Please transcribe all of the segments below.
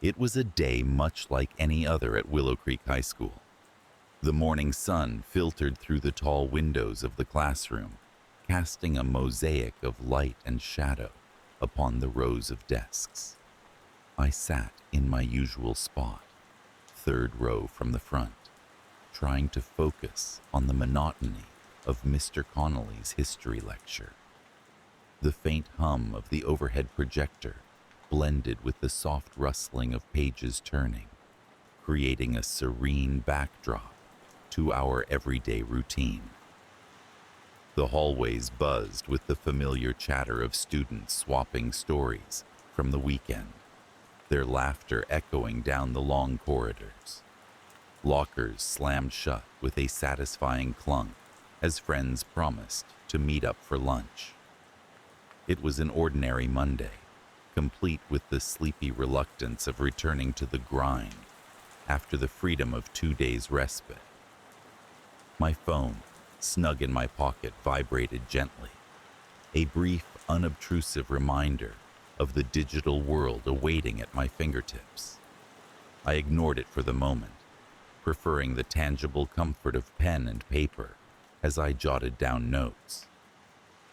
It was a day much like any other at Willow Creek High School. The morning sun filtered through the tall windows of the classroom, casting a mosaic of light and shadow upon the rows of desks. I sat in my usual spot, third row from the front, trying to focus on the monotony of Mr. Connolly's history lecture. The faint hum of the overhead projector blended with the soft rustling of pages turning, creating a serene backdrop to our everyday routine. The hallways buzzed with the familiar chatter of students swapping stories from the weekend, their laughter echoing down the long corridors. Lockers slammed shut with a satisfying clunk as friends promised to meet up for lunch. It was an ordinary Monday, complete with the sleepy reluctance of returning to the grind after the freedom of 2 days' respite. My phone, snug in my pocket, vibrated gently, a brief, unobtrusive reminder of the digital world awaiting at my fingertips. I ignored it for the moment, preferring the tangible comfort of pen and paper as I jotted down notes.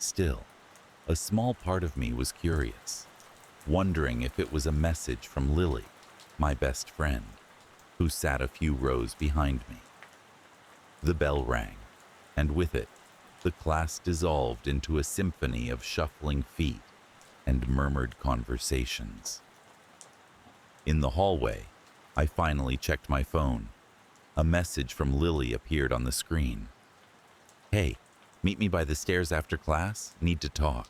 Still, a small part of me was curious, wondering if it was a message from Lily, my best friend, who sat a few rows behind me. The bell rang, and with it, the class dissolved into a symphony of shuffling feet and murmured conversations. In the hallway, I finally checked my phone. A message from Lily appeared on the screen. "Hey, meet me by the stairs after class. Need to talk."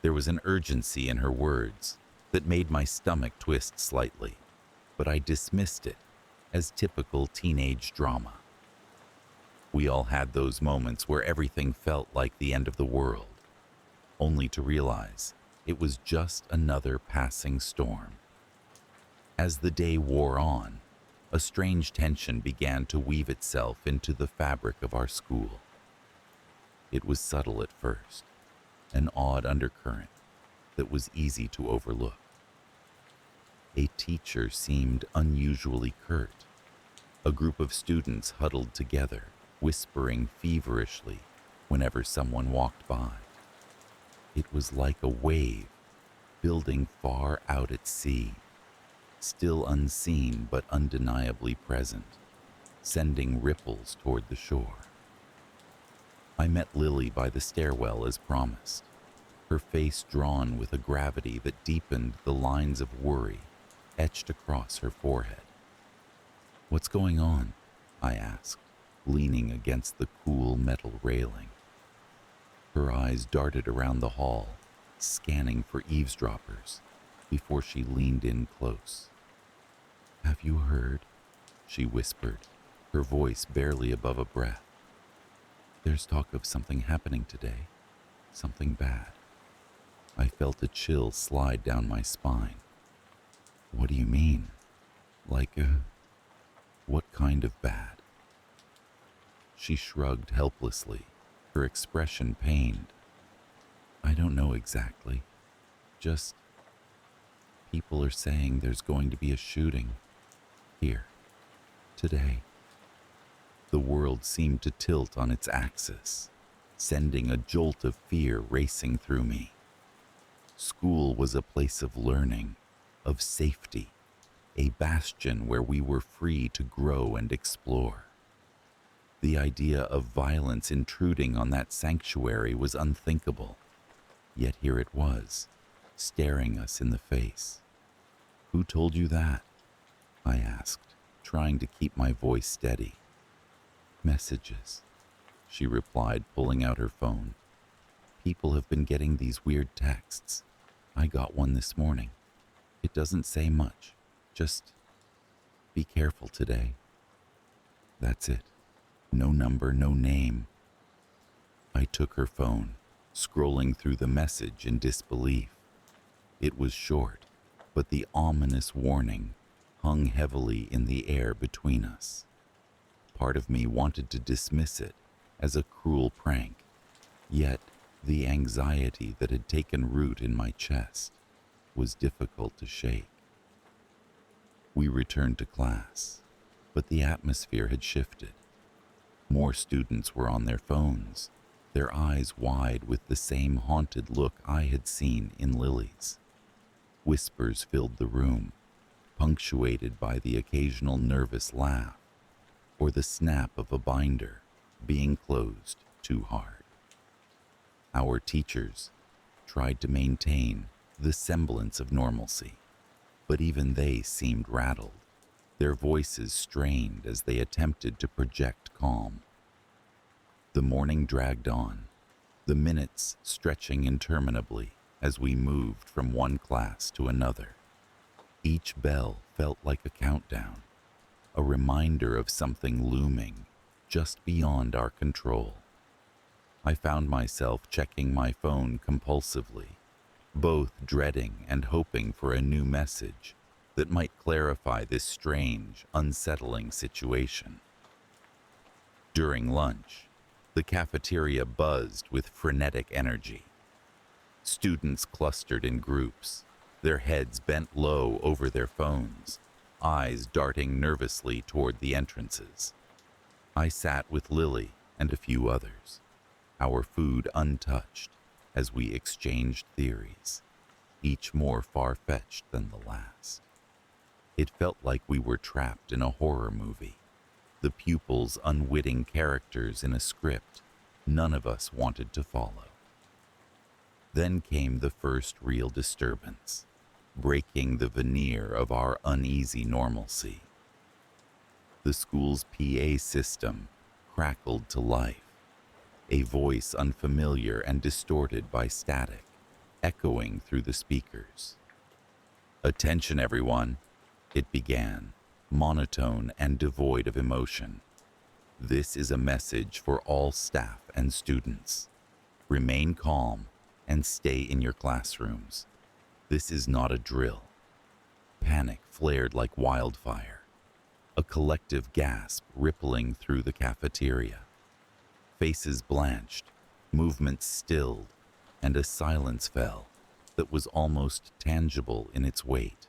There was an urgency in her words that made my stomach twist slightly, but I dismissed it as typical teenage drama. We all had those moments where everything felt like the end of the world, only to realize it was just another passing storm. As the day wore on, a strange tension began to weave itself into the fabric of our school. It was subtle at first, an odd undercurrent that was easy to overlook. A teacher seemed unusually curt. A group of students huddled together, whispering feverishly whenever someone walked by. It was like a wave building far out at sea, still unseen but undeniably present, sending ripples toward the shore. I met Lily by the stairwell as promised, her face drawn with a gravity that deepened the lines of worry etched across her forehead. "What's going on?" I asked, leaning against the cool metal railing. Her eyes darted around the hall, scanning for eavesdroppers, before she leaned in close. "Have you heard?" she whispered, her voice barely above a breath. "There's talk of something happening today, something bad." I felt a chill slide down my spine. "What do you mean? What kind of bad?" She shrugged helplessly, her expression pained. "I don't know exactly. Just people are saying there's going to be a shooting here today." The world seemed to tilt on its axis, sending a jolt of fear racing through me. School was a place of learning, of safety, a bastion where we were free to grow and explore. The idea of violence intruding on that sanctuary was unthinkable, yet here it was, staring us in the face. "Who told you that?" I asked, trying to keep my voice steady. "Messages," she replied, pulling out her phone. "People have been getting these weird texts. I got one this morning. It doesn't say much, just be careful today." That's it. No number, no name. I took her phone, scrolling through the message in disbelief. It was short, but the ominous warning hung heavily in the air between us. Part of me wanted to dismiss it as a cruel prank, yet the anxiety that had taken root in my chest was difficult to shake. We returned to class, but the atmosphere had shifted. More students were on their phones, their eyes wide with the same haunted look I had seen in Lily's. Whispers filled the room, punctuated by the occasional nervous laugh or the snap of a binder being closed too hard. Our teachers tried to maintain the semblance of normalcy, but even they seemed rattled, their voices strained as they attempted to project calm. The morning dragged on, the minutes stretching interminably as we moved from one class to another. Each bell felt like a countdown, a reminder of something looming just beyond our control. I found myself checking my phone compulsively, both dreading and hoping for a new message that might clarify this strange, unsettling situation. During lunch, the cafeteria buzzed with frenetic energy. Students clustered in groups, their heads bent low over their phones, eyes darting nervously toward the entrances. I sat with Lily and a few others, our food untouched, as we exchanged theories, each more far-fetched than the last. It felt like we were trapped in a horror movie, the pupils unwitting characters in a script none of us wanted to follow. Then came the first real disturbance, breaking the veneer of our uneasy normalcy. The school's PA system crackled to life, a voice unfamiliar and distorted by static, echoing through the speakers. "Attention, everyone," it began, monotone and devoid of emotion. "This is a message for all staff and students. Remain calm and stay in your classrooms. This is not a drill." Panic flared like wildfire, a collective gasp rippling through the cafeteria. Faces blanched, movements stilled, and a silence fell that was almost tangible in its weight.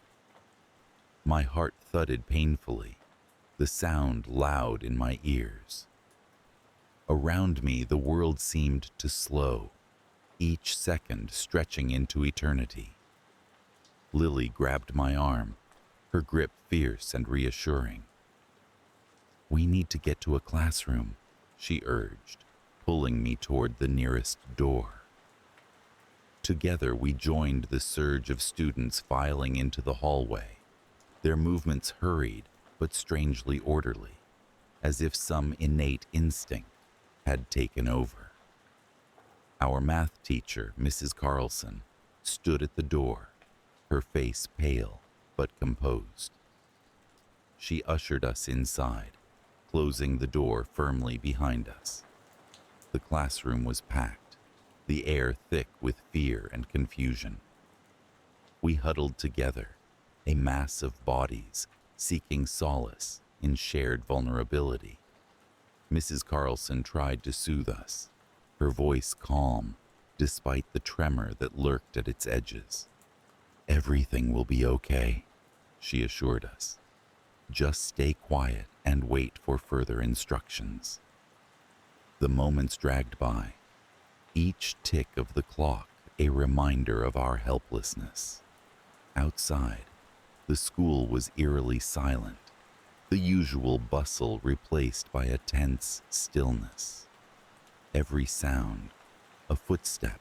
My heart thudded painfully, the sound loud in my ears. Around me, the world seemed to slow, each second stretching into eternity. Lily grabbed my arm, her grip fierce and reassuring. "We need to get to a classroom," she urged, pulling me toward the nearest door. Together, we joined the surge of students filing into the hallway, their movements hurried but strangely orderly, as if some innate instinct had taken over. Our math teacher, Mrs. Carlson, stood at the door, her face pale but composed. She ushered us inside, closing the door firmly behind us. The classroom was packed, the air thick with fear and confusion. We huddled together, a mass of bodies seeking solace in shared vulnerability. Mrs. Carlson tried to soothe us, her voice calm despite the tremor that lurked at its edges. "Everything will be okay," she assured us. "Just stay quiet and wait for further instructions." The moments dragged by, each tick of the clock a reminder of our helplessness. Outside, the school was eerily silent, the usual bustle replaced by a tense stillness. Every sound, a footstep,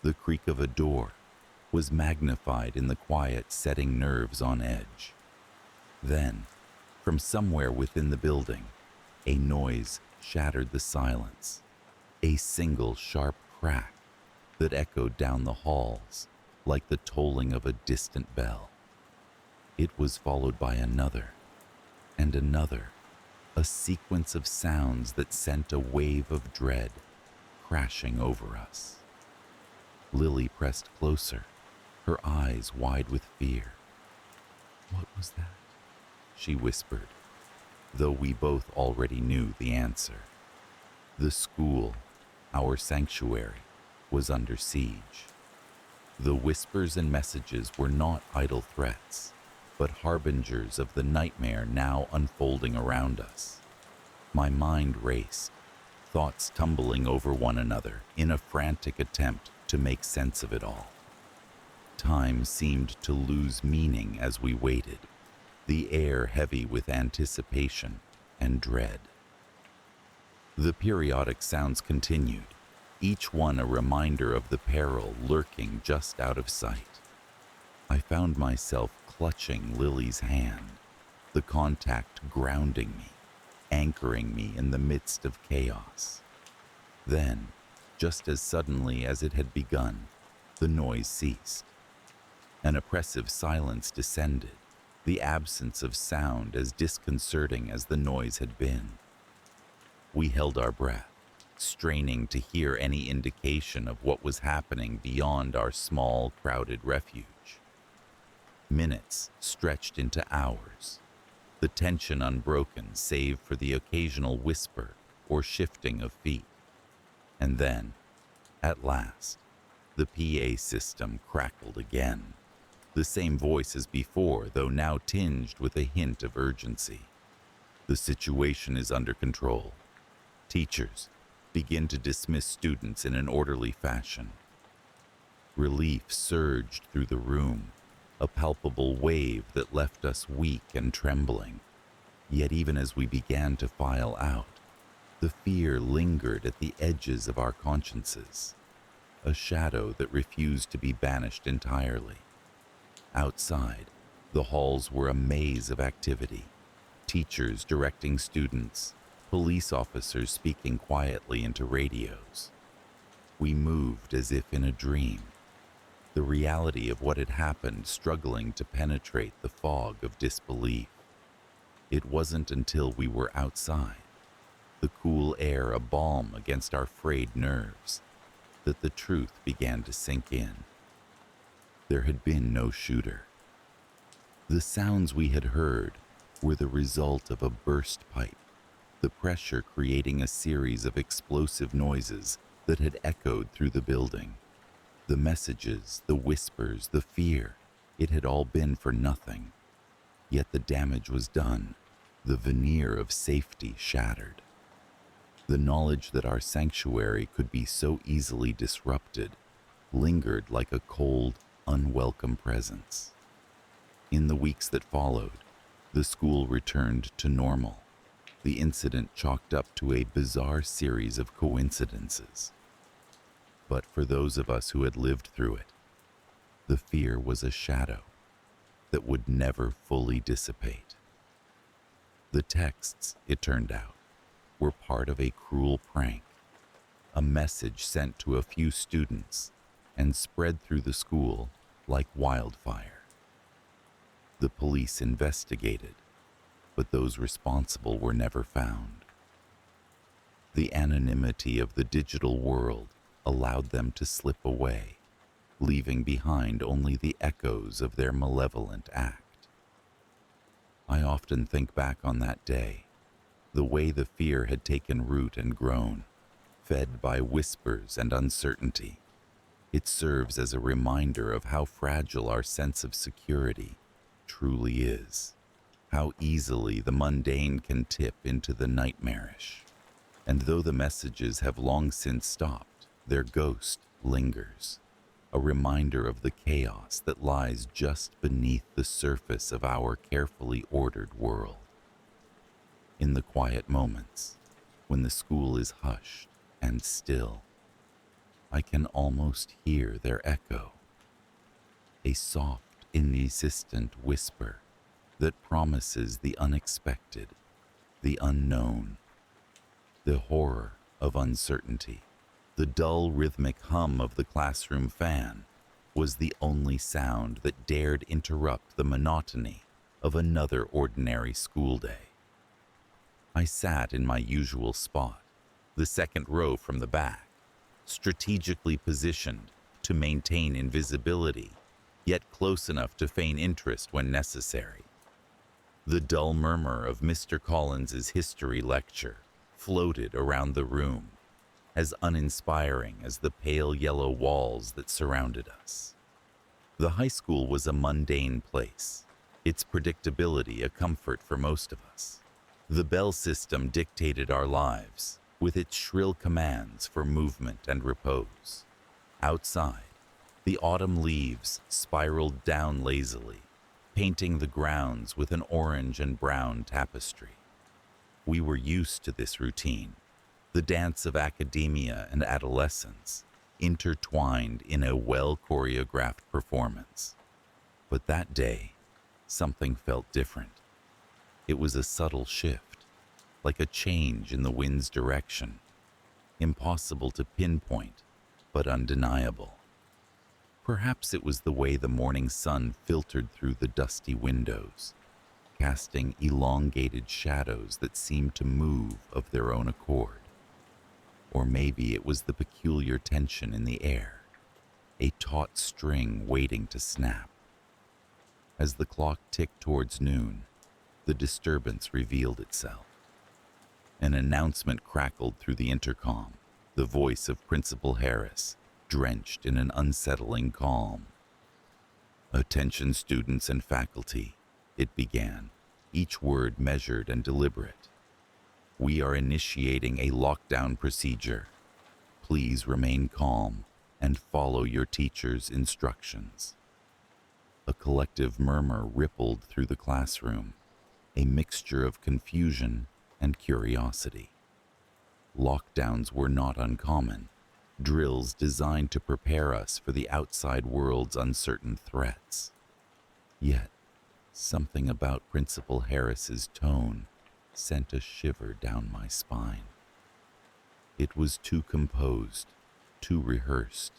the creak of a door, was magnified in the quiet, setting nerves on edge. Then, from somewhere within the building, a noise shattered the silence, a single sharp crack that echoed down the halls like the tolling of a distant bell. It was followed by another and another, a sequence of sounds that sent a wave of dread crashing over us. Lily pressed closer, her eyes wide with fear. "What was that?" she whispered, though we both already knew the answer. The school, our sanctuary, was under siege. The whispers and messages were not idle threats. but harbingers of the nightmare now unfolding around us. My mind raced, thoughts tumbling over one another in a frantic attempt to make sense of it all. Time seemed to lose meaning as we waited, the air heavy with anticipation and dread. The periodic sounds continued, each one a reminder of the peril lurking just out of sight. I found myself clutching Lily's hand, the contact grounding me, anchoring me in the midst of chaos. Then, just as suddenly as it had begun, the noise ceased. An oppressive silence descended, the absence of sound as disconcerting as the noise had been. We held our breath, straining to hear any indication of what was happening beyond our small, crowded refuge. Minutes stretched into hours, the tension unbroken save for the occasional whisper or shifting of feet. And then, at last, the PA system crackled again. The same voice as before, though now tinged with a hint of urgency. The situation is under control. Teachers, begin to dismiss students in an orderly fashion. Relief surged through the room, a palpable wave that left us weak and trembling. Yet even as we began to file out, the fear lingered at the edges of our consciences, a shadow that refused to be banished entirely. Outside, the halls were a maze of activity, teachers directing students, police officers speaking quietly into radios. We moved as if in a dream, the reality of what had happened struggling to penetrate the fog of disbelief. It wasn't until we were outside, the cool air a balm against our frayed nerves, that the truth began to sink in. There had been no shooter. The sounds we had heard were the result of a burst pipe, the pressure creating a series of explosive noises that had echoed through the building. The messages, the whispers, the fear, it had all been for nothing. Yet the damage was done, the veneer of safety shattered. The knowledge that our sanctuary could be so easily disrupted lingered like a cold, unwelcome presence. In the weeks that followed, the school returned to normal, the incident chalked up to a bizarre series of coincidences. But for those of us who had lived through it, the fear was a shadow that would never fully dissipate. The texts, it turned out, were part of a cruel prank, a message sent to a few students and spread through the school like wildfire. The police investigated, but those responsible were never found. The anonymity of the digital world allowed them to slip away, leaving behind only the echoes of their malevolent act. I often think back on that day, the way the fear had taken root and grown, fed by whispers and uncertainty. It serves as a reminder of how fragile our sense of security truly is, how easily the mundane can tip into the nightmarish. And though the messages have long since stopped, their ghost lingers, a reminder of the chaos that lies just beneath the surface of our carefully ordered world. In the quiet moments, when the school is hushed and still, I can almost hear their echo, a soft, insistent whisper that promises the unexpected, the unknown, the horror of uncertainty. The dull rhythmic hum of the classroom fan was the only sound that dared interrupt the monotony of another ordinary school day. I sat in my usual spot, the second row from the back, strategically positioned to maintain invisibility, yet close enough to feign interest when necessary. The dull murmur of Mr. Collins's history lecture floated around the room, as uninspiring as the pale yellow walls that surrounded us. The high school was a mundane place, its predictability a comfort for most of us. The bell system dictated our lives, with its shrill commands for movement and repose. Outside, the autumn leaves spiraled down lazily, painting the grounds with an orange and brown tapestry. We were used to this routine, the dance of academia and adolescence, intertwined in a well-choreographed performance. But that day, something felt different. It was a subtle shift, like a change in the wind's direction, impossible to pinpoint, but undeniable. Perhaps it was the way the morning sun filtered through the dusty windows, casting elongated shadows that seemed to move of their own accord. Or maybe it was the peculiar tension in the air, a taut string waiting to snap. As the clock ticked towards noon, the disturbance revealed itself. An announcement crackled through the intercom, the voice of Principal Harris, drenched in an unsettling calm. "Attention students and faculty," it began, each word measured and deliberate. "We are initiating a lockdown procedure. Please remain calm and follow your teacher's instructions." A collective murmur rippled through the classroom, a mixture of confusion and curiosity. Lockdowns were not uncommon, drills designed to prepare us for the outside world's uncertain threats. Yet, something about Principal Harris's tone sent a shiver down my spine. It was too composed, too rehearsed,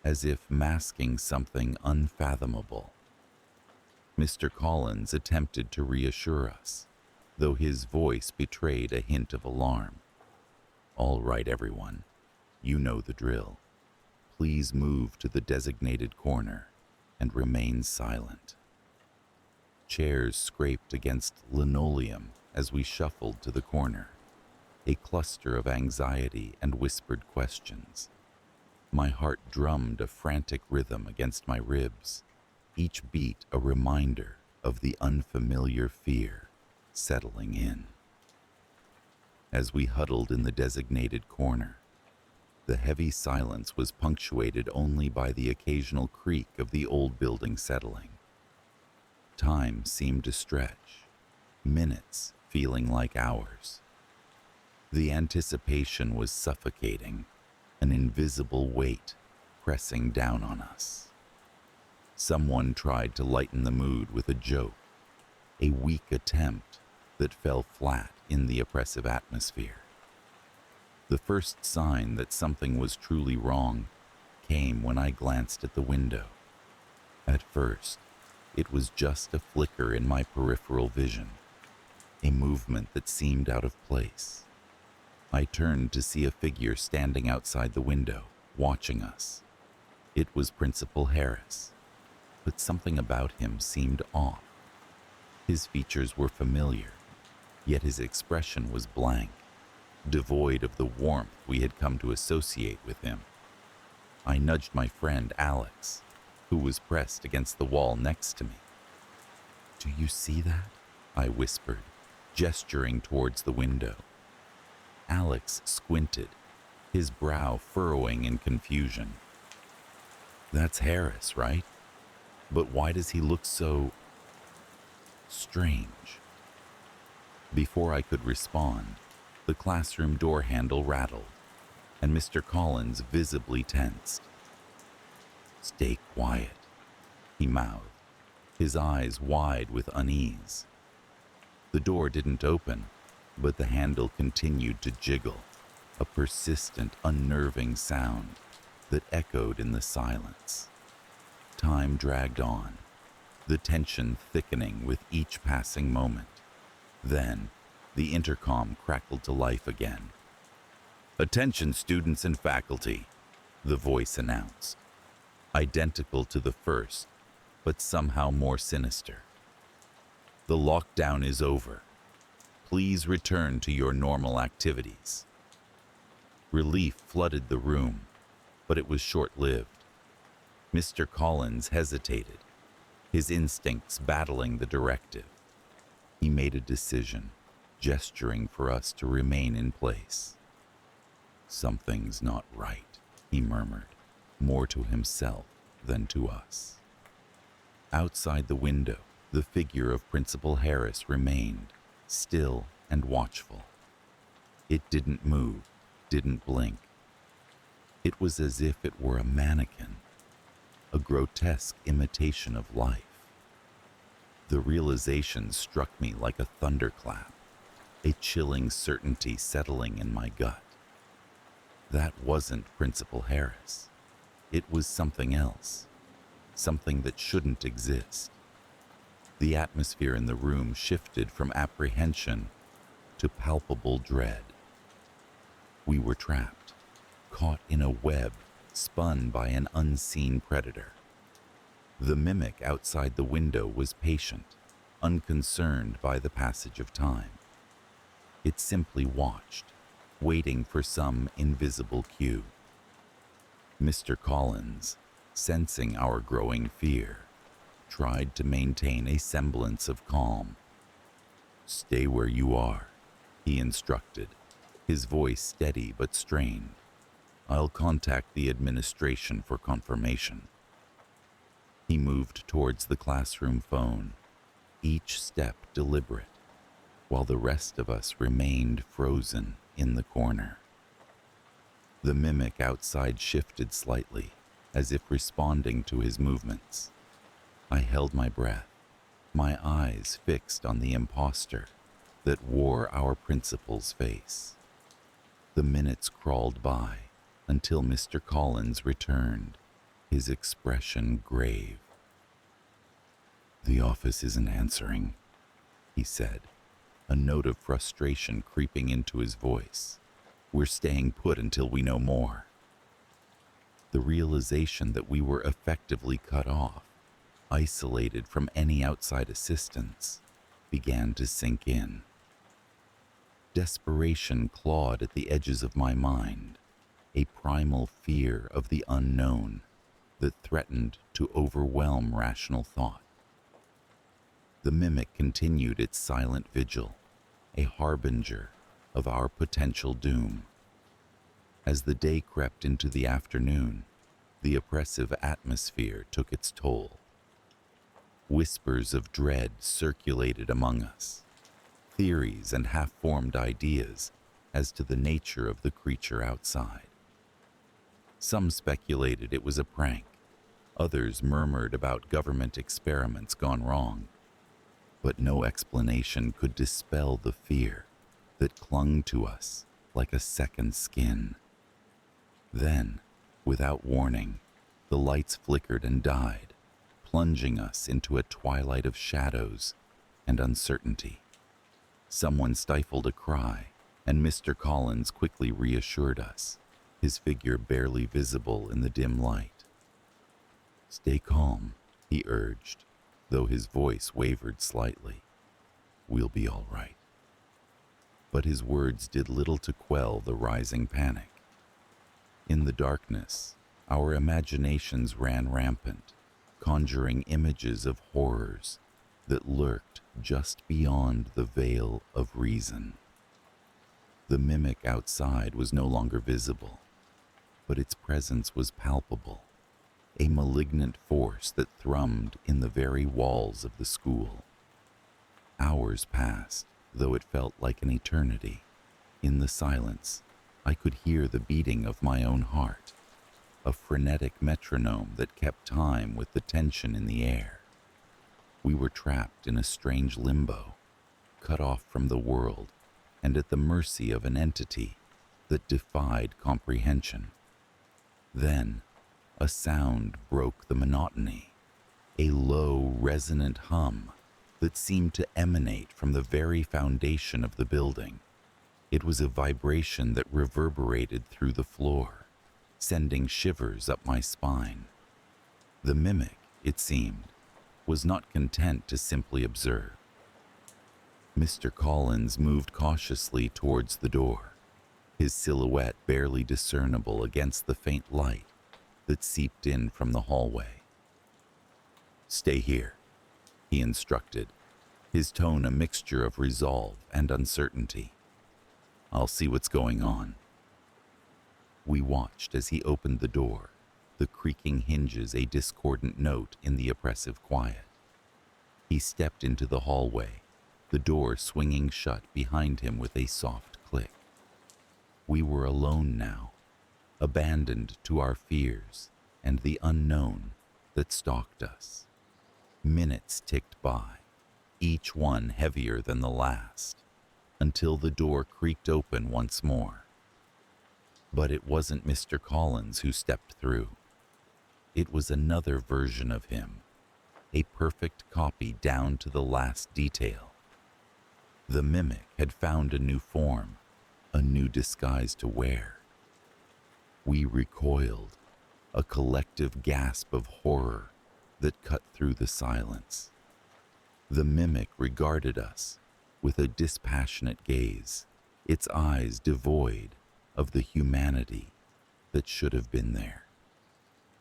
as if masking something unfathomable. Mr. Collins attempted to reassure us, though his voice betrayed a hint of alarm. "All right, everyone. You know the drill. Please move to the designated corner and remain silent." Chairs scraped against linoleum as we shuffled to the corner, a cluster of anxiety and whispered questions. My heart drummed a frantic rhythm against my ribs, each beat a reminder of the unfamiliar fear settling in. As we huddled in the designated corner, the heavy silence was punctuated only by the occasional creak of the old building settling. Time seemed to stretch, minutes feeling like hours. The anticipation was suffocating, an invisible weight pressing down on us. Someone tried to lighten the mood with a joke, a weak attempt that fell flat in the oppressive atmosphere. The first sign that something was truly wrong came when I glanced at the window. At first, it was just a flicker in my peripheral vision, a movement that seemed out of place. I turned to see a figure standing outside the window, watching us. It was Principal Harris, but something about him seemed off. His features were familiar, yet his expression was blank, devoid of the warmth we had come to associate with him. I nudged my friend Alex, who was pressed against the wall next to me. "Do you see that?" I whispered, gesturing towards the window. Alex squinted, his brow furrowing in confusion. "That's Harris, right? But why does he look so strange?" Before I could respond, the classroom door handle rattled, and Mr. Collins visibly tensed. "Stay quiet," he mouthed, his eyes wide with unease. The door didn't open, but the handle continued to jiggle, a persistent, unnerving sound that echoed in the silence. Time dragged on, the tension thickening with each passing moment. Then, the intercom crackled to life again. "Attention students and faculty," the voice announced, identical to the first, but somehow more sinister. "The lockdown is over. Please return to your normal activities." Relief flooded the room, but it was short-lived. Mr. Collins hesitated, his instincts battling the directive. He made a decision, gesturing for us to remain in place. "Something's not right," he murmured, more to himself than to us. Outside the window, the figure of Principal Harris remained, still and watchful. It didn't move, didn't blink. It was as if it were a mannequin, a grotesque imitation of life. The realization struck me like a thunderclap, a chilling certainty settling in my gut. That wasn't Principal Harris. It was something else, something that shouldn't exist. The atmosphere in the room shifted from apprehension to palpable dread. We were trapped, caught in a web spun by an unseen predator. The mimic outside the window was patient, unconcerned by the passage of time. It simply watched, waiting for some invisible cue. Mr. Collins, sensing our growing fear, tried to maintain a semblance of calm. "Stay where you are," he instructed, his voice steady but strained. "I'll contact the administration for confirmation." He moved towards the classroom phone, each step deliberate, while the rest of us remained frozen in the corner. The mimic outside shifted slightly, as if responding to his movements. I held my breath, my eyes fixed on the imposter that wore our principal's face. The minutes crawled by until Mr. Collins returned, his expression grave. "The office isn't answering," he said, a note of frustration creeping into his voice. "We're staying put until we know more." The realization that we were effectively cut off, isolated from any outside assistance, began to sink in. Desperation clawed at the edges of my mind, a primal fear of the unknown that threatened to overwhelm rational thought. The mimic continued its silent vigil, a harbinger of our potential doom. As the day crept into the afternoon, the oppressive atmosphere took its toll. Whispers of dread circulated among us, theories and half-formed ideas as to the nature of the creature outside. Some speculated it was a prank, others murmured about government experiments gone wrong, but no explanation could dispel the fear that clung to us like a second skin. Then, without warning, the lights flickered and died, plunging us into a twilight of shadows and uncertainty. Someone stifled a cry, and Mr. Collins quickly reassured us, his figure barely visible in the dim light. "Stay calm," he urged, though his voice wavered slightly. "We'll be all right." But his words did little to quell the rising panic. In the darkness, our imaginations ran rampant, conjuring images of horrors that lurked just beyond the veil of reason. The mimic outside was no longer visible, but its presence was palpable, a malignant force that thrummed in the very walls of the school. Hours passed, though it felt like an eternity. In the silence, I could hear the beating of my own heart, a frenetic metronome that kept time with the tension in the air. We were trapped in a strange limbo, cut off from the world and at the mercy of an entity that defied comprehension. Then, a sound broke the monotony, a low, resonant hum that seemed to emanate from the very foundation of the building. It was a vibration that reverberated through the floor, sending shivers up my spine. The mimic, it seemed, was not content to simply observe. Mr. Collins moved cautiously towards the door, his silhouette barely discernible against the faint light that seeped in from the hallway. "Stay here," he instructed, his tone a mixture of resolve and uncertainty. "I'll see what's going on." We watched as he opened the door, the creaking hinges a discordant note in the oppressive quiet. He stepped into the hallway, the door swinging shut behind him with a soft click. We were alone now, abandoned to our fears and the unknown that stalked us. Minutes ticked by, each one heavier than the last, until the door creaked open once more. But it wasn't Mr. Collins who stepped through. It was another version of him, a perfect copy down to the last detail. The mimic had found a new form, a new disguise to wear. We recoiled, a collective gasp of horror that cut through the silence. The mimic regarded us with a dispassionate gaze, its eyes devoid of the humanity that should have been there.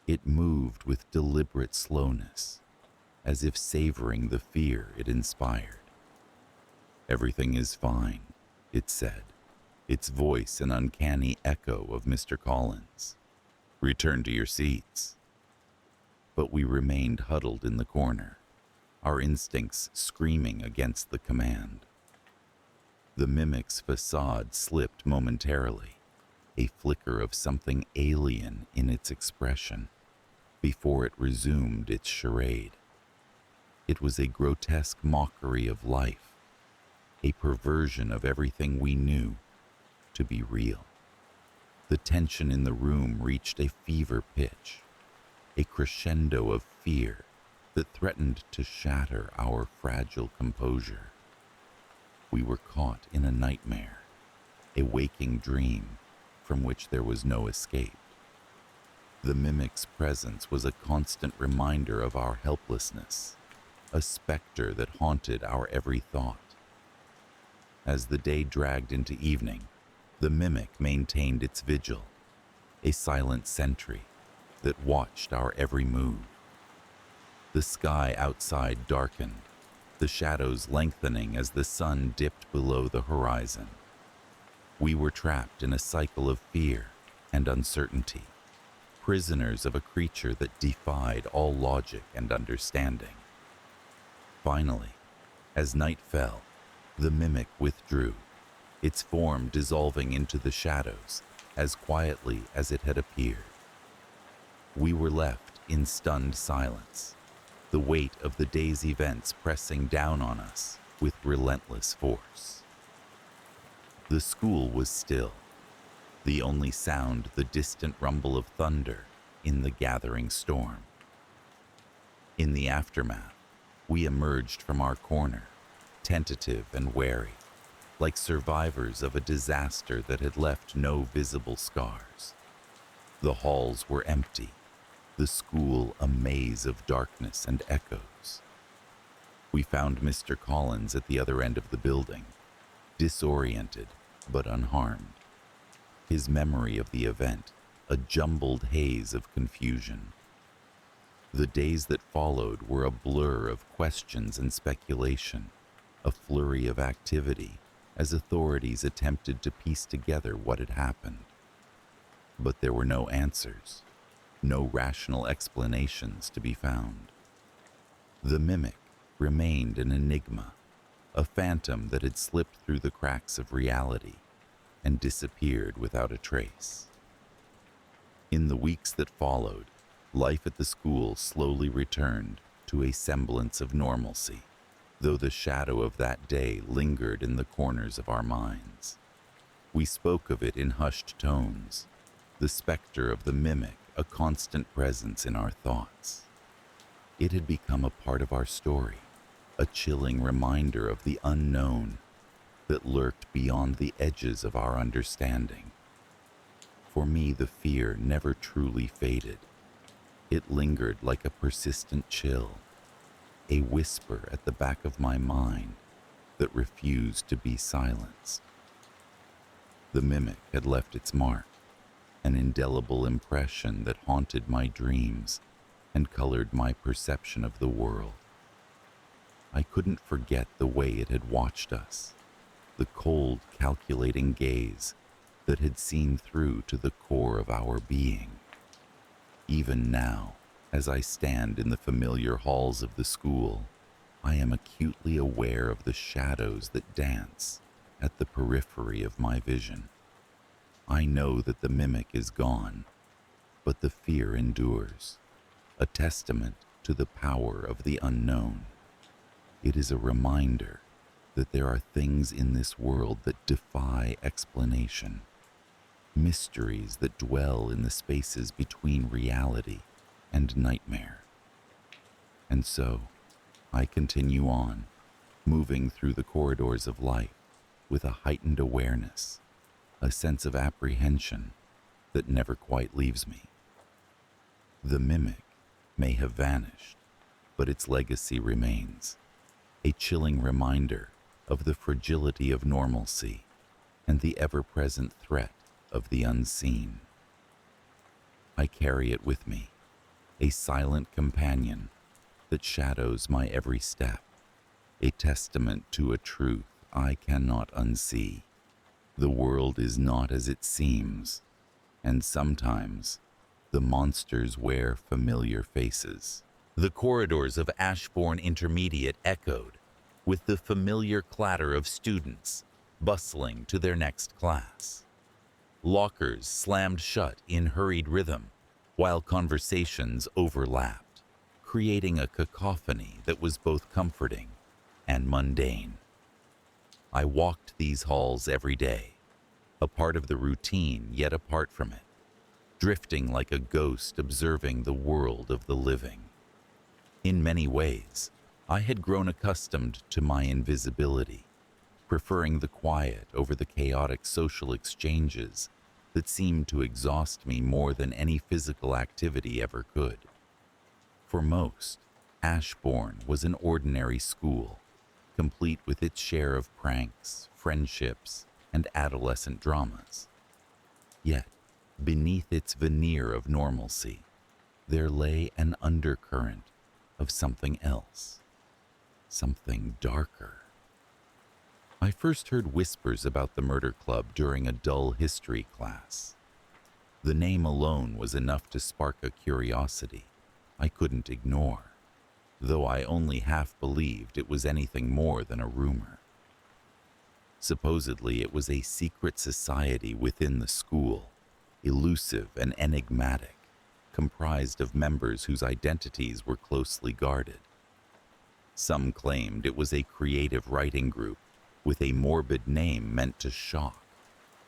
It moved with deliberate slowness, as if savoring the fear it inspired. "Everything is fine," it said, its voice an uncanny echo of Mr. Collins. "Return to your seats." But we remained huddled in the corner, our instincts screaming against the command. The mimic's facade slipped momentarily, a flicker of something alien in its expression, before it resumed its charade. It was a grotesque mockery of life, a perversion of everything we knew to be real. The tension in the room reached a fever pitch, a crescendo of fear that threatened to shatter our fragile composure. We were caught in a nightmare, a waking dream from which there was no escape. The mimic's presence was a constant reminder of our helplessness, a specter that haunted our every thought. As the day dragged into evening, the mimic maintained its vigil, a silent sentry that watched our every move. The sky outside darkened, the shadows lengthening as the sun dipped below the horizon. We were trapped in a cycle of fear and uncertainty, prisoners of a creature that defied all logic and understanding. Finally, as night fell, the mimic withdrew, its form dissolving into the shadows as quietly as it had appeared. We were left in stunned silence, the weight of the day's events pressing down on us with relentless force. The school was still, the only sound the distant rumble of thunder in the gathering storm. In the aftermath, we emerged from our corner, tentative and wary, like survivors of a disaster that had left no visible scars. The halls were empty, the school a maze of darkness and echoes. We found Mr. Collins at the other end of the building, disoriented but unharmed, his memory of the event a jumbled haze of confusion. The days that followed were a blur of questions and speculation, a flurry of activity as authorities attempted to piece together what had happened. But there were no answers, no rational explanations to be found. The mimic remained an enigma, a phantom that had slipped through the cracks of reality and disappeared without a trace. In the weeks that followed, life at the school slowly returned to a semblance of normalcy, though the shadow of that day lingered in the corners of our minds. We spoke of it in hushed tones, the specter of the mimic a constant presence in our thoughts. It had become a part of our story, a chilling reminder of the unknown that lurked beyond the edges of our understanding. For me, the fear never truly faded. It lingered like a persistent chill, a whisper at the back of my mind that refused to be silenced. The mimic had left its mark, an indelible impression that haunted my dreams and colored my perception of the world. I couldn't forget the way it had watched us, the cold, calculating gaze that had seen through to the core of our being. Even now, as I stand in the familiar halls of the school, I am acutely aware of the shadows that dance at the periphery of my vision. I know that the mimic is gone, but the fear endures, a testament to the power of the unknown. It is a reminder that there are things in this world that defy explanation, mysteries that dwell in the spaces between reality and nightmare. And so, I continue on, moving through the corridors of life with a heightened awareness, a sense of apprehension that never quite leaves me. The mimic may have vanished, but its legacy remains, a chilling reminder of the fragility of normalcy and the ever-present threat of the unseen. I carry it with me, a silent companion that shadows my every step, a testament to a truth I cannot unsee. The world is not as it seems, and sometimes the monsters wear familiar faces. The corridors of Ashbourne Intermediate echoed with the familiar clatter of students bustling to their next class. Lockers slammed shut in hurried rhythm, while conversations overlapped, creating a cacophony that was both comforting and mundane. I walked these halls every day, a part of the routine yet apart from it, drifting like a ghost observing the world of the living. In many ways, I had grown accustomed to my invisibility, preferring the quiet over the chaotic social exchanges that seemed to exhaust me more than any physical activity ever could. For most, Ashbourne was an ordinary school, complete with its share of pranks, friendships, and adolescent dramas. Yet, beneath its veneer of normalcy, there lay an undercurrent of something else, something darker. I first heard whispers about the murder club during a dull history class. The name alone was enough to spark a curiosity I couldn't ignore, though I only half believed it was anything more than a rumor. Supposedly, it was a secret society within the school, elusive and enigmatic, comprised of members whose identities were closely guarded. Some claimed it was a creative writing group with a morbid name meant to shock,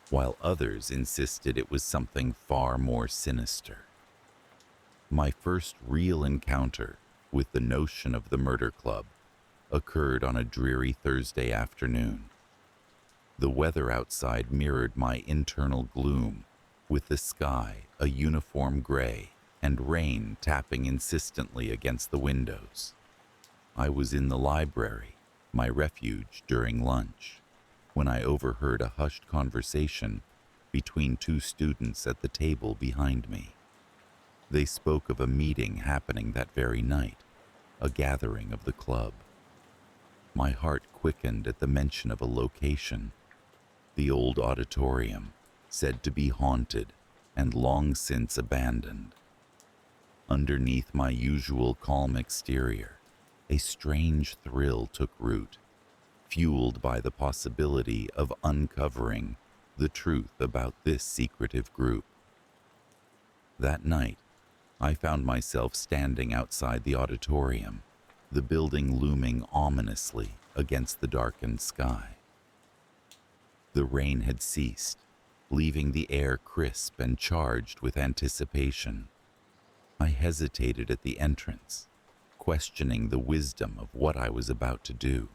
while others insisted it was something far more sinister. My first real encounter with the notion of the murder club occurred on a dreary Thursday afternoon. The weather outside mirrored my internal gloom, with the sky a uniform gray and rain tapping insistently against the windows. I was in the library, my refuge during lunch, when I overheard a hushed conversation between two students at the table behind me. They spoke of a meeting happening that very night, a gathering of the club. My heart quickened at the mention of a location, the old auditorium, said to be haunted and long since abandoned. Underneath my usual calm exterior, a strange thrill took root, fueled by the possibility of uncovering the truth about this secretive group. That night, I found myself standing outside the auditorium, the building looming ominously against the darkened sky. The rain had ceased, leaving the air crisp and charged with anticipation. I hesitated at the entrance, questioning the wisdom of what I was about to do.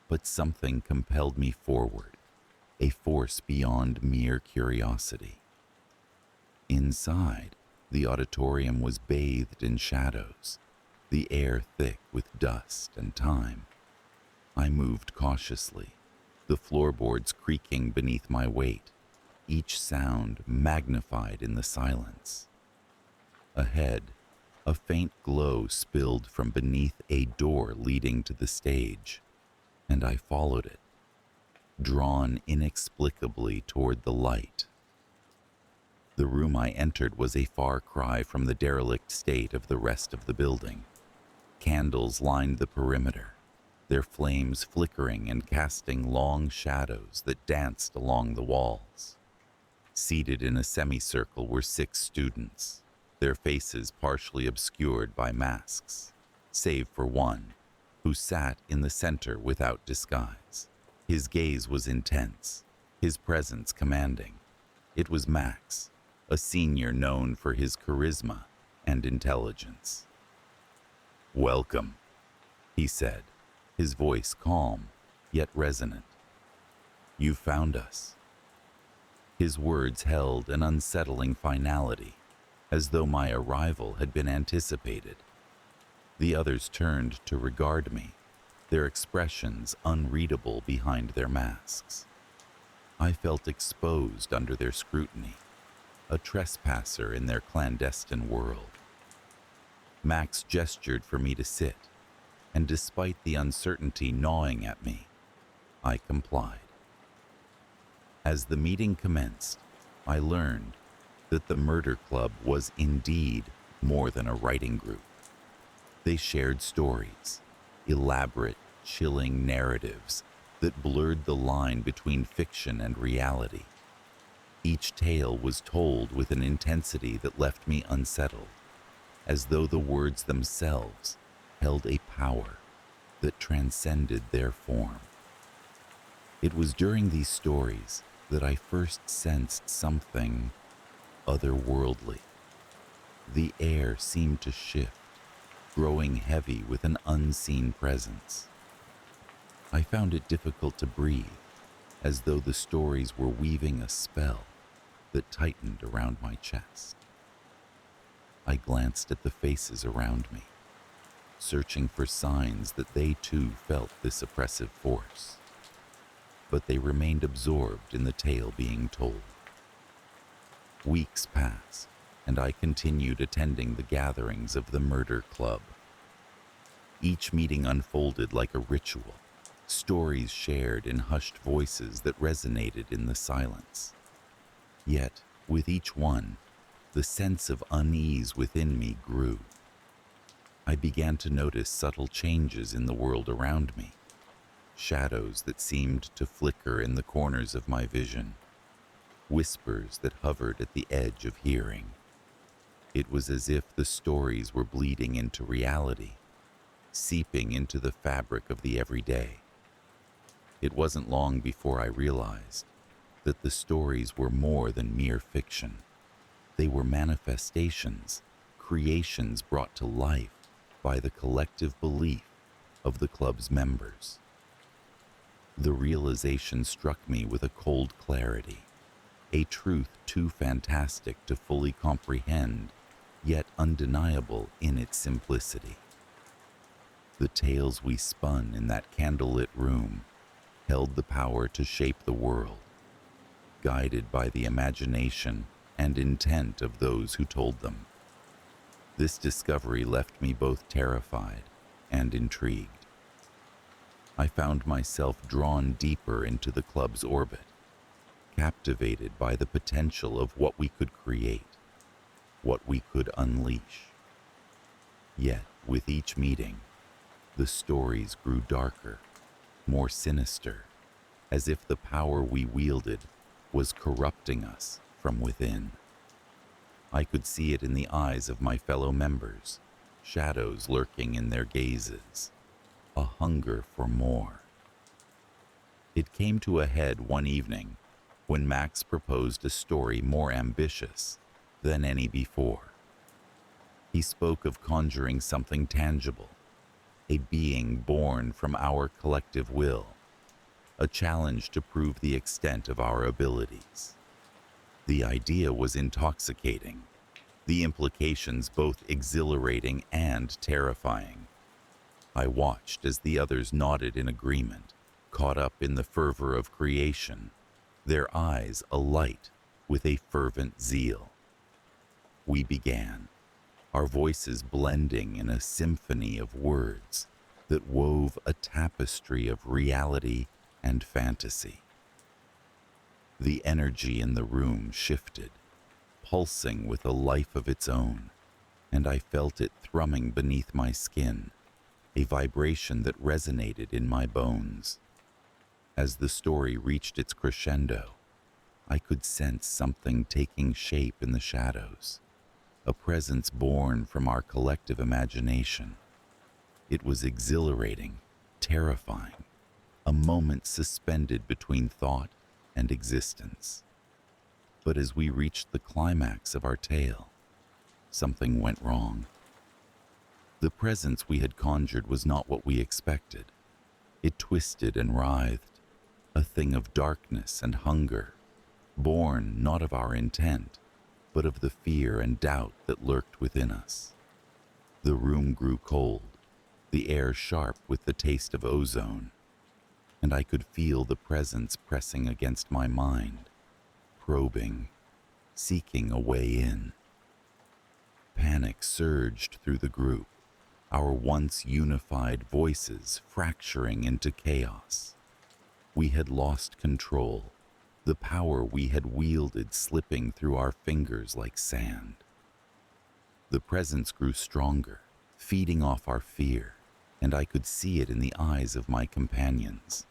But something compelled me forward, a force beyond mere curiosity. Inside, the auditorium was bathed in shadows, the air thick with dust and time. I moved cautiously, the floorboards creaking beneath my weight, each sound magnified in the silence. Ahead, A faint glow spilled from beneath a door leading to the stage, and I followed it, drawn inexplicably toward the light. The room I entered was a far cry from the derelict state of the rest of the building. Candles lined the perimeter, their flames flickering and casting long shadows that danced along the walls. Seated in a semicircle were 6 students, their faces partially obscured by masks, save for one, who sat in the center without disguise. His gaze was intense, his presence commanding. It was Max, a senior known for his charisma and intelligence. "Welcome," he said, his voice calm yet resonant. "You found us." His words held an unsettling finality, as though my arrival had been anticipated. The others turned to regard me, their expressions unreadable behind their masks. I felt exposed under their scrutiny, a trespasser in their clandestine world. Max gestured for me to sit, and despite the uncertainty gnawing at me, I complied. As the meeting commenced, I learned that the Murder Club was indeed more than a writing group. They shared stories, elaborate, chilling narratives that blurred the line between fiction and reality. Each tale was told with an intensity that left me unsettled, as though the words themselves held a power that transcended their form. It was during these stories that I first sensed something otherworldly. The air seemed to shift, growing heavy with an unseen presence. I found it difficult to breathe, as though the stories were weaving a spell that tightened around my chest. I glanced at the faces around me, searching for signs that they too felt this oppressive force. But they remained absorbed in the tale being told. Weeks passed, and I continued attending the gatherings of the Murder Club. Each meeting unfolded like a ritual, stories shared in hushed voices that resonated in the silence. Yet, with each one, the sense of unease within me grew. I began to notice subtle changes in the world around me, shadows that seemed to flicker in the corners of my vision, whispers that hovered at the edge of hearing. It was as if the stories were bleeding into reality, seeping into the fabric of the everyday. It wasn't long before I realized that the stories were more than mere fiction. They were manifestations, creations brought to life by the collective belief of the club's members. The realization struck me with a cold clarity, a truth too fantastic to fully comprehend, yet undeniable in its simplicity. The tales we spun in that candlelit room held the power to shape the world, guided by the imagination and intent of those who told them. This discovery left me both terrified and intrigued. I found myself drawn deeper into the club's orbit, captivated by the potential of what we could create, what we could unleash. Yet, with each meeting, the stories grew darker, more sinister, as if the power we wielded was corrupting us from within. I could see it in the eyes of my fellow members, shadows lurking in their gazes, a hunger for more. It came to a head one evening when Max proposed a story more ambitious than any before. He spoke of conjuring something tangible, a being born from our collective will, a challenge to prove the extent of our abilities. The idea was intoxicating, the implications both exhilarating and terrifying. I watched as the others nodded in agreement, caught up in the fervor of creation, their eyes alight with a fervent zeal. We began. our voices blending in a symphony of words that wove a tapestry of reality and fantasy. The energy in the room shifted, pulsing with a life of its own, and I felt it thrumming beneath my skin, a vibration that resonated in my bones. As the story reached its crescendo, I could sense something taking shape in the shadows, a presence born from our collective imagination. It was exhilarating, terrifying, a moment suspended between thought and existence. But as we reached the climax of our tale, something went wrong. The presence we had conjured was not what we expected. It twisted and writhed, a thing of darkness and hunger, born not of our intent, but of the fear and doubt that lurked within us. The room grew cold, the air sharp with the taste of ozone, and I could feel the presence pressing against my mind, probing, seeking a way in. Panic surged through the group, our once unified voices fracturing into chaos. We had lost control, the power we had wielded slipping through our fingers like sand. The presence grew stronger, feeding off our fear, and I could see it in the eyes of my companions,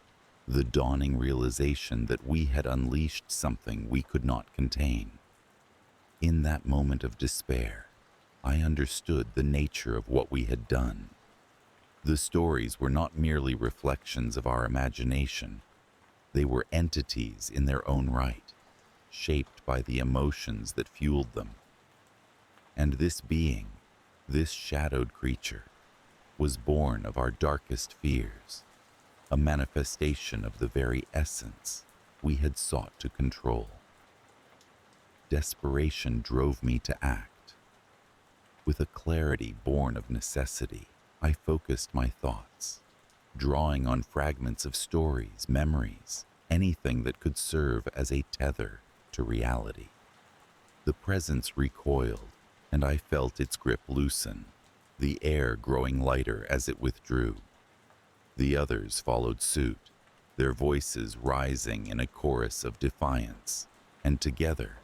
the dawning realization that we had unleashed something we could not contain. In that moment of despair, I understood the nature of what we had done. The stories were not merely reflections of our imagination. They were entities in their own right, shaped by the emotions that fueled them. And this being, this shadowed creature, was born of our darkest fears, a manifestation of the very essence we had sought to control. Desperation drove me to act. With a clarity born of necessity, I focused my thoughts, drawing on fragments of stories, memories, anything that could serve as a tether to reality. The presence recoiled, and I felt its grip loosen, the air growing lighter as it withdrew. The others followed suit, their voices rising in a chorus of defiance, and together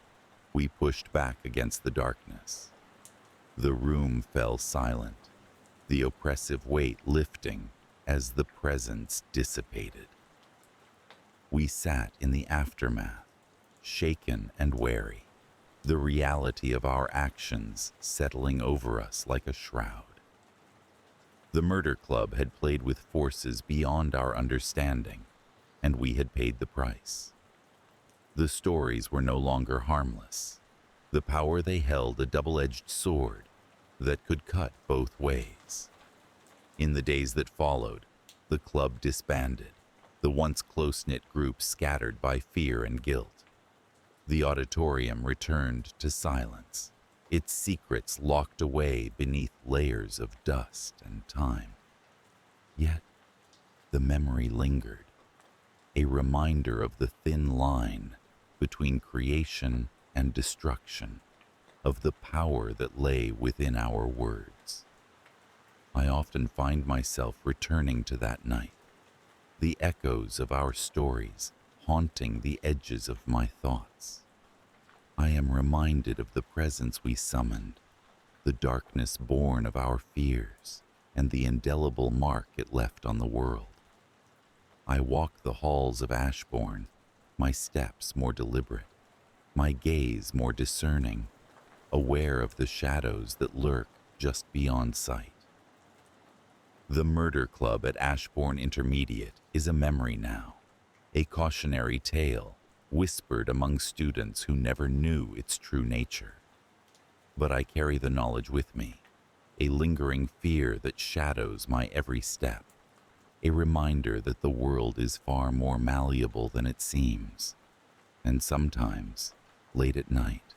we pushed back against the darkness. The room fell silent, the oppressive weight lifting as the presence dissipated. We sat in the aftermath, shaken and wary, the reality of our actions settling over us like a shroud. The murder club had played with forces beyond our understanding, and we had paid the price. The stories were no longer harmless. The power they held a double-edged sword that could cut both ways. In the days that followed, the club disbanded, the once close-knit group scattered by fear and guilt. The auditorium returned to silence, its secrets locked away beneath layers of dust and time. Yet, the memory lingered, a reminder of the thin line between creation and destruction, of the power that lay within our words. I often find myself returning to that night, the echoes of our stories haunting the edges of my thoughts. I am reminded of the presence we summoned, the darkness born of our fears, and the indelible mark it left on the world. I walk the halls of Ashbourne, my steps more deliberate, my gaze more discerning, aware of the shadows that lurk just beyond sight. The murder club at Ashbourne Intermediate is a memory now, a cautionary tale whispered among students who never knew its true nature. But I carry the knowledge with me, a lingering fear that shadows my every step, a reminder that the world is far more malleable than it seems. And sometimes, late at night,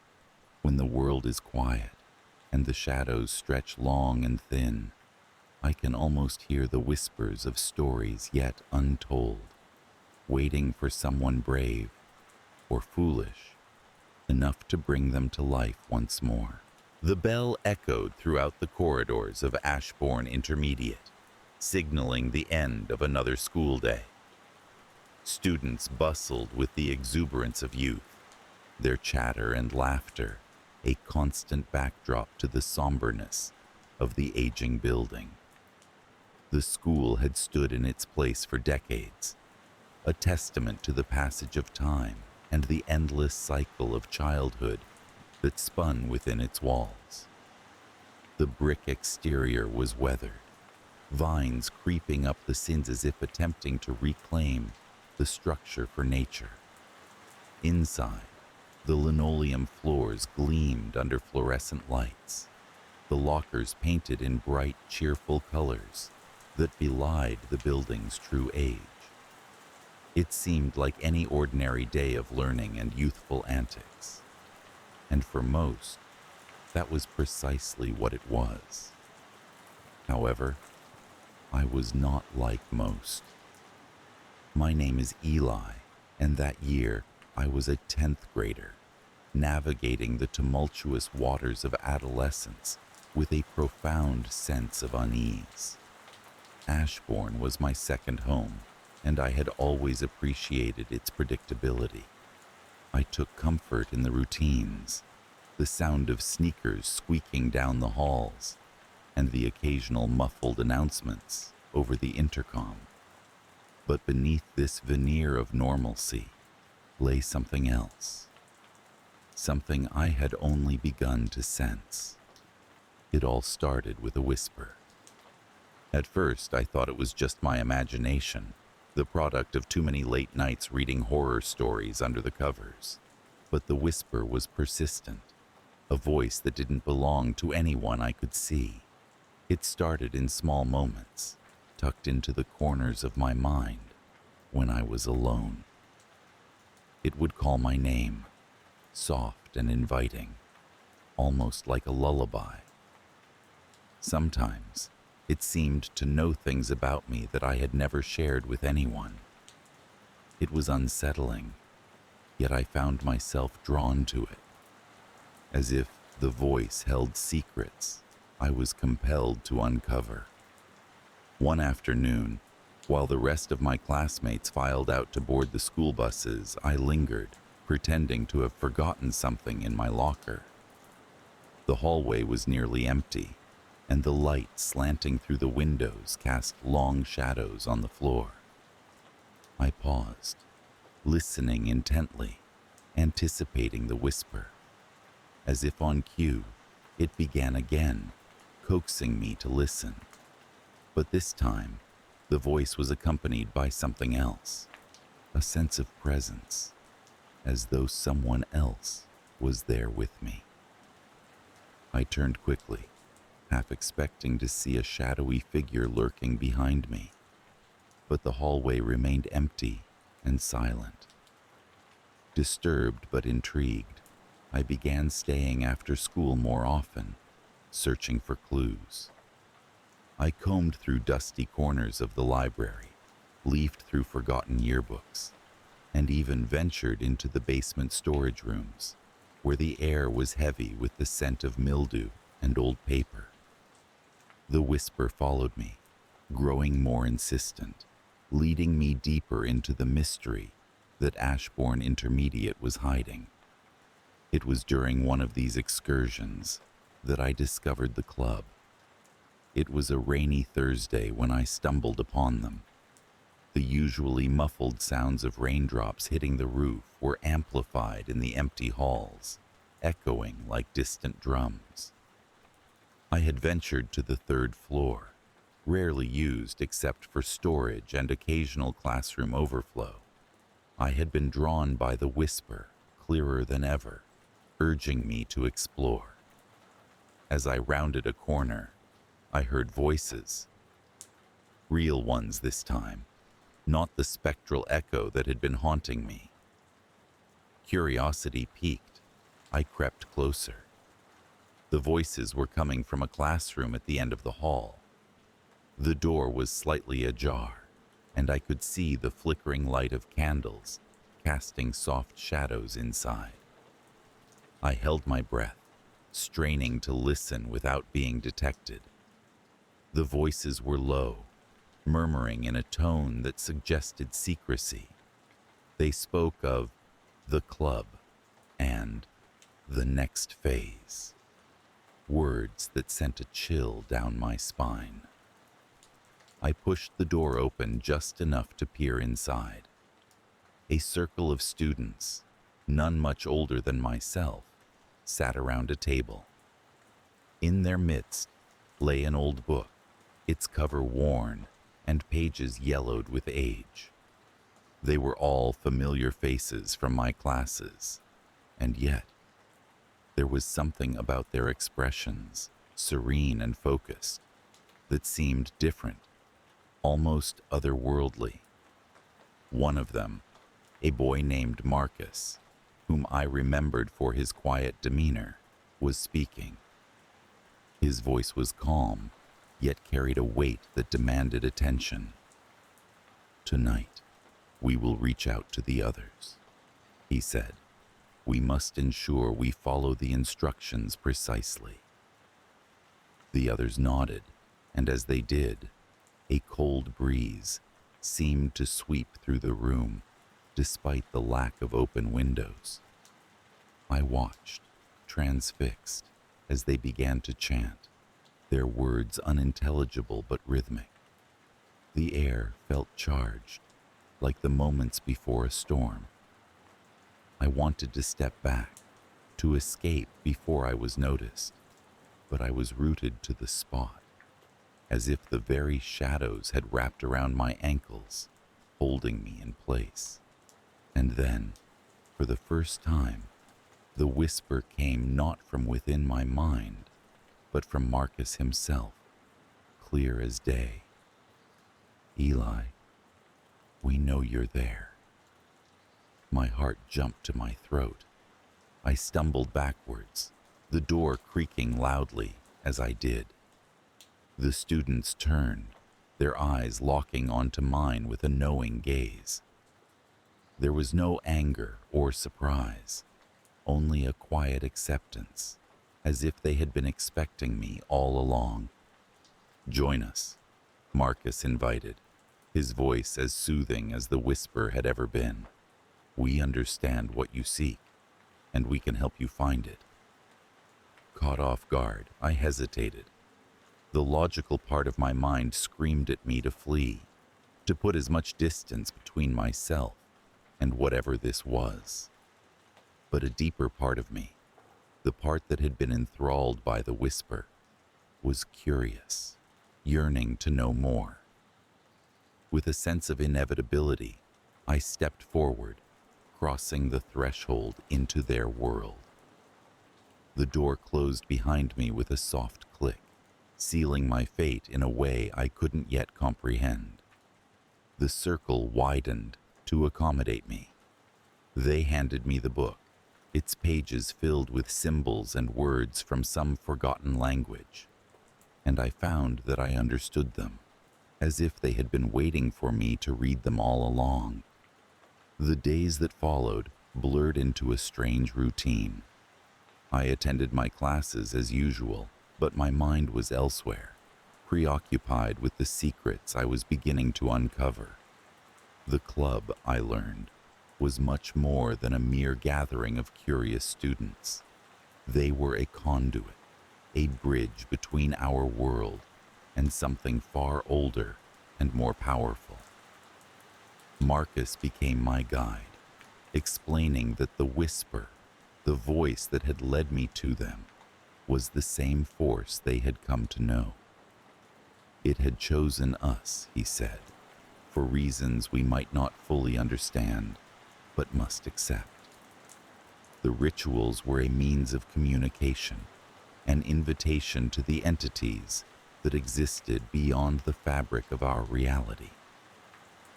when the world is quiet and the shadows stretch long and thin, I can almost hear the whispers of stories yet untold, waiting for someone brave or foolish enough to bring them to life once more. The bell echoed throughout the corridors of Ashbourne Intermediate, signaling the end of another school day. Students bustled with the exuberance of youth, their chatter and laughter a constant backdrop to the somberness of the aging building. The school had stood in its place for decades, a testament to the passage of time and the endless cycle of childhood that spun within its walls. The brick exterior was weathered, vines creeping up the sins as if attempting to reclaim the structure for nature. Inside, the linoleum floors gleamed under fluorescent lights, the lockers painted in bright, cheerful colors that belied the building's true age. It seemed like any ordinary day of learning and youthful antics. And for most, that was precisely what it was. However, I was not like most. My name is Eli, and that year I was a 10th grader, navigating the tumultuous waters of adolescence with a profound sense of unease. Ashbourne was my second home, and I had always appreciated its predictability. I took comfort in the routines, the sound of sneakers squeaking down the halls, and the occasional muffled announcements over the intercom. But beneath this veneer of normalcy lay something else, something I had only begun to sense. It all started with a whisper. At first, I thought it was just my imagination, the product of too many late nights reading horror stories under the covers. But the whisper was persistent, a voice that didn't belong to anyone I could see. It started in small moments, tucked into the corners of my mind when I was alone. It would call my name, soft and inviting, almost like a lullaby. Sometimes, it seemed to know things about me that I had never shared with anyone. It was unsettling, yet I found myself drawn to it. As if the voice held secrets I was compelled to uncover. One afternoon, while the rest of my classmates filed out to board the school buses, I lingered, pretending to have forgotten something in my locker. The hallway was nearly empty, and the light slanting through the windows cast long shadows on the floor. I paused, listening intently, anticipating the whisper. As if on cue, it began again, coaxing me to listen. But this time, the voice was accompanied by something else, a sense of presence, as though someone else was there with me. I turned quickly, half expecting to see a shadowy figure lurking behind me, but the hallway remained empty and silent. Disturbed but intrigued, I began staying after school more often, searching for clues. I combed through dusty corners of the library, leafed through forgotten yearbooks, and even ventured into the basement storage rooms, where the air was heavy with the scent of mildew and old paper. The whisper followed me, growing more insistent, leading me deeper into the mystery that Ashbourne Intermediate was hiding. It was during one of these excursions that I discovered the club. It was a rainy Thursday when I stumbled upon them. The usually muffled sounds of raindrops hitting the roof were amplified in the empty halls, echoing like distant drums. I had ventured to the third floor, rarely used except for storage and occasional classroom overflow. I had been drawn by the whisper, clearer than ever, urging me to explore. As I rounded a corner, I heard voices. Real ones this time, not the spectral echo that had been haunting me. Curiosity piqued, I crept closer. The voices were coming from a classroom at the end of the hall. The door was slightly ajar, and I could see the flickering light of candles casting soft shadows inside. I held my breath, straining to listen without being detected. The voices were low, murmuring in a tone that suggested secrecy. They spoke of the club and the next phase, words that sent a chill down my spine. I pushed the door open just enough to peer inside. A circle of students, none much older than myself, sat around a table. In their midst lay an old book, its cover worn and pages yellowed with age. They were all familiar faces from my classes, and yet there was something about their expressions, serene and focused, that seemed different, almost otherworldly. One of them, a boy named Marcus, whom I remembered for his quiet demeanor, was speaking. His voice was calm, yet carried a weight that demanded attention. "Tonight, we will reach out to the others," he said. "We must ensure we follow the instructions precisely." The others nodded, and as they did, a cold breeze seemed to sweep through the room, despite the lack of open windows. I watched, transfixed, as they began to chant, their words unintelligible but rhythmic. The air felt charged, like the moments before a storm. I wanted to step back, to escape before I was noticed, but I was rooted to the spot, as if the very shadows had wrapped around my ankles, holding me in place. And then, for the first time, the whisper came not from within my mind, but from Marcus himself, clear as day. "Eli, we know you're there." My heart jumped to my throat. I stumbled backwards, the door creaking loudly as I did. The students turned, their eyes locking onto mine with a knowing gaze. There was no anger or surprise, only a quiet acceptance, as if they had been expecting me all along. "Join us," Marcus invited, his voice as soothing as the whisper had ever been. "We understand what you seek, and we can help you find it." Caught off guard, I hesitated. The logical part of my mind screamed at me to flee, to put as much distance between myself and whatever this was. But a deeper part of me, the part that had been enthralled by the whisper, was curious, yearning to know more. With a sense of inevitability, I stepped forward, crossing the threshold into their world. The door closed behind me with a soft click, sealing my fate in a way I couldn't yet comprehend. The circle widened to accommodate me. They handed me the book, its pages filled with symbols and words from some forgotten language, and I found that I understood them, as if they had been waiting for me to read them all along. The days that followed blurred into a strange routine. I attended my classes as usual, but my mind was elsewhere, preoccupied with the secrets I was beginning to uncover. The club, I learned, was much more than a mere gathering of curious students. They were a conduit, a bridge between our world and something far older and more powerful. Marcus became my guide, explaining that the whisper, the voice that had led me to them, was the same force they had come to know. It had chosen us, he said, for reasons we might not fully understand, but must accept. The rituals were a means of communication, an invitation to the entities that existed beyond the fabric of our reality.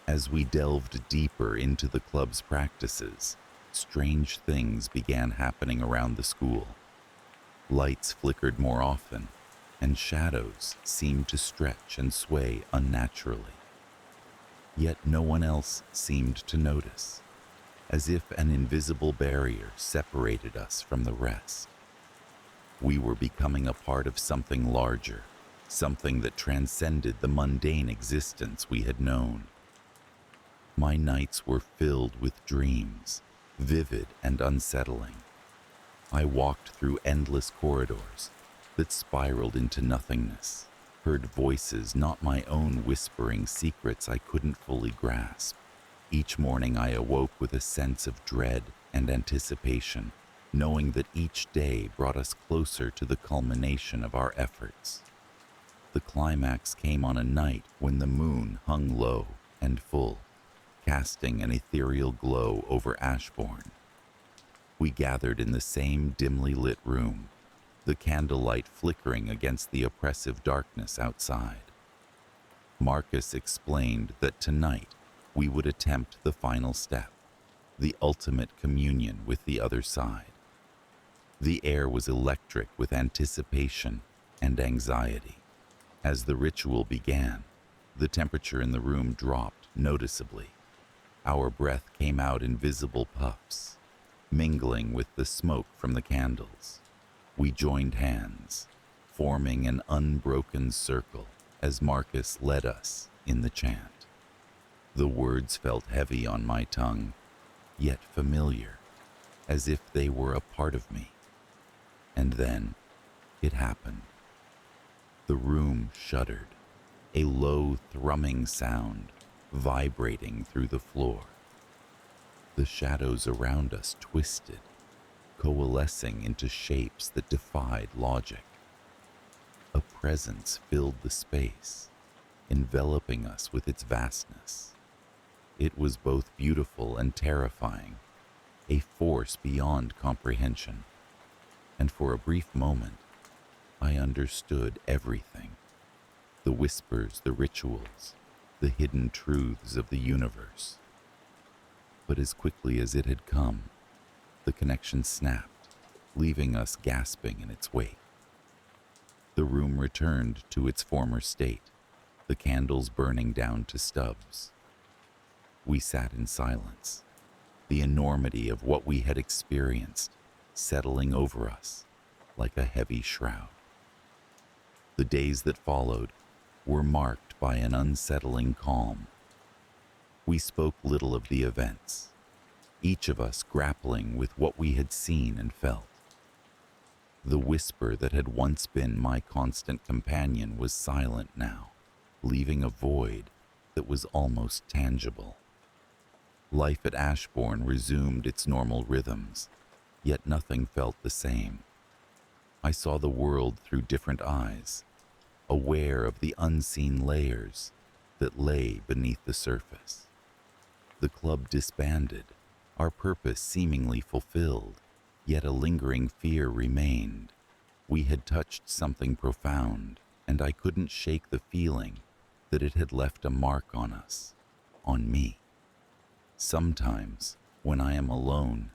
As we delved deeper into the club's practices, strange things began happening around the school. Lights flickered more often, and shadows seemed to stretch and sway unnaturally. Yet no one else seemed to notice, as if an invisible barrier separated us from the rest. We were becoming a part of something larger, something that transcended the mundane existence we had known. My nights were filled with dreams, vivid and unsettling. I walked through endless corridors that spiraled into nothingness, heard voices not my own whispering secrets I couldn't fully grasp. Each morning I awoke with a sense of dread and anticipation, knowing that each day brought us closer to the culmination of our efforts. The climax came on a night when the moon hung low and full, casting an ethereal glow over Ashbourne. We gathered in the same dimly lit room, the candlelight flickering against the oppressive darkness outside. Marcus explained that tonight we would attempt the final step, the ultimate communion with the other side. The air was electric with anticipation and anxiety. As the ritual began, the temperature in the room dropped noticeably. Our breath came out in visible puffs, mingling with the smoke from the candles. We joined hands, forming an unbroken circle as Marcus led us in the chant. The words felt heavy on my tongue, yet familiar, as if they were a part of me. And then it happened. The room shuddered, a low thrumming sound vibrating through the floor. The shadows around us twisted, coalescing into shapes that defied logic. A presence filled the space, enveloping us with its vastness. It was both beautiful and terrifying, a force beyond comprehension. And for a brief moment, I understood everything. The whispers, the rituals, the hidden truths of the universe. But as quickly as it had come, the connection snapped, leaving us gasping in its wake. The room returned to its former state, the candles burning down to stubs. We sat in silence, the enormity of what we had experienced settling over us like a heavy shroud. The days that followed were marked by an unsettling calm. We spoke little of the events, each of us grappling with what we had seen and felt. The whisper that had once been my constant companion was silent now, leaving a void that was almost tangible. Life at Ashbourne resumed its normal rhythms, yet nothing felt the same. I saw the world through different eyes, aware of the unseen layers that lay beneath the surface. The club disbanded, our purpose seemingly fulfilled, yet a lingering fear remained. We had touched something profound, and I couldn't shake the feeling that it had left a mark on us, on me. Sometimes, when I am alone,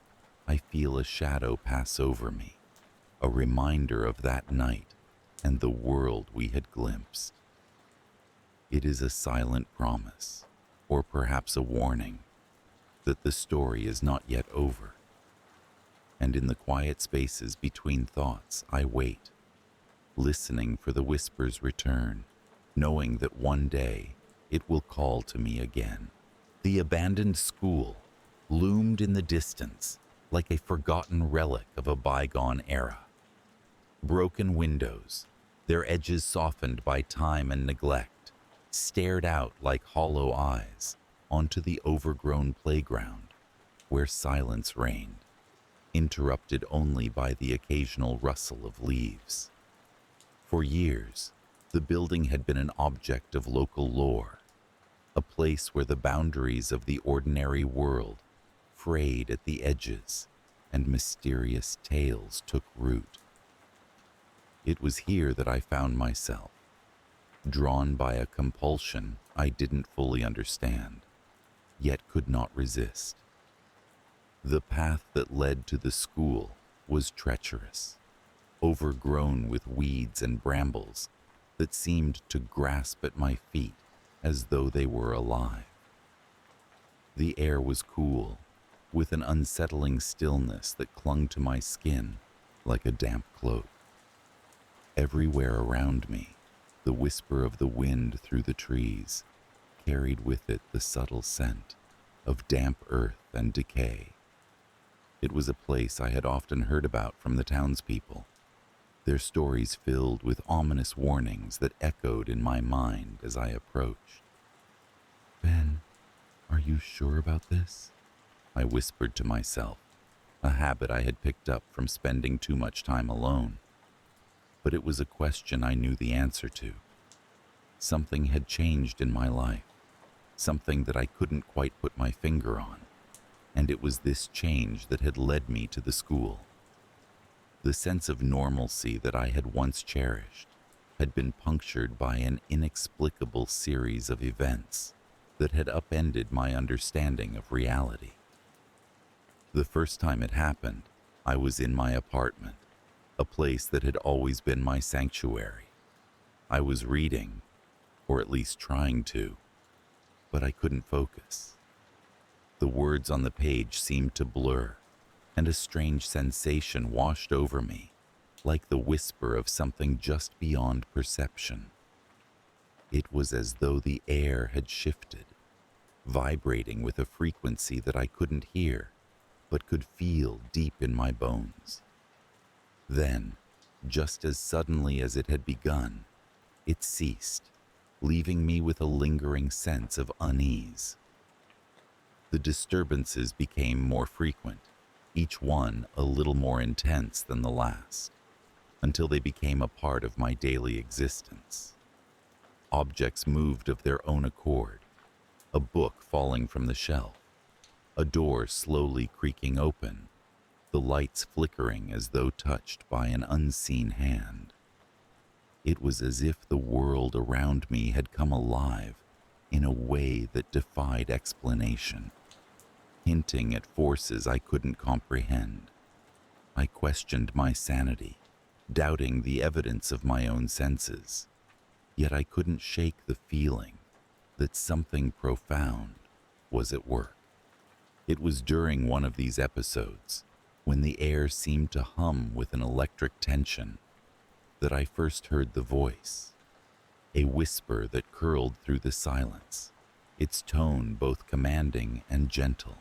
I feel a shadow pass over me, a reminder of that night and the world we had glimpsed. It is a silent promise, or perhaps a warning, that the story is not yet over. And in the quiet spaces between thoughts, I wait, listening for the whisper's return, knowing that one day it will call to me again. The abandoned school loomed in the distance like a forgotten relic of a bygone era. Broken windows, their edges softened by time and neglect, stared out like hollow eyes onto the overgrown playground where silence reigned, interrupted only by the occasional rustle of leaves. For years, the building had been an object of local lore, a place where the boundaries of the ordinary world frayed at the edges and mysterious tales took root. It was here that I found myself, drawn by a compulsion I didn't fully understand, yet could not resist. The path that led to the school was treacherous, overgrown with weeds and brambles that seemed to grasp at my feet as though they were alive. The air was cool, with an unsettling stillness that clung to my skin like a damp cloak. Everywhere around me, the whisper of the wind through the trees carried with it the subtle scent of damp earth and decay. It was a place I had often heard about from the townspeople, their stories filled with ominous warnings that echoed in my mind as I approached. "Ben, are you sure about this?" I whispered to myself, a habit I had picked up from spending too much time alone. But it was a question I knew the answer to. Something had changed in my life, something that I couldn't quite put my finger on, and it was this change that had led me to the school. The sense of normalcy that I had once cherished had been punctured by an inexplicable series of events that had upended my understanding of reality. The first time it happened, I was in my apartment, a place that had always been my sanctuary. I was reading, or at least trying to, but I couldn't focus. The words on the page seemed to blur, and a strange sensation washed over me, like the whisper of something just beyond perception. It was as though the air had shifted, vibrating with a frequency that I couldn't hear, but could feel deep in my bones. Then, just as suddenly as it had begun, it ceased, leaving me with a lingering sense of unease. The disturbances became more frequent, each one a little more intense than the last, until they became a part of my daily existence. Objects moved of their own accord, a book falling from the shelf, a door slowly creaking open, the lights flickering as though touched by an unseen hand. It was as if the world around me had come alive in a way that defied explanation, hinting at forces I couldn't comprehend. I questioned my sanity, doubting the evidence of my own senses, yet I couldn't shake the feeling that something profound was at work. It was during one of these episodes, when the air seemed to hum with an electric tension, that I first heard the voice, a whisper that curled through the silence, its tone both commanding and gentle,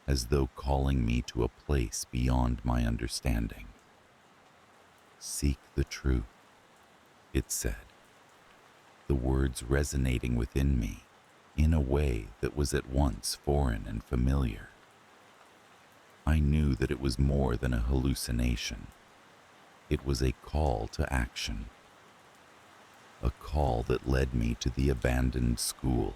as though calling me to a place beyond my understanding. "Seek the truth," it said, the words resonating within me in a way that was at once foreign and familiar. I knew that it was more than a hallucination. It was a call to action, a call that led me to the abandoned school.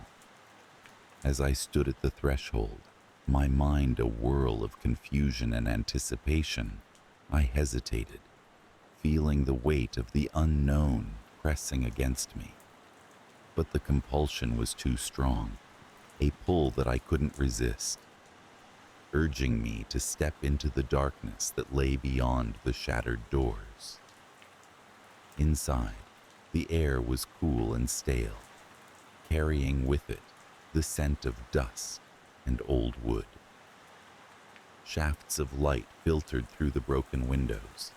As I stood at the threshold, my mind a whirl of confusion and anticipation, I hesitated, feeling the weight of the unknown pressing against me. But the compulsion was too strong, a pull that I couldn't resist, urging me to step into the darkness that lay beyond the shattered doors. Inside, the air was cool and stale, carrying with it the scent of dust and old wood. Shafts of light filtered through the broken windows,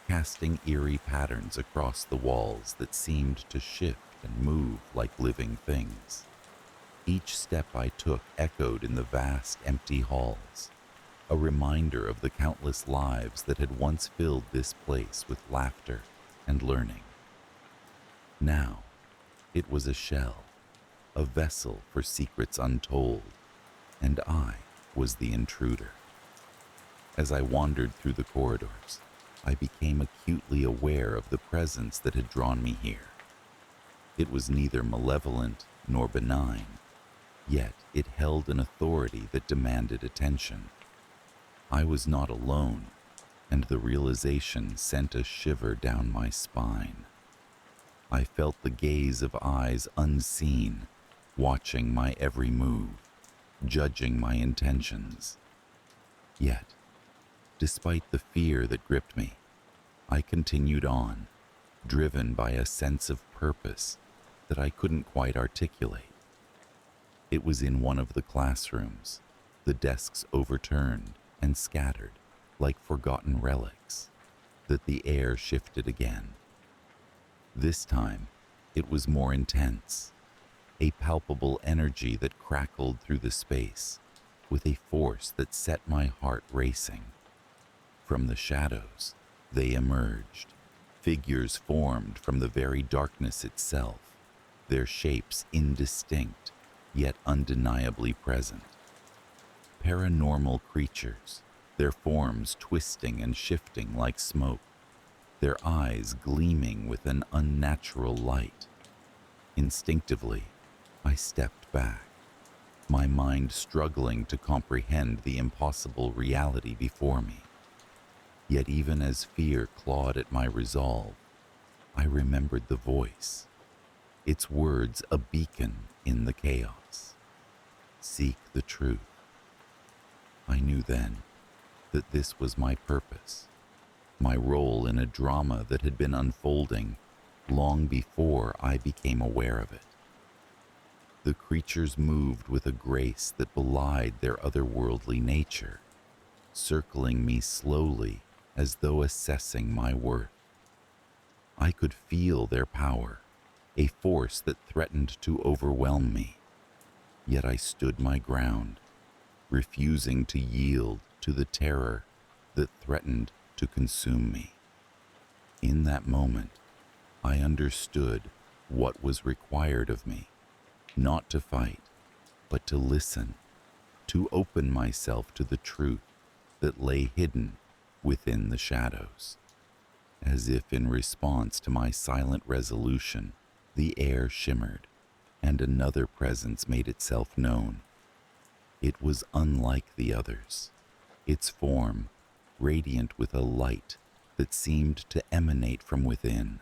casting eerie patterns across the walls that seemed to shift and move like living things. Each step I took echoed in the vast, empty halls, a reminder of the countless lives that had once filled this place with laughter and learning. Now, it was a shell, a vessel for secrets untold, and I was the intruder. As I wandered through the corridors, I became acutely aware of the presence that had drawn me here. It was neither malevolent nor benign, yet it held an authority that demanded attention. I was not alone, and the realization sent a shiver down my spine. I felt the gaze of eyes unseen, watching my every move, judging my intentions. Yet, despite the fear that gripped me, I continued on, driven by a sense of purpose that I couldn't quite articulate. It was in one of the classrooms, the desks overturned and scattered like forgotten relics, that the air shifted again. This time, it was more intense, a palpable energy that crackled through the space with a force that set my heart racing. From the shadows, they emerged. Figures formed from the very darkness itself, their shapes indistinct, yet undeniably present. Paranormal creatures, their forms twisting and shifting like smoke, their eyes gleaming with an unnatural light. Instinctively, I stepped back, my mind struggling to comprehend the impossible reality before me. Yet even as fear clawed at my resolve, I remembered the voice, its words a beacon in the chaos. Seek the truth. I knew then that this was my purpose, my role in a drama that had been unfolding long before I became aware of it. The creatures moved with a grace that belied their otherworldly nature, circling me slowly as though assessing my worth. I could feel their power, a force that threatened to overwhelm me. Yet I stood my ground, refusing to yield to the terror that threatened to consume me. In that moment, I understood what was required of me, not to fight, but to listen, to open myself to the truth that lay hidden within the shadows. As if in response to my silent resolution, the air shimmered, and another presence made itself known. It was unlike the others, its form radiant with a light that seemed to emanate from within,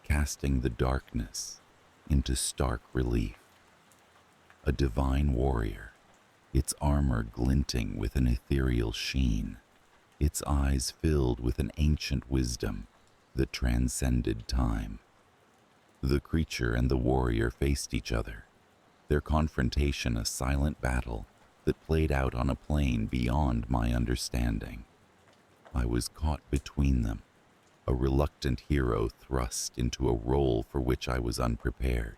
casting the darkness into stark relief. A divine warrior, its armor glinting with an ethereal sheen, its eyes filled with an ancient wisdom that transcended time. The creature and the warrior faced each other, their confrontation a silent battle that played out on a plane beyond my understanding. I was caught between them, a reluctant hero thrust into a role for which I was unprepared.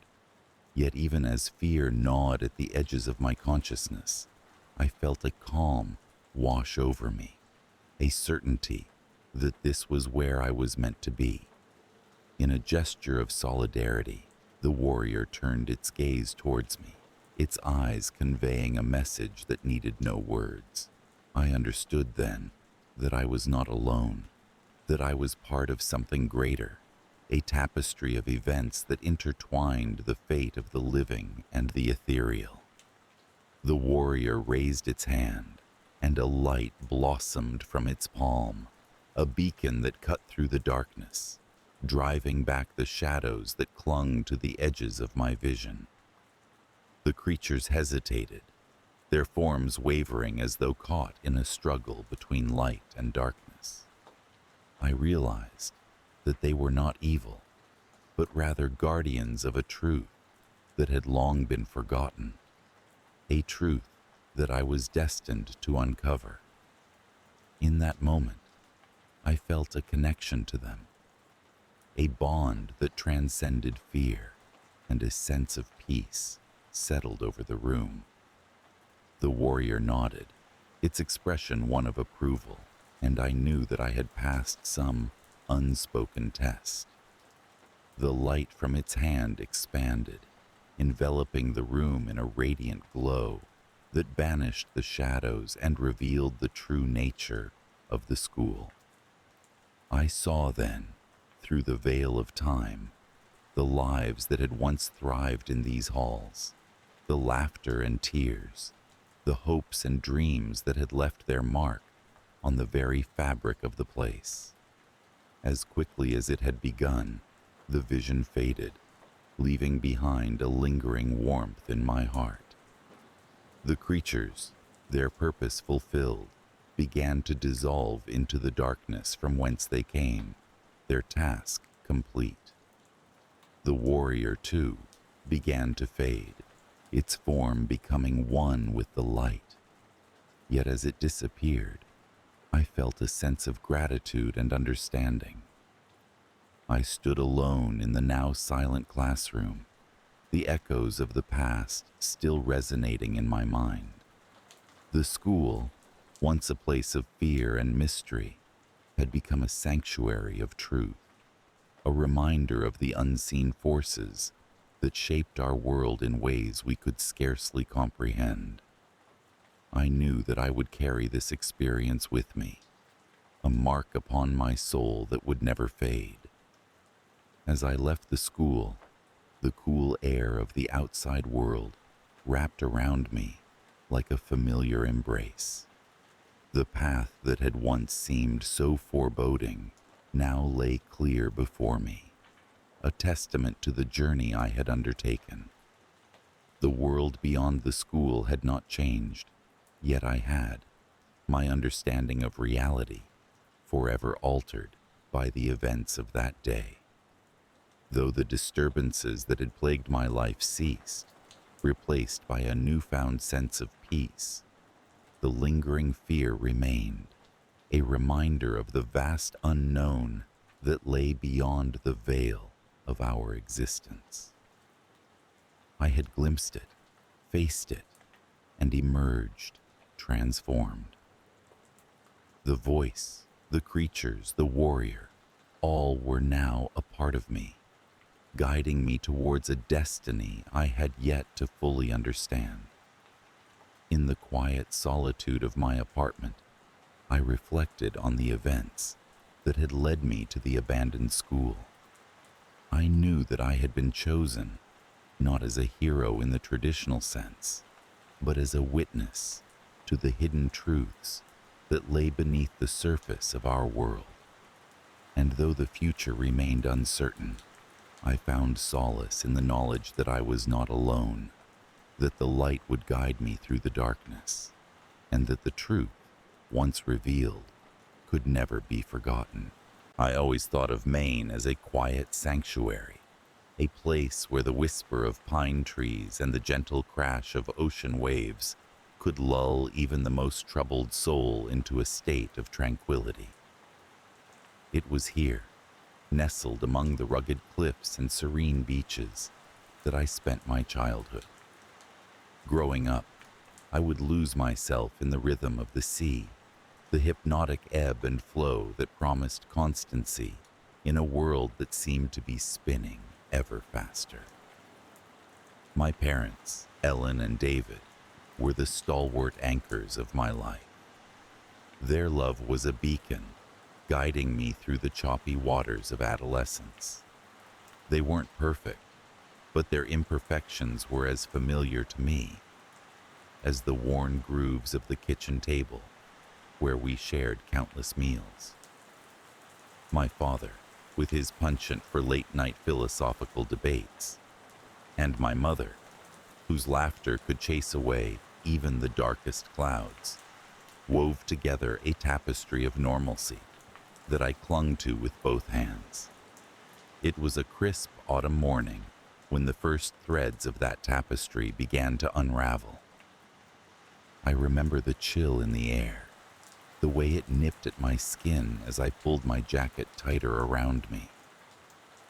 Yet even as fear gnawed at the edges of my consciousness, I felt a calm wash over me, a certainty that this was where I was meant to be. In a gesture of solidarity, the warrior turned its gaze towards me, its eyes conveying a message that needed no words. I understood then that I was not alone, that I was part of something greater, a tapestry of events that intertwined the fate of the living and the ethereal. The warrior raised its hand, and a light blossomed from its palm, a beacon that cut through the darkness, driving back the shadows that clung to the edges of my vision. The creatures hesitated, their forms wavering as though caught in a struggle between light and darkness. I realized that they were not evil, but rather guardians of a truth that had long been forgotten, a truth that I was destined to uncover. In that moment, I felt a connection to them, a bond that transcended fear, and a sense of peace settled over the room. The warrior nodded, its expression one of approval, and I knew that I had passed some unspoken test. The light from its hand expanded, enveloping the room in a radiant glow that banished the shadows and revealed the true nature of the school. I saw then, through the veil of time, the lives that had once thrived in these halls, the laughter and tears, the hopes and dreams that had left their mark on the very fabric of the place. As quickly as it had begun, the vision faded, leaving behind a lingering warmth in my heart. The creatures, their purpose fulfilled, began to dissolve into the darkness from whence they came, their task complete. The warrior, too, began to fade, its form becoming one with the light. Yet as it disappeared, I felt a sense of gratitude and understanding. I stood alone in the now silent classroom, the echoes of the past still resonating in my mind. The school, once a place of fear and mystery, had become a sanctuary of truth, a reminder of the unseen forces that shaped our world in ways we could scarcely comprehend. I knew that I would carry this experience with me, a mark upon my soul that would never fade. As I left the school, the cool air of the outside world wrapped around me like a familiar embrace. The path that had once seemed so foreboding now lay clear before me, a testament to the journey I had undertaken. The world beyond the school had not changed, yet I had, my understanding of reality, forever altered by the events of that day. Though the disturbances that had plagued my life ceased, replaced by a newfound sense of peace, the lingering fear remained, a reminder of the vast unknown that lay beyond the veil of our existence. I had glimpsed it, faced it, and emerged transformed. The voice, the creatures, the warrior, all were now a part of me, guiding me towards a destiny I had yet to fully understand. In the quiet solitude of my apartment, I reflected on the events that had led me to the abandoned school. I knew that I had been chosen, not as a hero in the traditional sense, but as a witness to the hidden truths that lay beneath the surface of our world. And though the future remained uncertain, I found solace in the knowledge that I was not alone, that the light would guide me through the darkness, and that the truth, once revealed, could never be forgotten. I always thought of Maine as a quiet sanctuary, a place where the whisper of pine trees and the gentle crash of ocean waves could lull even the most troubled soul into a state of tranquility. It was here, nestled among the rugged cliffs and serene beaches, that I spent my childhood. Growing up, I would lose myself in the rhythm of the sea, the hypnotic ebb and flow that promised constancy in a world that seemed to be spinning ever faster. My parents, Ellen and David, were the stalwart anchors of my life. Their love was a beacon, guiding me through the choppy waters of adolescence. They weren't perfect, but their imperfections were as familiar to me as the worn grooves of the kitchen table where we shared countless meals. My father, with his penchant for late-night philosophical debates, and my mother, whose laughter could chase away even the darkest clouds, wove together a tapestry of normalcy that I clung to with both hands. It was a crisp autumn morning when the first threads of that tapestry began to unravel. I remember the chill in the air, the way it nipped at my skin as I pulled my jacket tighter around me.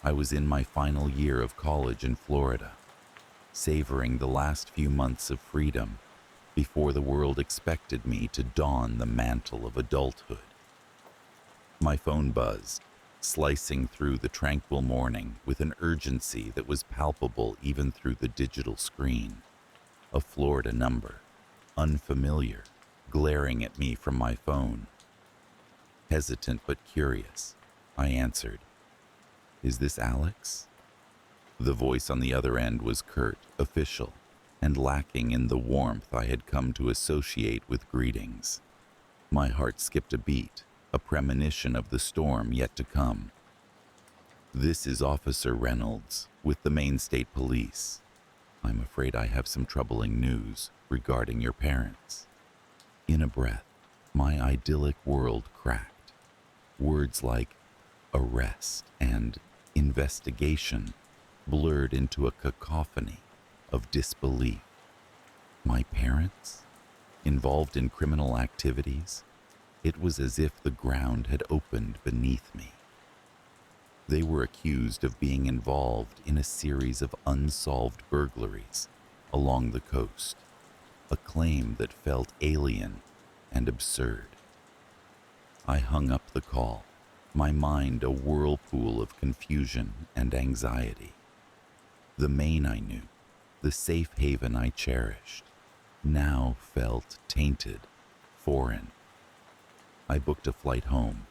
I was in my final year of college in Florida, savoring the last few months of freedom before the world expected me to don the mantle of adulthood. My phone buzzed, slicing through the tranquil morning with an urgency that was palpable even through the digital screen. A Florida number, unfamiliar, glaring at me from my phone. Hesitant but curious, I answered, "Is this Alex?" The voice on the other end was curt, official, and lacking in the warmth I had come to associate with greetings. My heart skipped a beat, a premonition of the storm yet to come. "This is Officer Reynolds with the Maine State Police. I'm afraid I have some troubling news regarding your parents." In a breath, my idyllic world cracked. Words like arrest and investigation blurred into a cacophony of disbelief. My parents? Involved in criminal activities? It was as if the ground had opened beneath me. They were accused of being involved in a series of unsolved burglaries along the coast, a claim that felt alien and absurd. I hung up the call, my mind a whirlpool of confusion and anxiety. The Maine I knew, the safe haven I cherished, now felt tainted, foreign. I booked a flight home.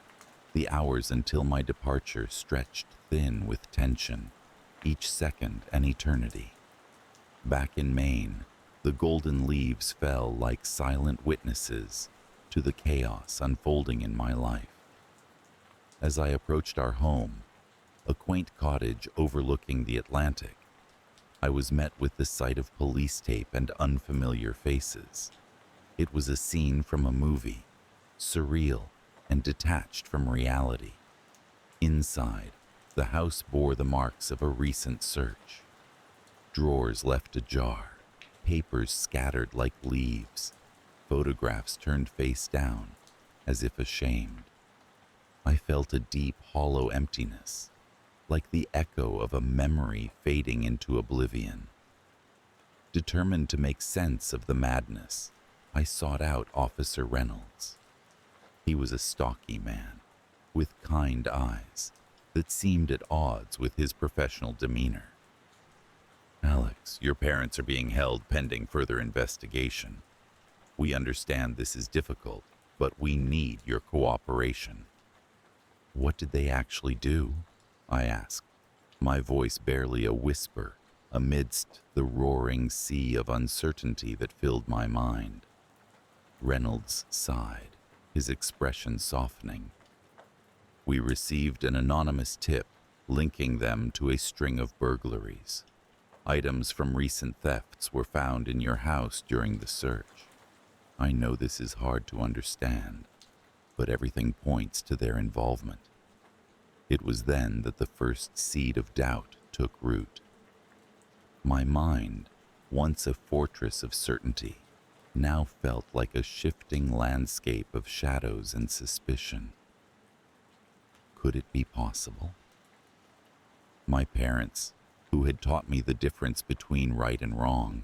The hours until my departure stretched thin with tension, each second an eternity. Back in Maine, the golden leaves fell like silent witnesses to the chaos unfolding in my life. As I approached our home, a quaint cottage overlooking the Atlantic, I was met with the sight of police tape and unfamiliar faces. It was a scene from a movie, surreal and detached from reality. Inside, the house bore the marks of a recent search. Drawers left ajar, papers scattered like leaves, photographs turned face down, as if ashamed. I felt a deep, hollow emptiness, like the echo of a memory fading into oblivion. Determined to make sense of the madness, I sought out Officer Reynolds. He was a stocky man, with kind eyes that seemed at odds with his professional demeanor. "Alex, your parents are being held pending further investigation. We understand this is difficult, but we need your cooperation." "What did they actually do?" I asked, my voice barely a whisper amidst the roaring sea of uncertainty that filled my mind. Reynolds sighed, his expression softening. "We received an anonymous tip linking them to a string of burglaries. Items from recent thefts were found in your house during the search. I know this is hard to understand, but everything points to their involvement." It was then that the first seed of doubt took root. My mind, once a fortress of certainty, now felt like a shifting landscape of shadows and suspicion. Could it be possible? My parents, who had taught me the difference between right and wrong,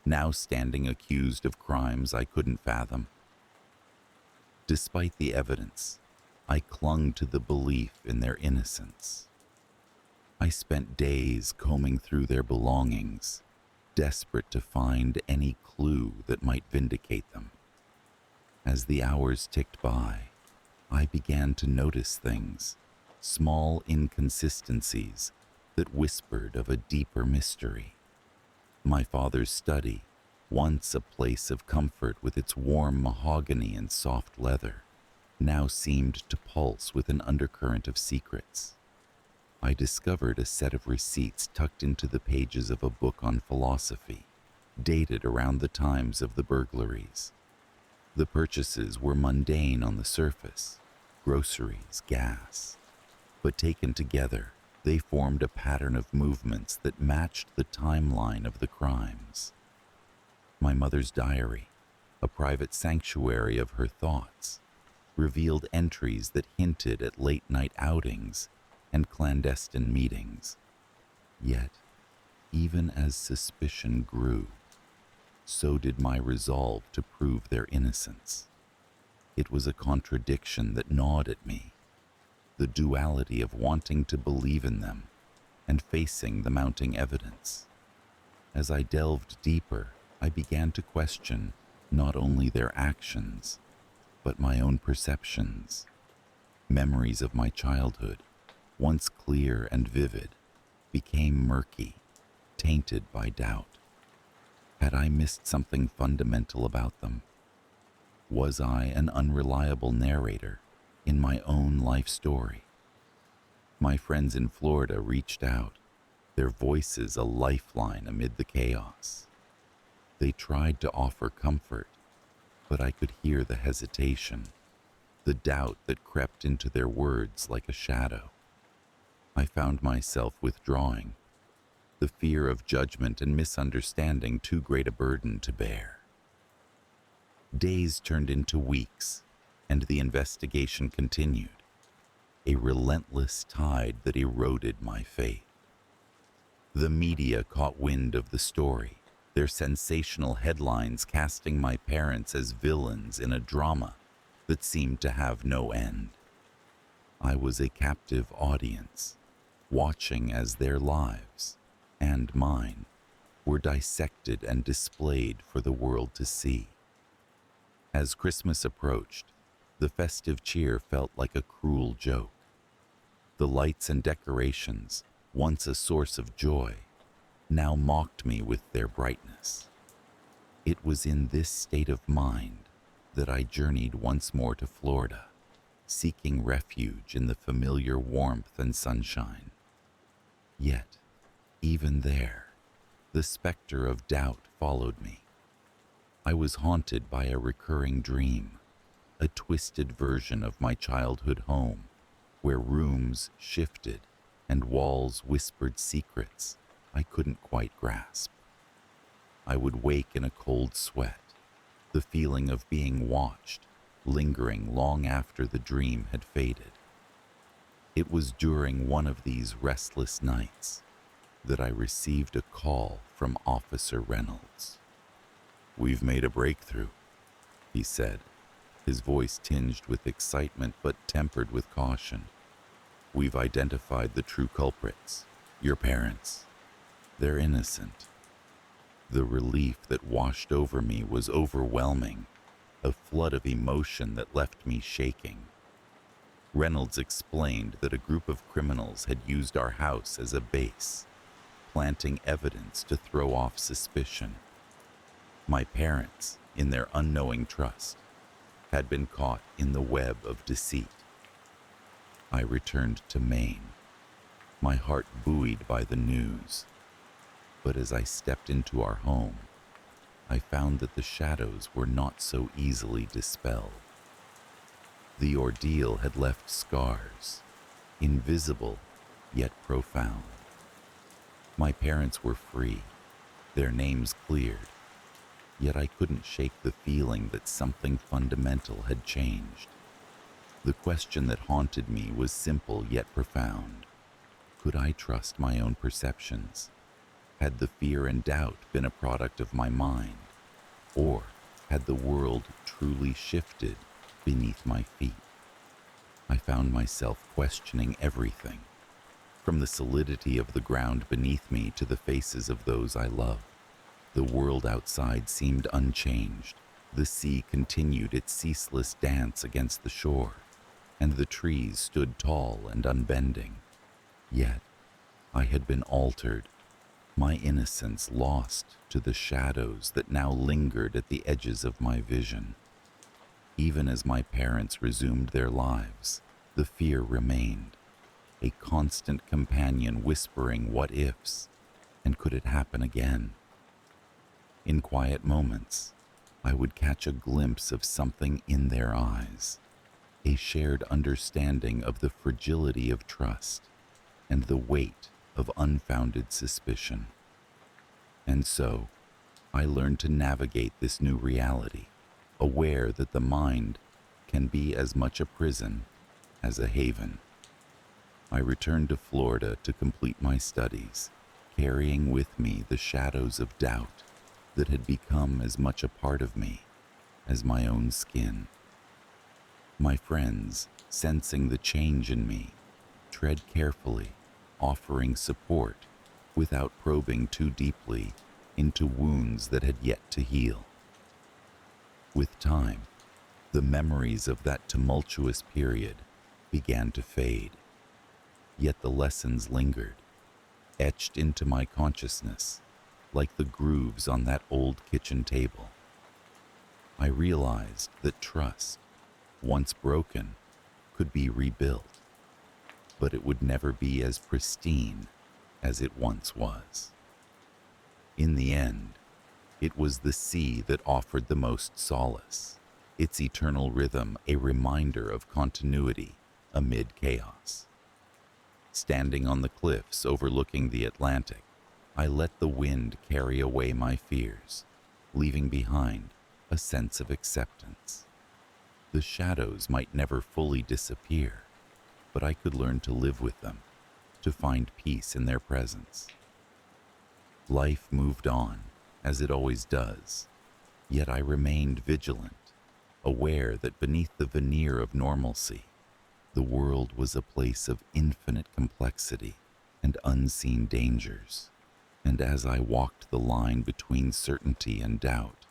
now standing accused of crimes I couldn't fathom. Despite the evidence, I clung to the belief in their innocence. I spent days combing through their belongings, desperate to find any clue that might vindicate them. As the hours ticked by, I began to notice things, small inconsistencies that whispered of a deeper mystery. My father's study, once a place of comfort with its warm mahogany and soft leather, now seemed to pulse with an undercurrent of secrets. I discovered a set of receipts tucked into the pages of a book on philosophy, dated around the times of the burglaries. The purchases were mundane on the surface, groceries, gas, but taken together, they formed a pattern of movements that matched the timeline of the crimes. My mother's diary, a private sanctuary of her thoughts, revealed entries that hinted at late-night outings and clandestine meetings. Yet, even as suspicion grew, so did my resolve to prove their innocence. It was a contradiction that gnawed at me, the duality of wanting to believe in them and facing the mounting evidence. As I delved deeper, I began to question not only their actions, but my own perceptions. Memories of my childhood, once clear and vivid, became murky, tainted by doubt. Had I missed something fundamental about them? Was I an unreliable narrator in my own life story? My friends in Florida reached out, their voices a lifeline amid the chaos. They tried to offer comfort, but I could hear the hesitation, the doubt that crept into their words like a shadow. I found myself withdrawing, the fear of judgment and misunderstanding too great a burden to bear. Days turned into weeks, and the investigation continued. a relentless tide that eroded my faith. The media caught wind of the story, their sensational headlines casting my parents as villains in a drama that seemed to have no end. I was a captive audience, watching as their lives, and mine, were dissected and displayed for the world to see. As Christmas approached, the festive cheer felt like a cruel joke. The lights and decorations, once a source of joy, now mocked me with their brightness. It was in this state of mind that I journeyed once more to Florida, seeking refuge in the familiar warmth and sunshine. Yet, even there, the specter of doubt followed me. I was haunted by a recurring dream, a twisted version of my childhood home, where rooms shifted and walls whispered secrets I couldn't quite grasp. I would wake in a cold sweat, the feeling of being watched, lingering long after the dream had faded. It was during one of these restless nights that I received a call from Officer Reynolds. "We've made a breakthrough," he said, his voice tinged with excitement but tempered with caution. "We've identified the true culprits, your parents. They're innocent." The relief that washed over me was overwhelming, a flood of emotion that left me shaking. Reynolds explained that a group of criminals had used our house as a base, planting evidence to throw off suspicion. My parents, in their unknowing trust, had been caught in the web of deceit. I returned to Maine, my heart buoyed by the news. But as I stepped into our home, I found that the shadows were not so easily dispelled. The ordeal had left scars, invisible yet profound. My parents were free, their names cleared, yet I couldn't shake the feeling that something fundamental had changed. The question that haunted me was simple yet profound. Could I trust my own perceptions? Had the fear and doubt been a product of my mind? Or had the world truly shifted beneath my feet? I found myself questioning everything, from the solidity of the ground beneath me to the faces of those I loved. The world outside seemed unchanged. The sea continued its ceaseless dance against the shore, and the trees stood tall and unbending. Yet, I had been altered, my innocence lost to the shadows that now lingered at the edges of my vision. Even as my parents resumed their lives, the fear remained, a constant companion whispering what ifs, and could it happen again? In quiet moments, I would catch a glimpse of something in their eyes, a shared understanding of the fragility of trust and the weight of unfounded suspicion. And so, I learned to navigate this new reality, aware that the mind can be as much a prison as a haven. I returned to Florida to complete my studies, carrying with me the shadows of doubt that had become as much a part of me as my own skin. My friends, sensing the change in me, tread carefully, offering support without probing too deeply into wounds that had yet to heal. With time, the memories of that tumultuous period began to fade, yet the lessons lingered, etched into my consciousness like the grooves on that old kitchen table. I realized that trust, once broken, could be rebuilt, but it would never be as pristine as it once was. In the end, it was the sea that offered the most solace, its eternal rhythm a reminder of continuity amid chaos. Standing on the cliffs overlooking the Atlantic, I let the wind carry away my fears, leaving behind a sense of acceptance. The shadows might never fully disappear, but I could learn to live with them, to find peace in their presence. Life moved on, as it always does, yet I remained vigilant, aware that beneath the veneer of normalcy, the world was a place of infinite complexity and unseen dangers. And as I walked the line between certainty and doubt,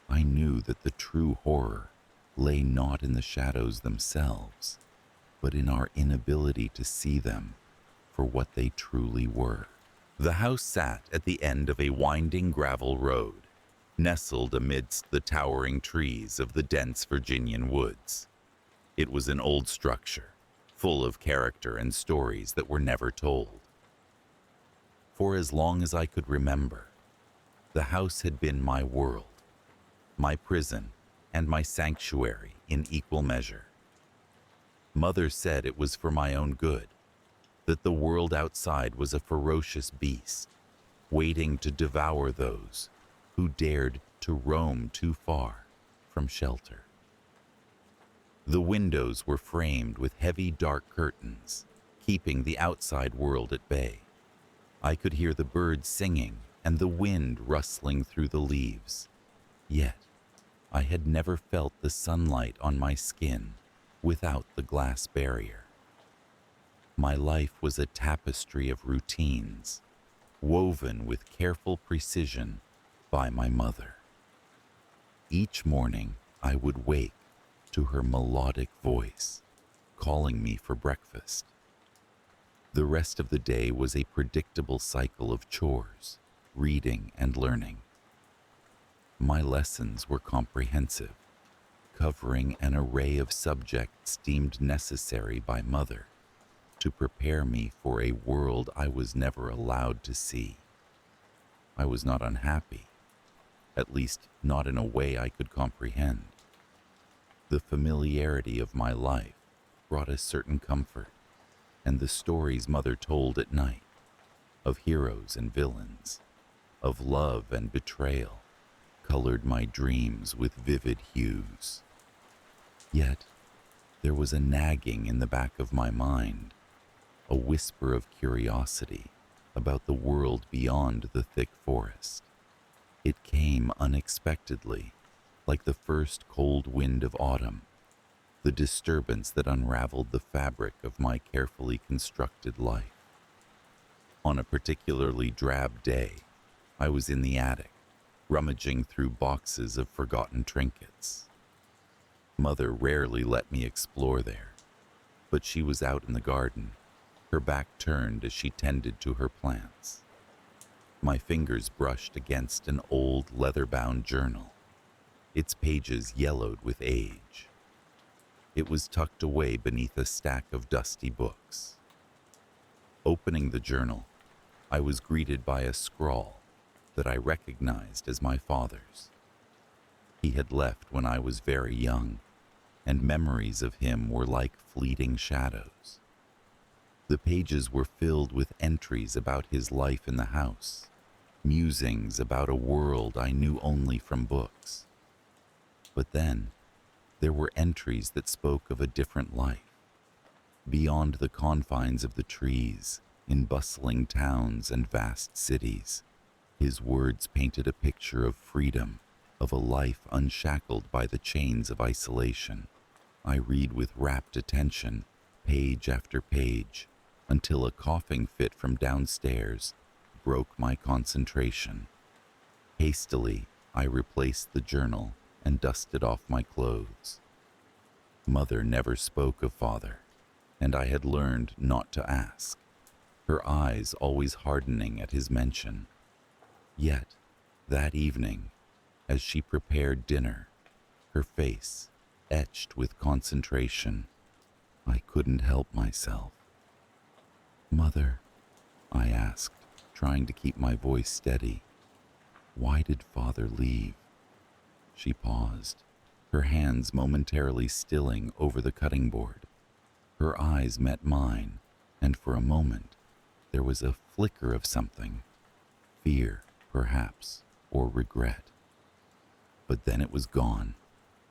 I knew that the true horror lay not in the shadows themselves, but in our inability to see them for what they truly were. The house sat at the end of a winding gravel road, nestled amidst the towering trees of the dense Virginian woods. It was an old structure, full of character and stories that were never told. For as long as I could remember, the house had been my world, my prison, and my sanctuary in equal measure. Mother said it was for my own good, that the world outside was a ferocious beast, waiting to devour those who dared to roam too far from shelter. The windows were framed with heavy dark curtains, keeping the outside world at bay. I could hear the birds singing and the wind rustling through the leaves. Yet, I had never felt the sunlight on my skin without the glass barrier. My life was a tapestry of routines, woven with careful precision by my mother. Each morning, I would wake to her melodic voice, calling me for breakfast. The rest of the day was a predictable cycle of chores, reading, and learning. My lessons were comprehensive, covering an array of subjects deemed necessary by Mother to prepare me for a world I was never allowed to see. I was not unhappy, at least not in a way I could comprehend. The familiarity of my life brought a certain comfort, and the stories Mother told at night, of heroes and villains, of love and betrayal, colored my dreams with vivid hues. Yet, there was a nagging in the back of my mind, a whisper of curiosity about the world beyond the thick forest. It came unexpectedly, like the first cold wind of autumn, the disturbance that unraveled the fabric of my carefully constructed life. On a particularly drab day, I was in the attic, rummaging through boxes of forgotten trinkets. Mother rarely let me explore there, but she was out in the garden, her back turned as she tended to her plants. My fingers brushed against an old leather-bound journal, its pages yellowed with age. It was tucked away beneath a stack of dusty books. Opening the journal, I was greeted by a scrawl that I recognized as my father's. He had left when I was very young, and memories of him were like fleeting shadows. The pages were filled with entries about his life in the house, musings about a world I knew only from books. But then, there were entries that spoke of a different life, beyond the confines of the trees, in bustling towns and vast cities. His words painted a picture of freedom, of a life unshackled by the chains of isolation. I read with rapt attention, page after page, until a coughing fit from downstairs broke my concentration. Hastily, I replaced the journal and dusted off my clothes. Mother never spoke of father, and I had learned not to ask, her eyes always hardening at his mention. Yet, that evening, as she prepared dinner, her face etched with concentration, I couldn't help myself. "Mother," I asked, trying to keep my voice steady, "why did father leave?" She paused, her hands momentarily stilling over the cutting board. Her eyes met mine, and for a moment, there was a flicker of something, fear, perhaps, or regret. But then it was gone,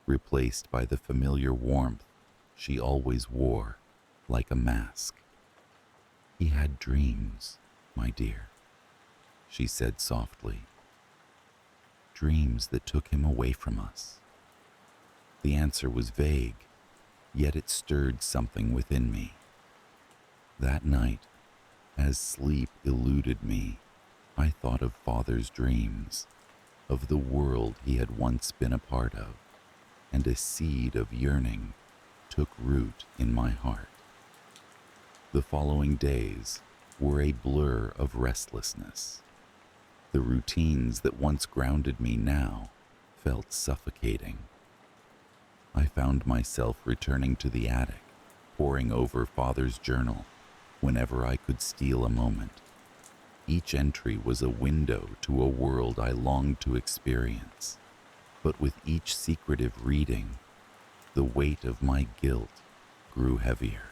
replaced by the familiar warmth she always wore, like a mask. "He had dreams, my dear," she said softly. "Dreams that took him away from us." The answer was vague, yet it stirred something within me. That night, as sleep eluded me, I thought of Father's dreams, of the world he had once been a part of, and a seed of yearning took root in my heart. The following days were a blur of restlessness. The routines that once grounded me now felt suffocating. I found myself returning to the attic, poring over Father's journal whenever I could steal a moment. Each entry was a window to a world I longed to experience, but with each secretive reading, the weight of my guilt grew heavier.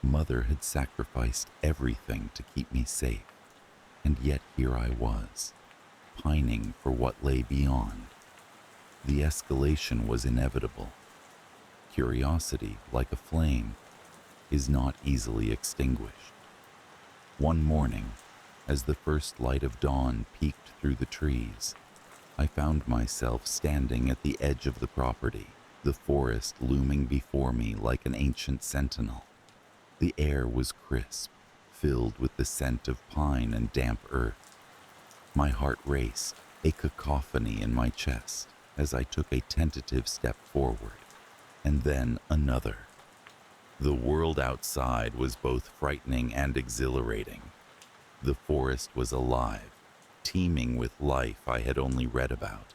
Mother had sacrificed everything to keep me safe, and yet here I was, pining for what lay beyond. The escalation was inevitable. Curiosity, like a flame, is not easily extinguished. One morning, as the first light of dawn peeked through the trees, I found myself standing at the edge of the property, the forest looming before me like an ancient sentinel. The air was crisp, filled with the scent of pine and damp earth. My heart raced, a cacophony in my chest, as I took a tentative step forward, and then another. The world outside was both frightening and exhilarating. The forest was alive, teeming with life I had only read about.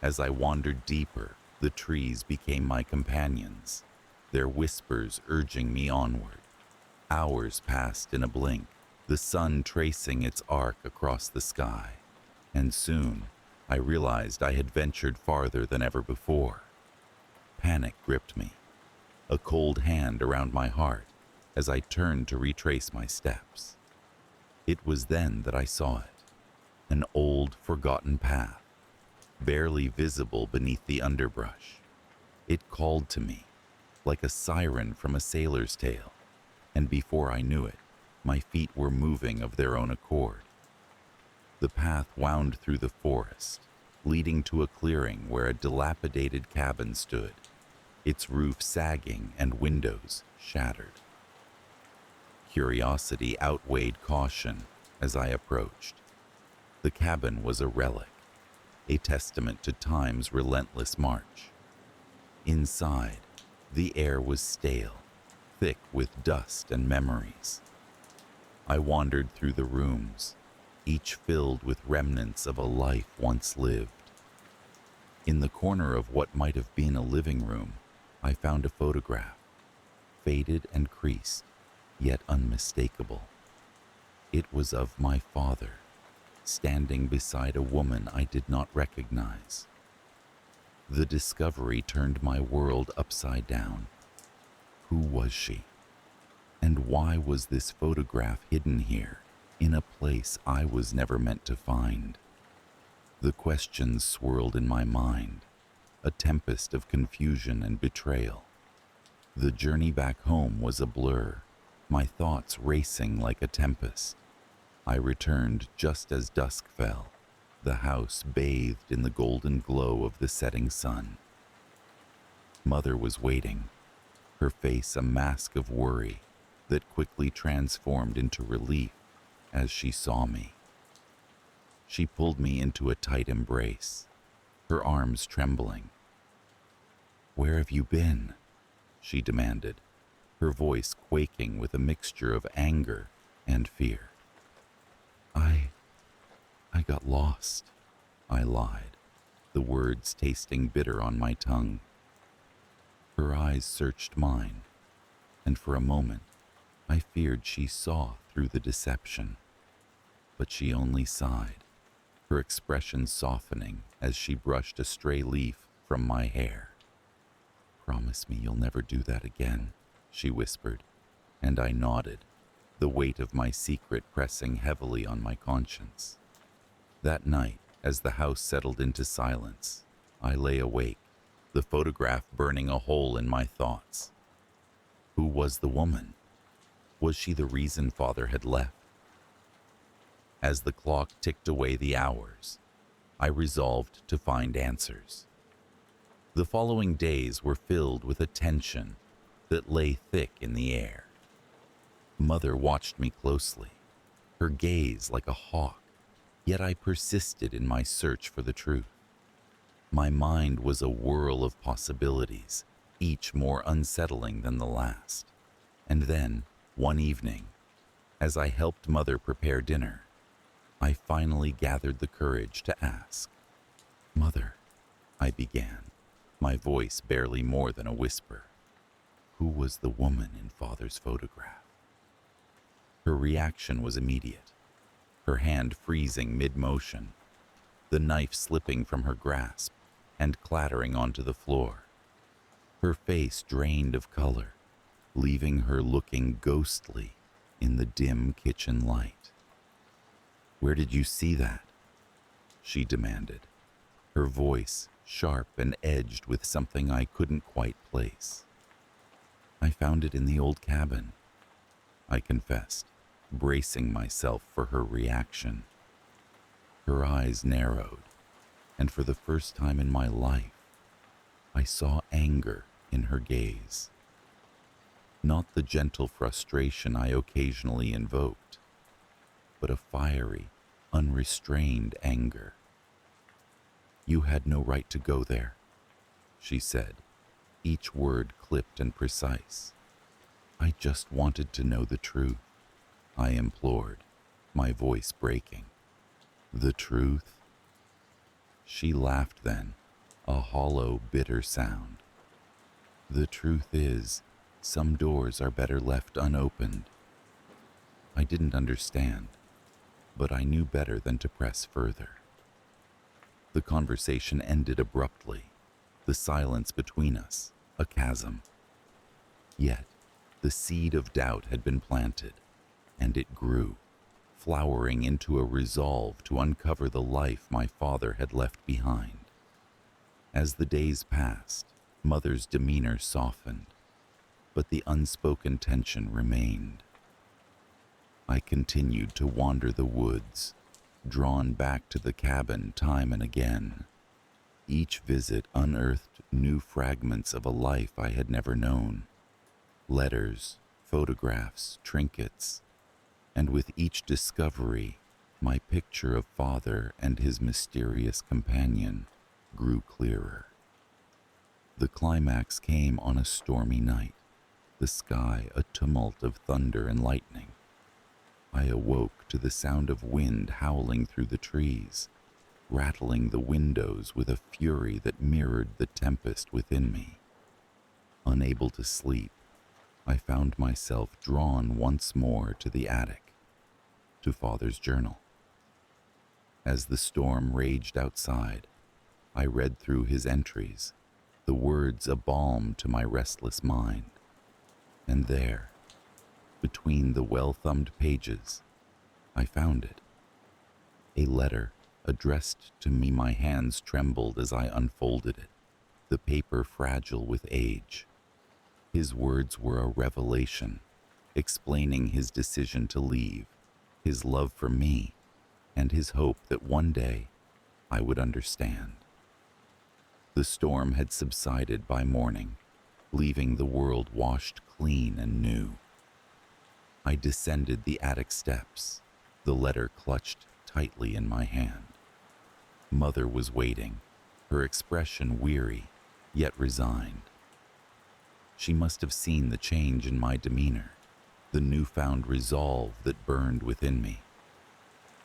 As I wandered deeper, the trees became my companions, their whispers urging me onward. Hours passed in a blink, the sun tracing its arc across the sky, and soon I realized I had ventured farther than ever before. Panic gripped me, a cold hand around my heart as I turned to retrace my steps. It was then that I saw it, an old, forgotten path, barely visible beneath the underbrush. It called to me, like a siren from a sailor's tale, and before I knew it, my feet were moving of their own accord. The path wound through the forest, leading to a clearing where a dilapidated cabin stood, its roof sagging and windows shattered. Curiosity outweighed caution as I approached. The cabin was a relic, a testament to time's relentless march. Inside, the air was stale, thick with dust and memories. I wandered through the rooms, each filled with remnants of a life once lived. In the corner of what might have been a living room, I found a photograph, faded and creased, yet unmistakable. It was of my father, standing beside a woman I did not recognize. The discovery turned my world upside down. Who was she? And why was this photograph hidden here, in a place I was never meant to find? The questions swirled in my mind, a tempest of confusion and betrayal. The journey back home was a blur, my thoughts racing like a tempest. I returned just as dusk fell, the house bathed in the golden glow of the setting sun. Mother was waiting, her face a mask of worry that quickly transformed into relief as she saw me. She pulled me into a tight embrace, her arms trembling. "Where have you been?" she demanded, her voice quaking with a mixture of anger and fear. I got lost," I lied, the words tasting bitter on my tongue. Her eyes searched mine, and for a moment I feared she saw through the deception. But she only sighed, her expression softening as she brushed a stray leaf from my hair. "Promise me you'll never do that again," she whispered, and I nodded, the weight of my secret pressing heavily on my conscience. That night, as the house settled into silence, I lay awake, the photograph burning a hole in my thoughts. Who was the woman? Was she the reason Father had left? As the clock ticked away the hours, I resolved to find answers. The following days were filled with a tension that lay thick in the air. Mother watched me closely, her gaze like a hawk, yet I persisted in my search for the truth. My mind was a whirl of possibilities, each more unsettling than the last. And then, one evening, as I helped Mother prepare dinner, I finally gathered the courage to ask. "Mother," I began, my voice barely more than a whisper, "who was the woman in Father's photograph?" Her reaction was immediate, her hand freezing mid-motion, the knife slipping from her grasp and clattering onto the floor. Her face drained of color, leaving her looking ghostly in the dim kitchen light. "Where did you see that?" she demanded, her voice sharp and edged with something I couldn't quite place. "I found it in the old cabin," I confessed, bracing myself for her reaction. Her eyes narrowed, and for the first time in my life, I saw anger in her gaze. Not the gentle frustration I occasionally invoked, but a fiery, unrestrained anger. "You had no right to go there," she said, each word clipped and precise. "I just wanted to know the truth," I implored, my voice breaking. "The truth?" She laughed then, a hollow, bitter sound. "The truth is, some doors are better left unopened." I didn't understand, but I knew better than to press further. The conversation ended abruptly, the silence between us a chasm. Yet, the seed of doubt had been planted, and it grew, flowering into a resolve to uncover the life my father had left behind. As the days passed, Mother's demeanor softened, but the unspoken tension remained. I continued to wander the woods, drawn back to the cabin time and again. Each visit unearthed new fragments of a life I had never known. Letters, photographs, trinkets, and with each discovery, my picture of Father and his mysterious companion grew clearer. The climax came on a stormy night, the sky a tumult of thunder and lightning. I awoke to the sound of wind howling through the trees, rattling the windows with a fury that mirrored the tempest within me. Unable to sleep, I found myself drawn once more to the attic, to Father's journal. As the storm raged outside, I read through his entries, the words a balm to my restless mind. And there, between the well-thumbed pages, I found it. A letter addressed to me. My hands trembled as I unfolded it, the paper fragile with age. His words were a revelation, explaining his decision to leave, his love for me, and his hope that one day I would understand. The storm had subsided by morning, leaving the world washed clean and new. I descended the attic steps, the letter clutched tightly in my hand. Mother was waiting, her expression weary, yet resigned. She must have seen the change in my demeanor, the newfound resolve that burned within me.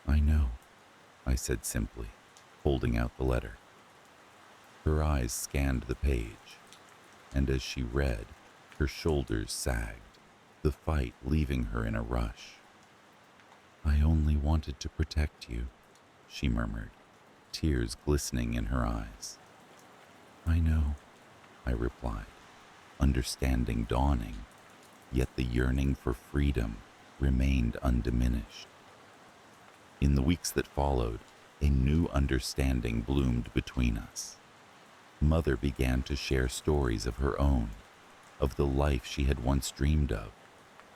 "I know," I said simply, holding out the letter. Her eyes scanned the page, and as she read, her shoulders sagged, the fight leaving her in a rush. "I only wanted to protect you," she murmured, tears glistening in her eyes. "I know," I replied, understanding dawning, yet the yearning for freedom remained undiminished. In the weeks that followed, a new understanding bloomed between us. Mother began to share stories of her own, of the life she had once dreamed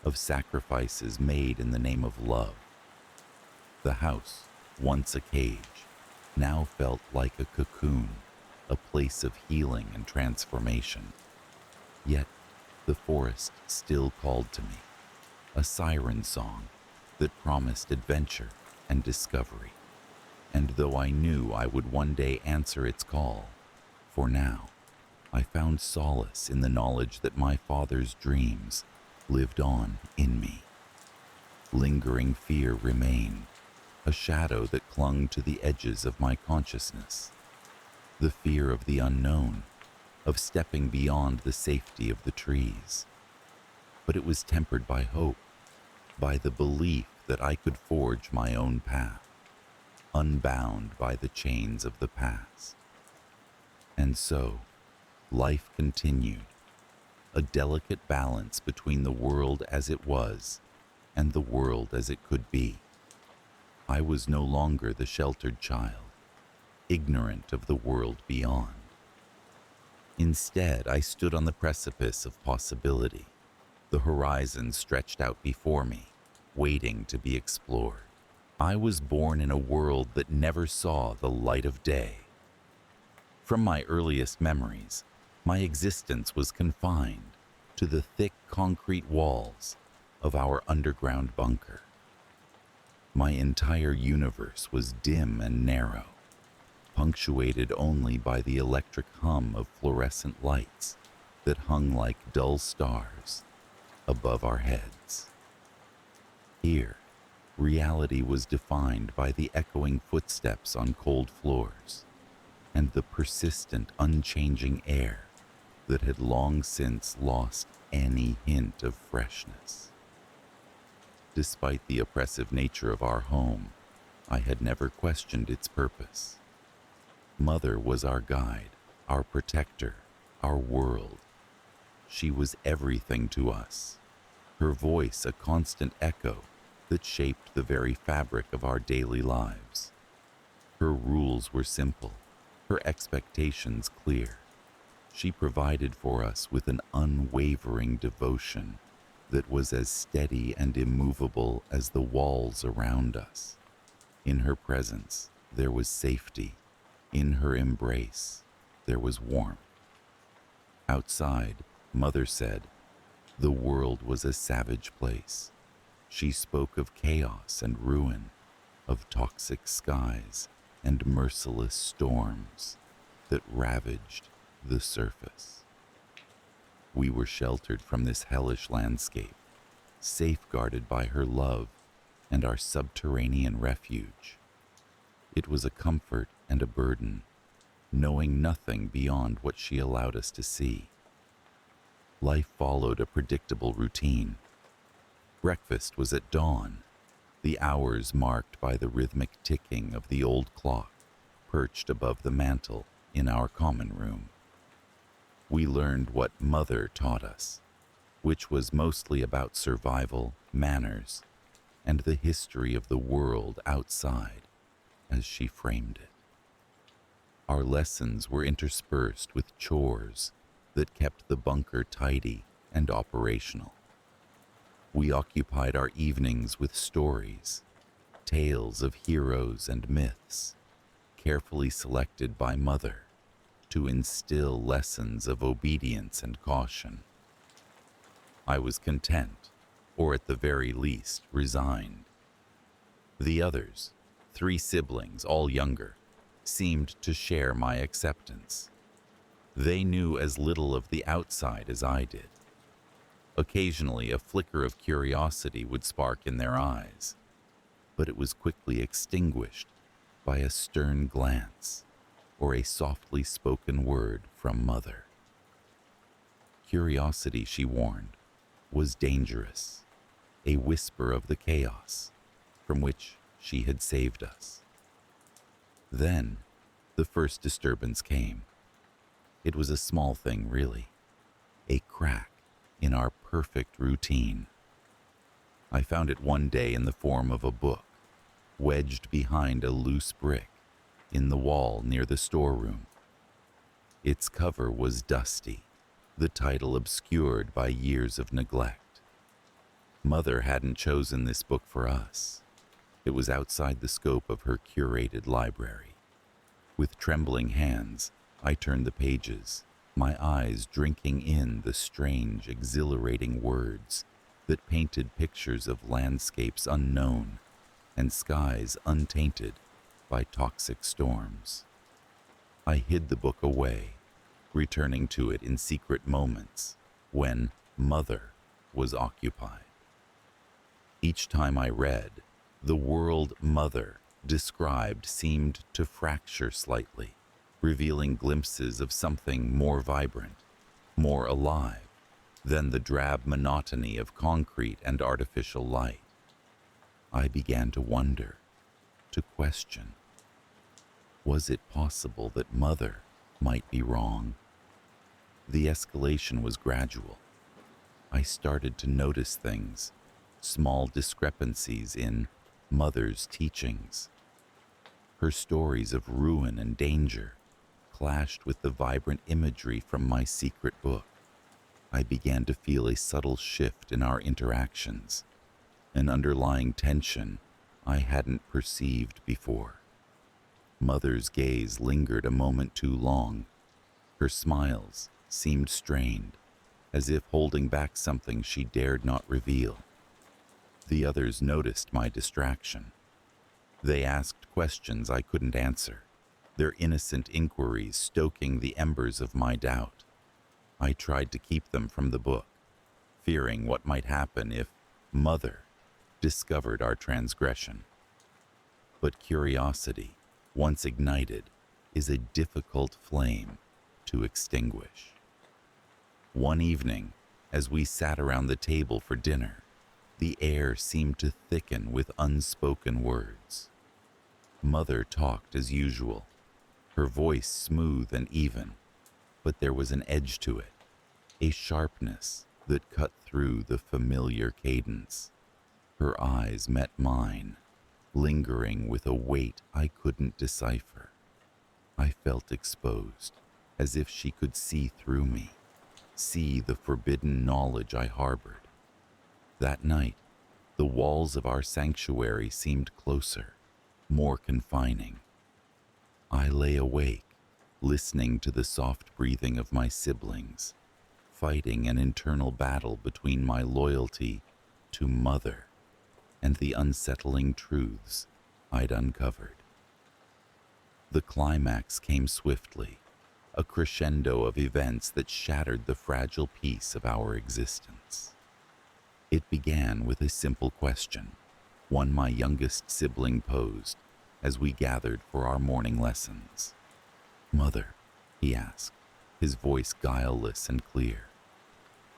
of sacrifices made in the name of love. The house, once a cage, now felt like a cocoon, a place of healing and transformation. Yet, the forest still called to me, a siren song that promised adventure and discovery. And though I knew I would one day answer its call, for now, I found solace in the knowledge that my father's dreams lived on in me. Lingering fear remained, a shadow that clung to the edges of my consciousness. The fear of the unknown, of stepping beyond the safety of the trees. But it was tempered by hope, by the belief that I could forge my own path, unbound by the chains of the past. And so, life continued, a delicate balance between the world as it was and the world as it could be. I was no longer the sheltered child, ignorant of the world beyond. Instead, I stood on the precipice of possibility, the horizon stretched out before me, waiting to be explored. I was born in a world that never saw the light of day. From my earliest memories, my existence was confined to the thick concrete walls of our underground bunker. My entire universe was dim and narrow, punctuated only by the electric hum of fluorescent lights that hung like dull stars above our heads. Here, reality was defined by the echoing footsteps on cold floors and the persistent, unchanging air that had long since lost any hint of freshness. Despite the oppressive nature of our home, I had never questioned its purpose. Mother was our guide, our protector, our world. She was everything to us, her voice a constant echo that shaped the very fabric of our daily lives. Her rules were simple, her expectations clear. She provided for us with an unwavering devotion that was as steady and immovable as the walls around us. In her presence, there was safety. In her embrace, there was warmth. Outside, Mother said, the world was a savage place. She spoke of chaos and ruin, of toxic skies and merciless storms that ravaged the surface. We were sheltered from this hellish landscape, safeguarded by her love and our subterranean refuge. It was a comfort and a burden, knowing nothing beyond what she allowed us to see. Life followed a predictable routine. Breakfast was at dawn, the hours marked by the rhythmic ticking of the old clock perched above the mantel in our common room. We learned what Mother taught us, which was mostly about survival, manners, and the history of the world outside, as she framed it. Our lessons were interspersed with chores that kept the bunker tidy and operational. We occupied our evenings with stories, tales of heroes and myths, carefully selected by Mother to instill lessons of obedience and caution. I was content, or at the very least resigned. The others, 3 siblings, all younger, seemed to share my acceptance. They knew as little of the outside as I did. Occasionally, a flicker of curiosity would spark in their eyes, but it was quickly extinguished by a stern glance or a softly spoken word from Mother. Curiosity, she warned, was dangerous, a whisper of the chaos from which she had saved us. Then, the first disturbance came. It was a small thing, really, a crack in our perfect routine. I found it one day in the form of a book, wedged behind a loose brick in the wall near the storeroom. Its cover was dusty, the title obscured by years of neglect. Mother hadn't chosen this book for us. It was outside the scope of her curated library. With trembling hands, I turned the pages, my eyes drinking in the strange, exhilarating words that painted pictures of landscapes unknown and skies untainted by toxic storms. I hid the book away, returning to it in secret moments when Mother was occupied. Each time I read, the world Mother described seemed to fracture slightly, revealing glimpses of something more vibrant, more alive than the drab monotony of concrete and artificial light. I began to wonder, to question. Was it possible that Mother might be wrong? The escalation was gradual. I started to notice things, small discrepancies in Mother's teachings. Her stories of ruin and danger clashed with the vibrant imagery from my secret book. I began to feel a subtle shift in our interactions, an underlying tension I hadn't perceived before. Mother's gaze lingered a moment too long. Her smiles seemed strained, as if holding back something she dared not reveal. The others noticed my distraction. They asked questions I couldn't answer, their innocent inquiries stoking the embers of my doubt. I tried to keep them from the book, fearing what might happen if Mother discovered our transgression. But curiosity, once ignited, is a difficult flame to extinguish. One evening, as we sat around the table for dinner, the air seemed to thicken with unspoken words. Mother talked as usual, her voice smooth and even, but there was an edge to it, a sharpness that cut through the familiar cadence. Her eyes met mine, lingering with a weight I couldn't decipher. I felt exposed, as if she could see through me, see the forbidden knowledge I harbored. That night, the walls of our sanctuary seemed closer, more confining. I lay awake, listening to the soft breathing of my siblings, fighting an internal battle between my loyalty to Mother and the unsettling truths I'd uncovered. The climax came swiftly, a crescendo of events that shattered the fragile peace of our existence. It began with a simple question, one my youngest sibling posed as we gathered for our morning lessons. "Mother," he asked, his voice guileless and clear,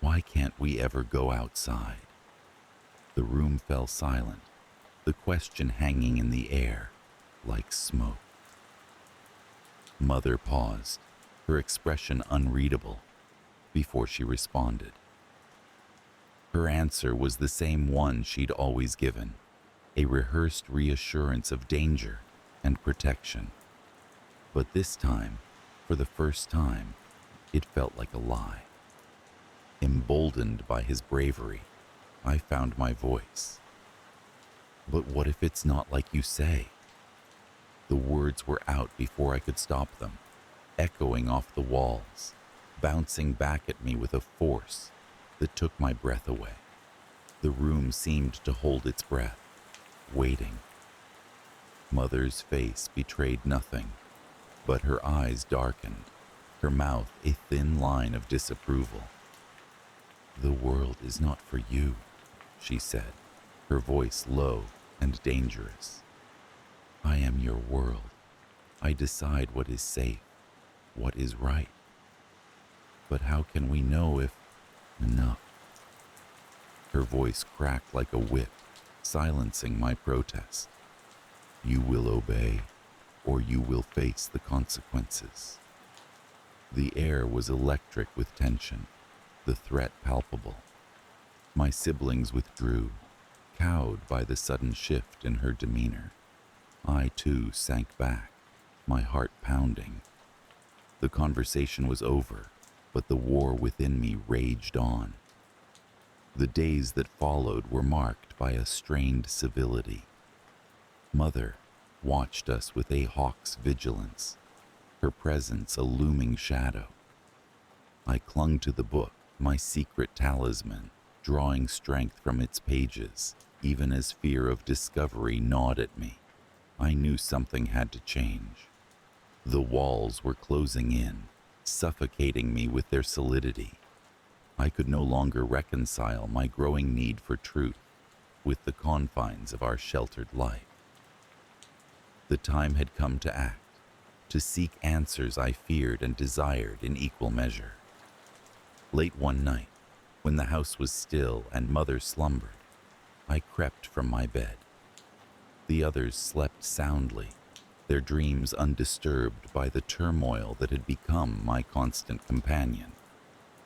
"why can't we ever go outside?" The room fell silent, the question hanging in the air like smoke. Mother paused, her expression unreadable, before she responded. Her answer was the same one she'd always given, a rehearsed reassurance of danger and protection. But this time, for the first time, it felt like a lie. Emboldened by his bravery, I found my voice. "But what if it's not like you say?" The words were out before I could stop them, echoing off the walls, bouncing back at me with a force that took my breath away. The room seemed to hold its breath, waiting. Mother's face betrayed nothing, but her eyes darkened, her mouth a thin line of disapproval. "The world is not for you," she said, her voice low and dangerous. "I am your world. I decide what is safe, what is right. But how can we know if enough?" Her voice cracked like a whip, silencing my protest. "You will obey, or you will face the consequences." The air was electric with tension, the threat palpable. My siblings withdrew, cowed by the sudden shift in her demeanor. I too sank back, my heart pounding. The conversation was over, but the war within me raged on. The days that followed were marked by a strained civility. Mother watched us with a hawk's vigilance, her presence a looming shadow. I clung to the book, my secret talisman, drawing strength from its pages, even as fear of discovery gnawed at me. I knew something had to change. The walls were closing in, suffocating me with their solidity. I could no longer reconcile my growing need for truth with the confines of our sheltered life. The time had come to act, to seek answers I feared and desired in equal measure. Late one night, when the house was still and Mother slumbered, I crept from my bed. The others slept soundly, their dreams undisturbed by the turmoil that had become my constant companion.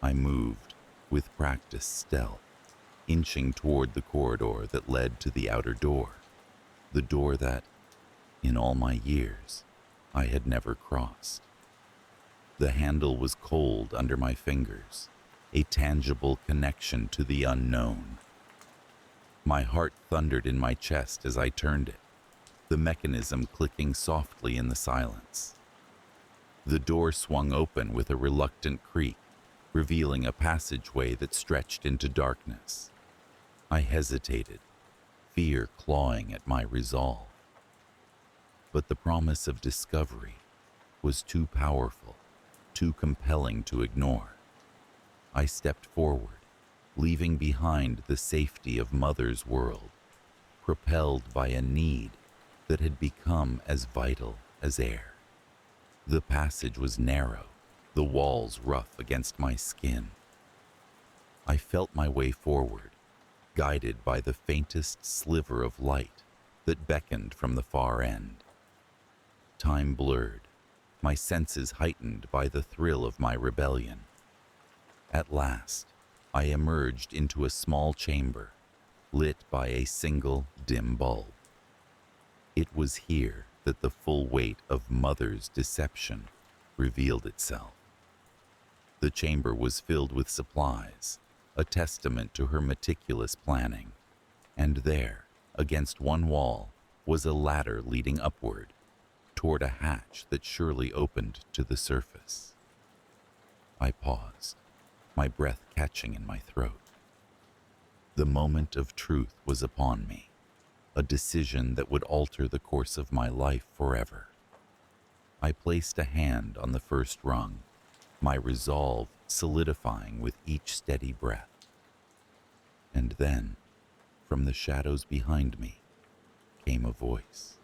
I moved, with practiced stealth, inching toward the corridor that led to the outer door, the door that, in all my years, I had never crossed. The handle was cold under my fingers, a tangible connection to the unknown. My heart thundered in my chest as I turned it, the mechanism clicking softly in the silence. The door swung open with a reluctant creak, revealing a passageway that stretched into darkness. I hesitated, fear clawing at my resolve. But the promise of discovery was too powerful, too compelling to ignore. I stepped forward, leaving behind the safety of Mother's world, propelled by a need that had become as vital as air. The passage was narrow, the walls rough against my skin. I felt my way forward, guided by the faintest sliver of light that beckoned from the far end. Time blurred, my senses heightened by the thrill of my rebellion. At last, I emerged into a small chamber, lit by a single dim bulb. It was here that the full weight of Mother's deception revealed itself. The chamber was filled with supplies, a testament to her meticulous planning, and there, against one wall, was a ladder leading upward, toward a hatch that surely opened to the surface. I paused, my breath catching in my throat. The moment of truth was upon me, a decision that would alter the course of my life forever. I placed a hand on the first rung, my resolve solidifying with each steady breath. And then, from the shadows behind me, came a voice.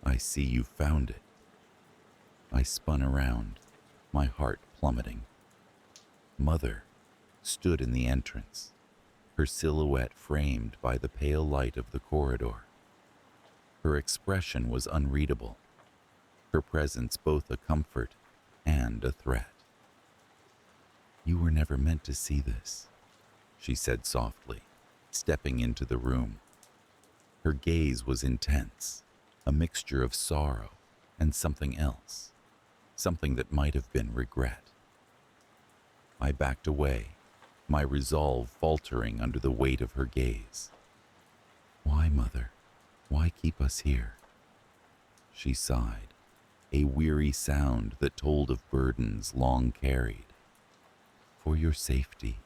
"I see you found it." I spun around, my heart plummeting. Mother stood in the entrance, her silhouette framed by the pale light of the corridor. Her expression was unreadable, her presence both a comfort and a threat. "You were never meant to see this," she said softly, stepping into the room. Her gaze was intense, a mixture of sorrow and something else, something that might have been regret. I backed away, my resolve faltering under the weight of her gaze. "Why, Mother? Why keep us here?" She sighed, a weary sound that told of burdens long carried. "For your safety,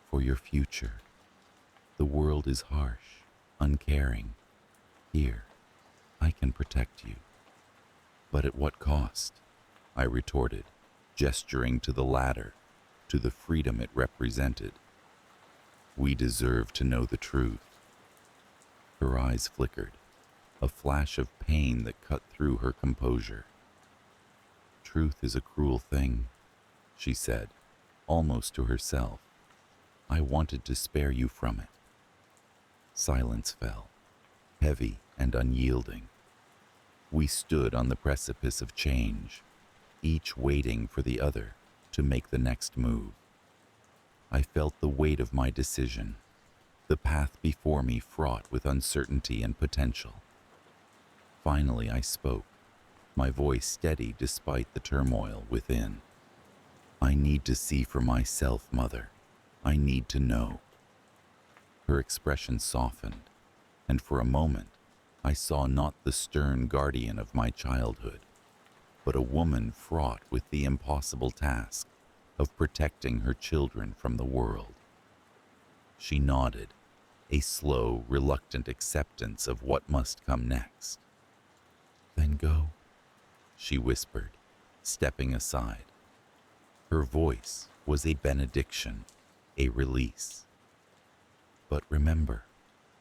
for your future. The world is harsh, uncaring. Here, I can protect you." "But at what cost?" I retorted, gesturing to the ladder, to the freedom it represented. "We deserve to know the truth." Her eyes flickered, a flash of pain that cut through her composure. "Truth is a cruel thing," she said, almost to herself. "I wanted to spare you from it." Silence fell, heavy and unyielding. We stood on the precipice of change, each waiting for the other to make the next move. I felt the weight of my decision, the path before me fraught with uncertainty and potential. Finally I spoke, my voice steady despite the turmoil within. I need to see for myself, Mother. I need to know. Her expression softened, and for a moment, I saw not the stern guardian of my childhood, but a woman fraught with the impossible task of protecting her children from the world. She nodded, a slow, reluctant acceptance of what must come next. Then go, she whispered, stepping aside. Her voice was a benediction, a release. But remember,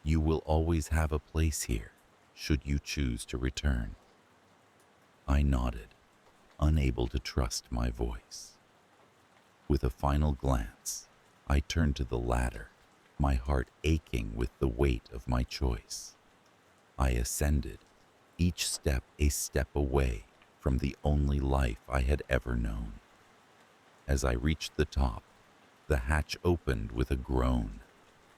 you will always have a place here, should you choose to return. I nodded, unable to trust my voice. With a final glance, I turned to the ladder, my heart aching with the weight of my choice. I ascended, each step a step away from the only life I had ever known. As I reached the top, the hatch opened with a groan,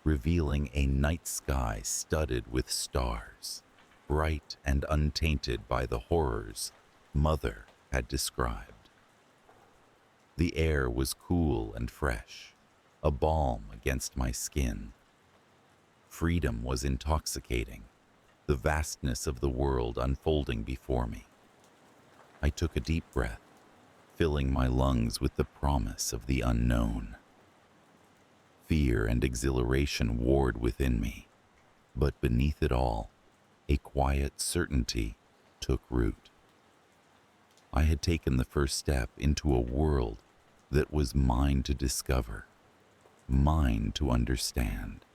revealing a night sky studded with stars, bright and untainted by the horrors Mother had described. The air was cool and fresh, a balm against my skin. Freedom was intoxicating, the vastness of the world unfolding before me. I took a deep breath, filling my lungs with the promise of the unknown. Fear and exhilaration warred within me, but beneath it all, a quiet certainty took root. I had taken the first step into a world that was mine to discover, mine to understand.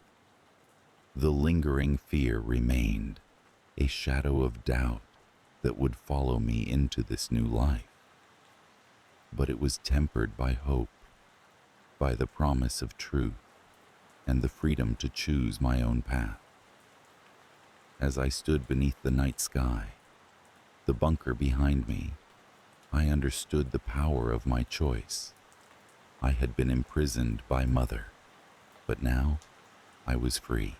The lingering fear remained, a shadow of doubt that would follow me into this new life. But it was tempered by hope, by the promise of truth, and the freedom to choose my own path. As I stood beneath the night sky, the bunker behind me, I understood the power of my choice. I had been imprisoned by Mother, but now I was free.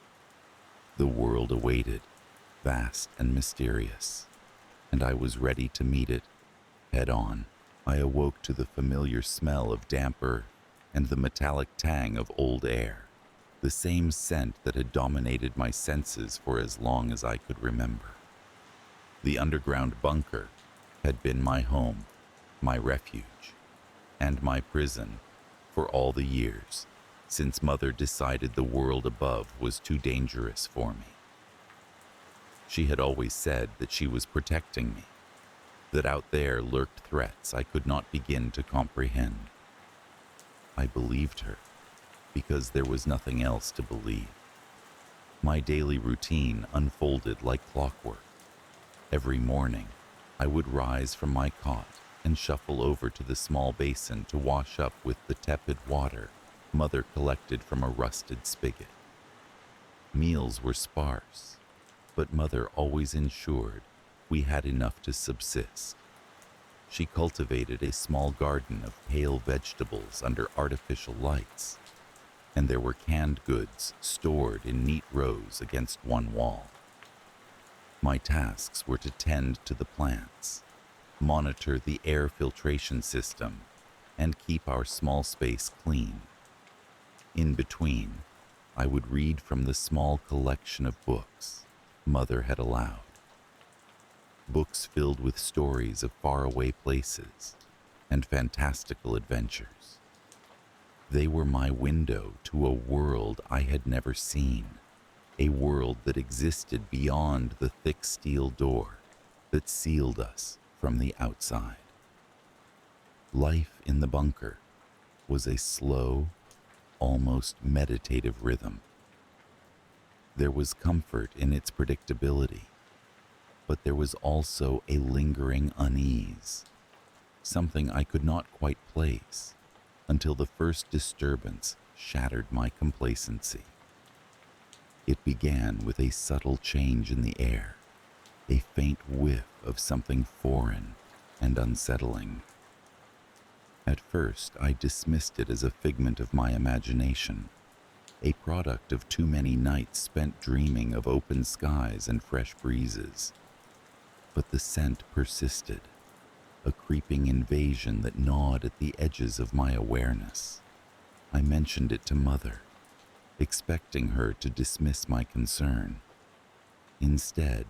The world awaited, vast and mysterious, and I was ready to meet it head on. I awoke to the familiar smell of damp earth and the metallic tang of old air, the same scent that had dominated my senses for as long as I could remember. The underground bunker had been my home, my refuge, and my prison for all the years since Mother decided the world above was too dangerous for me. She had always said that she was protecting me, that out there lurked threats I could not begin to comprehend. I believed her because there was nothing else to believe. My daily routine unfolded like clockwork. Every morning, I would rise from my cot and shuffle over to the small basin to wash up with the tepid water Mother collected from a rusted spigot. Meals were sparse, but Mother always ensured we had enough to subsist. She cultivated a small garden of pale vegetables under artificial lights, and there were canned goods stored in neat rows against one wall. My tasks were to tend to the plants, monitor the air filtration system, and keep our small space clean. In between, I would read from the small collection of books Mother had allowed. Books filled with stories of faraway places and fantastical adventures. They were my window to a world I had never seen, a world that existed beyond the thick steel door that sealed us from the outside. Life in the bunker was a slow, almost meditative rhythm. There was comfort in its predictability, but there was also a lingering unease, something I could not quite place until the first disturbance shattered my complacency. It began with a subtle change in the air, a faint whiff of something foreign and unsettling. At first, I dismissed it as a figment of my imagination, a product of too many nights spent dreaming of open skies and fresh breezes. But the scent persisted, a creeping invasion that gnawed at the edges of my awareness. I mentioned it to Mother, expecting her to dismiss my concern. Instead,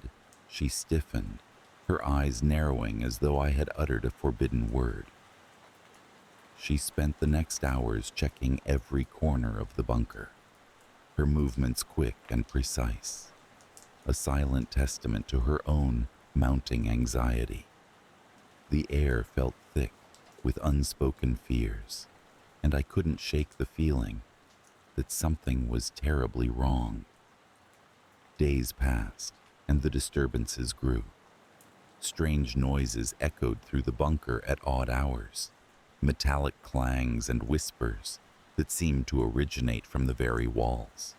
she stiffened, her eyes narrowing as though I had uttered a forbidden word. She spent the next hours checking every corner of the bunker, her movements quick and precise, a silent testament to her own mounting anxiety. The air felt thick with unspoken fears, and I couldn't shake the feeling that something was terribly wrong. Days passed, and the disturbances grew. Strange noises echoed through the bunker at odd hours, metallic clangs and whispers that seemed to originate from the very walls.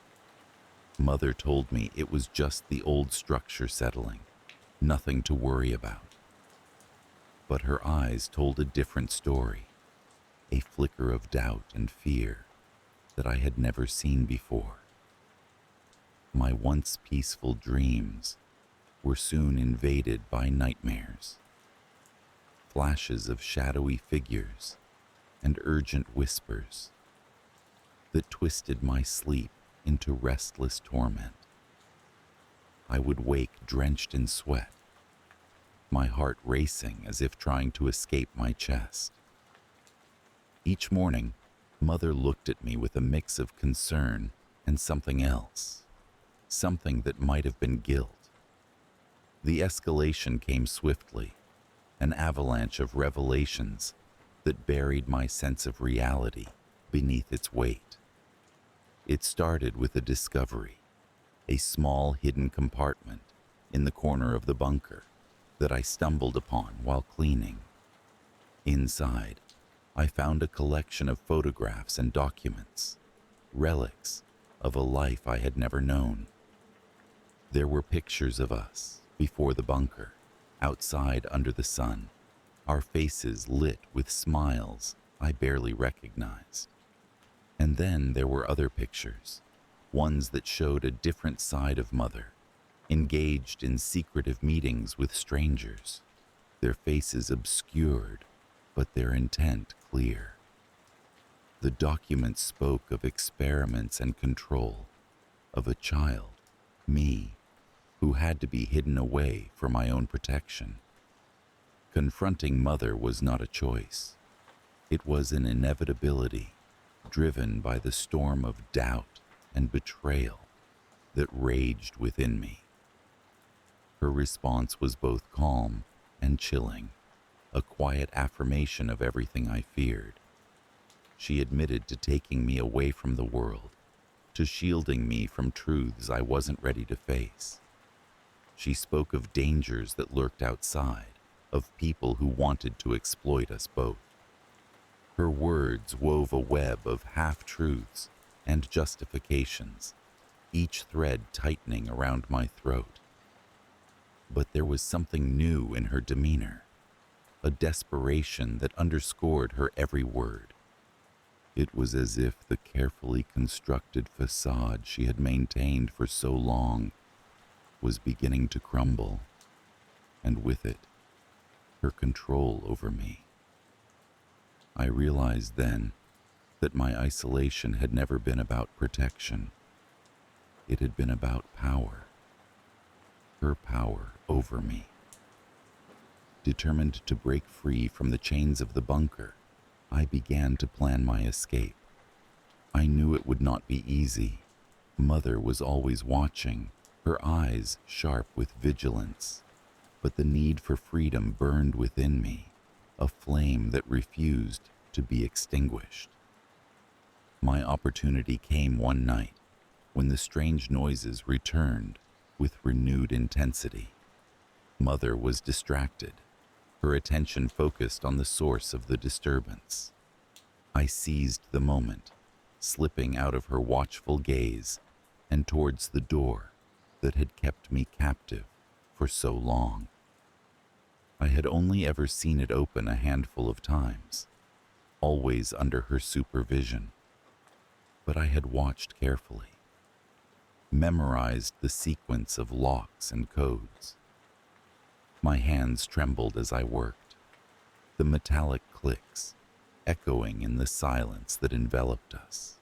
Mother told me it was just the old structure settling, nothing to worry about. But her eyes told a different story, a flicker of doubt and fear that I had never seen before. My once peaceful dreams were soon invaded by nightmares, flashes of shadowy figures and urgent whispers that twisted my sleep into restless torment. I would wake drenched in sweat, my heart racing as if trying to escape my chest. Each morning, Mother looked at me with a mix of concern and something else, something that might have been guilt. The escalation came swiftly, an avalanche of revelations that buried my sense of reality beneath its weight. It started with a discovery, a small hidden compartment in the corner of the bunker that I stumbled upon while cleaning. Inside, I found a collection of photographs and documents, relics of a life I had never known. There were pictures of us before the bunker, outside under the sun, our faces lit with smiles I barely recognized. And then there were other pictures, ones that showed a different side of Mother, engaged in secretive meetings with strangers, their faces obscured, but their intent clear. The documents spoke of experiments and control, of a child, me, who had to be hidden away for my own protection. Confronting Mother was not a choice. It was an inevitability, driven by the storm of doubt and betrayal that raged within me. Her response was both calm and chilling, a quiet affirmation of everything I feared. She admitted to taking me away from the world, to shielding me from truths I wasn't ready to face. She spoke of dangers that lurked outside, of people who wanted to exploit us both. Her words wove a web of half-truths and justifications, each thread tightening around my throat. But there was something new in her demeanor, a desperation that underscored her every word. It was as if the carefully constructed facade she had maintained for so long was beginning to crumble, and with it, her control over me. I realized then that my isolation had never been about protection. It had been about power, her power over me. Determined to break free from the chains of the bunker, I began to plan my escape. I knew it would not be easy. Mother was always watching, her eyes sharp with vigilance. But the need for freedom burned within me, a flame that refused to be extinguished. My opportunity came one night when the strange noises returned with renewed intensity. Mother was distracted, her attention focused on the source of the disturbance. I seized the moment, slipping out of her watchful gaze and towards the door that had kept me captive for so long. I had only ever seen it open a handful of times, always under her supervision. But I had watched carefully, memorized the sequence of locks and codes. My hands trembled as I worked, the metallic clicks echoing in the silence that enveloped us.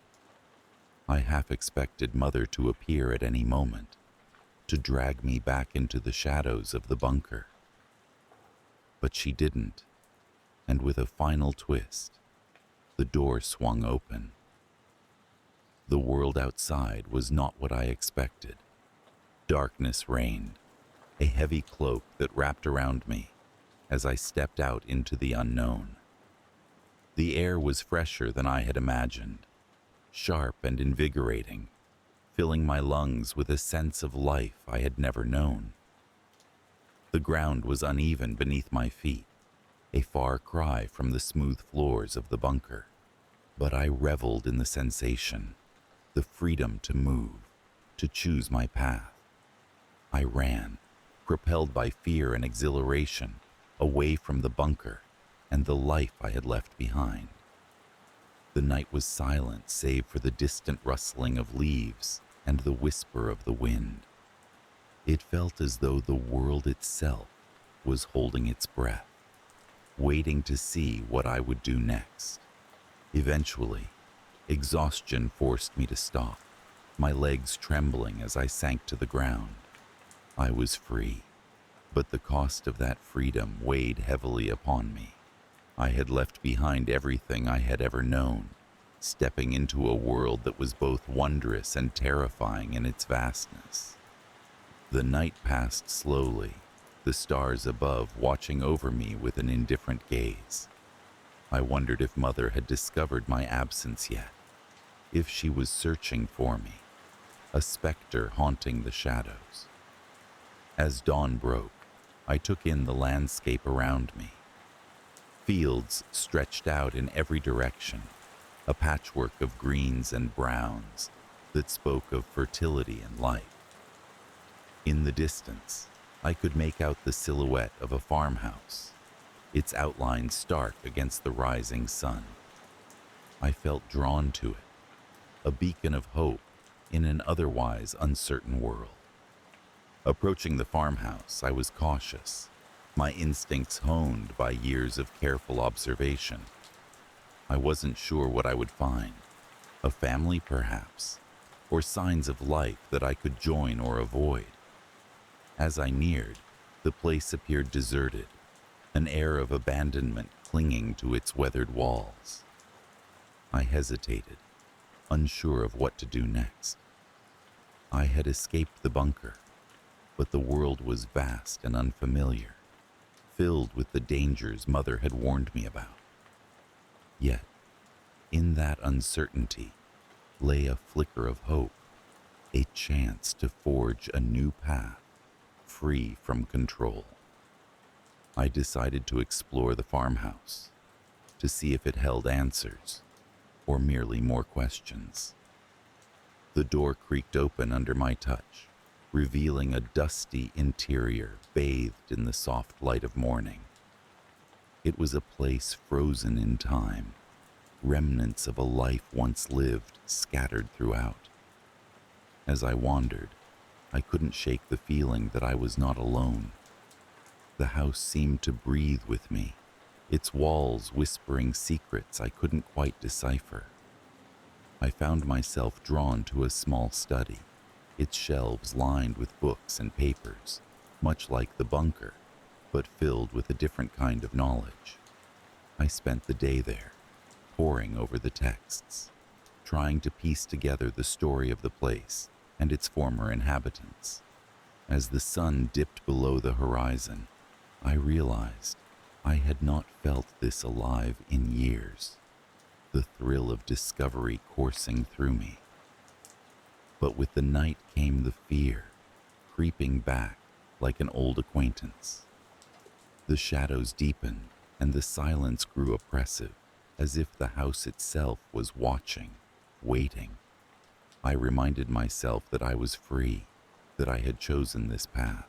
I half expected Mother to appear at any moment, to drag me back into the shadows of the bunker. But she didn't, and with a final twist, the door swung open. The world outside was not what I expected. Darkness reigned, a heavy cloak that wrapped around me as I stepped out into the unknown. The air was fresher than I had imagined, sharp and invigorating, filling my lungs with a sense of life I had never known. The ground was uneven beneath my feet, a far cry from the smooth floors of the bunker. But I reveled in the sensation, the freedom to move, to choose my path. I ran, propelled by fear and exhilaration, away from the bunker and the life I had left behind. The night was silent save for the distant rustling of leaves and the whisper of the wind. It felt as though the world itself was holding its breath, waiting to see what I would do next. Eventually, exhaustion forced me to stop, my legs trembling as I sank to the ground. I was free, but the cost of that freedom weighed heavily upon me. I had left behind everything I had ever known, stepping into a world that was both wondrous and terrifying in its vastness. The night passed slowly, the stars above watching over me with an indifferent gaze. I wondered if Mother had discovered my absence yet, if she was searching for me, a specter haunting the shadows. As dawn broke, I took in the landscape around me. Fields stretched out in every direction, a patchwork of greens and browns that spoke of fertility and life. In the distance, I could make out the silhouette of a farmhouse, its outline stark against the rising sun. I felt drawn to it, a beacon of hope in an otherwise uncertain world. Approaching the farmhouse, I was cautious, my instincts honed by years of careful observation. I wasn't sure what I would find, a family perhaps, or signs of life that I could join or avoid. As I neared, the place appeared deserted, an air of abandonment clinging to its weathered walls. I hesitated, unsure of what to do next. I had escaped the bunker, but the world was vast and unfamiliar, filled with the dangers Mother had warned me about. Yet, in that uncertainty lay a flicker of hope, a chance to forge a new path, free from control. I decided to explore the farmhouse, to see if it held answers, or merely more questions. The door creaked open under my touch, revealing a dusty interior bathed in the soft light of morning. It was a place frozen in time, remnants of a life once lived scattered throughout. As I wandered, I couldn't shake the feeling that I was not alone. The house seemed to breathe with me, its walls whispering secrets I couldn't quite decipher. I found myself drawn to a small study, its shelves lined with books and papers, much like the bunker, but filled with a different kind of knowledge. I spent the day there, poring over the texts, trying to piece together the story of the place and its former inhabitants. As the sun dipped below the horizon, I realized I had not felt this alive in years, the thrill of discovery coursing through me. But with the night came the fear, creeping back like an old acquaintance. The shadows deepened and the silence grew oppressive, as if the house itself was watching, waiting. I reminded myself that I was free, that I had chosen this path.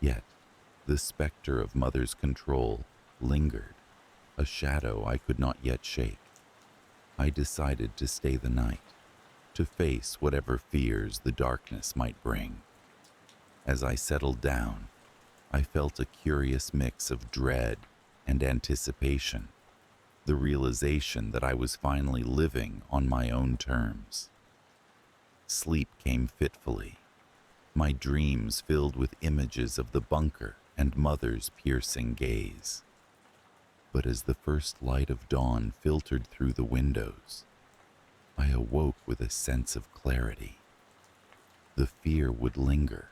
Yet, the specter of Mother's control lingered, a shadow I could not yet shake. I decided to stay the night, to face whatever fears the darkness might bring. As I settled down, I felt a curious mix of dread and anticipation, the realization that I was finally living on my own terms. Sleep came fitfully, my dreams filled with images of the bunker and Mother's piercing gaze. But as the first light of dawn filtered through the windows, I awoke with a sense of clarity. The fear would linger,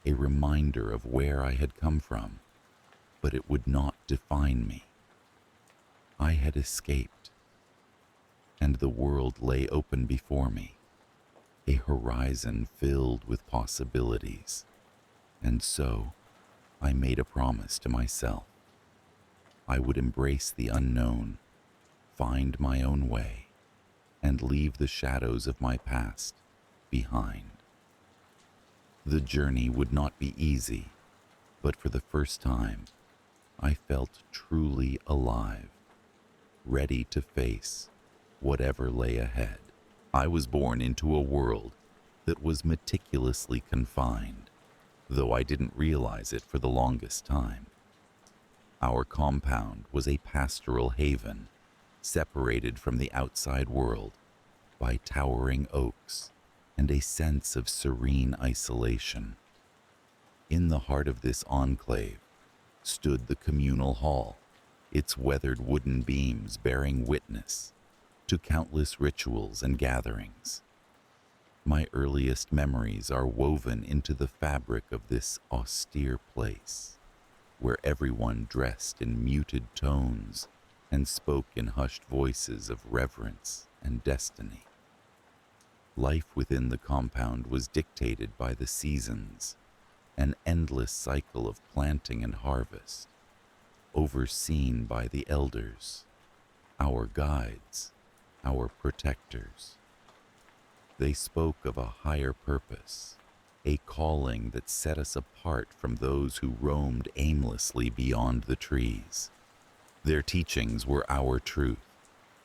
a reminder of where I had come from, but it would not define me. I had escaped, and the world lay open before me, a horizon filled with possibilities. And so, I made a promise to myself. I would embrace the unknown, find my own way, and leave the shadows of my past behind. The journey would not be easy, but for the first time, I felt truly alive, ready to face whatever lay ahead. I was born into a world that was meticulously confined, though I didn't realize it for the longest time. Our compound was a pastoral haven, separated from the outside world by towering oaks and a sense of serene isolation. In the heart of this enclave stood the communal hall, its weathered wooden beams bearing witness to countless rituals and gatherings. My earliest memories are woven into the fabric of this austere place, where everyone dressed in muted tones and spoke in hushed voices of reverence and destiny. Life within the compound was dictated by the seasons, an endless cycle of planting and harvest, overseen by the elders, our guides, our protectors. They spoke of a higher purpose, a calling that set us apart from those who roamed aimlessly beyond the trees. Their teachings were our truth,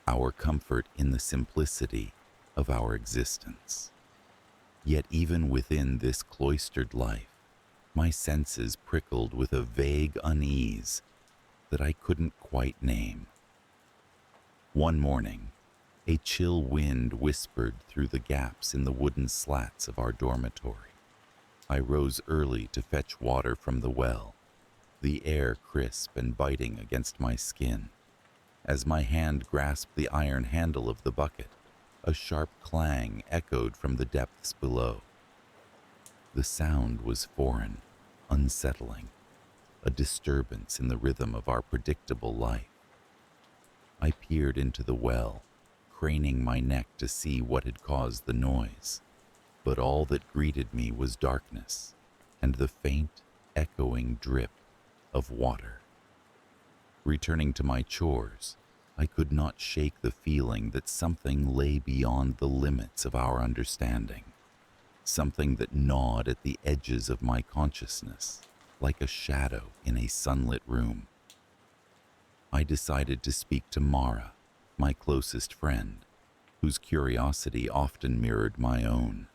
our comfort in the simplicity of our existence. Yet even within this cloistered life, my senses prickled with a vague unease that I couldn't quite name. One morning, a chill wind whispered through the gaps in the wooden slats of our dormitory. I rose early to fetch water from the well, the air crisp and biting against my skin. As my hand grasped the iron handle of the bucket, a sharp clang echoed from the depths below. The sound was foreign, unsettling, a disturbance in the rhythm of our predictable life. I peered into the well, craning my neck to see what had caused the noise, but all that greeted me was darkness and the faint, echoing drip of water. Returning to my chores, I could not shake the feeling that something lay beyond the limits of our understanding, something that gnawed at the edges of my consciousness like a shadow in a sunlit room. I decided to speak to Mara, my closest friend, whose curiosity often mirrored my own.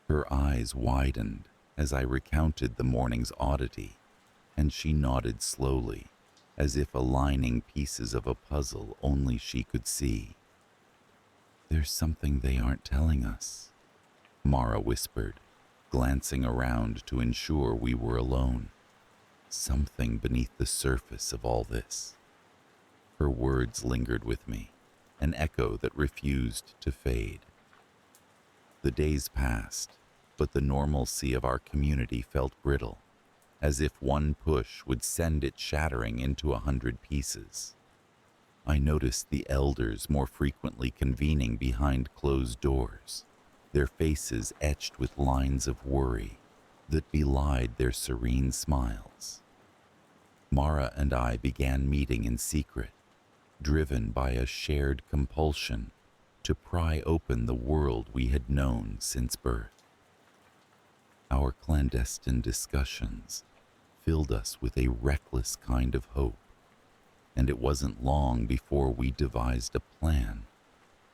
Her eyes widened as I recounted the morning's oddity, and she nodded slowly, as if aligning pieces of a puzzle only she could see. "There's something they aren't telling us," Mara whispered, glancing around to ensure we were alone. "Something beneath the surface of all this." Her words lingered with me, an echo that refused to fade. The days passed, but the normalcy of our community felt brittle, as if one push would send it shattering into 100 pieces. I noticed the elders more frequently convening behind closed doors, their faces etched with lines of worry that belied their serene smiles. Mara and I began meeting in secret, driven by a shared compulsion to pry open the world we had known since birth. Our clandestine discussions filled us with a reckless kind of hope, and it wasn't long before we devised a plan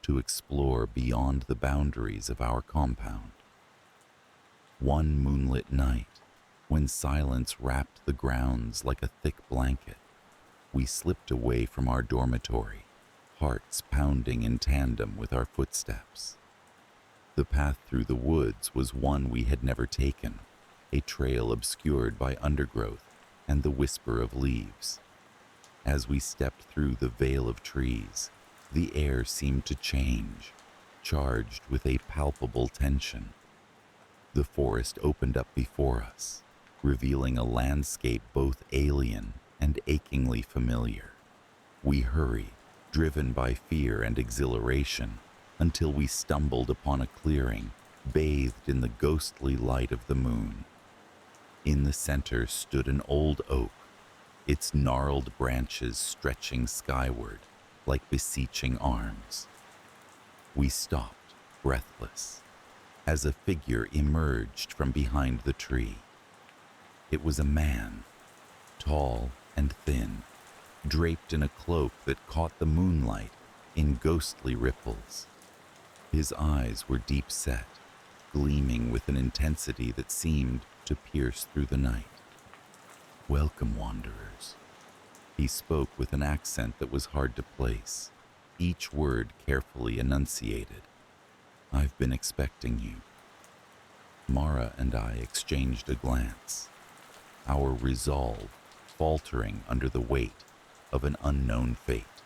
to explore beyond the boundaries of our compound. One moonlit night, when silence wrapped the grounds like a thick blanket, We slipped away from our dormitory, hearts pounding in tandem with our footsteps. The path through the woods was one we had never taken, a trail obscured by undergrowth and the whisper of leaves. As we stepped through the veil of trees, the air seemed to change, charged with a palpable tension. The forest opened up before us, revealing a landscape both alien and achingly familiar. We hurried, driven by fear and exhilaration, until we stumbled upon a clearing bathed in the ghostly light of the moon. In the center stood an old oak, its gnarled branches stretching skyward like beseeching arms. We stopped, breathless, as a figure emerged from behind the tree. It was a man, tall and thin, draped in a cloak that caught the moonlight in ghostly ripples. His eyes were deep set, gleaming with an intensity that seemed to pierce through the night. "Welcome, wanderers." He spoke with an accent that was hard to place, each word carefully enunciated. "I've been expecting you." Mara and I exchanged a glance, our resolve faltering under the weight of an unknown fate.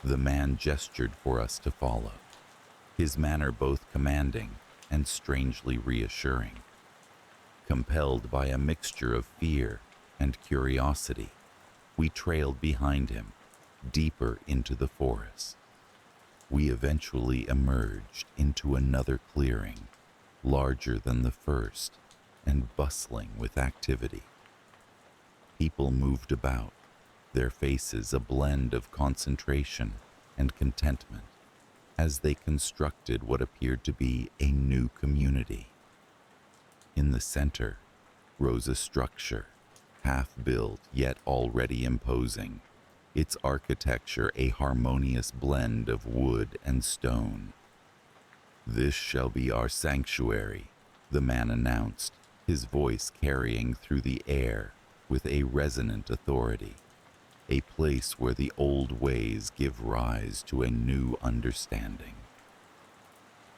The man gestured for us to follow, his manner both commanding and strangely reassuring. Compelled by a mixture of fear and curiosity, we trailed behind him, deeper into the forest. We eventually emerged into another clearing, larger than the first and bustling with activity. People moved about, their faces a blend of concentration and contentment, as they constructed what appeared to be a new community. In the center rose a structure, half-built yet already imposing, its architecture a harmonious blend of wood and stone. "This shall be our sanctuary," the man announced, his voice carrying through the air with a resonant authority. "A place where the old ways give rise to a new understanding."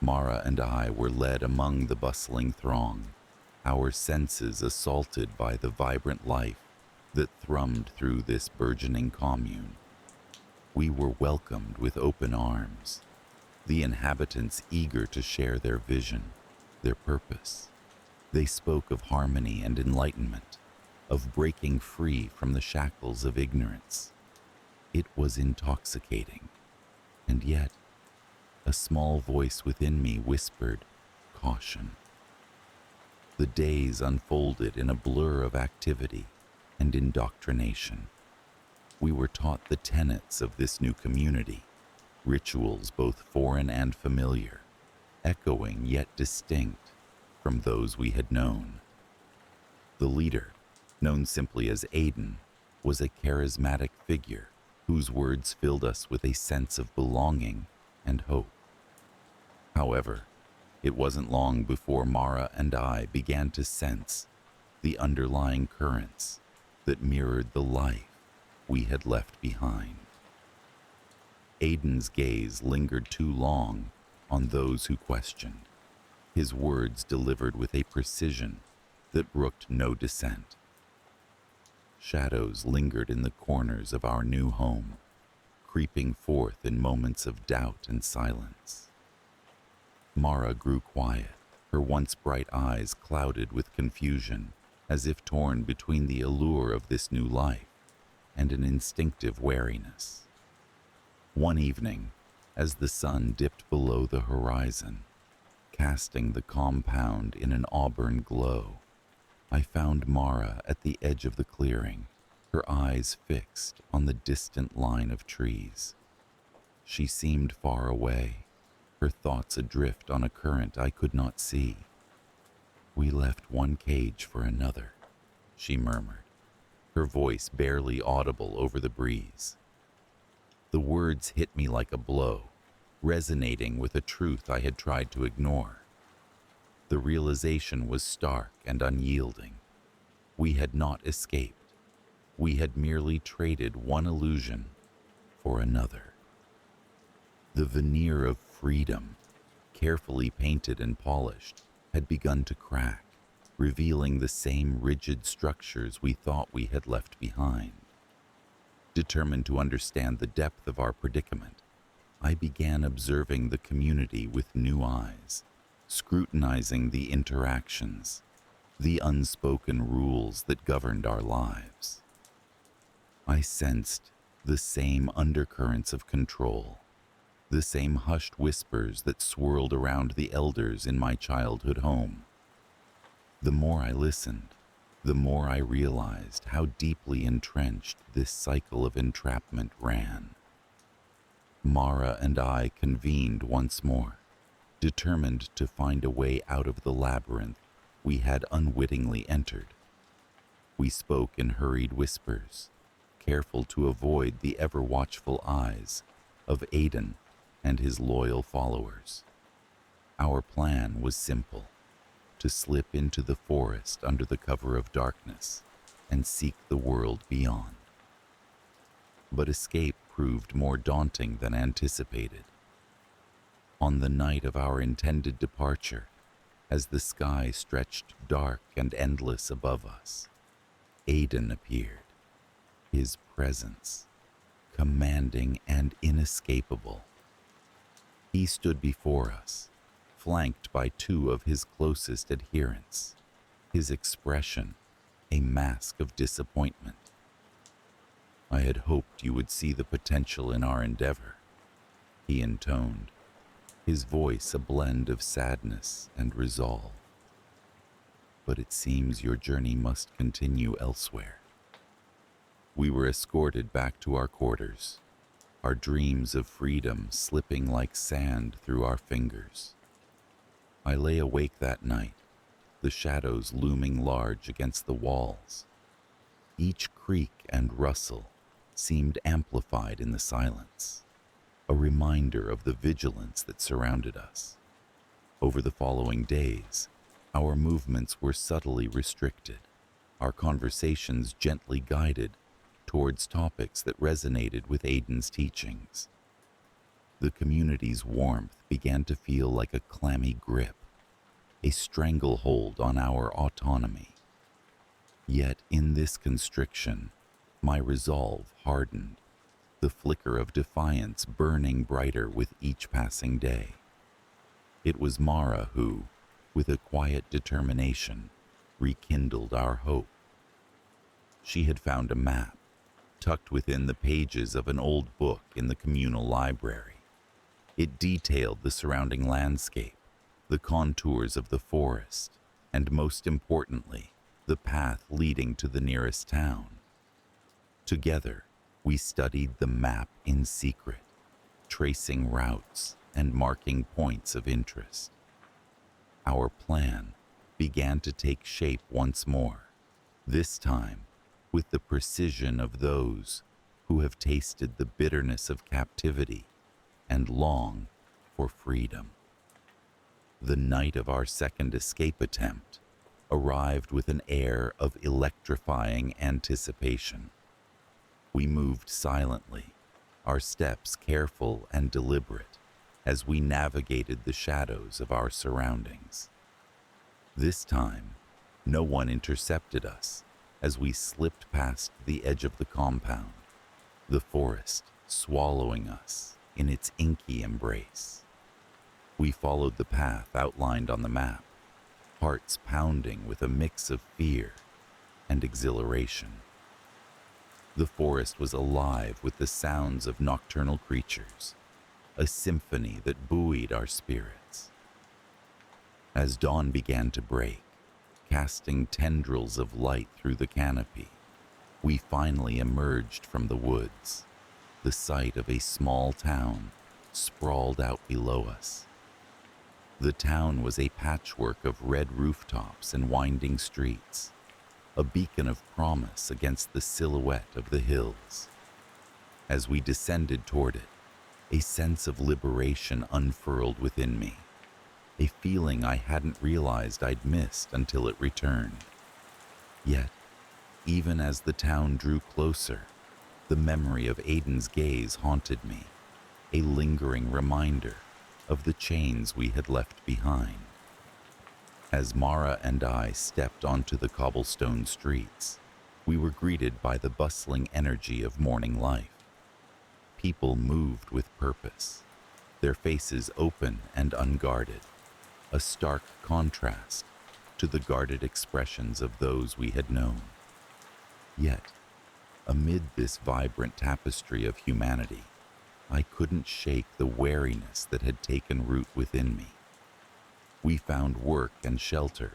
Mara and I were led among the bustling throng, our senses assaulted by the vibrant life that thrummed through this burgeoning commune. We were welcomed with open arms, the inhabitants eager to share their vision, their purpose. They spoke of harmony and enlightenment, of breaking free from the shackles of ignorance. It was intoxicating, and yet a small voice within me whispered caution. The days unfolded in a blur of activity and indoctrination. We were taught the tenets of this new community, rituals both foreign and familiar, echoing yet distinct from those we had known. The leader, known simply as Aiden, was a charismatic figure whose words filled us with a sense of belonging and hope. However, it wasn't long before Mara and I began to sense the underlying currents that mirrored the life we had left behind. Aiden's gaze lingered too long on those who questioned, his words delivered with a precision that brooked no dissent. Shadows lingered in the corners of our new home, creeping forth in moments of doubt and silence. Mara grew quiet, her once bright eyes clouded with confusion, as if torn between the allure of this new life and an instinctive wariness. One evening, as the sun dipped below the horizon, casting the compound in an auburn glow, I found Mara at the edge of the clearing, her eyes fixed on the distant line of trees. She seemed far away, her thoughts adrift on a current I could not see. "We left one cage for another," she murmured, her voice barely audible over the breeze. The words hit me like a blow, resonating with a truth I had tried to ignore. The realization was stark and unyielding. We had not escaped. We had merely traded one illusion for another. The veneer of freedom, carefully painted and polished, had begun to crack, revealing the same rigid structures we thought we had left behind. Determined to understand the depth of our predicament, I began observing the community with new eyes, scrutinizing the interactions, the unspoken rules that governed our lives. I sensed the same undercurrents of control, the same hushed whispers that swirled around the elders in my childhood home. The more I listened, the more I realized how deeply entrenched this cycle of entrapment ran. Mara and I convened once more, determined to find a way out of the labyrinth we had unwittingly entered. We spoke in hurried whispers, careful to avoid the ever-watchful eyes of Aidan and his loyal followers. Our plan was simple: to slip into the forest under the cover of darkness and seek the world beyond. But escape proved more daunting than anticipated. On the night of our intended departure, as the sky stretched dark and endless above us, Aidan appeared, his presence commanding and inescapable. He stood before us, flanked by two of his closest adherents, his expression a mask of disappointment. "I had hoped you would see the potential in our endeavor," he intoned, his voice a blend of sadness and resolve. "But it seems your journey must continue elsewhere." We were escorted back to our quarters, our dreams of freedom slipping like sand through our fingers. I lay awake that night, the shadows looming large against the walls. Each creak and rustle seemed amplified in the silence, a reminder of the vigilance that surrounded us. Over the following days, our movements were subtly restricted, our conversations gently guided towards topics that resonated with Aidan's teachings. The community's warmth began to feel like a clammy grip, a stranglehold on our autonomy. Yet in this constriction, my resolve hardened, the flicker of defiance burning brighter with each passing day. It was Mara who, with a quiet determination, rekindled our hope. She had found a map, tucked within the pages of an old book in the communal library. It detailed the surrounding landscape, the contours of the forest, and most importantly, the path leading to the nearest town. Together, we studied the map in secret, tracing routes and marking points of interest. Our plan began to take shape once more, this time with the precision of those who have tasted the bitterness of captivity and long for freedom. The night of our second escape attempt arrived with an air of electrifying anticipation. We moved silently, our steps careful and deliberate, as we navigated the shadows of our surroundings. This time, no one intercepted us as we slipped past the edge of the compound, the forest swallowing us in its inky embrace. We followed the path outlined on the map, hearts pounding with a mix of fear and exhilaration. The forest was alive with the sounds of nocturnal creatures, a symphony that buoyed our spirits. As dawn began to break, casting tendrils of light through the canopy, we finally emerged from the woods, the sight of a small town sprawled out below us. The town was a patchwork of red rooftops and winding streets, a beacon of promise against the silhouette of the hills. As we descended toward it, a sense of liberation unfurled within me, a feeling I hadn't realized I'd missed until it returned. Yet, Even as the town drew closer, the memory of Aiden's gaze haunted me, a lingering reminder of the chains we had left behind. As Mara and I stepped onto the cobblestone streets, we were greeted by the bustling energy of morning life. People moved with purpose, their faces open and unguarded, a stark contrast to the guarded expressions of those we had known. Yet, amid this vibrant tapestry of humanity, I couldn't shake the wariness that had taken root within me. We found work and shelter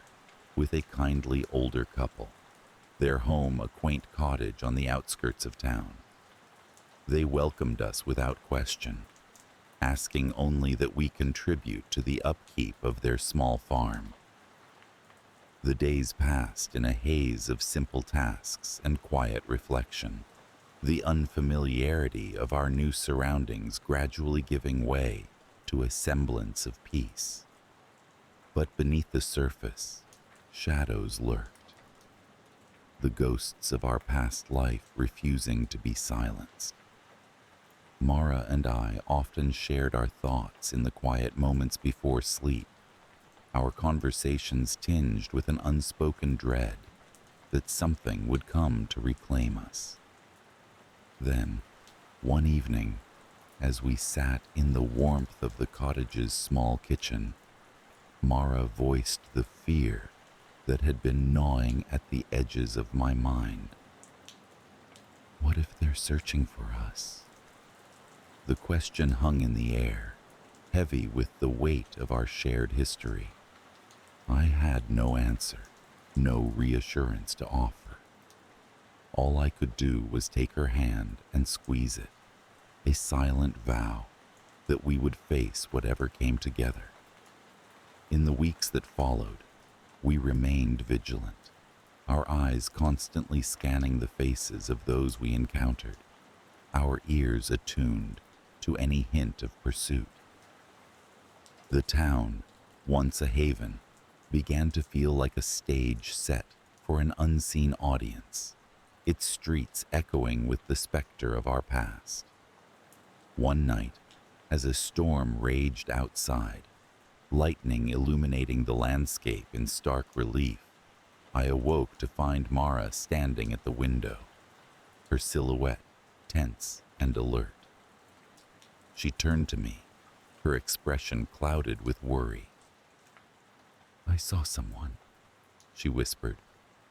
with a kindly older couple, their home a quaint cottage on the outskirts of town. They welcomed us without question, asking only that we contribute to the upkeep of their small farm. The days passed in a haze of simple tasks and quiet reflection, the unfamiliarity of our new surroundings gradually giving way to a semblance of peace. But beneath the surface, shadows lurked, the ghosts of our past life refusing to be silenced. Mara and I often shared our thoughts in the quiet moments before sleep, our conversations tinged with an unspoken dread that something would come to reclaim us. Then, one evening, as we sat in the warmth of the cottage's small kitchen, Mara voiced the fear that had been gnawing at the edges of my mind. What if they're searching for us? The question hung in the air, heavy with the weight of our shared history. I had no answer, no reassurance to offer. All I could do was take her hand and squeeze it, a silent vow that we would face whatever came together. In the weeks that followed, we remained vigilant, our eyes constantly scanning the faces of those we encountered, our ears attuned to any hint of pursuit. The town, once a haven, began to feel like a stage set for an unseen audience, its streets echoing with the specter of our past. One night, as a storm raged outside, lightning illuminating the landscape in stark relief, I awoke to find Mara standing at the window, her silhouette tense and alert. She turned to me, her expression clouded with worry. "I saw someone," she whispered,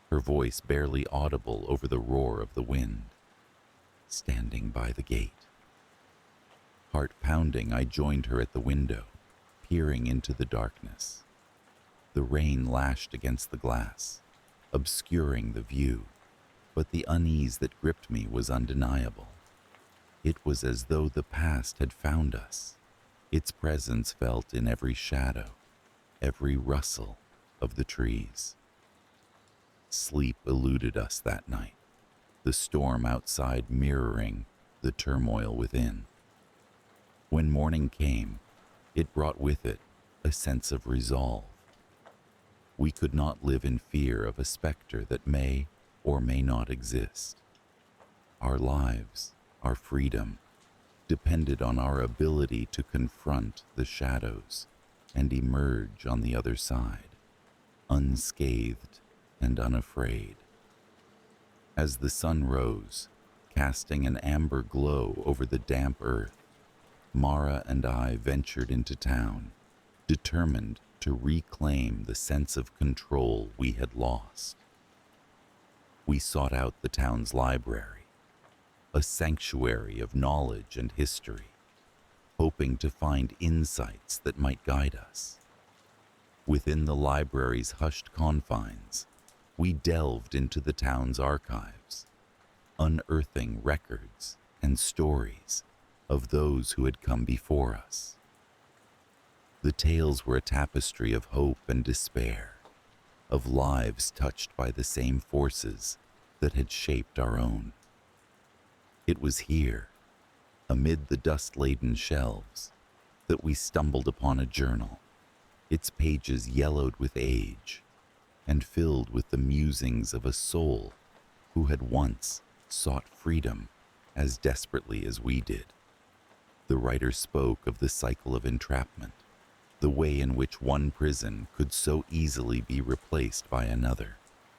her voice barely audible over the roar of the wind, "standing by the gate." Heart pounding, I joined her at the window, peering into the darkness. The rain lashed against the glass, obscuring the view, but the unease that gripped me was undeniable. It was as though the past had found us, its presence felt in every shadow, every rustle of the trees. Sleep eluded us that night, the storm outside mirroring the turmoil within. When morning came, it brought with it a sense of resolve. We could not live in fear of a specter that may or may not exist. Our lives, our freedom, depended on our ability to confront the shadows and emerge on the other side, unscathed and unafraid. As the sun rose, casting an amber glow over the damp earth, Mara and I ventured into town, determined to reclaim the sense of control we had lost. We sought out the town's library, a sanctuary of knowledge and history, hoping to find insights that might guide us. Within the library's hushed confines, we delved into the town's archives, unearthing records and stories of those who had come before us. The tales were a tapestry of hope and despair, of lives touched by the same forces that had shaped our own. It was here, amid the dust-laden shelves, that we stumbled upon a journal, its pages yellowed with age and filled with the musings of a soul who had once sought freedom as desperately as we did. The writer spoke of the cycle of entrapment, the way in which one prison could so easily be replaced by another,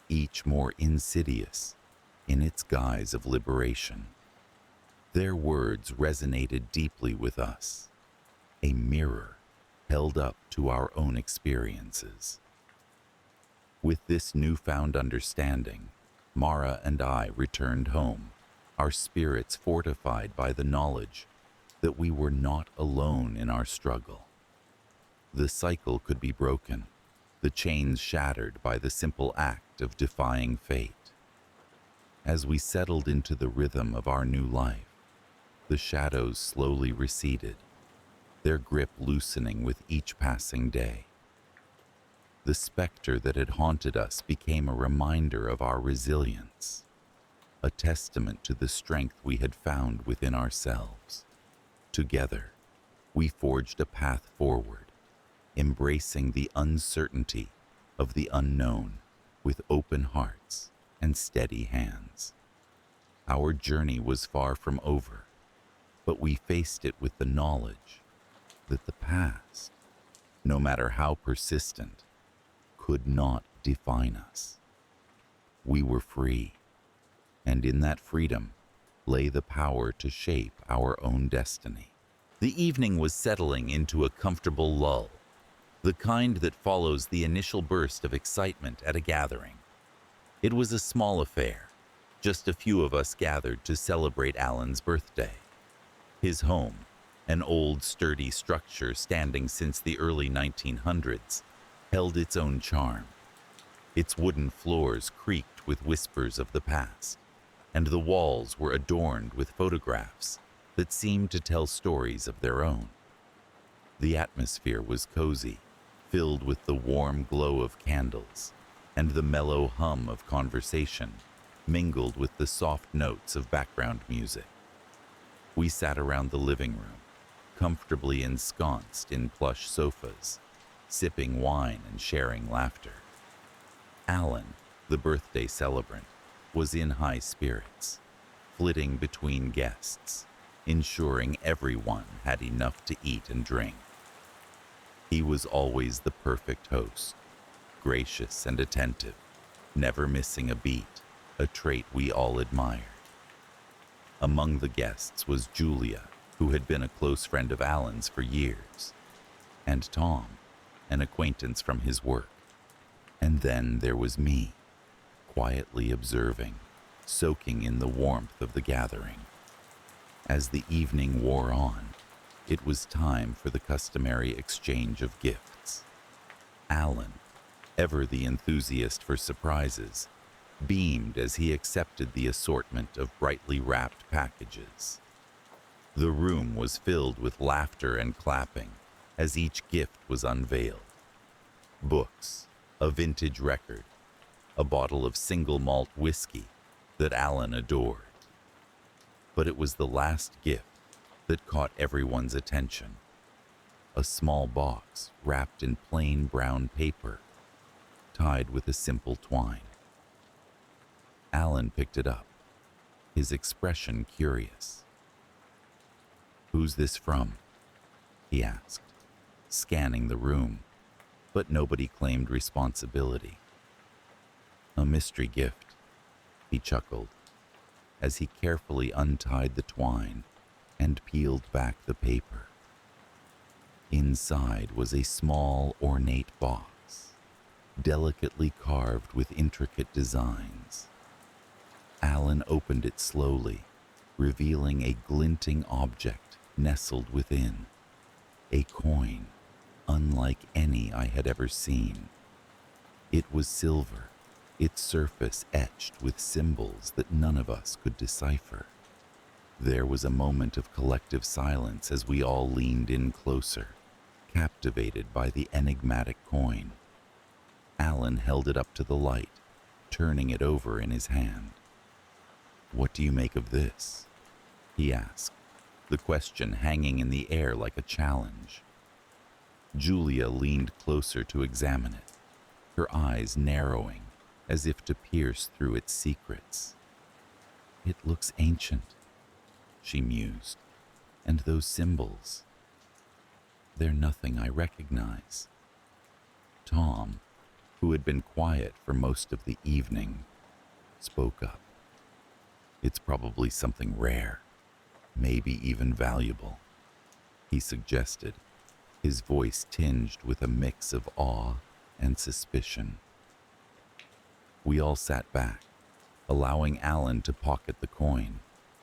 each more insidious in its guise of liberation. Their words resonated deeply with us, a mirror held up to our own experiences. With this newfound understanding, Mara and I returned home, our spirits fortified by the knowledge that we were not alone in our struggle. The cycle could be broken, the chains shattered by the simple act of defying fate. As we settled into the rhythm of our new life, the shadows slowly receded, their grip loosening with each passing day. The specter that had haunted us became a reminder of our resilience, a testament to the strength we had found within ourselves. Together, we forged a path forward, embracing the uncertainty of the unknown with open hearts and steady hands. Our journey was far from over, but we faced it with the knowledge that the past, no matter how persistent, could not define us. We were free, and in that freedom lay the power to shape our own destiny. The evening was settling into a comfortable lull, the kind that follows the initial burst of excitement at a gathering. It was a small affair, just a few of us gathered to celebrate Alan's birthday. His home, an old sturdy structure standing since the early 1900s, held its own charm. Its wooden floors creaked with whispers of the past, and the walls were adorned with photographs that seemed to tell stories of their own. The atmosphere was cozy, filled with the warm glow of candles, and the mellow hum of conversation mingled with the soft notes of background music. We sat around the living room, comfortably ensconced in plush sofas, sipping wine and sharing laughter. Alan, the birthday celebrant, was in high spirits, flitting between guests, ensuring everyone had enough to eat and drink. He was always the perfect host, gracious and attentive, never missing a beat, a trait we all admired. Among the guests was Julia, who had been a close friend of Alan's for years, and Tom, an acquaintance from his work. And then there was me, quietly observing, soaking in the warmth of the gathering. As the evening wore on, it was time for the customary exchange of gifts. Alan, ever the enthusiast for surprises, beamed as he accepted the assortment of brightly wrapped packages. The room was filled with laughter and clapping as each gift was unveiled. Books, a vintage record, a bottle of single malt whiskey that Alan adored. But it was the last gift that caught everyone's attention. A small box wrapped in plain brown paper, tied with a simple twine. Alan picked it up, his expression curious. "Who's this from?" he asked, scanning the room, but nobody claimed responsibility. "A mystery gift," he chuckled, as he carefully untied the twine and peeled back the paper. Inside was a small, ornate box, delicately carved with intricate designs. Alan opened it slowly, revealing a glinting object nestled within, a coin unlike any I had ever seen. It was silver, its surface etched with symbols that none of us could decipher. There was a moment of collective silence as we all leaned in closer, captivated by the enigmatic coin. Alan held it up to the light, turning it over in his hand. "What do you make of this?" he asked, the question hanging in the air like a challenge. Julia leaned closer to examine it, her eyes narrowing as if to pierce through its secrets. It looks ancient, she mused, and those symbols, they're nothing I recognize. Tom, who had been quiet for most of the evening, spoke up. It's probably something rare, maybe even valuable, he suggested, his voice tinged with a mix of awe and suspicion. We all sat back, allowing Alan to pocket the coin,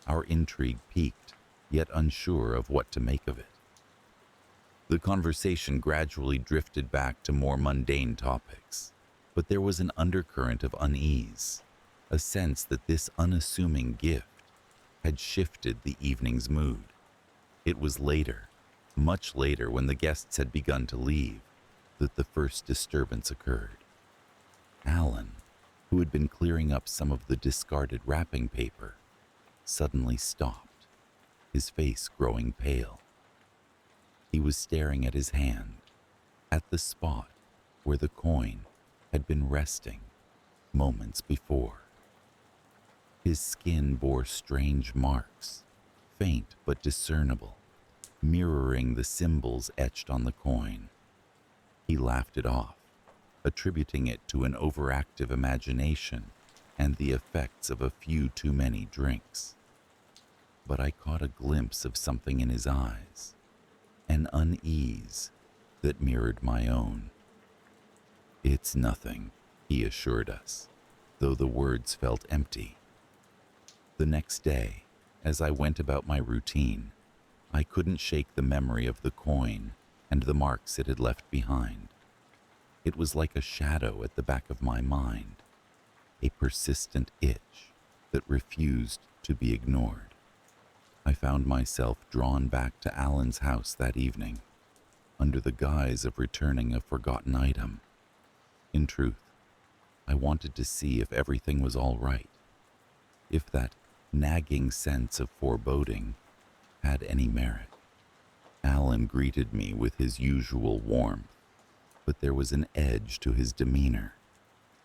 our intrigue piqued, yet unsure of what to make of it. The conversation gradually drifted back to more mundane topics, but there was an undercurrent of unease, a sense that this unassuming gift had shifted the evening's mood. It was later, much later when the guests had begun to leave, that the first disturbance occurred. Alan, who had been clearing up some of the discarded wrapping paper, suddenly stopped, his face growing pale. He was staring at his hand, at the spot where the coin had been resting moments before. His skin bore strange marks, faint but discernible, mirroring the symbols etched on the coin. He laughed it off, attributing it to an overactive imagination and the effects of a few too many drinks. But I caught a glimpse of something in his eyes, an unease that mirrored my own. It's nothing, he assured us, though the words felt empty. The next day, as I went about my routine, I couldn't shake the memory of the coin and the marks it had left behind. It was like a shadow at the back of my mind, a persistent itch that refused to be ignored. I found myself drawn back to Alan's house that evening, under the guise of returning a forgotten item. In truth, I wanted to see if everything was all right, if that nagging sense of foreboding had any merit. Alan greeted me with his usual warmth, but there was an edge to his demeanor,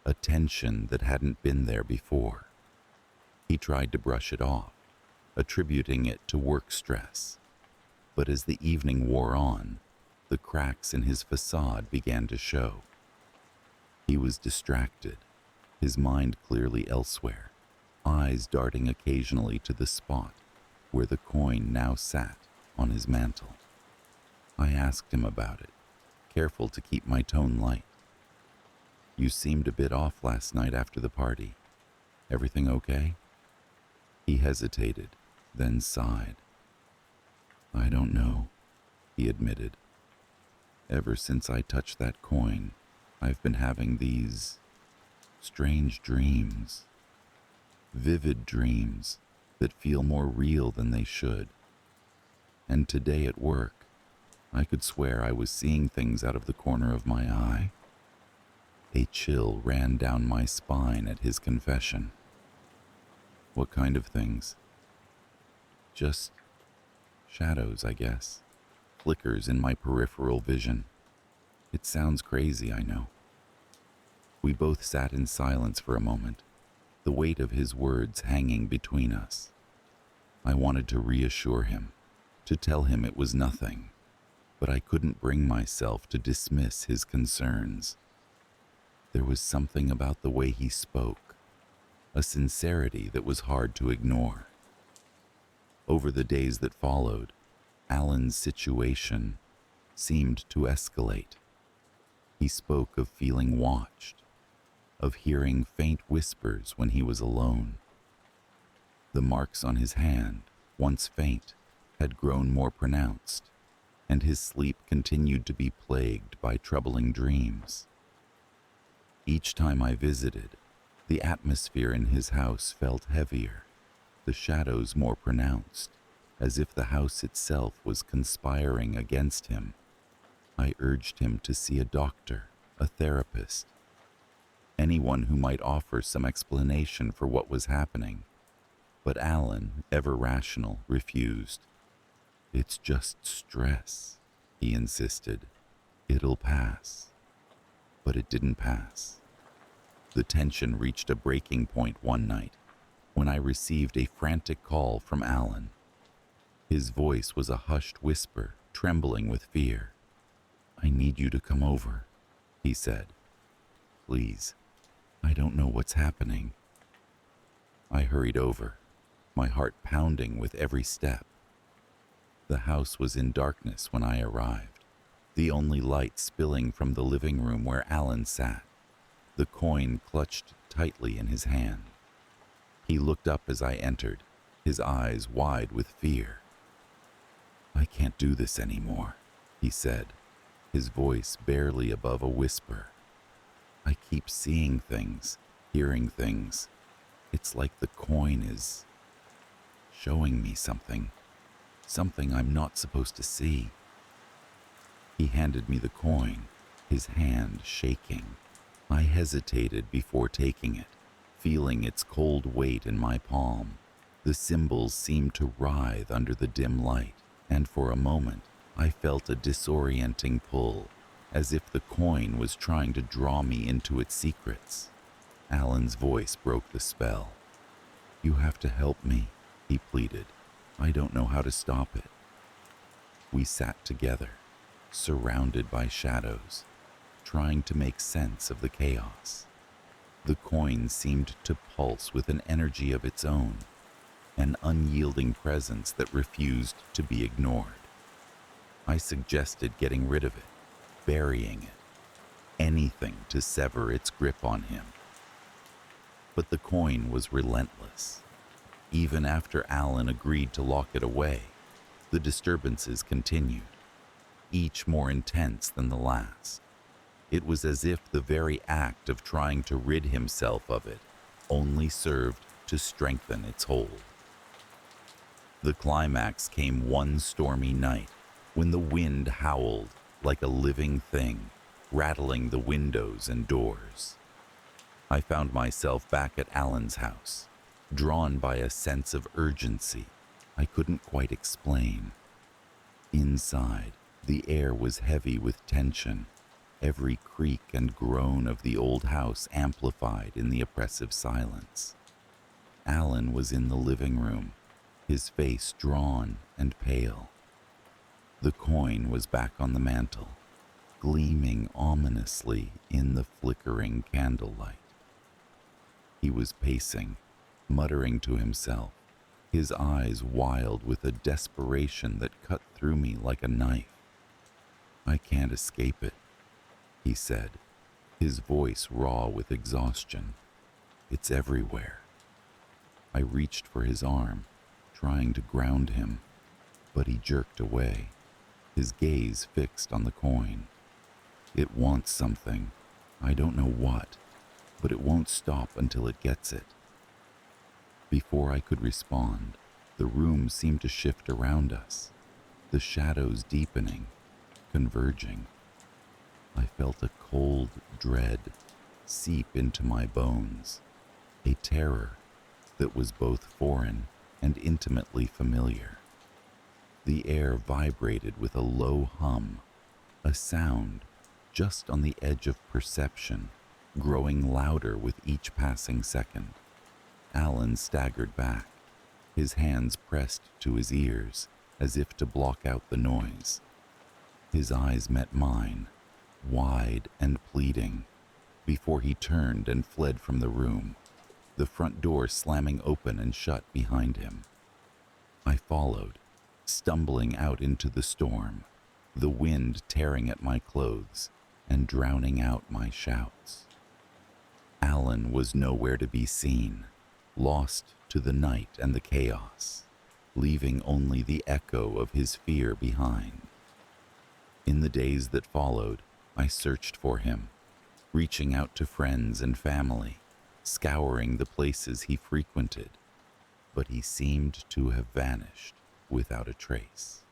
a tension that hadn't been there before. He tried to brush it off, attributing it to work stress. But as the evening wore on, the cracks in his facade began to show. He was distracted, his mind clearly elsewhere, eyes darting occasionally to the spot where the coin now sat on his mantle. I asked him about it, careful to keep my tone light. You seemed a bit off last night after the party. Everything okay? He hesitated, then sighed. I don't know, he admitted. Ever since I touched that coin, I've been having these strange dreams. Vivid dreams that feel more real than they should. And today at work, I could swear I was seeing things out of the corner of my eye. A chill ran down my spine at his confession. What kind of things? Just shadows, I guess. Flickers in my peripheral vision. It sounds crazy, I know. We both sat in silence for a moment, the weight of his words hanging between us. I wanted to reassure him, to tell him it was nothing, but I couldn't bring myself to dismiss his concerns. There was something about the way he spoke, a sincerity that was hard to ignore. Over the days that followed, Alan's situation seemed to escalate. He spoke of feeling watched, of hearing faint whispers when he was alone. The marks on his hand, once faint, had grown more pronounced, and his sleep continued to be plagued by troubling dreams. Each time I visited, the atmosphere in his house felt heavier, the shadows more pronounced, as if the house itself was conspiring against him. I urged him to see a doctor, a therapist, anyone who might offer some explanation for what was happening. But Alan, ever rational, refused. It's just stress, he insisted. It'll pass. But it didn't pass. The tension reached a breaking point one night, when I received a frantic call from Alan. His voice was a hushed whisper, trembling with fear. "I need you to come over," he said. "Please, I don't know what's happening." I hurried over, my heart pounding with every step. The house was in darkness when I arrived, the only light spilling from the living room where Alan sat, the coin clutched tightly in his hand. He looked up as I entered, his eyes wide with fear. "I can't do this anymore," he said, his voice barely above a whisper. "I keep seeing things, hearing things. It's like the coin is showing me something I'm not supposed to see." He handed me the coin, his hand shaking. I hesitated before taking it, feeling its cold weight in my palm. The symbols seemed to writhe under the dim light, and for a moment I felt a disorienting pull, as if the coin was trying to draw me into its secrets. Alan's voice broke the spell. "You have to help me," he pleaded. "I don't know how to stop it." We sat together, surrounded by shadows, trying to make sense of the chaos. The coin seemed to pulse with an energy of its own, an unyielding presence that refused to be ignored. I suggested getting rid of it, burying it, anything to sever its grip on him. But the coin was relentless. Even after Alan agreed to lock it away, the disturbances continued, each more intense than the last. It was as if the very act of trying to rid himself of it only served to strengthen its hold. The climax came one stormy night when the wind howled like a living thing, rattling the windows and doors. I found myself back at Alan's house, drawn by a sense of urgency I couldn't quite explain. Inside, the air was heavy with tension, every creak and groan of the old house amplified in the oppressive silence. Alan was in the living room, his face drawn and pale. The coin was back on the mantel, gleaming ominously in the flickering candlelight. He was pacing, muttering to himself, his eyes wild with a desperation that cut through me like a knife. "I can't escape it," he said, his voice raw with exhaustion. "It's everywhere." I reached for his arm, trying to ground him, but he jerked away, his gaze fixed on the coin. "It wants something. I don't know what, but it won't stop until it gets it." Before I could respond, the room seemed to shift around us, the shadows deepening, converging. I felt a cold dread seep into my bones, a terror that was both foreign and intimately familiar. The air vibrated with a low hum, a sound just on the edge of perception, growing louder with each passing second. Alan staggered back, his hands pressed to his ears as if to block out the noise. His eyes met mine, wide and pleading, before he turned and fled from the room, the front door slamming open and shut behind him. I followed, stumbling out into the storm, the wind tearing at my clothes and drowning out my shouts. Alan was nowhere to be seen, lost to the night and the chaos, leaving only the echo of his fear behind. In the days that followed, I searched for him, reaching out to friends and family, scouring the places he frequented, but he seemed to have vanished without a trace.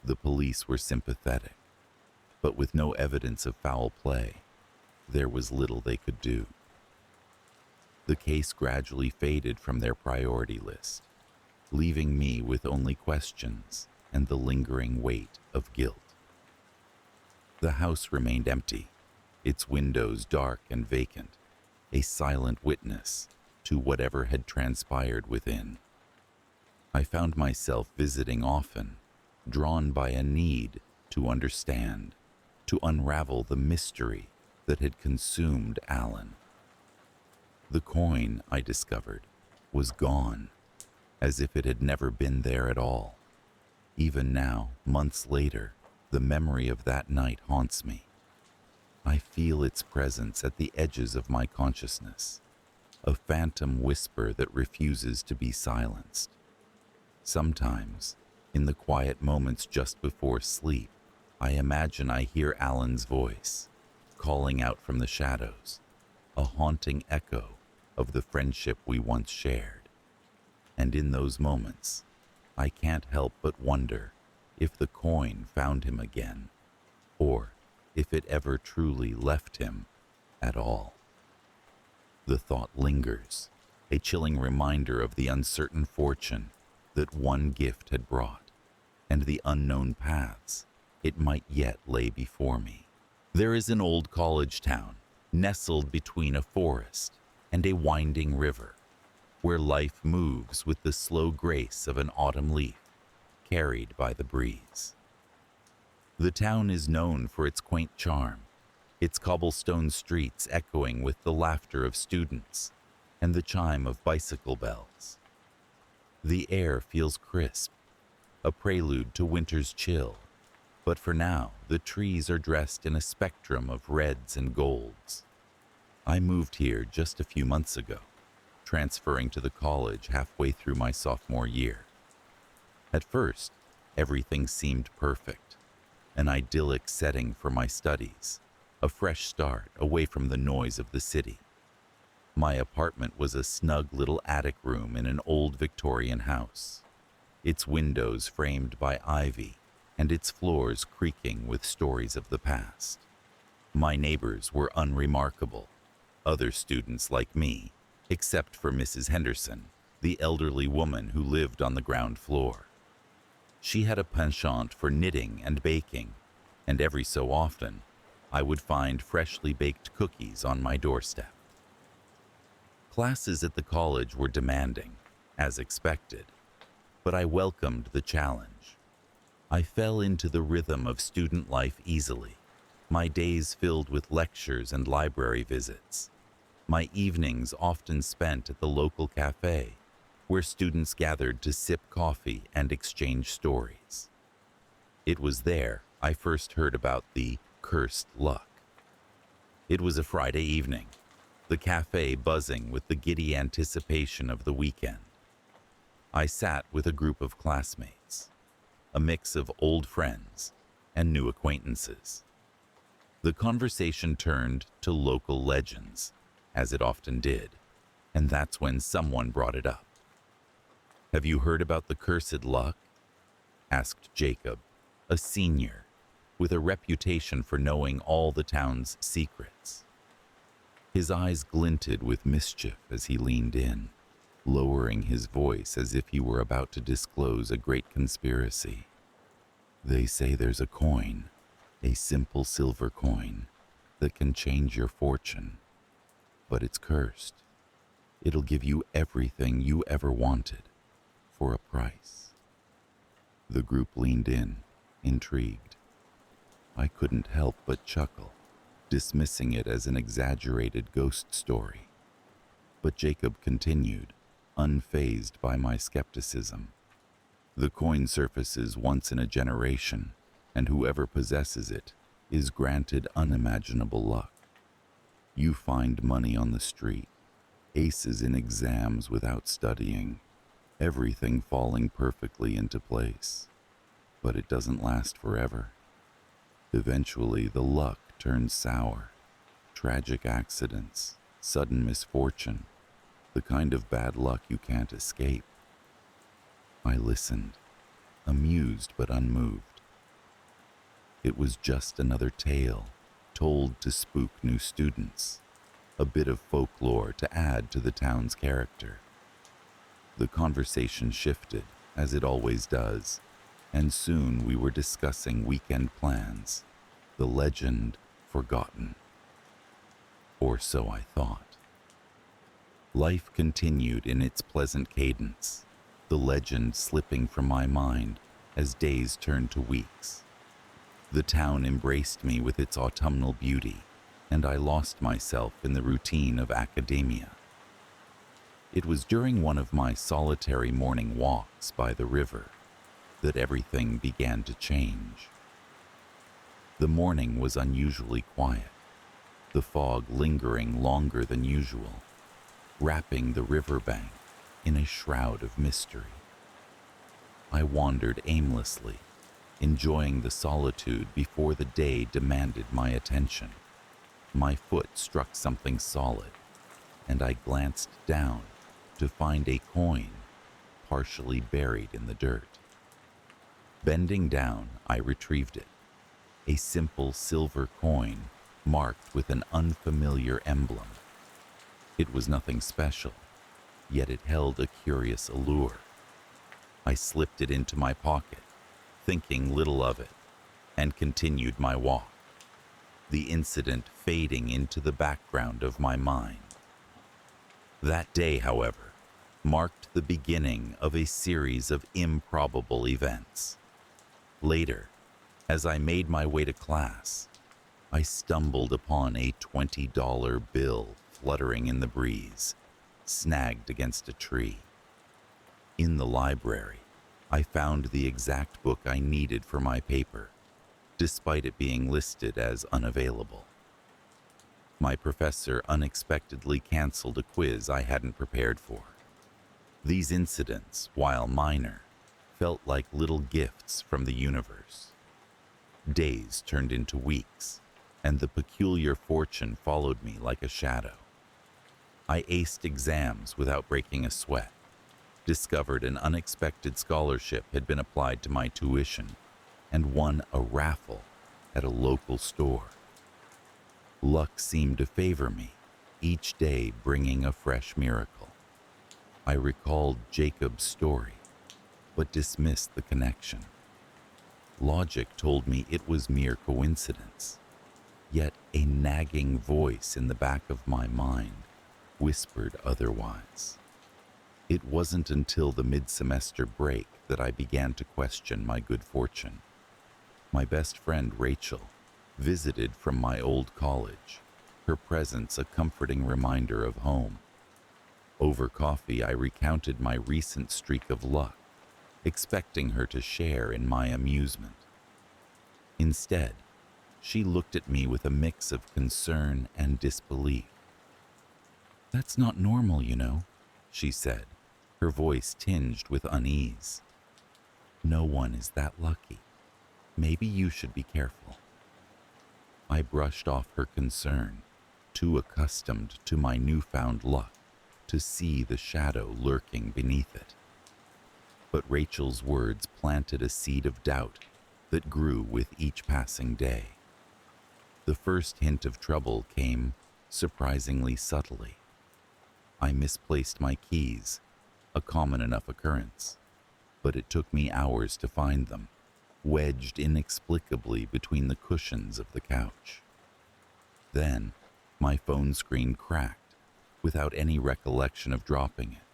The police were sympathetic, but with no evidence of foul play, there was little they could do. The case gradually faded from their priority list, leaving me with only questions and the lingering weight of guilt. The house remained empty, its windows dark and vacant, a silent witness, to whatever had transpired within. I found myself visiting often, drawn by a need to understand, to unravel the mystery that had consumed Alan. The coin, I discovered, was gone, as if it had never been there at all. Even now, months later, the memory of that night haunts me. I feel its presence at the edges of my consciousness, a phantom whisper that refuses to be silenced. Sometimes, in the quiet moments just before sleep, I imagine I hear Alan's voice, calling out from the shadows, a haunting echo of the friendship we once shared. And in those moments, I can't help but wonder if the coin found him again, or if it ever truly left him at all. The thought lingers, a chilling reminder of the uncertain fortune that one gift had brought, and the unknown paths it might yet lay before me. There is an old college town, nestled between a forest and a winding river, where life moves with the slow grace of an autumn leaf, carried by the breeze. The town is known for its quaint charm, its cobblestone streets echoing with the laughter of students and the chime of bicycle bells. The air feels crisp, a prelude to winter's chill, but for now, the trees are dressed in a spectrum of reds and golds. I moved here just a few months ago, transferring to the college halfway through my sophomore year. At first, everything seemed perfect, an idyllic setting for my studies, a fresh start away from the noise of the city. My apartment was a snug little attic room in an old Victorian house, its windows framed by ivy and its floors creaking with stories of the past. My neighbors were unremarkable, other students like me, except for Mrs. Henderson, the elderly woman who lived on the ground floor. She had a penchant for knitting and baking, and every so often, I would find freshly baked cookies on my doorstep. Classes at the college were demanding, as expected, but I welcomed the challenge. I fell into the rhythm of student life easily, my days filled with lectures and library visits, my evenings often spent at the local cafe, where students gathered to sip coffee and exchange stories. It was there I first heard about the cursed luck. It was a Friday evening, the cafe buzzing with the giddy anticipation of the weekend. I sat with a group of classmates, a mix of old friends and new acquaintances. The conversation turned to local legends, as it often did, and that's when someone brought it up. "Have you heard about the cursed luck?" asked Jacob, a senior, with a reputation for knowing all the town's secrets. His eyes glinted with mischief as he leaned in, lowering his voice as if he were about to disclose a great conspiracy. "They say there's a coin, a simple silver coin, that can change your fortune. But it's cursed. It'll give you everything you ever wanted, for a price." The group leaned in, intrigued. I couldn't help but chuckle, dismissing it as an exaggerated ghost story. But Jacob continued, unfazed by my skepticism. "The coin surfaces once in a generation, and whoever possesses it is granted unimaginable luck. You find money on the street, aces in exams without studying, everything falling perfectly into place. But it doesn't last forever. Eventually, the luck turns sour. Tragic accidents, sudden misfortune, the kind of bad luck you can't escape." I listened, amused but unmoved. It was just another tale, told to spook new students, a bit of folklore to add to the town's character. The conversation shifted, as it always does, and soon we were discussing weekend plans, the legend forgotten. Or so I thought. Life continued in its pleasant cadence, the legend slipping from my mind as days turned to weeks. The town embraced me with its autumnal beauty, and I lost myself in the routine of academia. It was during one of my solitary morning walks by the river that everything began to change. The morning was unusually quiet, the fog lingering longer than usual, wrapping the riverbank in a shroud of mystery. I wandered aimlessly, enjoying the solitude before the day demanded my attention. My foot struck something solid, and I glanced down to find a coin partially buried in the dirt. Bending down, I retrieved it, a simple silver coin marked with an unfamiliar emblem. It was nothing special, yet it held a curious allure. I slipped it into my pocket, thinking little of it, and continued my walk, the incident fading into the background of my mind. That day, however, marked the beginning of a series of improbable events. Later, as I made my way to class, I stumbled upon a $20 bill fluttering in the breeze, snagged against a tree. In the library, I found the exact book I needed for my paper, despite it being listed as unavailable. My professor unexpectedly canceled a quiz I hadn't prepared for. These incidents, while minor, felt like little gifts from the universe. Days turned into weeks, and the peculiar fortune followed me like a shadow. I aced exams without breaking a sweat, discovered an unexpected scholarship had been applied to my tuition, and won a raffle at a local store. Luck seemed to favor me, each day bringing a fresh miracle. I recalled Jacob's story, but dismissed the connection. Logic told me it was mere coincidence, yet a nagging voice in the back of my mind whispered otherwise. It wasn't until the mid-semester break that I began to question my good fortune. My best friend Rachel visited from my old college, her presence a comforting reminder of home. Over coffee, I recounted my recent streak of luck, expecting her to share in my amusement. Instead, she looked at me with a mix of concern and disbelief. "That's not normal, you know," she said, her voice tinged with unease. "No one is that lucky. Maybe you should be careful." I brushed off her concern, too accustomed to my newfound luck to see the shadow lurking beneath it. But Rachel's words planted a seed of doubt that grew with each passing day. The first hint of trouble came surprisingly subtly. I misplaced my keys, a common enough occurrence, but it took me hours to find them, wedged inexplicably between the cushions of the couch. Then, my phone screen cracked without any recollection of dropping it.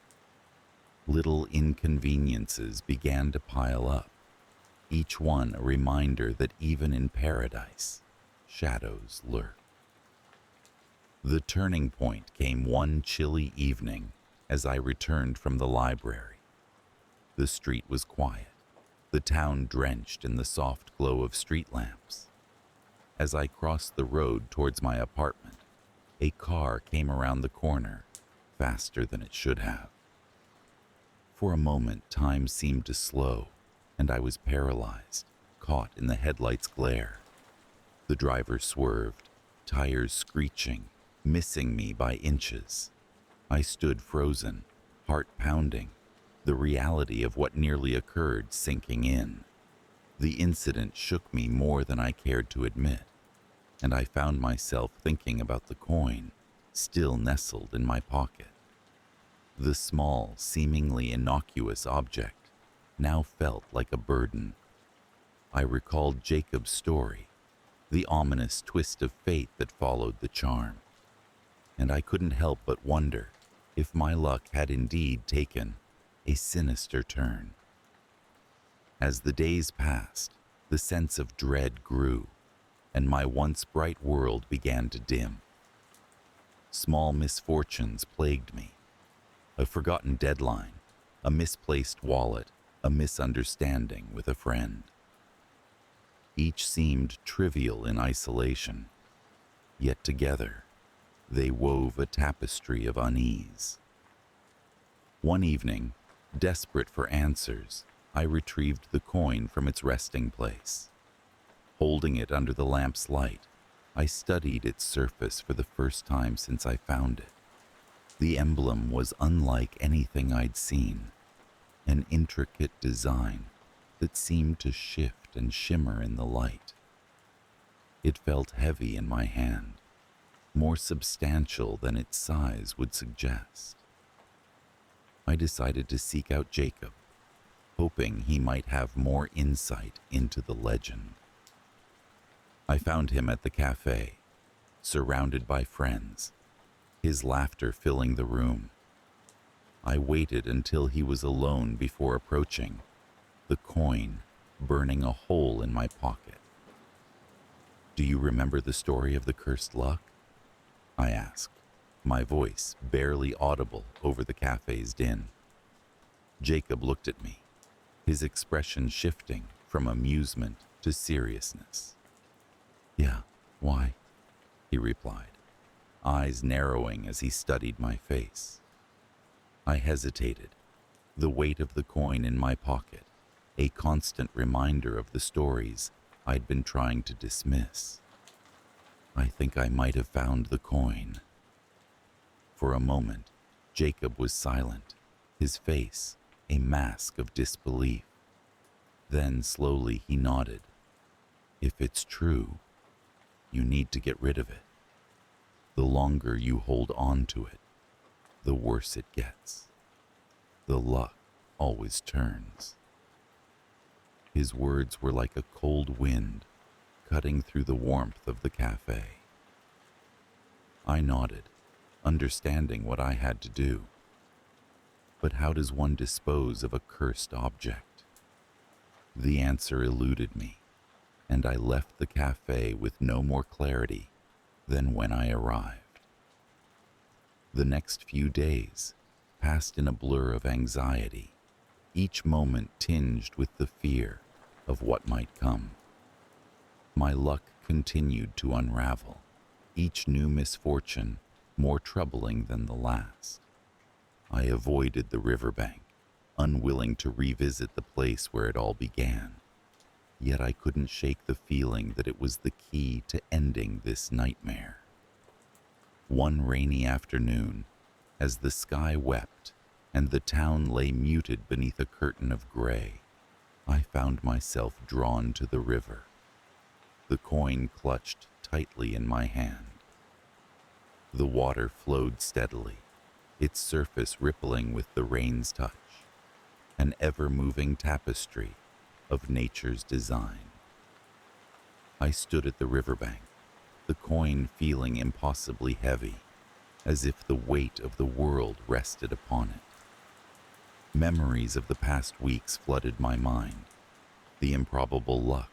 Little inconveniences began to pile up, each one a reminder that even in paradise, shadows lurk. The turning point came one chilly evening as I returned from the library. The street was quiet, the town drenched in the soft glow of street lamps. As I crossed the road towards my apartment, a car came around the corner, faster than it should have. For a moment, time seemed to slow, and I was paralyzed, caught in the headlights' glare. The driver swerved, tires screeching, missing me by inches. I stood frozen, heart pounding, the reality of what nearly occurred sinking in. The incident shook me more than I cared to admit, and I found myself thinking about the coin still nestled in my pocket. The small, seemingly innocuous object now felt like a burden. I recalled Jacob's story, the ominous twist of fate that followed the charm, and I couldn't help but wonder if my luck had indeed taken a sinister turn. As the days passed, the sense of dread grew, and my once bright world began to dim. Small misfortunes plagued me: a forgotten deadline, a misplaced wallet, a misunderstanding with a friend. Each seemed trivial in isolation, yet together they wove a tapestry of unease. One evening, desperate for answers, I retrieved the coin from its resting place. Holding it under the lamp's light, I studied its surface for the first time since I found it. The emblem was unlike anything I'd seen, an intricate design that seemed to shift and shimmer in the light. It felt heavy in my hand, more substantial than its size would suggest. I decided to seek out Jacob, hoping he might have more insight into the legend. I found him at the cafe, surrounded by friends, his laughter filling the room. I waited until he was alone before approaching, the coin burning a hole in my pocket. "Do you remember the story of the cursed luck?" I asked, my voice barely audible over the cafe's din. Jacob looked at me, his expression shifting from amusement to seriousness. "Yeah, why?" he replied, eyes narrowing as he studied my face. I hesitated, the weight of the coin in my pocket, a constant reminder of the stories I'd been trying to dismiss. "I think I might have found the coin." For a moment, Jacob was silent, his face a mask of disbelief. Then slowly he nodded. "If it's true, you need to get rid of it. The longer you hold on to it, the worse it gets. The luck always turns." His words were like a cold wind cutting through the warmth of the cafe. I nodded, understanding what I had to do. But how does one dispose of a cursed object? The answer eluded me, and I left the cafe with no more clarity than when I arrived. The next few days passed in a blur of anxiety, each moment tinged with the fear of what might come. My luck continued to unravel, each new misfortune more troubling than the last. I avoided the riverbank, unwilling to revisit the place where it all began. Yet I couldn't shake the feeling that it was the key to ending this nightmare. One rainy afternoon, as the sky wept and the town lay muted beneath a curtain of gray, I found myself drawn to the river, the coin clutched tightly in my hand. The water flowed steadily, its surface rippling with the rain's touch, an ever-moving tapestry of nature's design. I stood at the riverbank, the coin feeling impossibly heavy, as if the weight of the world rested upon it. Memories of the past weeks flooded my mind, the improbable luck,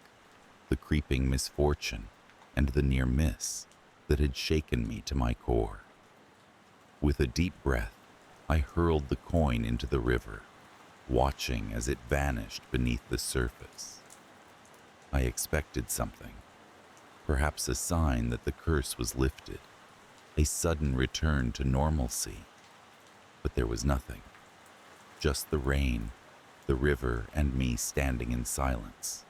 the creeping misfortune, and the near miss that had shaken me to my core. With a deep breath, I hurled the coin into the river, watching as it vanished beneath the surface. I expected something, perhaps a sign that the curse was lifted, a sudden return to normalcy. But there was nothing, just the rain, the river, and me standing in silence.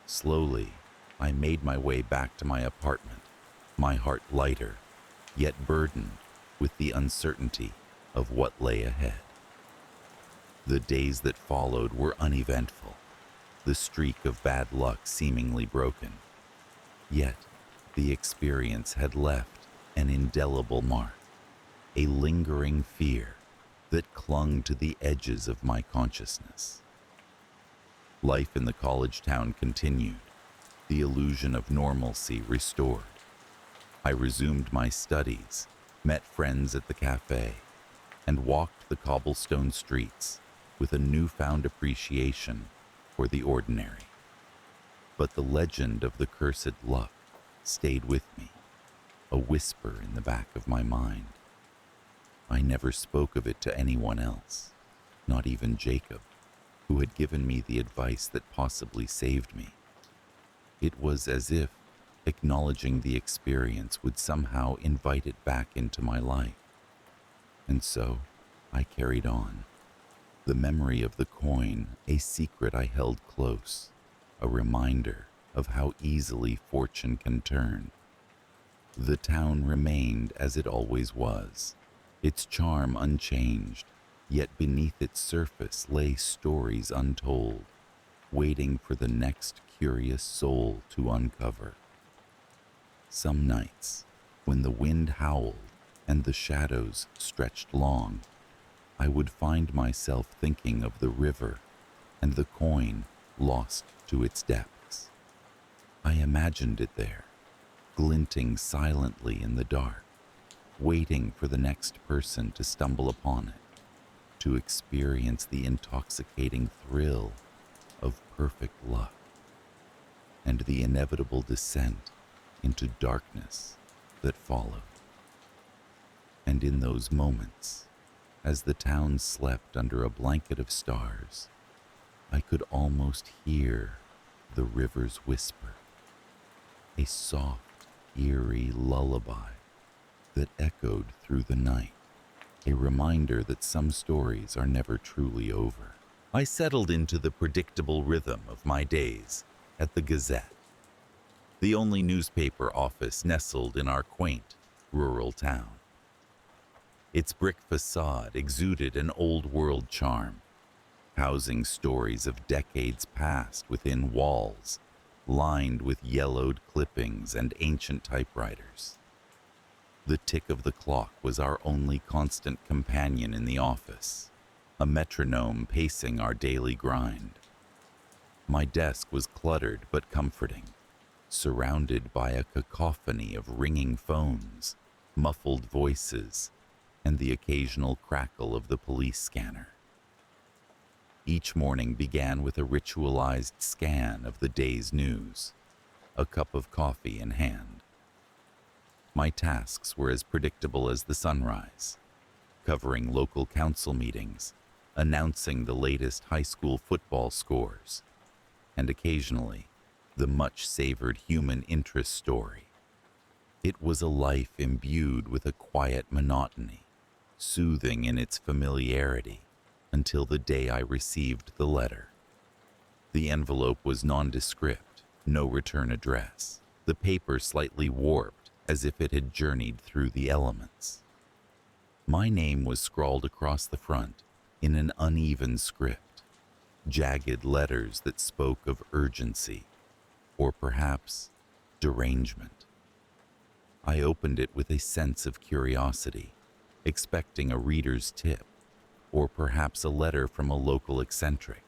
Slowly, I made my way back to my apartment, my heart lighter, yet burdened with the uncertainty of what lay ahead. The days that followed were uneventful, the streak of bad luck seemingly broken. Yet, the experience had left an indelible mark, a lingering fear that clung to the edges of my consciousness. Life in the college town continued, the illusion of normalcy restored. I resumed my studies, met friends at the cafe, and walked the cobblestone streets with a newfound appreciation for the ordinary. But the legend of the cursed luck stayed with me, a whisper in the back of my mind. I never spoke of it to anyone else, not even Jacob, who had given me the advice that possibly saved me. It was as if acknowledging the experience would somehow invite it back into my life. And so I carried on. The memory of the coin, a secret I held close, a reminder of how easily fortune can turn. The town remained as it always was, its charm unchanged, yet beneath its surface lay stories untold, waiting for the next curious soul to uncover. Some nights, when the wind howled and the shadows stretched long, I would find myself thinking of the river and the coin lost to its depths. I imagined it there, glinting silently in the dark, waiting for the next person to stumble upon it, to experience the intoxicating thrill of perfect luck and the inevitable descent into darkness that followed. And in those moments, as the town slept under a blanket of stars, I could almost hear the river's whisper, a soft, eerie lullaby that echoed through the night, a reminder that some stories are never truly over. I settled into the predictable rhythm of my days at the Gazette, the only newspaper office nestled in our quaint, rural town. Its brick facade exuded an old-world charm, housing stories of decades past within walls lined with yellowed clippings and ancient typewriters. The tick of the clock was our only constant companion in the office, a metronome pacing our daily grind. My desk was cluttered but comforting, surrounded by a cacophony of ringing phones, muffled voices, and the occasional crackle of the police scanner. Each morning began with a ritualized scan of the day's news, a cup of coffee in hand. My tasks were as predictable as the sunrise, covering local council meetings, announcing the latest high school football scores, and occasionally the much-savored human interest story. It was a life imbued with a quiet monotony, soothing in its familiarity, until the day I received the letter. The envelope was nondescript, no return address, the paper slightly warped as if it had journeyed through the elements. My name was scrawled across the front in an uneven script, jagged letters that spoke of urgency, or perhaps derangement. I opened it with a sense of curiosity, expecting a reader's tip, or perhaps a letter from a local eccentric.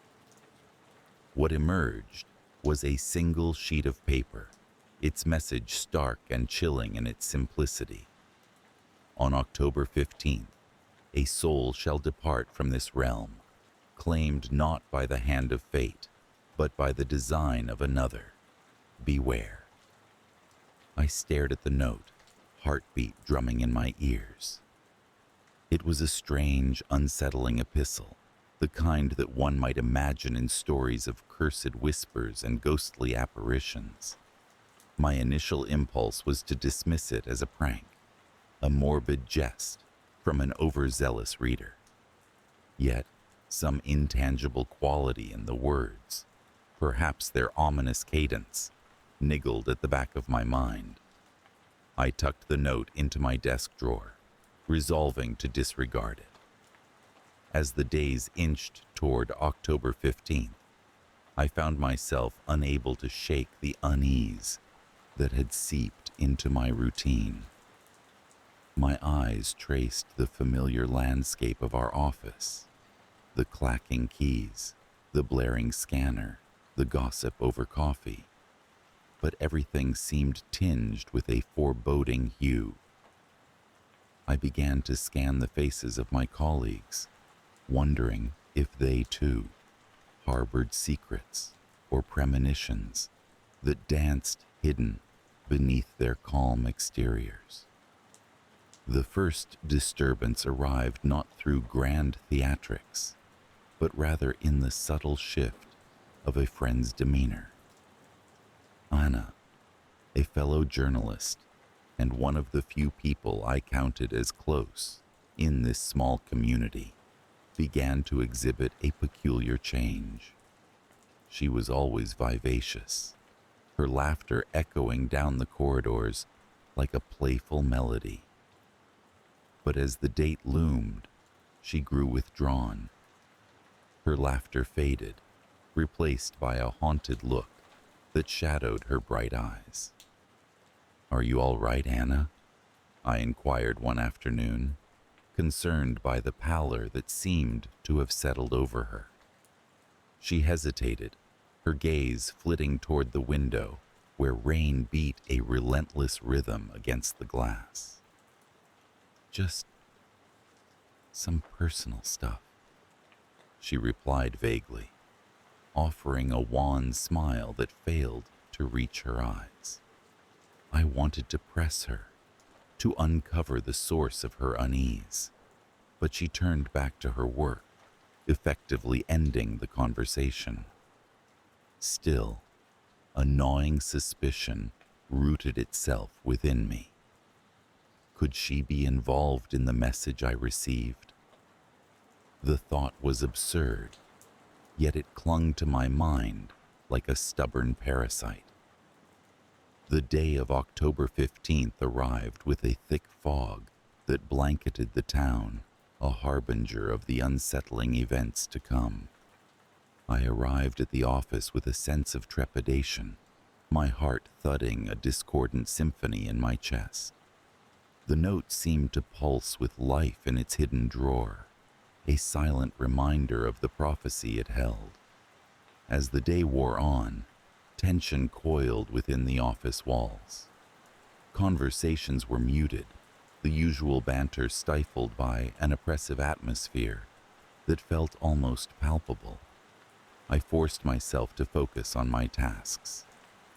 What emerged was a single sheet of paper, its message stark and chilling in its simplicity. On October 15th, a soul shall depart from this realm, claimed not by the hand of fate, but by the design of another. Beware. I stared at the note, heartbeat drumming in my ears. It was a strange, unsettling epistle, the kind that one might imagine in stories of cursed whispers and ghostly apparitions. My initial impulse was to dismiss it as a prank, a morbid jest from an overzealous reader. Yet, some intangible quality in the words, perhaps their ominous cadence, niggled at the back of my mind. I tucked the note into my desk drawer, resolving to disregard it. As the days inched toward October 15th, I found myself unable to shake the unease that had seeped into my routine. My eyes traced the familiar landscape of our office, the clacking keys, the blaring scanner, the gossip over coffee, but everything seemed tinged with a foreboding hue. I began to scan the faces of my colleagues, wondering if they too harbored secrets or premonitions that danced hidden beneath their calm exteriors. The first disturbance arrived not through grand theatrics, but rather in the subtle shift of a friend's demeanor. Anna, a fellow journalist and one of the few people I counted as close in this small community, began to exhibit a peculiar change. She was always vivacious, her laughter echoing down the corridors like a playful melody. But as the date loomed, she grew withdrawn. Her laughter faded, replaced by a haunted look that shadowed her bright eyes. "Are you all right, Anna?" I inquired one afternoon, concerned by the pallor that seemed to have settled over her. She hesitated, her gaze flitting toward the window where rain beat a relentless rhythm against the glass. "Just some personal stuff," she replied vaguely, offering a wan smile that failed to reach her eyes. I wanted to press her, to uncover the source of her unease, but she turned back to her work, effectively ending the conversation. Still, a gnawing suspicion rooted itself within me. Could she be involved in the message I received? The thought was absurd, yet it clung to my mind like a stubborn parasite. The day of October 15th arrived with a thick fog that blanketed the town, a harbinger of the unsettling events to come. I arrived at the office with a sense of trepidation, my heart thudding a discordant symphony in my chest. The note seemed to pulse with life in its hidden drawer, a silent reminder of the prophecy it held. As the day wore on, tension coiled within the office walls. Conversations were muted, the usual banter stifled by an oppressive atmosphere that felt almost palpable. I forced myself to focus on my tasks,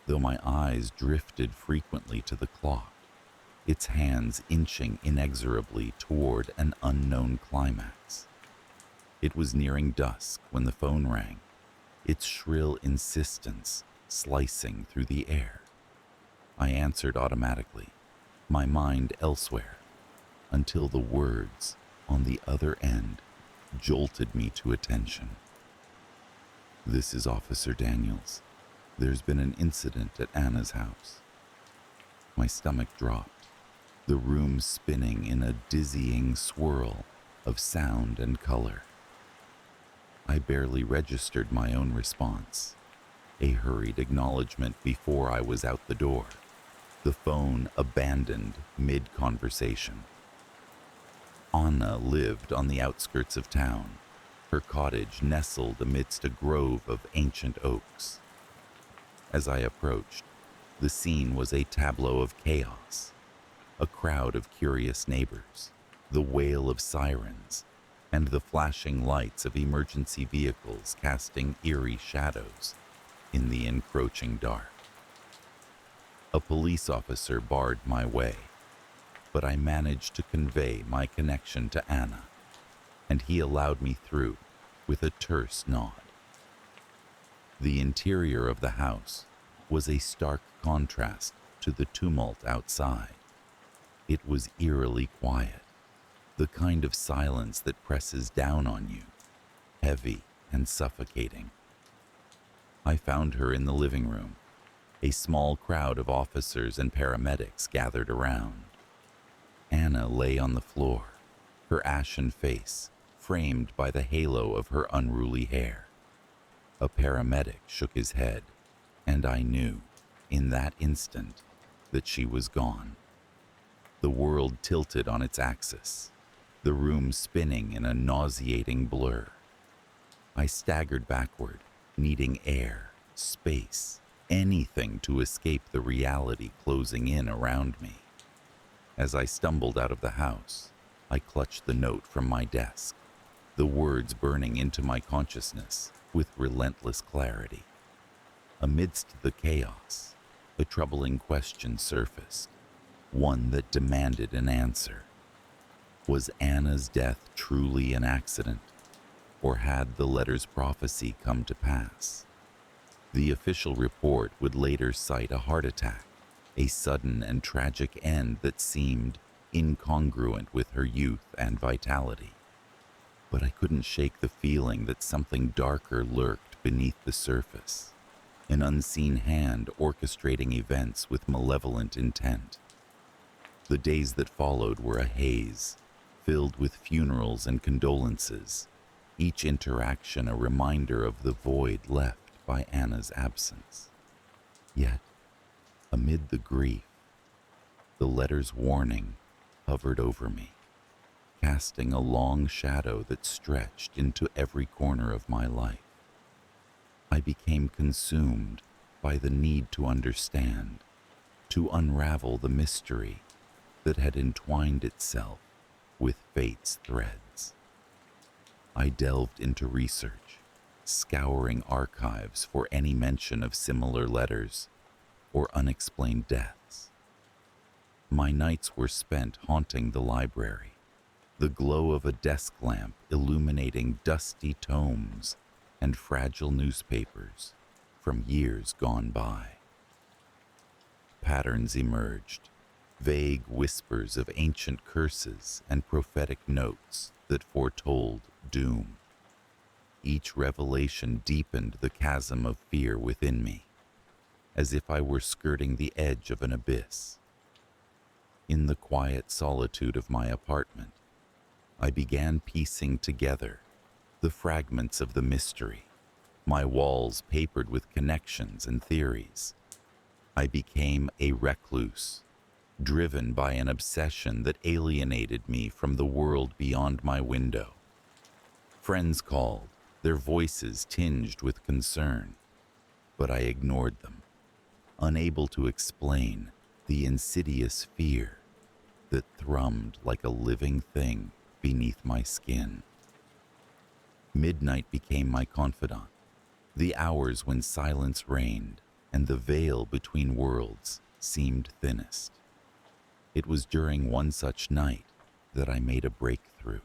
though my eyes drifted frequently to the clock, its hands inching inexorably toward an unknown climax. It was nearing dusk when the phone rang, its shrill insistence slicing through the air. I answered automatically, my mind elsewhere, until the words on the other end jolted me to attention. "This is Officer Daniels. There's been an incident at Anna's house." My stomach dropped, the room spinning in a dizzying swirl of sound and color. I barely registered my own response, a hurried acknowledgement before I was out the door, the phone abandoned mid-conversation. Anna lived on the outskirts of town, her cottage nestled amidst a grove of ancient oaks. As I approached, the scene was a tableau of chaos, a crowd of curious neighbors, the wail of sirens, and the flashing lights of emergency vehicles casting eerie shadows in the encroaching dark. A police officer barred my way, but I managed to convey my connection to Anna, and he allowed me through with a terse nod. The interior of the house was a stark contrast to the tumult outside. It was eerily quiet, the kind of silence that presses down on you, heavy and suffocating. I found her in the living room, a small crowd of officers and paramedics gathered around. Anna lay on the floor, her ashen face framed by the halo of her unruly hair. A paramedic shook his head, and I knew, in that instant, that she was gone. The world tilted on its axis, the room spinning in a nauseating blur. I staggered backward, needing air, space, anything to escape the reality closing in around me. As I stumbled out of the house, I clutched the note from my desk, the words burning into my consciousness with relentless clarity. Amidst the chaos, a troubling question surfaced, one that demanded an answer. Was Anna's death truly an accident, or had the letter's prophecy come to pass? The official report would later cite a heart attack, a sudden and tragic end that seemed incongruent with her youth and vitality. But I couldn't shake the feeling that something darker lurked beneath the surface, an unseen hand orchestrating events with malevolent intent. The days that followed were a haze, filled with funerals and condolences, each interaction a reminder of the void left by Anna's absence. Yet, amid the grief, the letter's warning hovered over me, casting a long shadow that stretched into every corner of my life. I became consumed by the need to understand, to unravel the mystery that had entwined itself with fate's threads. I delved into research, scouring archives for any mention of similar letters or unexplained deaths. My nights were spent haunting the library, the glow of a desk lamp illuminating dusty tomes and fragile newspapers from years gone by. Patterns emerged, vague whispers of ancient curses and prophetic notes that foretold doom. Each revelation deepened the chasm of fear within me, as if I were skirting the edge of an abyss. In the quiet solitude of my apartment, I began piecing together the fragments of the mystery, my walls papered with connections and theories. I became a recluse, driven by an obsession that alienated me from the world beyond my window. Friends called, their voices tinged with concern, but I ignored them, unable to explain the insidious fear that thrummed like a living thing beneath my skin. Midnight became my confidant, the hours when silence reigned and the veil between worlds seemed thinnest. It was during one such night that I made a breakthrough,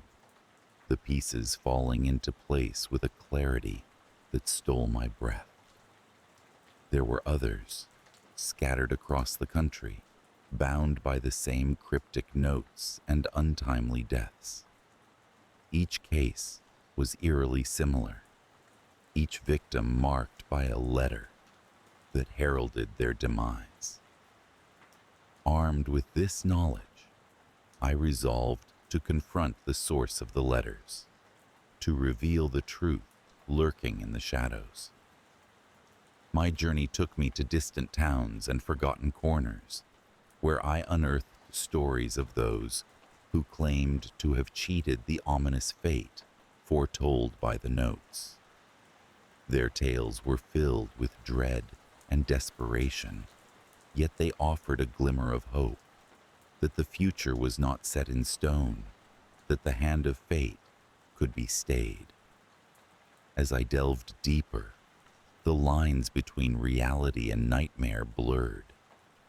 the pieces falling into place with a clarity that stole my breath. There were others, scattered across the country, bound by the same cryptic notes and untimely deaths. Each case was eerily similar, each victim marked by a letter that heralded their demise. Armed with this knowledge, I resolved to confront the source of the letters, to reveal the truth lurking in the shadows. My journey took me to distant towns and forgotten corners, where I unearthed stories of those who claimed to have cheated the ominous fate foretold by the notes. Their tales were filled with dread and desperation, yet they offered a glimmer of hope, that the future was not set in stone, that the hand of fate could be stayed. As I delved deeper, the lines between reality and nightmare blurred,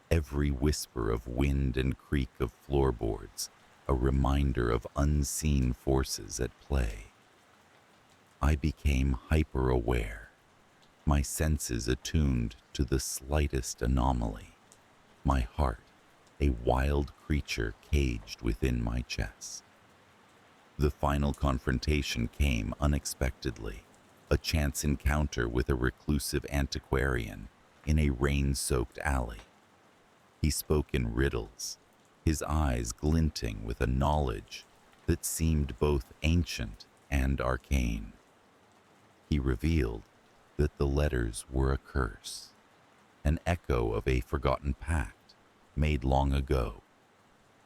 every whisper of wind and creak of floorboards a reminder of unseen forces at play. I became hyper-aware, my senses attuned to the slightest anomaly, my heart a wild creature caged within my chest. The final confrontation came unexpectedly, a chance encounter with a reclusive antiquarian in a rain-soaked alley. He spoke in riddles, his eyes glinting with a knowledge that seemed both ancient and arcane. He revealed that the letters were a curse, an echo of a forgotten pact made long ago,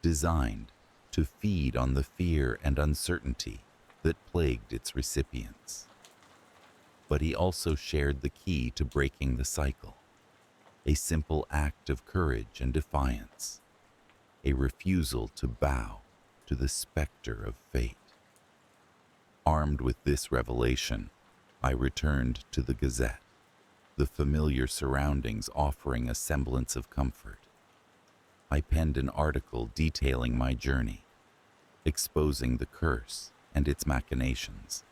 designed to feed on the fear and uncertainty that plagued its recipients. But he also shared the key to breaking the cycle, a simple act of courage and defiance, a refusal to bow to the specter of fate. Armed with this revelation, I returned to the Gazette, the familiar surroundings offering a semblance of comfort. I penned an article detailing my journey, exposing the curse and its machinations,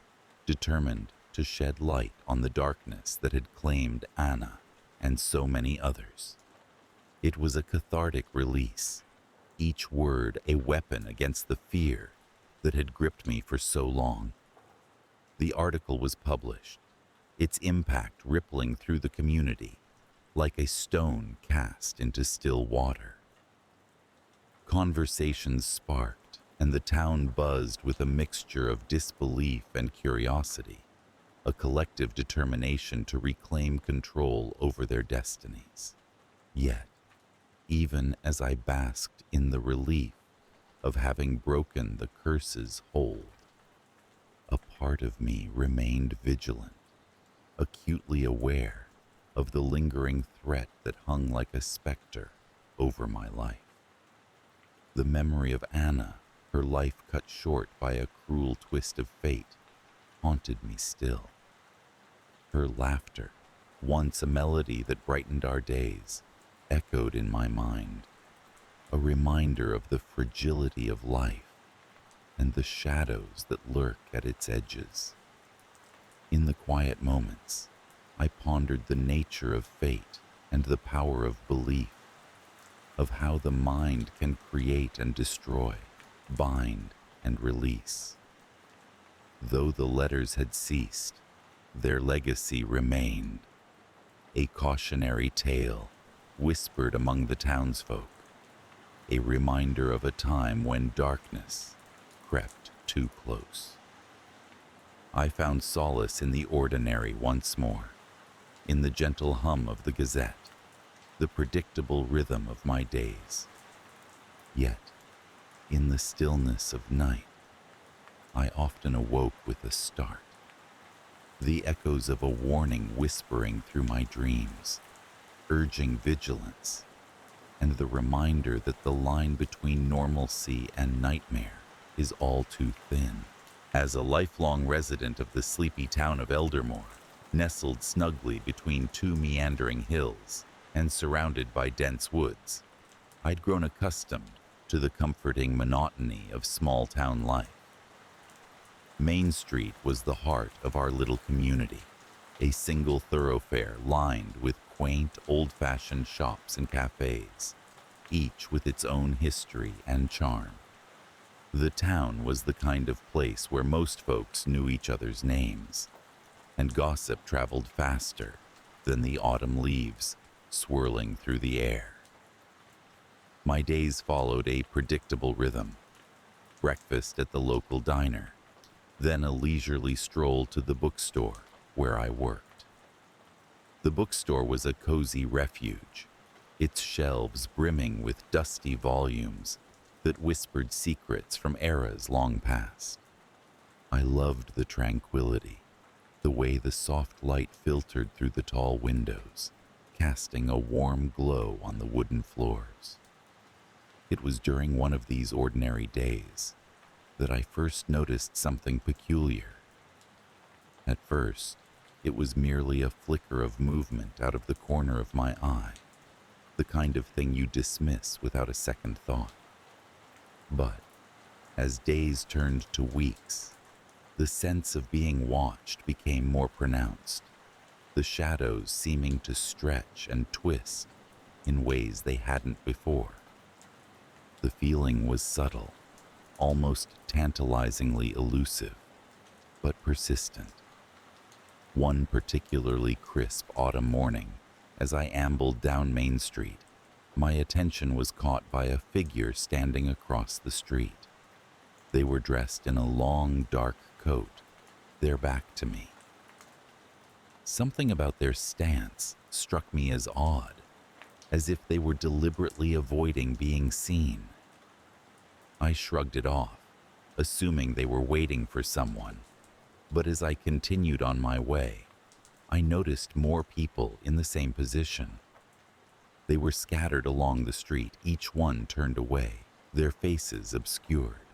determined to shed light on the darkness that had claimed Anna and so many others. It was a cathartic release, each word a weapon against the fear that had gripped me for so long. The article was published, its impact rippling through the community like a stone cast into still water. Conversations sparked, and the town buzzed with a mixture of disbelief and curiosity, a collective determination to reclaim control over their destinies. Yet, even as I basked in the relief of having broken the curse's hold, a part of me remained vigilant, acutely aware of the lingering threat that hung like a specter over my life. The memory of Anna, her life cut short by a cruel twist of fate, haunted me still. Her laughter, once a melody that brightened our days, echoed in my mind, a reminder of the fragility of life and the shadows that lurk at its edges. In the quiet moments, I pondered the nature of fate and the power of belief, of how the mind can create and destroy, bind and release. Though the letters had ceased, their legacy remained, a cautionary tale whispered among the townsfolk, a reminder of a time when darkness crept too close. I found solace in the ordinary once more, in the gentle hum of the Gazette, the predictable rhythm of my days. Yet, in the stillness of night, I often awoke with a start, the echoes of a warning whispering through my dreams, urging vigilance, and the reminder that the line between normalcy and nightmare is all too thin. As a lifelong resident of the sleepy town of Eldermore, nestled snugly between two meandering hills and surrounded by dense woods, I'd grown accustomed to the comforting monotony of small-town life. Main Street was the heart of our little community, a single thoroughfare lined with quaint, old-fashioned shops and cafes, each with its own history and charm. The town was the kind of place where most folks knew each other's names, and gossip traveled faster than the autumn leaves swirling through the air. My days followed a predictable rhythm: breakfast at the local diner, then a leisurely stroll to the bookstore where I worked. The bookstore was a cozy refuge, its shelves brimming with dusty volumes that whispered secrets from eras long past. I loved the tranquility, the way the soft light filtered through the tall windows, casting a warm glow on the wooden floors. It was during one of these ordinary days that I first noticed something peculiar. At first, it was merely a flicker of movement out of the corner of my eye, the kind of thing you dismiss without a second thought. But as days turned to weeks, the sense of being watched became more pronounced, the shadows seeming to stretch and twist in ways they hadn't before. The feeling was subtle, almost tantalizingly elusive, but persistent. One particularly crisp autumn morning, as I ambled down Main Street, my attention was caught by a figure standing across the street. They were dressed in a long, dark coat, their back to me. Something about their stance struck me as odd, as if they were deliberately avoiding being seen. I shrugged it off, assuming they were waiting for someone, but as I continued on my way, I noticed more people in the same position. They were scattered along the street, each one turned away, their faces obscured.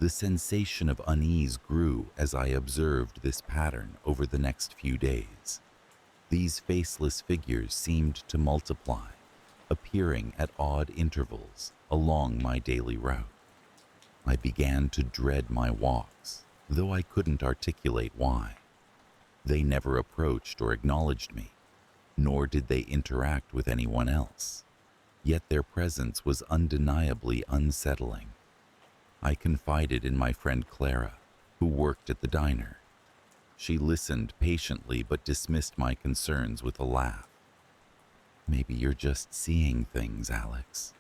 The sensation of unease grew as I observed this pattern over the next few days. These faceless figures seemed to multiply, appearing at odd intervals along my daily route. I began to dread my walks, though I couldn't articulate why. They never approached or acknowledged me, nor did they interact with anyone else. Yet their presence was undeniably unsettling. I confided in my friend Clara, who worked at the diner. She listened patiently but dismissed my concerns with a laugh. "Maybe you're just seeing things, Alex.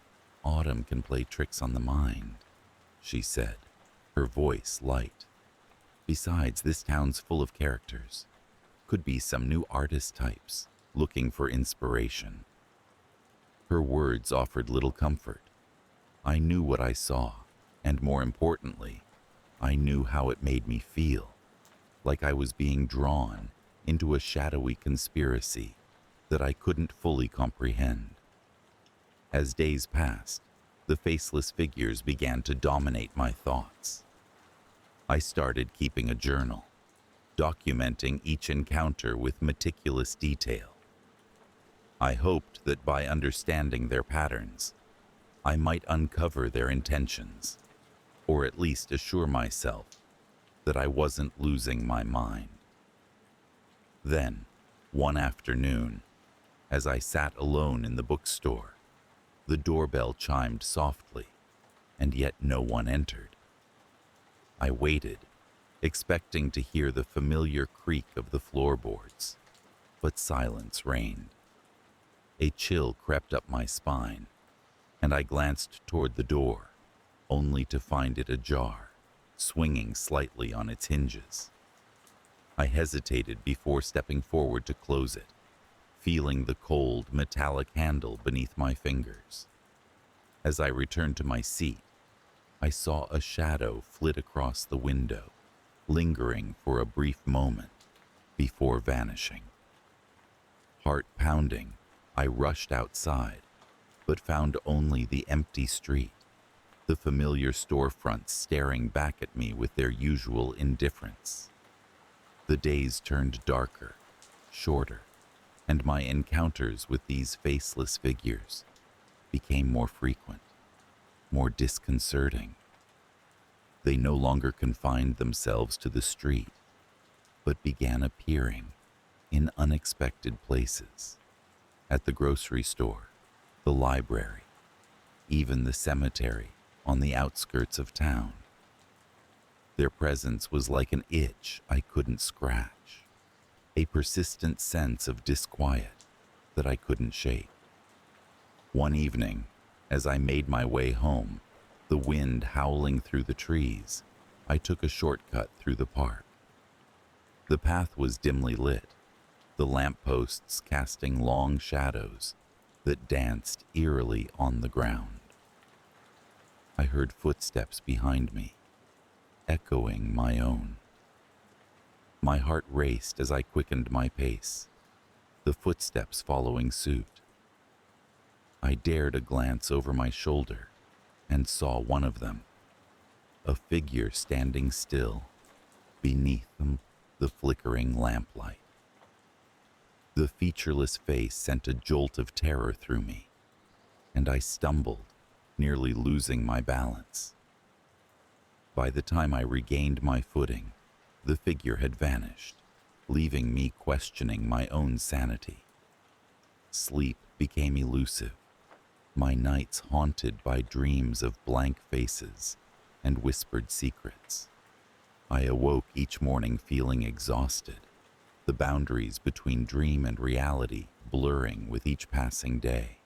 Autumn can play tricks on the mind," she said, her voice light. "Besides, this town's full of characters. Could be some new artist types looking for inspiration." Her words offered little comfort. I knew what I saw, and more importantly, I knew how it made me feel, like I was being drawn into a shadowy conspiracy that I couldn't fully comprehend. As days passed, the faceless figures began to dominate my thoughts. I started keeping a journal, documenting each encounter with meticulous detail. I hoped that by understanding their patterns, I might uncover their intentions, or at least assure myself that I wasn't losing my mind. Then, one afternoon, as I sat alone in the bookstore, the doorbell chimed softly, and yet no one entered. I waited, expecting to hear the familiar creak of the floorboards, but silence reigned. A chill crept up my spine, and I glanced toward the door, only to find it ajar, swinging slightly on its hinges. I hesitated before stepping forward to close it, feeling the cold, metallic handle beneath my fingers. As I returned to my seat, I saw a shadow flit across the window, lingering for a brief moment before vanishing. Heart pounding, I rushed outside, but found only the empty street, the familiar storefronts staring back at me with their usual indifference. The days turned darker, shorter, and my encounters with these faceless figures became more frequent, more disconcerting. They no longer confined themselves to the street, but began appearing in unexpected places. At the grocery store, the library, even the cemetery on the outskirts of town. Their presence was like an itch I couldn't scratch, a persistent sense of disquiet that I couldn't shake. One evening, as I made my way home, the wind howling through the trees, I took a shortcut through the park. The path was dimly lit, the lampposts casting long shadows that danced eerily on the ground. I heard footsteps behind me, echoing my own. My heart raced as I quickened my pace, the footsteps following suit. I dared a glance over my shoulder and saw one of them, a figure standing still beneath the flickering lamplight. The featureless face sent a jolt of terror through me, and I stumbled, nearly losing my balance. By the time I regained my footing, the figure had vanished, leaving me questioning my own sanity. Sleep became elusive, my nights haunted by dreams of blank faces and whispered secrets. I awoke each morning feeling exhausted, the boundaries between dream and reality blurring with each passing day.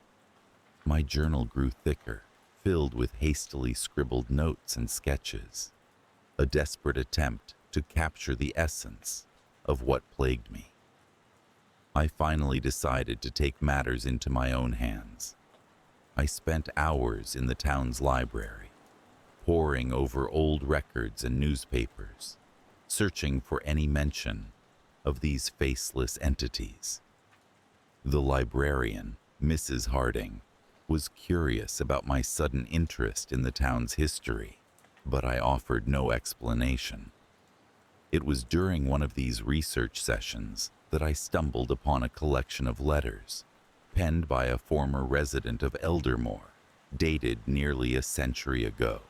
My journal grew thicker, filled with hastily scribbled notes and sketches, a desperate attempt to capture the essence of what plagued me. I finally decided to take matters into my own hands. I spent hours in the town's library, poring over old records and newspapers, searching for any mention of these faceless entities. The librarian, Mrs. Harding, was curious about my sudden interest in the town's history, but I offered no explanation. It was during one of these research sessions that I stumbled upon a collection of letters penned by a former resident of Eldermore, dated nearly a century ago.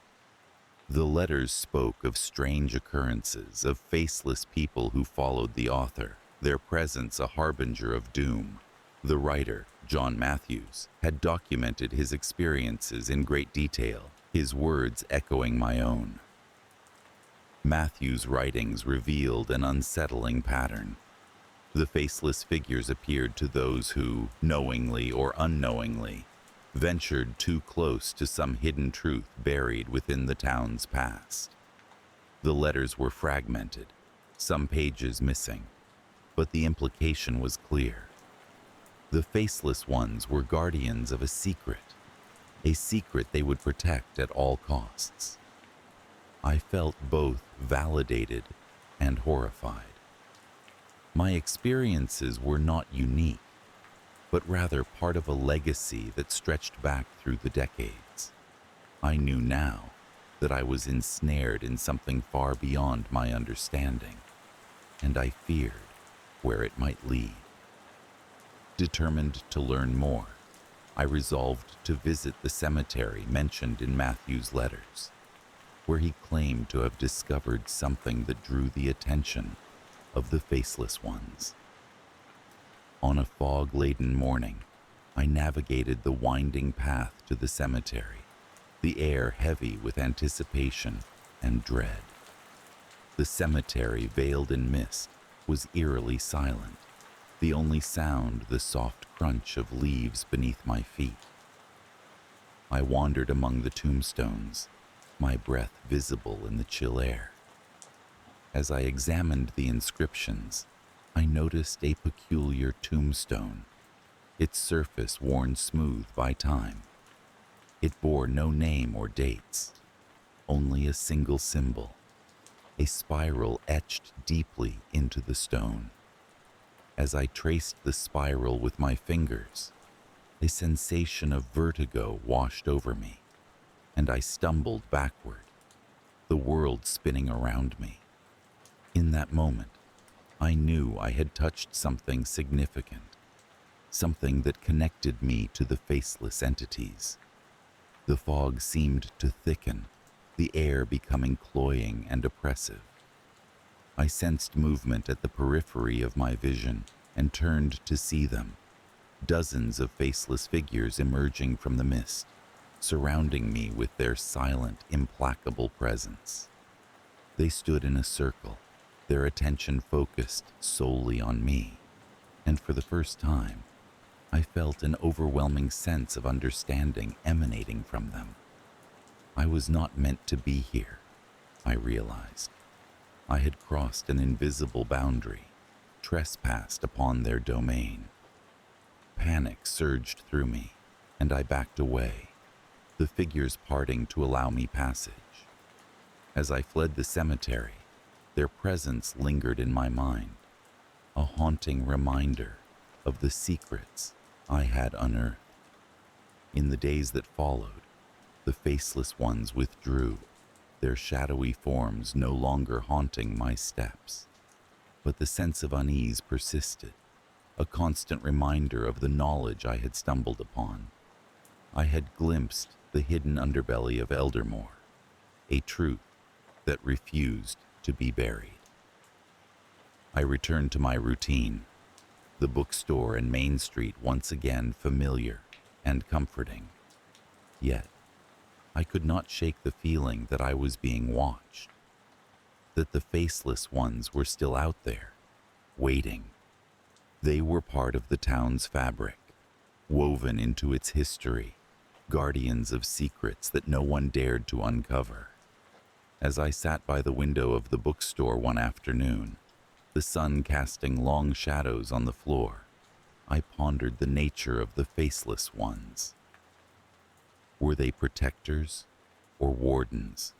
The letters spoke of strange occurrences of faceless people who followed the author, their presence a harbinger of doom. The writer, John Matthews, had documented his experiences in great detail, his words echoing my own. Matthews' writings revealed an unsettling pattern. The faceless figures appeared to those who, knowingly or unknowingly, ventured too close to some hidden truth buried within the town's past. The letters were fragmented, some pages missing, but the implication was clear. The faceless ones were guardians of a secret they would protect at all costs. I felt both validated and horrified. My experiences were not unique, but rather part of a legacy that stretched back through the decades. I knew now that I was ensnared in something far beyond my understanding, and I feared where it might lead. Determined to learn more, I resolved to visit the cemetery mentioned in Matthew's letters, where he claimed to have discovered something that drew the attention of the faceless ones. On a fog-laden morning, I navigated the winding path to the cemetery, the air heavy with anticipation and dread. The cemetery, veiled in mist, was eerily silent, the only sound the soft crunch of leaves beneath my feet. I wandered among the tombstones, my breath visible in the chill air. As I examined the inscriptions, I noticed a peculiar tombstone, its surface worn smooth by time. It bore no name or dates, only a single symbol, a spiral etched deeply into the stone. As I traced the spiral with my fingers, a sensation of vertigo washed over me, and I stumbled backward, the world spinning around me. In that moment, I knew I had touched something significant, something that connected me to the faceless entities. The fog seemed to thicken, the air becoming cloying and oppressive. I sensed movement at the periphery of my vision and turned to see them, dozens of faceless figures emerging from the mist, surrounding me with their silent, implacable presence. They stood in a circle, their attention focused solely on me, and for the first time, I felt an overwhelming sense of understanding emanating from them. I was not meant to be here, I realized. I had crossed an invisible boundary, trespassed upon their domain. Panic surged through me, and I backed away, the figures parting to allow me passage. As I fled the cemetery, their presence lingered in my mind, a haunting reminder of the secrets I had unearthed. In the days that followed, the faceless ones withdrew, their shadowy forms no longer haunting my steps. But the sense of unease persisted, a constant reminder of the knowledge I had stumbled upon. I had glimpsed the hidden underbelly of Eldermore, a truth that refused to be buried. I returned to my routine, the bookstore and Main Street once again familiar and comforting. Yet, I could not shake the feeling that I was being watched, that the faceless ones were still out there, waiting. They were part of the town's fabric, woven into its history, guardians of secrets that no one dared to uncover. As I sat by the window of the bookstore one afternoon, the sun casting long shadows on the floor, I pondered the nature of the faceless ones. Were they protectors or wardens?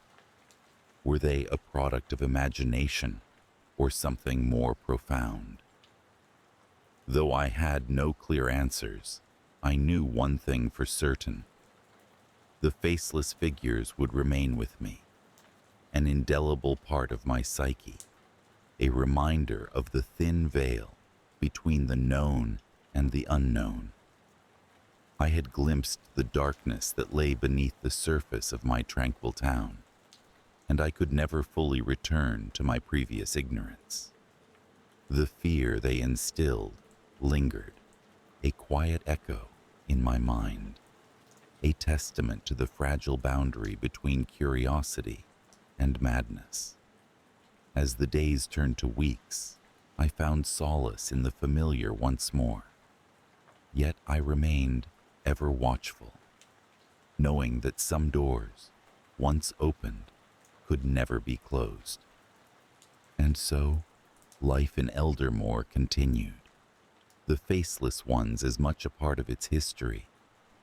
Were they a product of imagination or something more profound? Though I had no clear answers, I knew one thing for certain. The faceless figures would remain with me, an indelible part of my psyche, a reminder of the thin veil between the known and the unknown. I had glimpsed the darkness that lay beneath the surface of my tranquil town, and I could never fully return to my previous ignorance. The fear they instilled lingered, a quiet echo in my mind, a testament to the fragile boundary between curiosity and madness. As the days turned to weeks, I found solace in the familiar once more. Yet I remained ever watchful, knowing that some doors, once opened, could never be closed. And so, life in Eldermore continued, the faceless ones as much a part of its history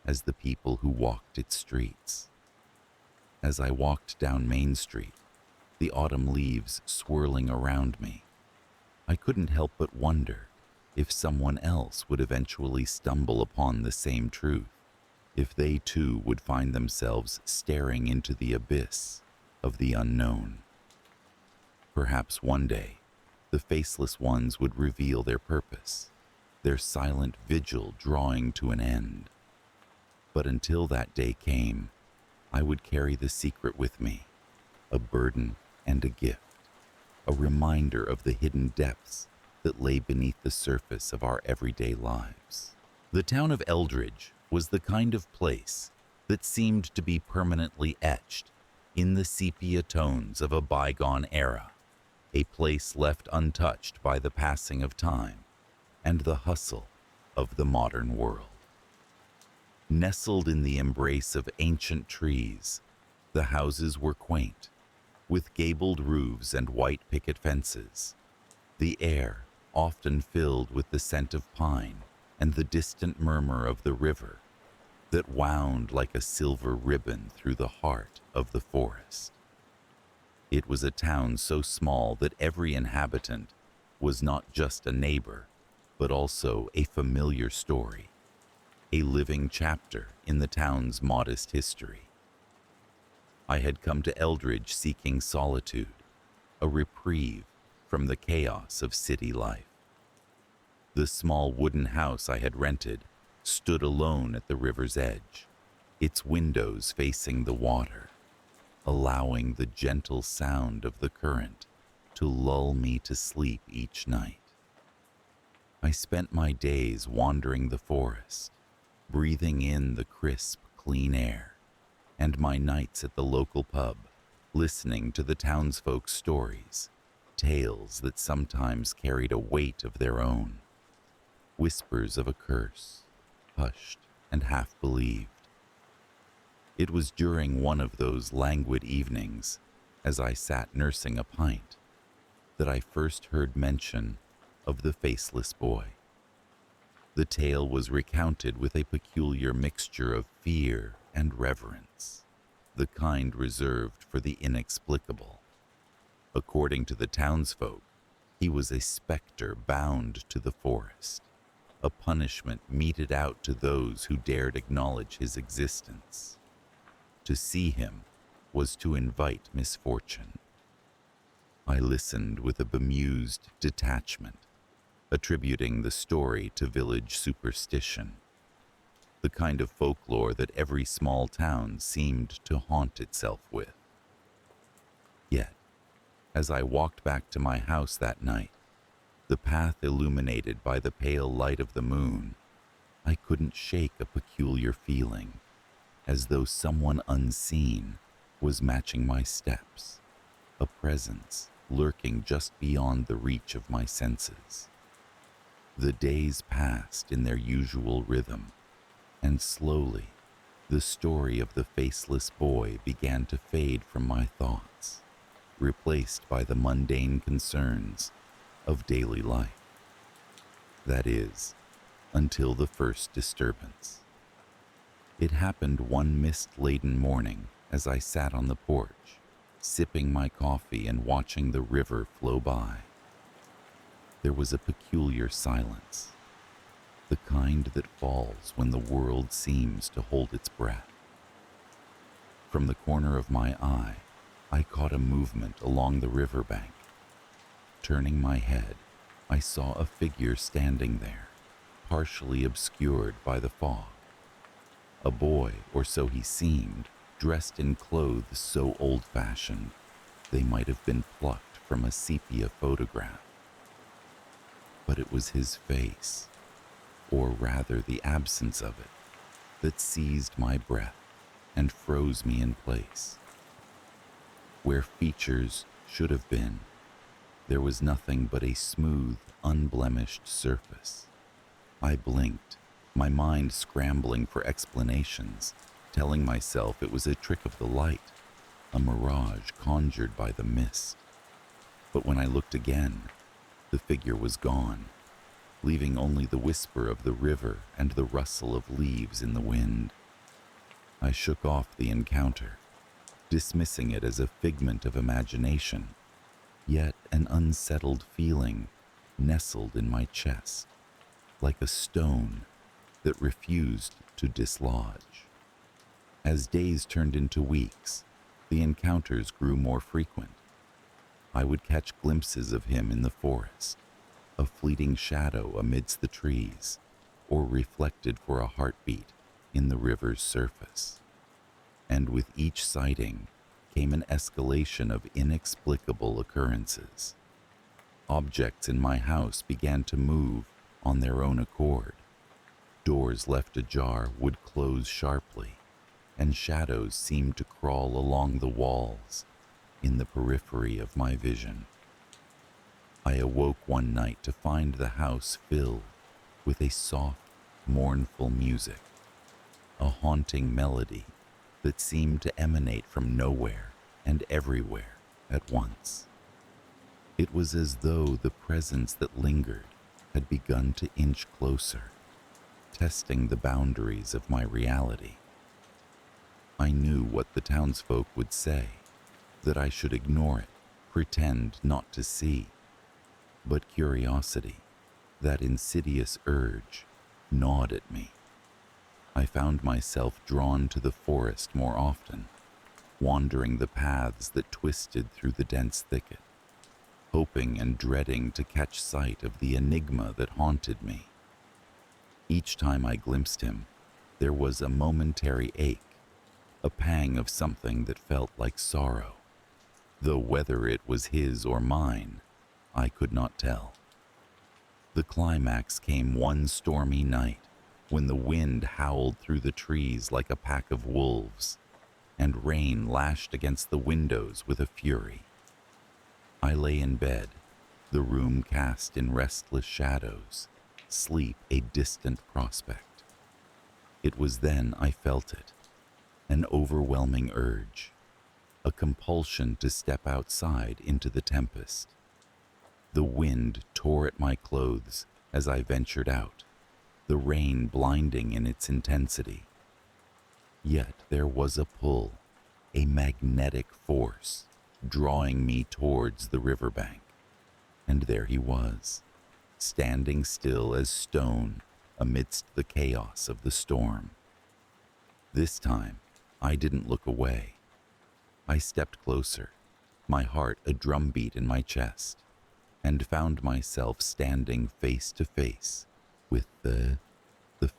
as the people who walked its streets. As I walked down Main Street, the autumn leaves swirling around me, I couldn't help but wonder if someone else would eventually stumble upon the same truth, if they too would find themselves staring into the abyss of the unknown. Perhaps one day, the faceless ones would reveal their purpose, their silent vigil drawing to an end. But until that day came, I would carry the secret with me, a burden and a gift, a reminder of the hidden depths that lay beneath the surface of our everyday lives. The town of Eldridge was the kind of place that seemed to be permanently etched in the sepia tones of a bygone era, a place left untouched by the passing of time and the hustle of the modern world. Nestled in the embrace of ancient trees, the houses were quaint, with gabled roofs and white picket fences, the air often filled with the scent of pine and the distant murmur of the river that wound like a silver ribbon through the heart of the forest. It was a town so small that every inhabitant was not just a neighbor, but also a familiar story, a living chapter in the town's modest history. I had come to Eldridge seeking solitude, a reprieve from the chaos of city life. The small wooden house I had rented stood alone at the river's edge, its windows facing the water, allowing the gentle sound of the current to lull me to sleep each night. I spent my days wandering the forest, breathing in the crisp, clean air, and my nights at the local pub, listening to the townsfolk's stories, tales that sometimes carried a weight of their own, whispers of a curse, hushed and half-believed. It was during one of those languid evenings, as I sat nursing a pint, that I first heard mention of the faceless boy. The tale was recounted with a peculiar mixture of fear and reverence, the kind reserved for the inexplicable. According to the townsfolk, he was a specter bound to the forest, a punishment meted out to those who dared acknowledge his existence. To see him was to invite misfortune. I listened with a bemused detachment, attributing the story to village superstition, the kind of folklore that every small town seemed to haunt itself with. Yet, as I walked back to my house that night, the path illuminated by the pale light of the moon, I couldn't shake a peculiar feeling, as though someone unseen was matching my steps, a presence lurking just beyond the reach of my senses. The days passed in their usual rhythm, and slowly, the story of the faceless boy began to fade from my thoughts, replaced by the mundane concerns of daily life. That is, until the first disturbance. It happened one mist-laden morning as I sat on the porch, sipping my coffee and watching the river flow by. There was a peculiar silence. the kind that falls when the world seems to hold its breath. From the corner of my eye, I caught a movement along the riverbank. Turning my head, I saw a figure standing there, partially obscured by the fog. A boy, or so he seemed, dressed in clothes so old-fashioned they might have been plucked from a sepia photograph. But it was his face, or rather the absence of it, that seized my breath and froze me in place. Where features should have been, there was nothing but a smooth, unblemished surface. I blinked, my mind scrambling for explanations, telling myself it was a trick of the light, a mirage conjured by the mist. But when I looked again, the figure was gone, leaving only the whisper of the river and the rustle of leaves in the wind. I shook off the encounter, dismissing it as a figment of imagination, yet an unsettled feeling nestled in my chest, like a stone that refused to dislodge. As days turned into weeks, the encounters grew more frequent. I would catch glimpses of him in the forest, a fleeting shadow amidst the trees, or reflected for a heartbeat in the river's surface. And with each sighting came an escalation of inexplicable occurrences. Objects in my house began to move on their own accord. Doors left ajar would close sharply, and shadows seemed to crawl along the walls in the periphery of my vision. I awoke one night to find the house filled with a soft, mournful music, a haunting melody that seemed to emanate from nowhere and everywhere at once. It was as though the presence that lingered had begun to inch closer, testing the boundaries of my reality. I knew what the townsfolk would say, that I should ignore it, pretend not to see. But curiosity, that insidious urge, gnawed at me. I found myself drawn to the forest more often, wandering the paths that twisted through the dense thicket, hoping and dreading to catch sight of the enigma that haunted me. Each time I glimpsed him, there was a momentary ache, a pang of something that felt like sorrow, though whether it was his or mine, I could not tell. The climax came one stormy night when the wind howled through the trees like a pack of wolves, and rain lashed against the windows with a fury. I lay in bed, the room cast in restless shadows, sleep a distant prospect. It was then I felt it, an overwhelming urge, a compulsion to step outside into the tempest. The wind tore at my clothes as I ventured out, the rain blinding in its intensity. Yet there was a pull, a magnetic force, drawing me towards the riverbank. And there he was, standing still as stone amidst the chaos of the storm. This time, I didn't look away. I stepped closer, my heart a drumbeat in my chest, and found myself standing face to face with the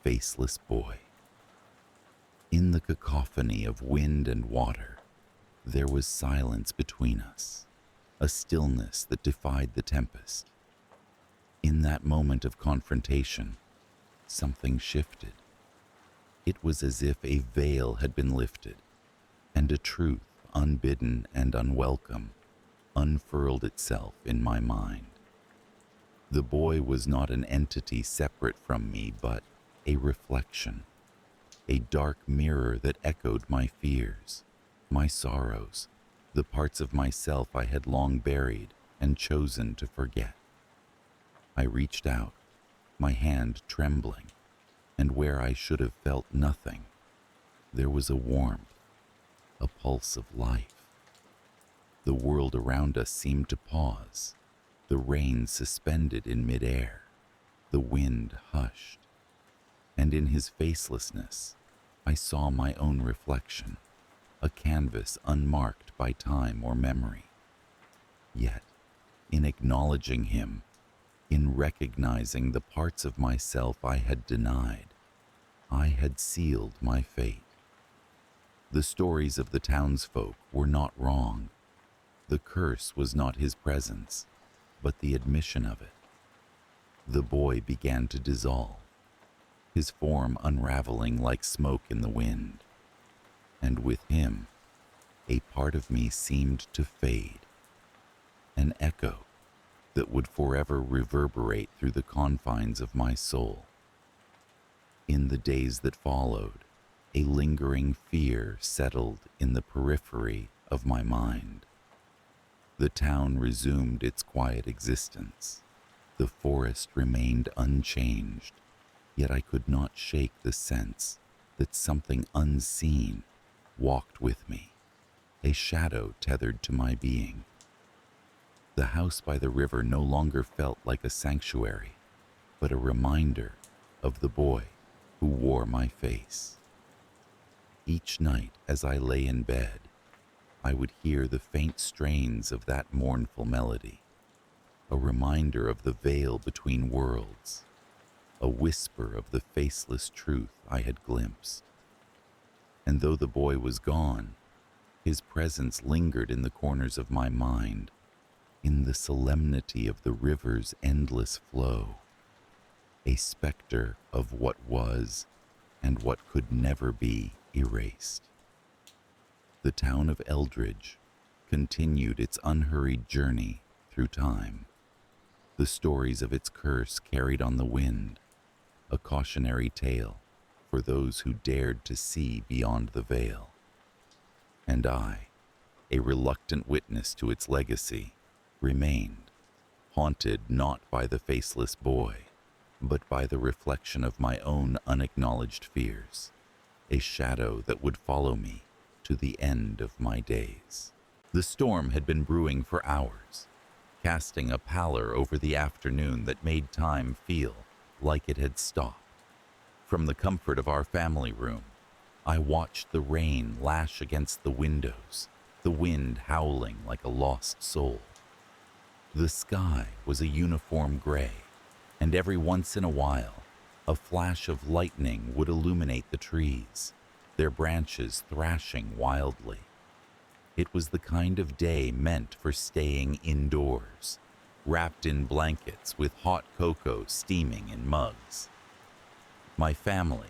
faceless boy. In the cacophony of wind and water, there was silence between us, a stillness that defied the tempest. In that moment of confrontation, something shifted. It was as if a veil had been lifted, and a truth, unbidden and unwelcome, unfurled itself in my mind. The boy was not an entity separate from me, but a reflection, a dark mirror that echoed my fears, my sorrows, the parts of myself I had long buried and chosen to forget. I reached out, my hand trembling, and where I should have felt nothing, there was a warmth, a pulse of life. The world around us seemed to pause, the rain suspended in midair, the wind hushed, and in his facelessness, I saw my own reflection, a canvas unmarked by time or memory. Yet, in acknowledging him, in recognizing the parts of myself I had denied, I had sealed my fate. The stories of the townsfolk were not wrong. The curse was not his presence, but the admission of it. The boy began to dissolve, his form unraveling like smoke in the wind. And with him, a part of me seemed to fade, an echo that would forever reverberate through the confines of my soul. In the days that followed, a lingering fear settled in the periphery of my mind. The town resumed its quiet existence. The forest remained unchanged, yet I could not shake the sense that something unseen walked with me, a shadow tethered to my being. The house by the river no longer felt like a sanctuary, but a reminder of the boy who wore my face. Each night as I lay in bed, I would hear the faint strains of that mournful melody, a reminder of the veil between worlds, a whisper of the faceless truth I had glimpsed. And though the boy was gone, his presence lingered in the corners of my mind, in the solemnity of the river's endless flow, a specter of what was and what could never be erased. The town of Eldridge continued its unhurried journey through time, the stories of its curse carried on the wind, a cautionary tale for those who dared to see beyond the veil. And I, a reluctant witness to its legacy, remained, haunted not by the faceless boy, but by the reflection of my own unacknowledged fears, a shadow that would follow me to the end of my days. The storm had been brewing for hours, casting a pallor over the afternoon that made time feel like it had stopped. From the comfort of our family room, I watched the rain lash against the windows, the wind howling like a lost soul. The sky was a uniform gray, and every once in a while, a flash of lightning would illuminate the trees, their branches thrashing wildly. It was the kind of day meant for staying indoors, wrapped in blankets with hot cocoa steaming in mugs. My family,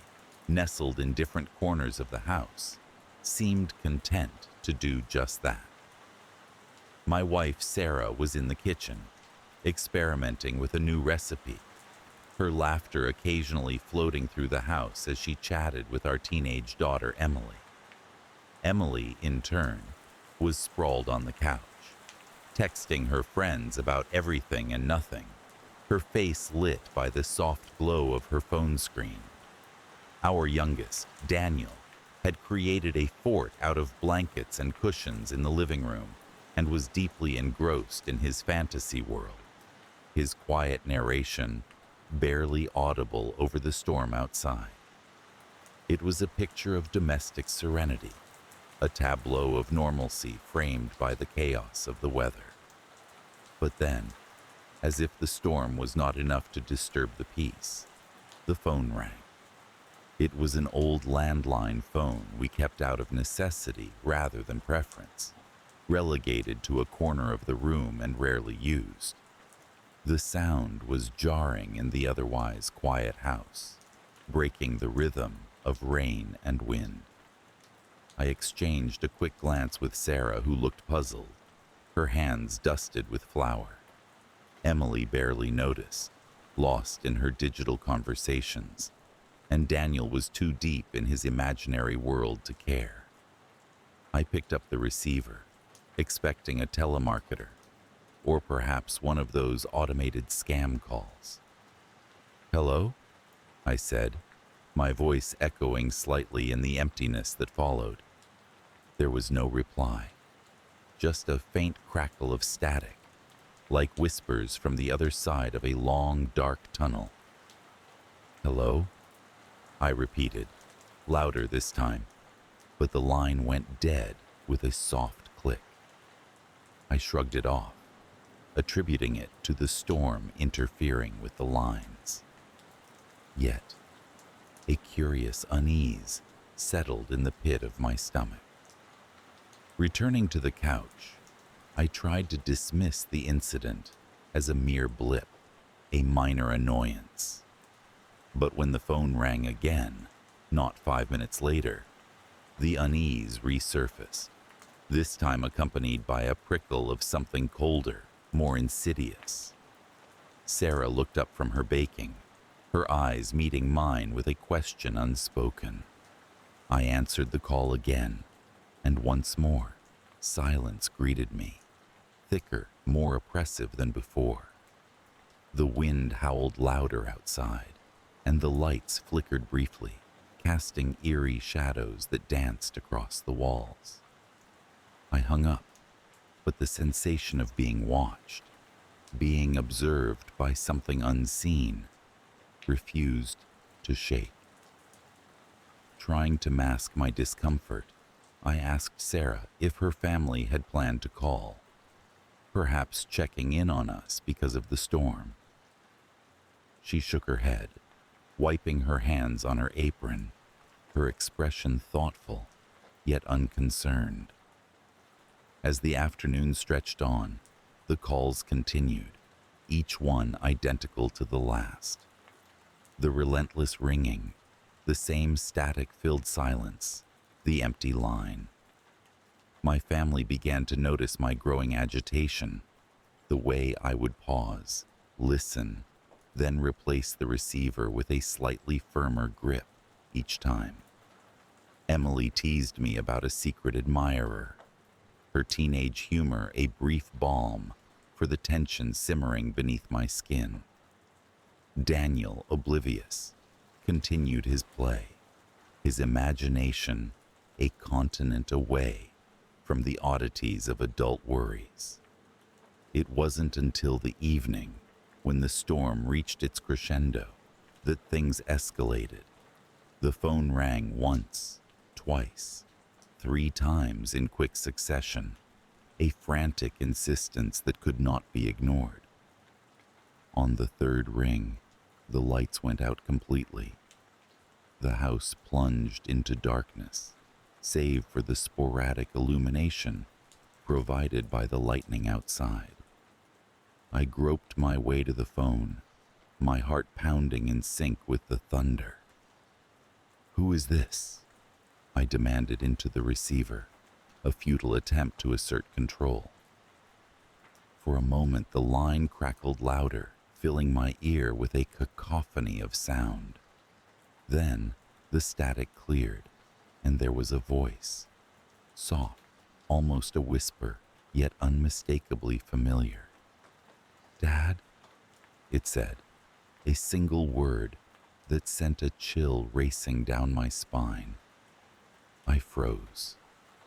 nestled in different corners of the house, seemed content to do just that. My wife, Sarah, was in the kitchen, experimenting with a new recipe, her laughter occasionally floating through the house as she chatted with our teenage daughter, Emily. Emily, in turn, was sprawled on the couch, texting her friends about everything and nothing, her face lit by the soft glow of her phone screen. Our youngest, Daniel, had created a fort out of blankets and cushions in the living room and was deeply engrossed in his fantasy world, his quiet narration barely audible over the storm outside. It was a picture of domestic serenity, a tableau of normalcy framed by the chaos of the weather. But then, as if the storm was not enough to disturb the peace, the phone rang. It was an old landline phone we kept out of necessity rather than preference, relegated to a corner of the room and rarely used. The sound was jarring in the otherwise quiet house, breaking the rhythm of rain and wind. I exchanged a quick glance with Sarah, who looked puzzled, her hands dusted with flour. Emily barely noticed, lost in her digital conversations, and Daniel was too deep in his imaginary world to care. I picked up the receiver, expecting a telemarketer, or perhaps one of those automated scam calls. "Hello?" I said, my voice echoing slightly in the emptiness that followed. There was no reply, just a faint crackle of static, like whispers from the other side of a long, dark tunnel. "Hello?" I repeated, louder this time, but the line went dead with a soft click. I shrugged it off, attributing it to the storm interfering with the lines. Yet, a curious unease settled in the pit of my stomach. Returning to the couch, I tried to dismiss the incident as a mere blip, a minor annoyance. But when the phone rang again, not 5 minutes later, the unease resurfaced, this time accompanied by a prickle of something colder, more insidious. Sarah looked up from her baking, her eyes meeting mine with a question unspoken. I answered the call again, and once more, silence greeted me, thicker, more oppressive than before. The wind howled louder outside, and the lights flickered briefly, casting eerie shadows that danced across the walls. I hung up, but the sensation of being watched, being observed by something unseen, refused to shake. Trying to mask my discomfort, I asked Sarah if her family had planned to call, perhaps checking in on us because of the storm. She shook her head, wiping her hands on her apron, her expression thoughtful, yet unconcerned. As the afternoon stretched on, the calls continued, each one identical to the last. The relentless ringing, the same static-filled silence, the empty line. My family began to notice my growing agitation, the way I would pause, listen, then replace the receiver with a slightly firmer grip each time. Emily teased me about a secret admirer, her teenage humor a brief balm for the tension simmering beneath my skin. Daniel, oblivious, continued his play, his imagination a continent away from the oddities of adult worries. It wasn't until the evening, when the storm reached its crescendo, that things escalated. The phone rang once, twice, 3 times in quick succession, a frantic insistence that could not be ignored. On the 3rd ring, the lights went out completely. The house plunged into darkness, save for the sporadic illumination provided by the lightning outside. I groped my way to the phone, my heart pounding in sync with the thunder. "Who is this?" I demanded into the receiver, a futile attempt to assert control. For a moment the line crackled louder, filling my ear with a cacophony of sound. Then the static cleared, and there was a voice, soft, almost a whisper, yet unmistakably familiar. "Dad?" it said, a single word that sent a chill racing down my spine. I froze,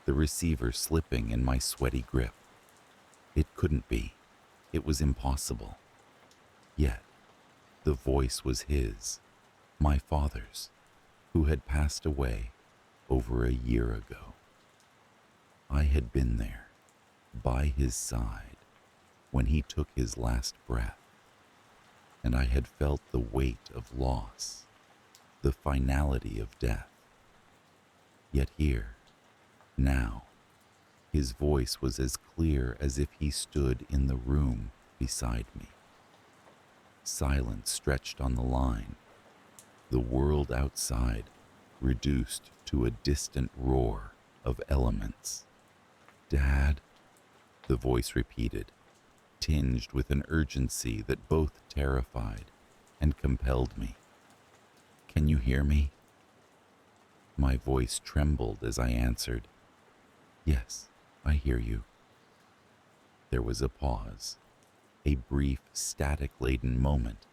the receiver slipping in my sweaty grip. It couldn't be. It was impossible. Yet, the voice was his, my father's, who had passed away over a year ago. I had been there, by his side, when he took his last breath, and I had felt the weight of loss, the finality of death. Yet here, now, his voice was as clear as if he stood in the room beside me. Silence stretched on the line, the world outside reduced to a distant roar of elements. "Dad," the voice repeated, tinged with an urgency that both terrified and compelled me. "Can you hear me?" My voice trembled as I answered, "Yes, I hear you." There was a pause, a brief, static-laden moment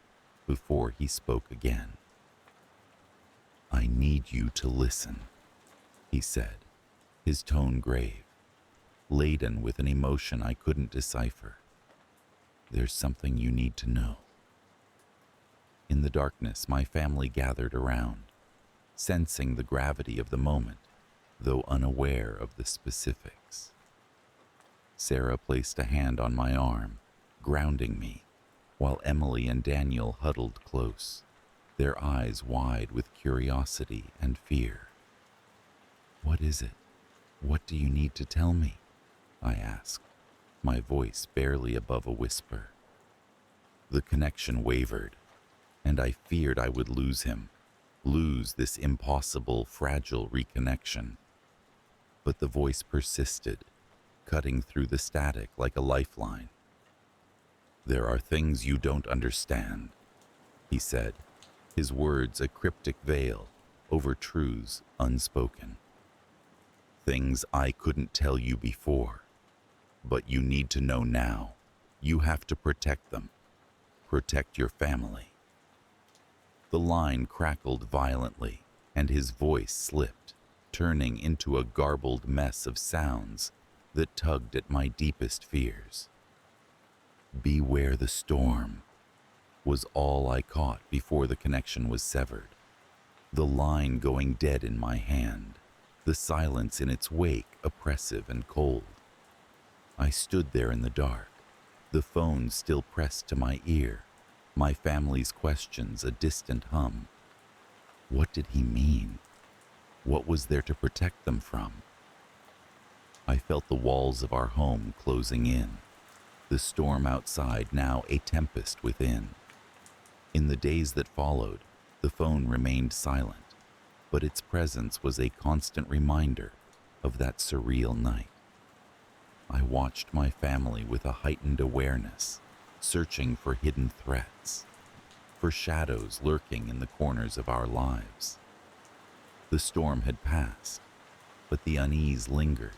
before he spoke again. "I need you to listen," he said, his tone grave, laden with an emotion I couldn't decipher. "There's something you need to know." In the darkness, my family gathered around, sensing the gravity of the moment, though unaware of the specifics. Sarah placed a hand on my arm, grounding me, while Emily and Daniel huddled close, their eyes wide with curiosity and fear. "What is it? What do you need to tell me?" I asked, my voice barely above a whisper. The connection wavered, and I feared I would lose him, lose this impossible, fragile reconnection. But the voice persisted, cutting through the static like a lifeline. "There are things you don't understand," he said, his words a cryptic veil over truths unspoken. "Things I couldn't tell you before, but you need to know now. You have to protect them. Protect your family." The line crackled violently, and his voice slipped, turning into a garbled mess of sounds that tugged at my deepest fears. "Beware the storm," was all I caught before the connection was severed. The line going dead in my hand, the silence in its wake oppressive and cold. I stood there in the dark, the phone still pressed to my ear, my family's questions a distant hum. What did he mean? What was there to protect them from? I felt the walls of our home closing in, the storm outside now a tempest within. In the days that followed, the phone remained silent, but its presence was a constant reminder of that surreal night. I watched my family with a heightened awareness, searching for hidden threats, for shadows lurking in the corners of our lives. The storm had passed, but the unease lingered,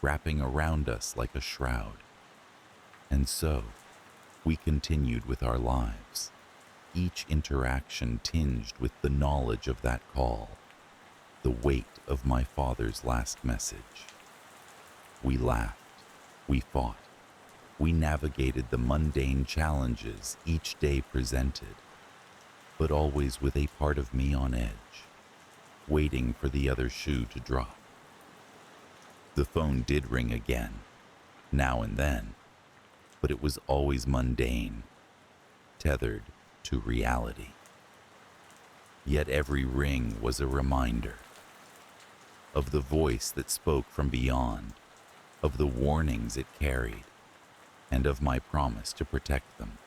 wrapping around us like a shroud. And so, we continued with our lives, each interaction tinged with the knowledge of that call, the weight of my father's last message. We laughed, we fought, we navigated the mundane challenges each day presented, but always with a part of me on edge, waiting for the other shoe to drop. The phone did ring again, now and then, but it was always mundane, tethered to reality. Yet every ring was a reminder of the voice that spoke from beyond, of the warnings it carried, and of my promise to protect them.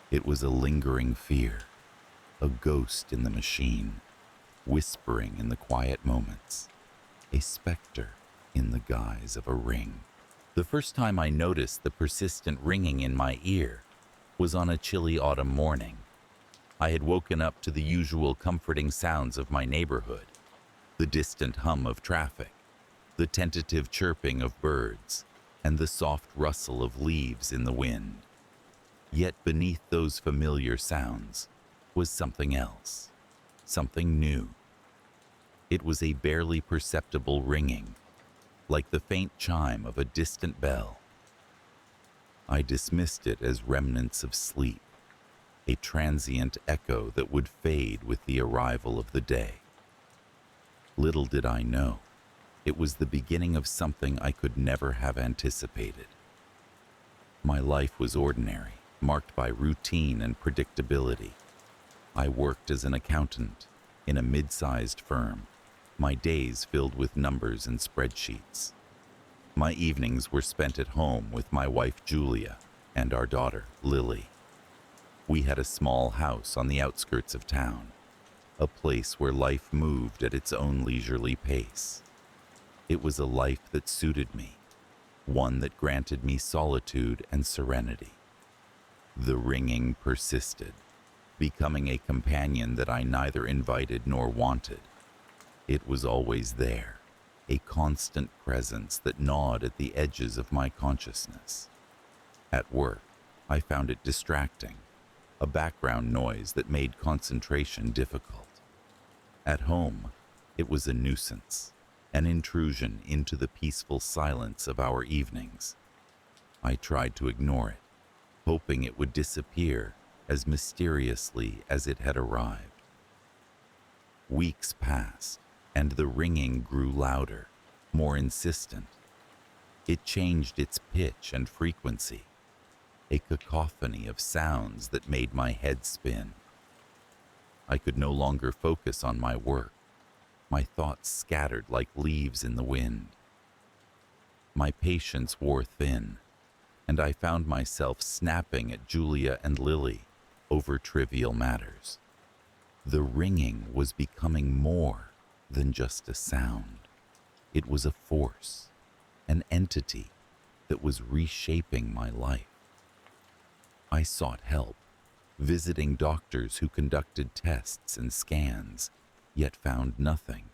It was a lingering fear, a ghost in the machine, whispering in the quiet moments, a specter in the guise of a ring. The first time I noticed the persistent ringing in my ear was on a chilly autumn morning. I had woken up to the usual comforting sounds of my neighborhood, the distant hum of traffic, the tentative chirping of birds, and the soft rustle of leaves in the wind. Yet beneath those familiar sounds was something else, something new. It was a barely perceptible ringing, like the faint chime of a distant bell. I dismissed it as remnants of sleep, a transient echo that would fade with the arrival of the day. Little did I know, it was the beginning of something I could never have anticipated. My life was ordinary, marked by routine and predictability. I worked as an accountant in a mid-sized firm, my days filled with numbers and spreadsheets. My evenings were spent at home with my wife Julia and our daughter Lily. We had a small house on the outskirts of town, a place where life moved at its own leisurely pace. It was a life that suited me, one that granted me solitude and serenity. The ringing persisted, becoming a companion that I neither invited nor wanted. It was always there, a constant presence that gnawed at the edges of my consciousness. At work, I found it distracting, a background noise that made concentration difficult. At home, it was a nuisance, an intrusion into the peaceful silence of our evenings. I tried to ignore it, hoping it would disappear as mysteriously as it had arrived. Weeks passed, and the ringing grew louder, more insistent. It changed its pitch and frequency, a cacophony of sounds that made my head spin. I could no longer focus on my work, my thoughts scattered like leaves in the wind. My patience wore thin, and I found myself snapping at Julia and Lily over trivial matters. The ringing was becoming more than just a sound. It was a force, an entity that was reshaping my life. I sought help, visiting doctors who conducted tests and scans, yet found nothing.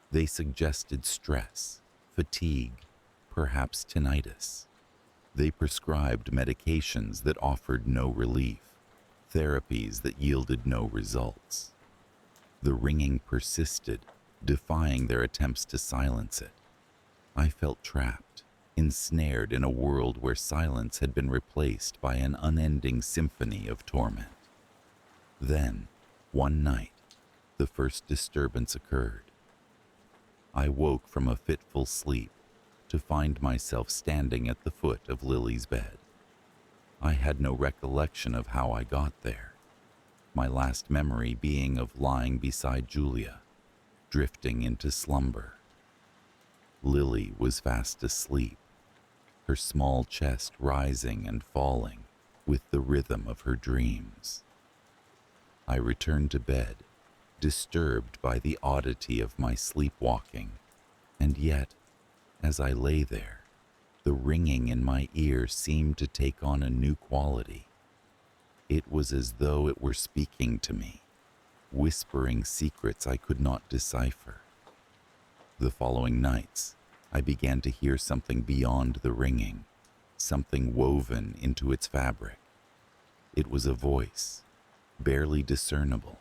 They suggested stress, fatigue, perhaps tinnitus. They prescribed medications that offered no relief, therapies that yielded no results. The ringing persisted, defying their attempts to silence it. I felt trapped, ensnared in a world where silence had been replaced by an unending symphony of torment. Then, one night, the first disturbance occurred. I woke from a fitful sleep to find myself standing at the foot of Lily's bed. I had no recollection of how I got there, my last memory being of lying beside Julia, drifting into slumber. Lily was fast asleep, her small chest rising and falling with the rhythm of her dreams. I returned to bed, disturbed by the oddity of my sleepwalking, and yet, as I lay there, the ringing in my ear seemed to take on a new quality. It was as though it were speaking to me, whispering secrets I could not decipher. The following nights, I began to hear something beyond the ringing, something woven into its fabric. It was a voice, barely discernible,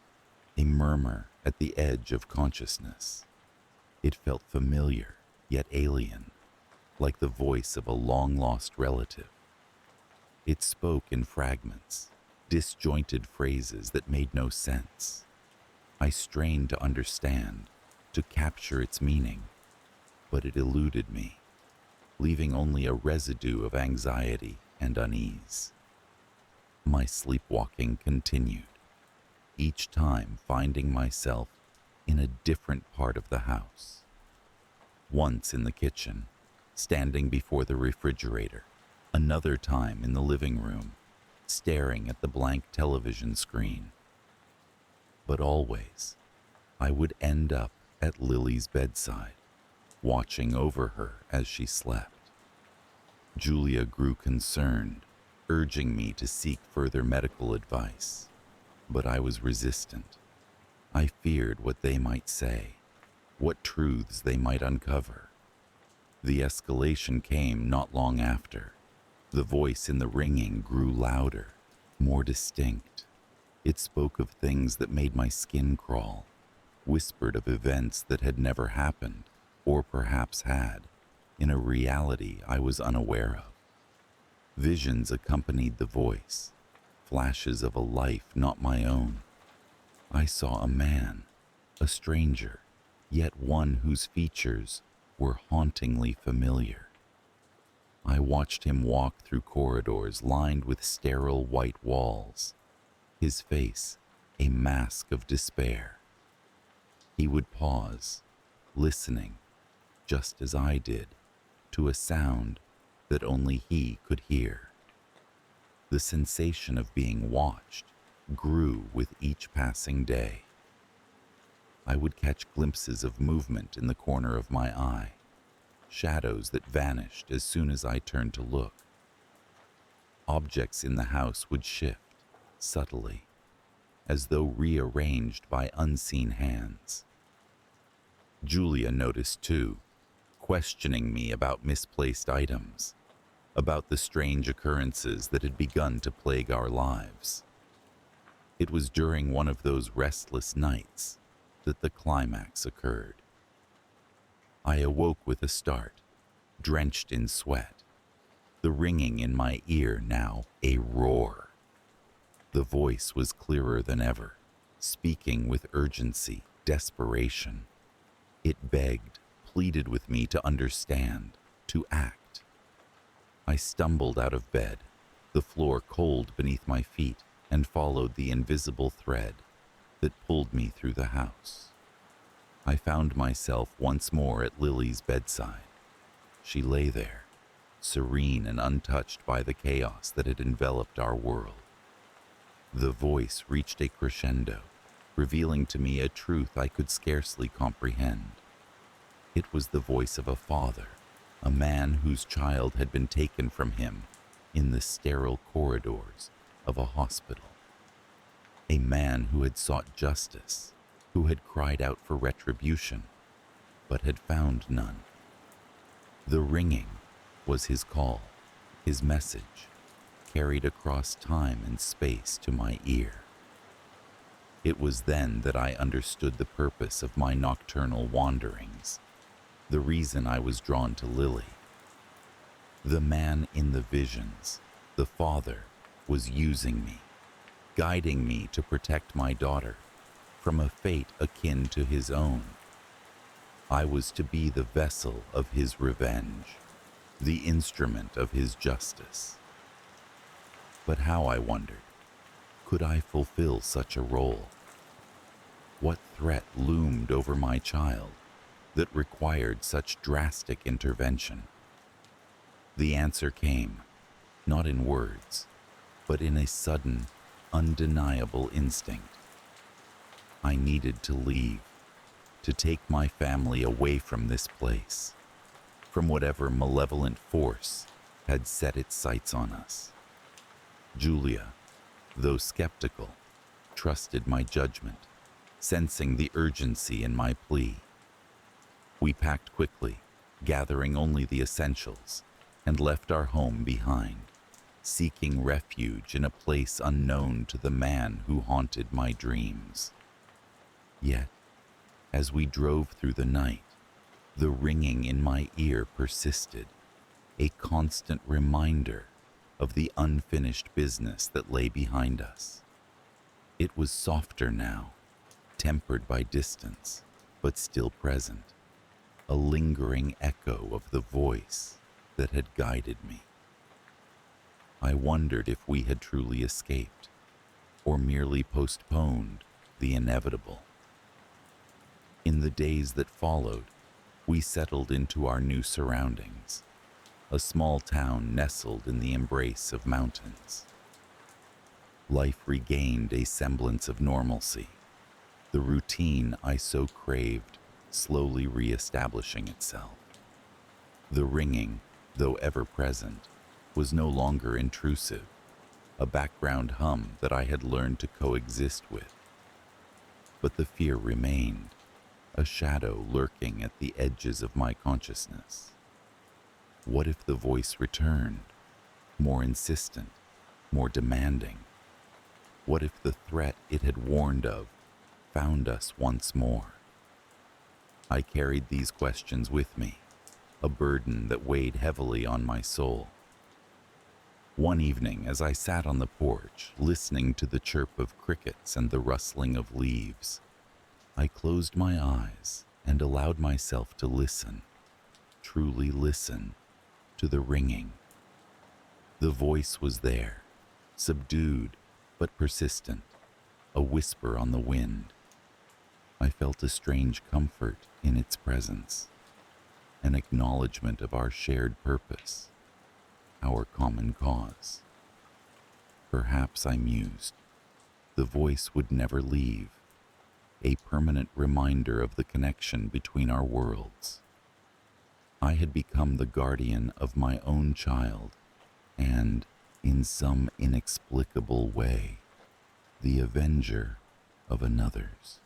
a murmur at the edge of consciousness. It felt familiar, yet alien, like the voice of a long-lost relative. It spoke in fragments, disjointed phrases that made no sense. I strained to understand, to capture its meaning, but it eluded me, leaving only a residue of anxiety and unease. My sleepwalking continued, each time finding myself in a different part of the house. Once in the kitchen, standing before the refrigerator, another time in the living room, staring at the blank television screen. But always, I would end up at Lily's bedside, watching over her as she slept. Julia grew concerned, urging me to seek further medical advice, but I was resistant. I feared what they might say, what truths they might uncover. The escalation came not long after. The voice in the ringing grew louder, more distinct. It spoke of things that made my skin crawl, whispered of events that had never happened, or perhaps had, in a reality I was unaware of. Visions accompanied the voice, flashes of a life not my own. I saw a man, a stranger, yet one whose features were hauntingly familiar. I watched him walk through corridors lined with sterile white walls, his face a mask of despair. He would pause, listening, just as I did, to a sound that only he could hear. The sensation of being watched grew with each passing day. I would catch glimpses of movement in the corner of my eye, shadows that vanished as soon as I turned to look. Objects in the house would shift, subtly, as though rearranged by unseen hands. Julia noticed too, questioning me about misplaced items, about the strange occurrences that had begun to plague our lives. It was during one of those restless nights that the climax occurred. I awoke with a start, drenched in sweat, the ringing in my ear now a roar. The voice was clearer than ever, speaking with urgency, desperation. It begged, pleaded with me to understand, to act. I stumbled out of bed, the floor cold beneath my feet, and followed the invisible thread that pulled me through the house. I found myself once more at Lily's bedside. She lay there, serene and untouched by the chaos that had enveloped our world. The voice reached a crescendo, revealing to me a truth I could scarcely comprehend. It was the voice of a father, a man whose child had been taken from him in the sterile corridors of a hospital. A man who had sought justice, who had cried out for retribution, but had found none. The ringing was his call, his message, carried across time and space to my ear. It was then that I understood the purpose of my nocturnal wanderings, the reason I was drawn to Lily. The man in the visions, the father, was using me, guiding me to protect my daughter from a fate akin to his own. I was to be the vessel of his revenge, the instrument of his justice. But how, I wondered, could I fulfill such a role? What threat loomed over my child that required such drastic intervention? The answer came, not in words, but in a sudden, undeniable instinct. I needed to leave, to take my family away from this place, from whatever malevolent force had set its sights on us. Julia, though skeptical, trusted my judgment, sensing the urgency in my plea. We packed quickly, gathering only the essentials, and left our home behind, seeking refuge in a place unknown to the man who haunted my dreams. Yet, as we drove through the night, the ringing in my ear persisted, a constant reminder of the unfinished business that lay behind us. It was softer now, tempered by distance, but still present, a lingering echo of the voice that had guided me. I wondered if we had truly escaped, or merely postponed the inevitable. In the days that followed, we settled into our new surroundings, a small town nestled in the embrace of mountains. Life regained a semblance of normalcy, the routine I so craved slowly re-establishing itself. The ringing, though ever present, was no longer intrusive, a background hum that I had learned to coexist with. But the fear remained, a shadow lurking at the edges of my consciousness. What if the voice returned, more insistent, more demanding? What if the threat it had warned of found us once more? I carried these questions with me, a burden that weighed heavily on my soul. One evening, as I sat on the porch, listening to the chirp of crickets and the rustling of leaves, I closed my eyes and allowed myself to listen, truly listen, to the ringing. The voice was there, subdued but persistent, a whisper on the wind. I felt a strange comfort in its presence, an acknowledgement of our shared purpose, our common cause. Perhaps, I mused, the voice would never leave, a permanent reminder of the connection between our worlds. I had become the guardian of my own child and, in some inexplicable way, the avenger of another's.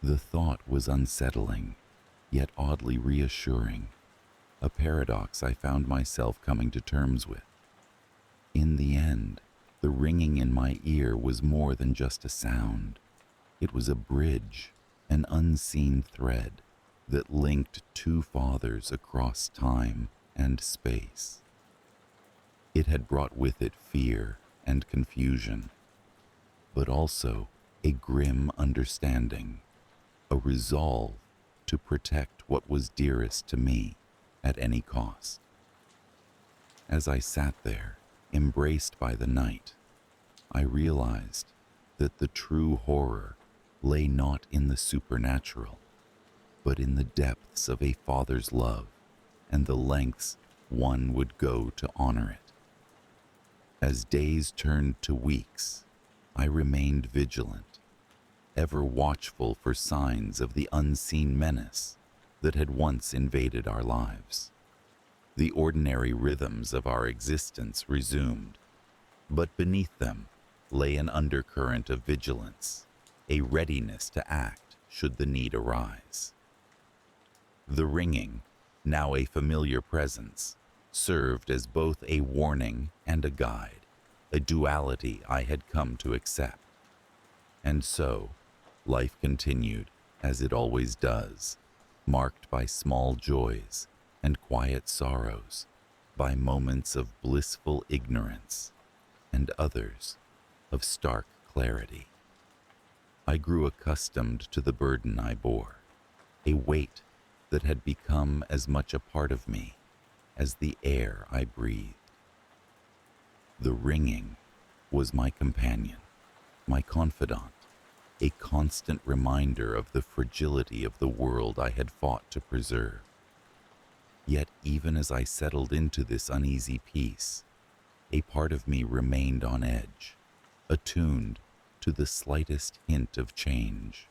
The thought was unsettling, yet oddly reassuring, a paradox I found myself coming to terms with. In the end, the ringing in my ear was more than just a sound. It was a bridge, an unseen thread that linked two fathers across time and space. It had brought with it fear and confusion, but also a grim understanding, a resolve to protect what was dearest to me at any cost. As I sat there, embraced by the night, I realized that the true horror lay not in the supernatural, but in the depths of a father's love and the lengths one would go to honor it. As days turned to weeks, I remained vigilant, ever watchful for signs of the unseen menace that had once invaded our lives. The ordinary rhythms of our existence resumed, but beneath them lay an undercurrent of vigilance, a readiness to act should the need arise. The ringing, now a familiar presence, served as both a warning and a guide, a duality I had come to accept. And so, life continued, as it always does, marked by small joys and quiet sorrows, by moments of blissful ignorance and others of stark clarity. I grew accustomed to the burden I bore, a weight that had become as much a part of me as the air I breathed. The ringing was my companion, my confidant, a constant reminder of the fragility of the world I had fought to preserve. Yet even as I settled into this uneasy peace, a part of me remained on edge, attuned to the slightest hint of change.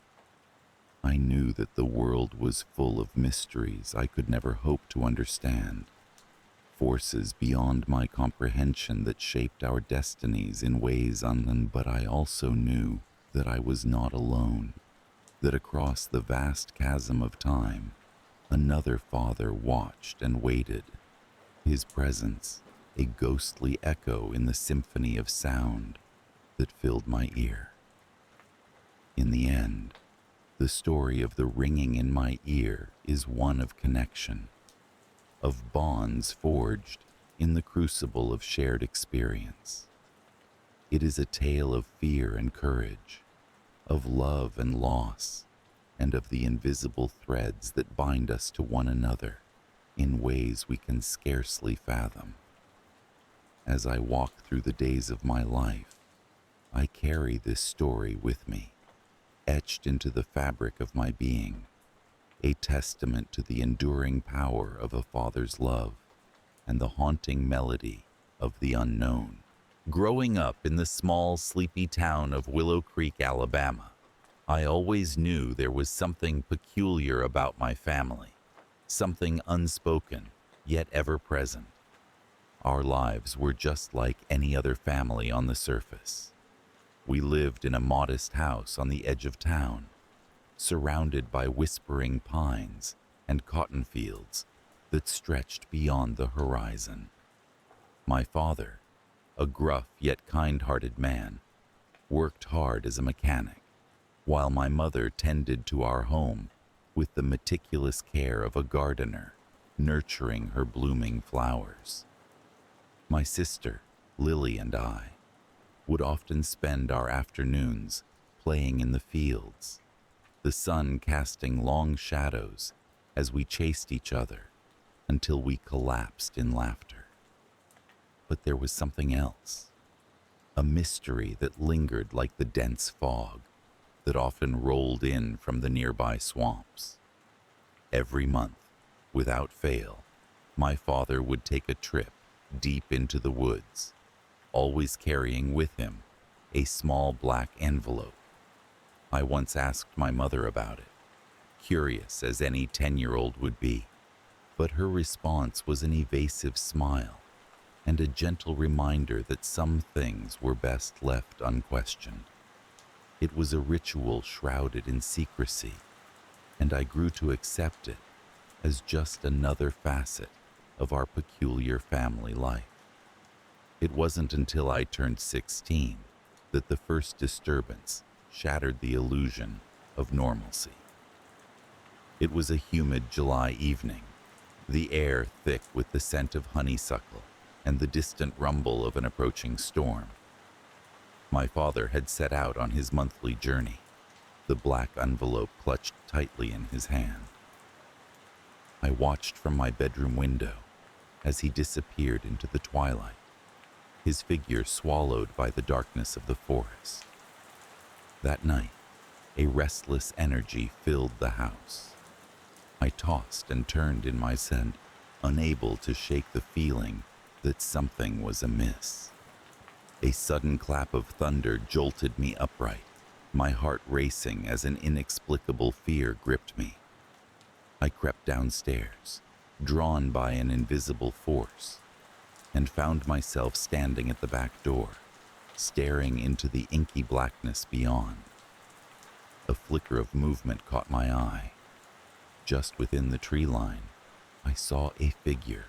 I knew that the world was full of mysteries I could never hope to understand, forces beyond my comprehension that shaped our destinies in ways unknown, but I also knew that I was not alone, that across the vast chasm of time, another father watched and waited, his presence a ghostly echo in the symphony of sound that filled my ear. In the end, the story of the ringing in my ear is one of connection, of bonds forged in the crucible of shared experience. It is a tale of fear and courage, of love and loss, and of the invisible threads that bind us to one another in ways we can scarcely fathom. As I walk through the days of my life, I carry this story with me, etched into the fabric of my being, a testament to the enduring power of a father's love and the haunting melody of the unknown. Growing up in the small, sleepy town of Willow Creek, Alabama, I always knew there was something peculiar about my family, something unspoken, yet ever present. Our lives were just like any other family on the surface. We lived in a modest house on the edge of town, surrounded by whispering pines and cotton fields that stretched beyond the horizon. My father, a gruff yet kind-hearted man, worked hard as a mechanic, while my mother tended to our home with the meticulous care of a gardener, nurturing her blooming flowers. My sister, Lily, and I would often spend our afternoons playing in the fields, the sun casting long shadows as we chased each other until we collapsed in laughter. But there was something else, a mystery that lingered like the dense fog that often rolled in from the nearby swamps. Every month, without fail, my father would take a trip deep into the woods, always carrying with him a small black envelope. I once asked my mother about it, curious as any 10-year-old would be, but her response was an evasive smile and a gentle reminder that some things were best left unquestioned. It was a ritual shrouded in secrecy, and I grew to accept it as just another facet of our peculiar family life. It wasn't until I turned 16 that the first disturbance shattered the illusion of normalcy. It was a humid July evening, the air thick with the scent of honeysuckle and the distant rumble of an approaching storm. My father had set out on his monthly journey, the black envelope clutched tightly in his hand. I watched from my bedroom window as he disappeared into the twilight, his figure swallowed by the darkness of the forest. That night, a restless energy filled the house. I tossed and turned in my bed, unable to shake the feeling that something was amiss. A sudden clap of thunder jolted me upright, my heart racing as an inexplicable fear gripped me. I crept downstairs, drawn by an invisible force, and found myself standing at the back door, staring into the inky blackness beyond. A flicker of movement caught my eye. Just within the tree line, I saw a figure,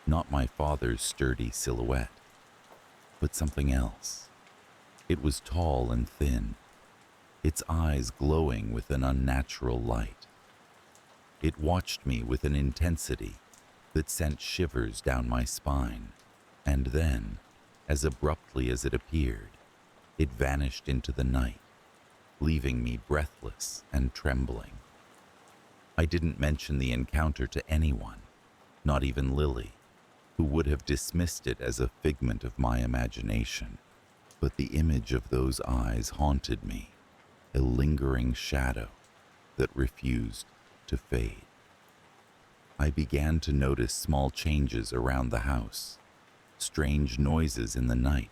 not my father's sturdy silhouette, but something else. It was tall and thin, its eyes glowing with an unnatural light. It watched me with an intensity that sent shivers down my spine, and then, as abruptly as it appeared, it vanished into the night, leaving me breathless and trembling. I didn't mention the encounter to anyone, not even Lily, who would have dismissed it as a figment of my imagination. But the image of those eyes haunted me, a lingering shadow that refused to fade. I began to notice small changes around the house, strange noises in the night,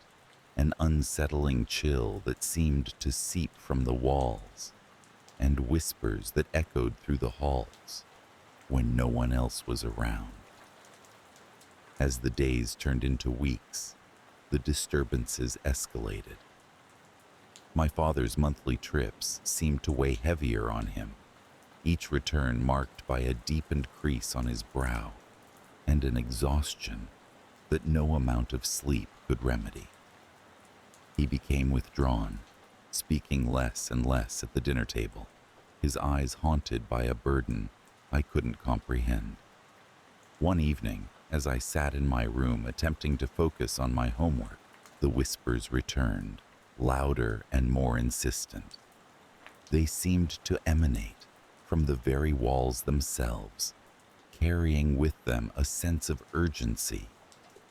an unsettling chill that seemed to seep from the walls, and whispers that echoed through the halls when no one else was around. As the days turned into weeks, the disturbances escalated. My father's monthly trips seemed to weigh heavier on him, each return marked by a deepened crease on his brow and an exhaustion that no amount of sleep could remedy. He became withdrawn, speaking less and less at the dinner table, his eyes haunted by a burden I couldn't comprehend. One evening, as I sat in my room attempting to focus on my homework, the whispers returned, louder and more insistent. They seemed to emanate from the very walls themselves, carrying with them a sense of urgency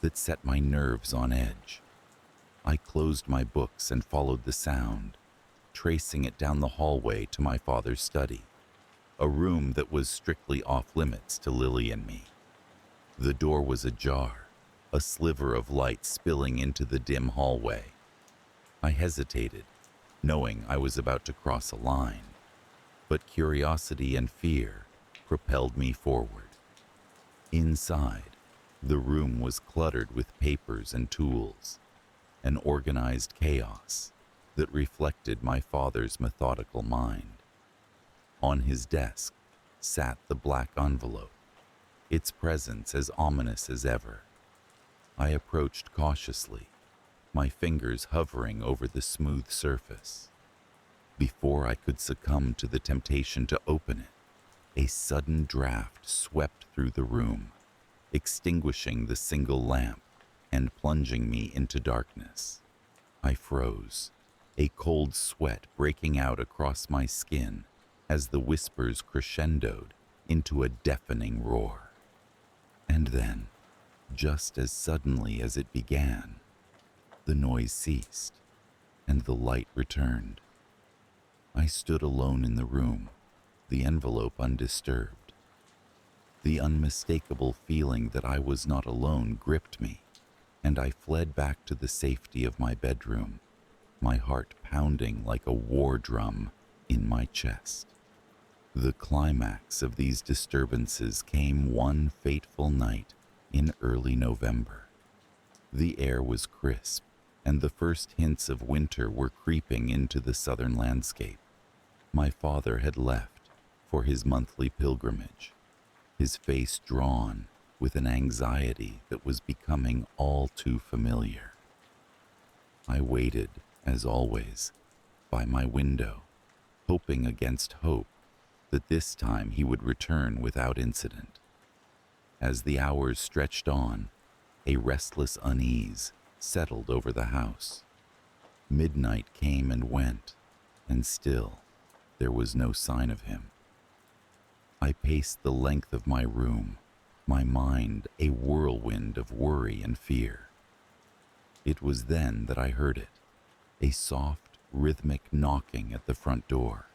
that set my nerves on edge. I closed my books and followed the sound, tracing it down the hallway to my father's study, a room that was strictly off limits to Lily and me. The door was ajar, a sliver of light spilling into the dim hallway. I hesitated, knowing I was about to cross a line, but curiosity and fear propelled me forward. Inside, the room was cluttered with papers and tools, an organized chaos that reflected my father's methodical mind. On his desk sat the black envelope, its presence as ominous as ever. I approached cautiously, my fingers hovering over the smooth surface. Before I could succumb to the temptation to open it, a sudden draft swept through the room, extinguishing the single lamp and plunging me into darkness. I froze, a cold sweat breaking out across my skin as the whispers crescendoed into a deafening roar. And then, just as suddenly as it began, the noise ceased and the light returned. I stood alone in the room, the envelope undisturbed. The unmistakable feeling that I was not alone gripped me, and I fled back to the safety of my bedroom, my heart pounding like a war drum in my chest. The climax of these disturbances came one fateful night in early November. The air was crisp, and the first hints of winter were creeping into the southern landscape. My father had left for his monthly pilgrimage, his face drawn with an anxiety that was becoming all too familiar. I waited, as always, by my window, hoping against hope that this time he would return without incident. As the hours stretched on, a restless unease settled over the house. Midnight came and went, and still There was no sign of him. I paced the length of my room, my mind a whirlwind of worry and fear. It was then that I heard it, a soft, rhythmic knocking at the front door.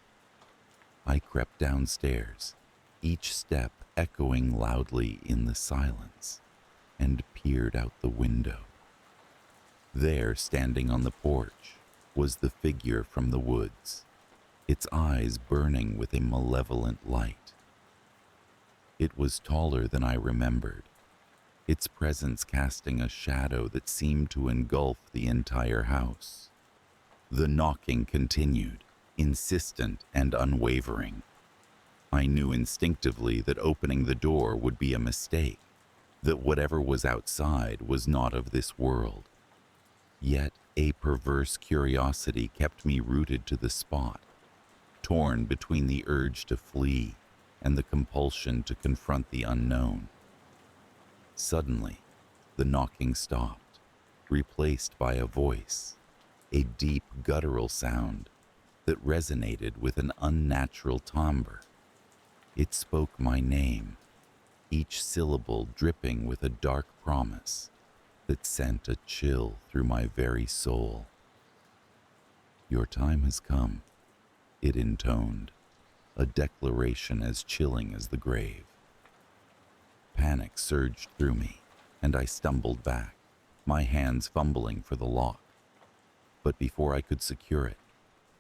I crept downstairs, each step echoing loudly in the silence, and peered out the window. There, standing on the porch, was the figure from the woods, its eyes burning with a malevolent light. It was taller than I remembered, its presence casting a shadow that seemed to engulf the entire house. The knocking continued, insistent and unwavering. I knew instinctively that opening the door would be a mistake, that whatever was outside was not of this world. Yet a perverse curiosity kept me rooted to the spot, torn between the urge to flee and the compulsion to confront the unknown. Suddenly, the knocking stopped, replaced by a voice, a deep guttural sound that resonated with an unnatural timbre. It spoke my name, each syllable dripping with a dark promise that sent a chill through my very soul. "Your time has come," it intoned, a declaration as chilling as the grave. Panic surged through me, and I stumbled back, my hands fumbling for the lock. But before I could secure it,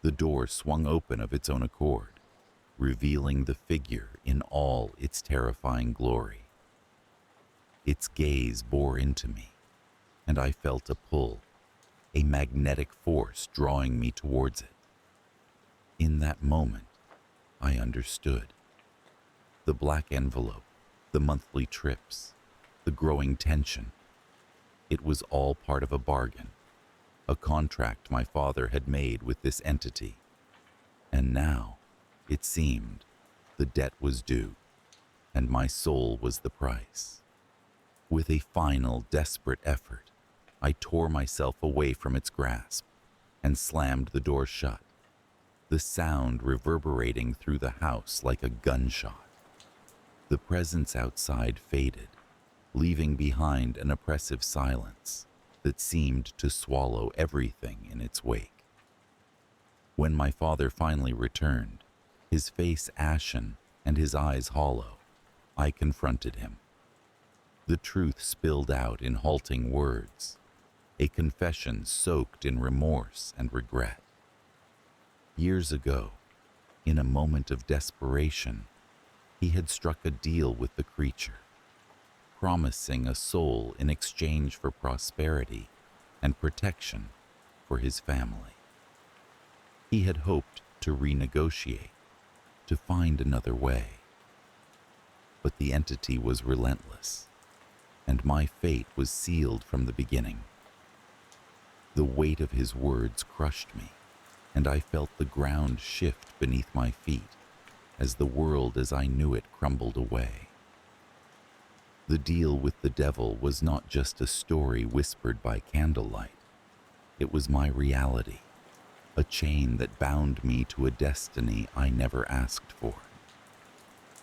the door swung open of its own accord, revealing the figure in all its terrifying glory. Its gaze bore into me, and I felt a pull, a magnetic force drawing me towards it. In that moment, I understood. The black envelope, the monthly trips, the growing tension. It was all part of a bargain, a contract my father had made with this entity. And now, it seemed, the debt was due, and my soul was the price. With a final, desperate effort, I tore myself away from its grasp and slammed the door shut, the sound reverberating through the house like a gunshot. The presence outside faded, leaving behind an oppressive silence that seemed to swallow everything in its wake. When my father finally returned, his face ashen and his eyes hollow, I confronted him. The truth spilled out in halting words, a confession soaked in remorse and regret. Years ago, in a moment of desperation, he had struck a deal with the creature, promising a soul in exchange for prosperity and protection for his family. He had hoped to renegotiate, to find another way. But the entity was relentless, and my fate was sealed from the beginning. The weight of his words crushed me, and I felt the ground shift beneath my feet as the world as I knew it crumbled away. The deal with the devil was not just a story whispered by candlelight. It was my reality, a chain that bound me to a destiny I never asked for.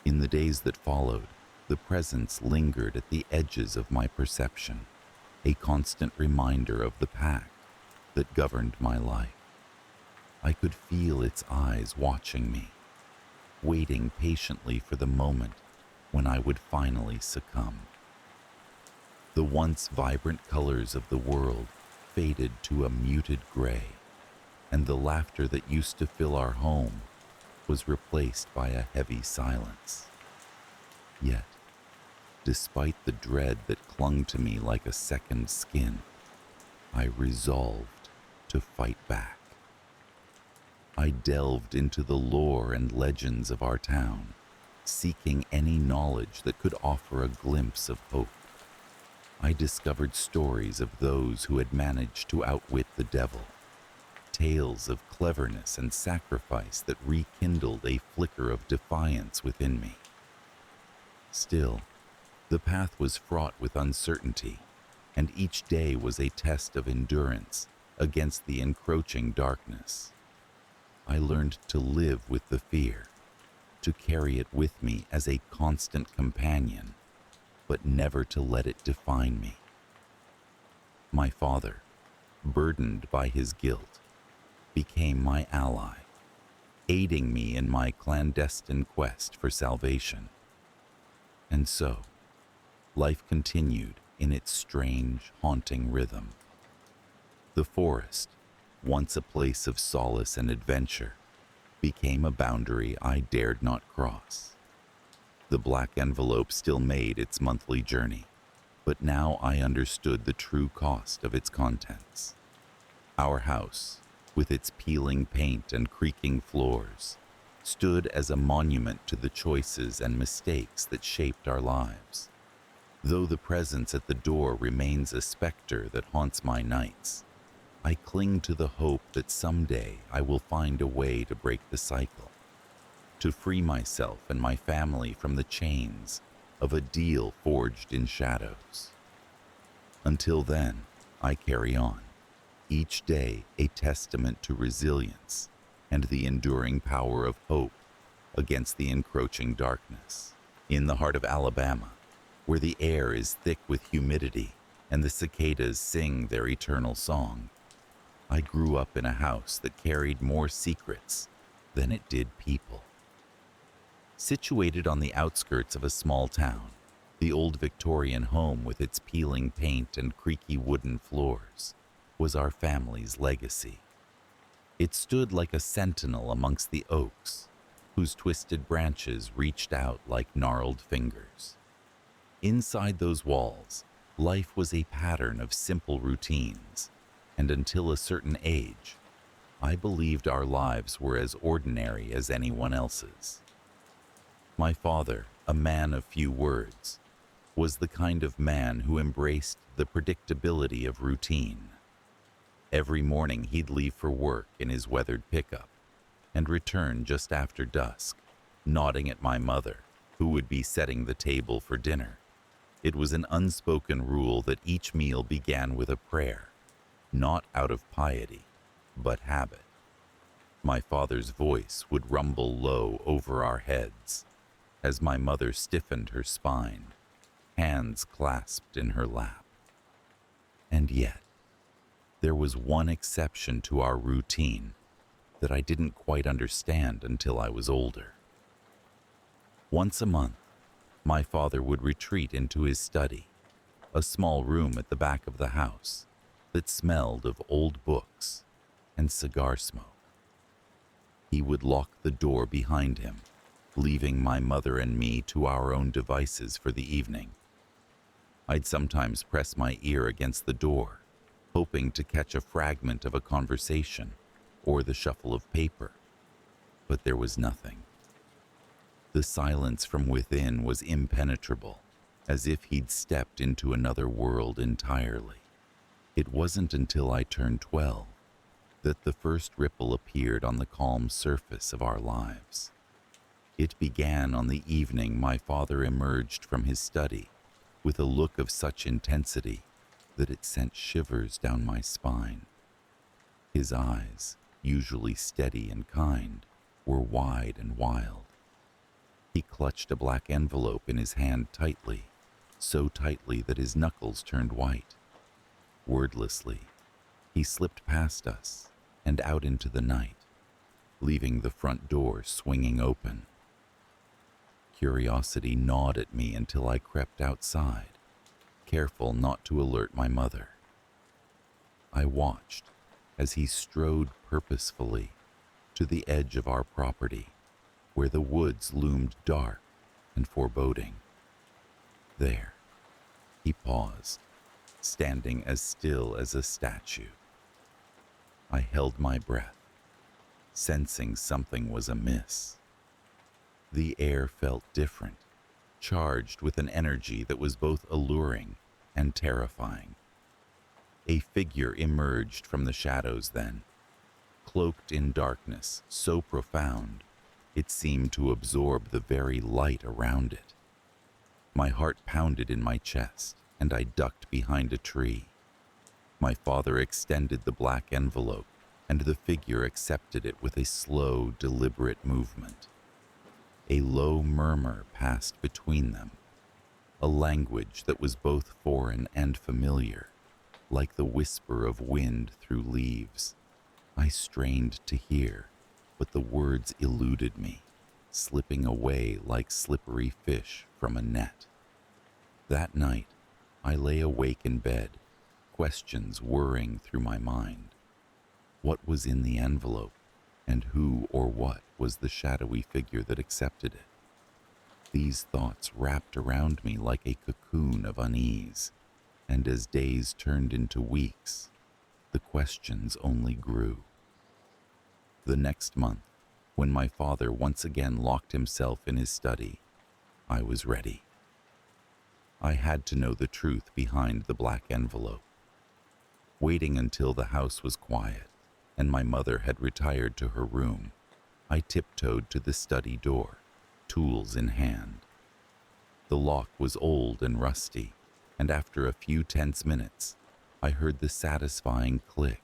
In the days that followed, the presence lingered at the edges of my perception, a constant reminder of the pact that governed my life. I could feel its eyes watching me, waiting patiently for the moment when I would finally succumb. The once vibrant colors of the world faded to a muted gray, and the laughter that used to fill our home was replaced by a heavy silence. Yet, despite the dread that clung to me like a second skin, I resolved to fight back. I delved into the lore and legends of our town, seeking any knowledge that could offer a glimpse of hope. I discovered stories of those who had managed to outwit the devil, tales of cleverness and sacrifice that rekindled a flicker of defiance within me. Still, the path was fraught with uncertainty, and each day was a test of endurance against the encroaching darkness. I learned to live with the fear, to carry it with me as a constant companion, but never to let it define me. My father, burdened by his guilt, became my ally, aiding me in my clandestine quest for salvation. And so, life continued in its strange, haunting rhythm. The forest, once a place of solace and adventure, became a boundary I dared not cross. The black envelope still made its monthly journey, but now I understood the true cost of its contents. Our house, with its peeling paint and creaking floors, stood as a monument to the choices and mistakes that shaped our lives. Though the presence at the door remains a specter that haunts my nights, I cling to the hope that someday I will find a way to break the cycle, to free myself and my family from the chains of a deal forged in shadows. Until then, I carry on, each day a testament to resilience and the enduring power of hope against the encroaching darkness. In the heart of Alabama, where the air is thick with humidity and the cicadas sing their eternal song, I grew up in a house that carried more secrets than it did people. Situated on the outskirts of a small town, the old Victorian home with its peeling paint and creaky wooden floors was our family's legacy. It stood like a sentinel amongst the oaks, whose twisted branches reached out like gnarled fingers. Inside those walls, life was a pattern of simple routines, and until a certain age, I believed our lives were as ordinary as anyone else's. My father, a man of few words, was the kind of man who embraced the predictability of routine. Every morning he'd leave for work in his weathered pickup and return just after dusk, nodding at my mother, who would be setting the table for dinner. It was an unspoken rule that each meal began with a prayer, not out of piety, but habit. My father's voice would rumble low over our heads as my mother stiffened her spine, hands clasped in her lap. And yet, there was one exception to our routine that I didn't quite understand until I was older. Once a month, my father would retreat into his study, a small room at the back of the house that smelled of old books and cigar smoke. He would lock the door behind him, leaving my mother and me to our own devices for the evening. I'd sometimes press my ear against the door, hoping to catch a fragment of a conversation or the shuffle of paper, but there was nothing. The silence from within was impenetrable, as if he'd stepped into another world entirely. It wasn't until I turned 12 that the first ripple appeared on the calm surface of our lives. It began on the evening my father emerged from his study with a look of such intensity that it sent shivers down my spine. His eyes, usually steady and kind, were wide and wild. He clutched a black envelope in his hand tightly, so tightly that his knuckles turned white. Wordlessly, he slipped past us and out into the night, leaving the front door swinging open. Curiosity gnawed at me until I crept outside, careful not to alert my mother. I watched as he strode purposefully to the edge of our property, where the woods loomed dark and foreboding. There, he paused, standing as still as a statue. I held my breath, sensing something was amiss. The air felt different, charged with an energy that was both alluring and terrifying. A figure emerged from the shadows then, cloaked in darkness so profound it seemed to absorb the very light around it. My heart pounded in my chest, and I ducked behind a tree. My father extended the black envelope and the figure accepted it with a slow, deliberate movement. A low murmur passed between them, a language that was both foreign and familiar, like the whisper of wind through leaves. I strained to hear, but the words eluded me, slipping away like slippery fish from a net. That night, I lay awake in bed, questions whirring through my mind. What was in the envelope, and who or what was the shadowy figure that accepted it? These thoughts wrapped around me like a cocoon of unease, and as days turned into weeks, the questions only grew. The next month, when my father once again locked himself in his study, I was ready. I had to know the truth behind the black envelope. Waiting until the house was quiet and my mother had retired to her room, I tiptoed to the study door, tools in hand. The lock was old and rusty, and after a few tense minutes, I heard the satisfying click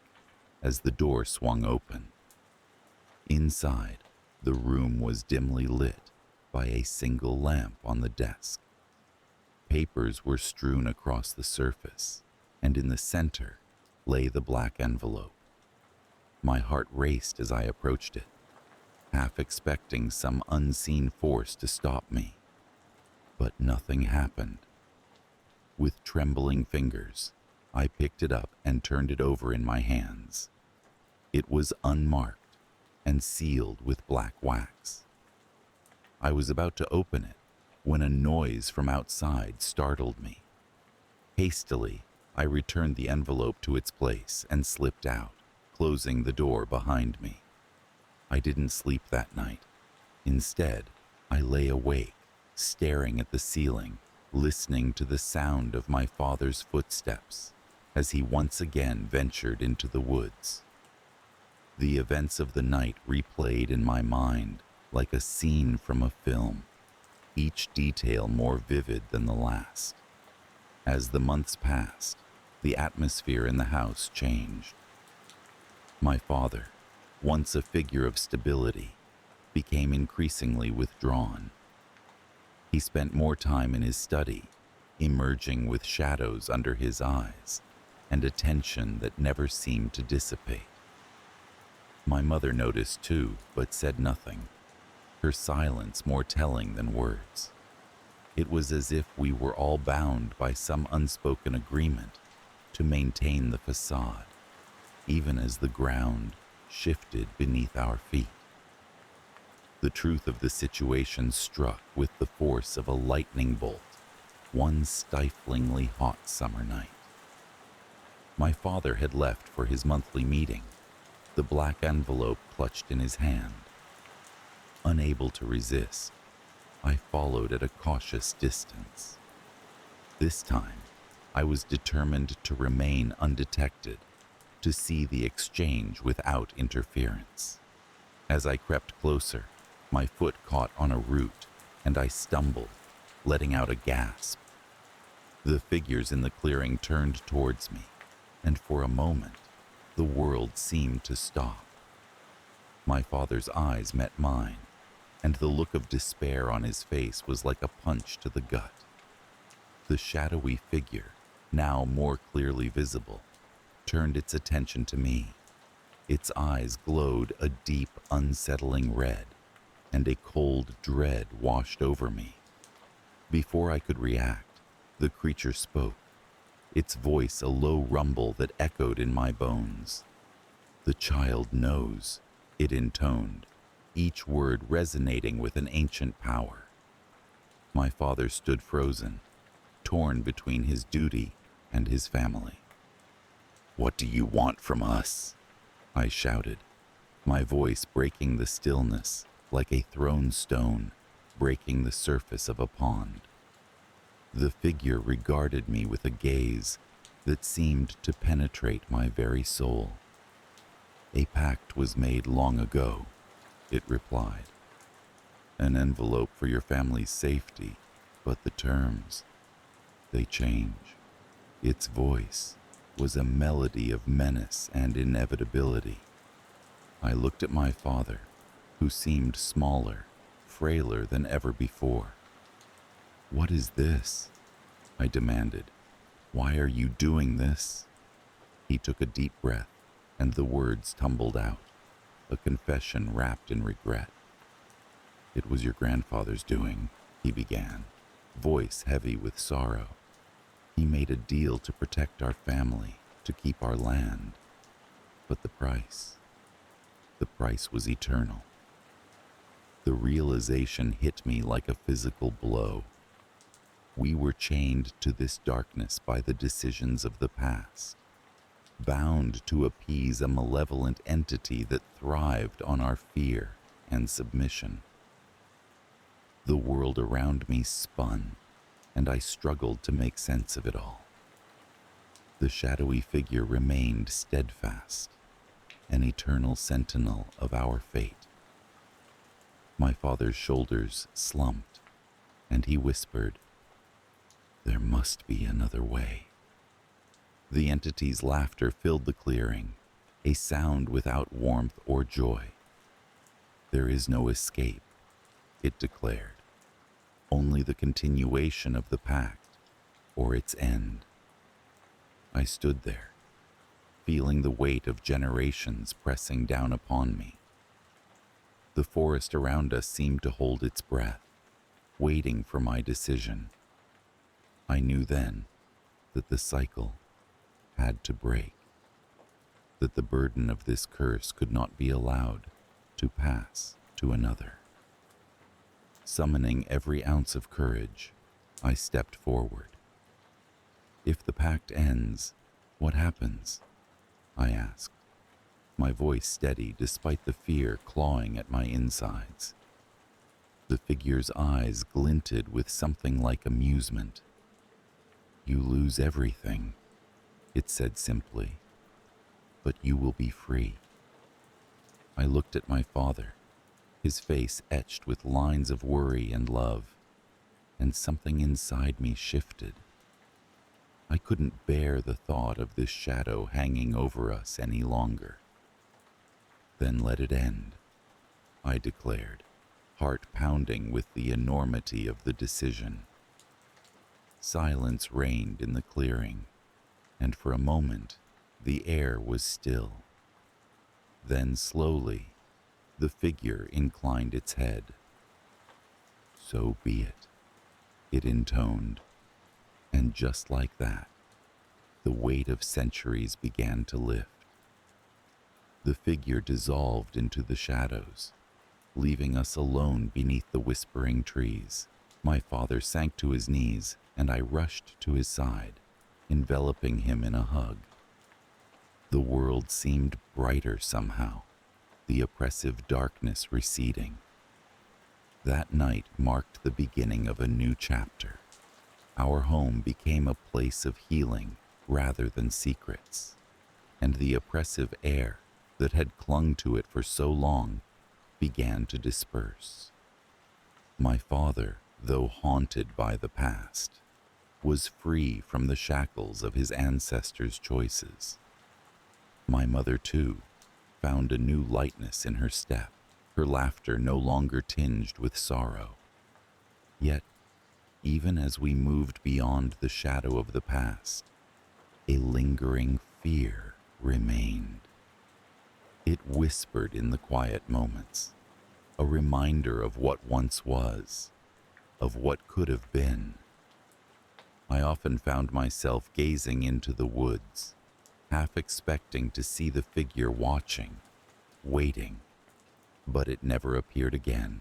as the door swung open. Inside, the room was dimly lit by a single lamp on the desk. Papers were strewn across the surface, and in the center lay the black envelope. My heart raced as I approached it, half expecting some unseen force to stop me. But nothing happened. With trembling fingers, I picked it up and turned it over in my hands. It was unmarked and sealed with black wax. I was about to open it when a noise from outside startled me. Hastily, I returned the envelope to its place and slipped out, closing the door behind me. I didn't sleep that night. Instead, I lay awake, staring at the ceiling, listening to the sound of my father's footsteps as he once again ventured into the woods. The events of the night replayed in my mind like a scene from a film, each detail more vivid than the last. As the months passed, the atmosphere in the house changed. My father, once a figure of stability, became increasingly withdrawn. He spent more time in his study, emerging with shadows under his eyes and a tension that never seemed to dissipate. My mother noticed too, but said nothing, her silence more telling than words. It was as if we were all bound by some unspoken agreement to maintain the facade, even as the ground shifted beneath our feet. The truth of the situation struck with the force of a lightning bolt, one stiflingly hot summer night. My father had left for his monthly meeting, the black envelope clutched in his hand. Unable to resist, I followed at a cautious distance. This time, I was determined to remain undetected, to see the exchange without interference. As I crept closer, my foot caught on a root, and I stumbled, letting out a gasp. The figures in the clearing turned towards me, and for a moment, the world seemed to stop. My father's eyes met mine, and the look of despair on his face was like a punch to the gut. The shadowy figure, now more clearly visible, turned its attention to me. Its eyes glowed a deep, unsettling red, and a cold dread washed over me. Before I could react, the creature spoke, its voice a low rumble that echoed in my bones. "The child knows," it intoned, each word resonating with an ancient power. My father stood frozen, torn between his duty and his family. "What do you want from us?" I shouted, my voice breaking the stillness like a thrown stone breaking the surface of a pond. The figure regarded me with a gaze that seemed to penetrate my very soul. "A pact was made long ago," it replied. "An envelope for your family's safety, but the terms, they change." Its voice was a melody of menace and inevitability, I looked at my father, who seemed smaller, frailer than ever before. "What is this?" I demanded. "Why are you doing this?" He took a deep breath, and the words tumbled out, a confession wrapped in regret. "It was your grandfather's doing," he began, voice heavy with sorrow. "He made a deal to protect our family, to keep our land. But the price was eternal." The realization hit me like a physical blow. We were chained to this darkness by the decisions of the past, bound to appease a malevolent entity that thrived on our fear and submission. The world around me spun, and I struggled to make sense of it all. The shadowy figure remained steadfast, an eternal sentinel of our fate. My father's shoulders slumped, and he whispered, "There must be another way." The entity's laughter filled the clearing, a sound without warmth or joy. "There is no escape," it declared. "Only the continuation of the pact, or its end." I stood there, feeling the weight of generations pressing down upon me. The forest around us seemed to hold its breath, waiting for my decision. I knew then that the cycle had to break, that the burden of this curse could not be allowed to pass to another. Summoning every ounce of courage, I stepped forward. "If the pact ends, what happens?" I asked, my voice steady despite the fear clawing at my insides. The figure's eyes glinted with something like amusement. "You lose everything," it said simply, "but you will be free." I looked at my father, his face etched with lines of worry and love, and something inside me shifted. I couldn't bear the thought of this shadow hanging over us any longer. "Then let it end," I declared, heart pounding with the enormity of the decision. Silence reigned in the clearing, and for a moment the air was still. Then slowly, the figure inclined its head. "So be it," it intoned, and just like that, the weight of centuries began to lift. The figure dissolved into the shadows, leaving us alone beneath the whispering trees. My father sank to his knees, and I rushed to his side, enveloping him in a hug. The world seemed brighter somehow, the oppressive darkness receding. That night marked the beginning of a new chapter. Our home became a place of healing rather than secrets, and the oppressive air that had clung to it for so long began to disperse. My father, though haunted by the past, was free from the shackles of his ancestors' choices. My mother, too, found a new lightness in her step, her laughter no longer tinged with sorrow. Yet, even as we moved beyond the shadow of the past, a lingering fear remained. It whispered in the quiet moments, a reminder of what once was, of what could have been. I often found myself gazing into the woods, half expecting to see the figure watching, waiting, but it never appeared again,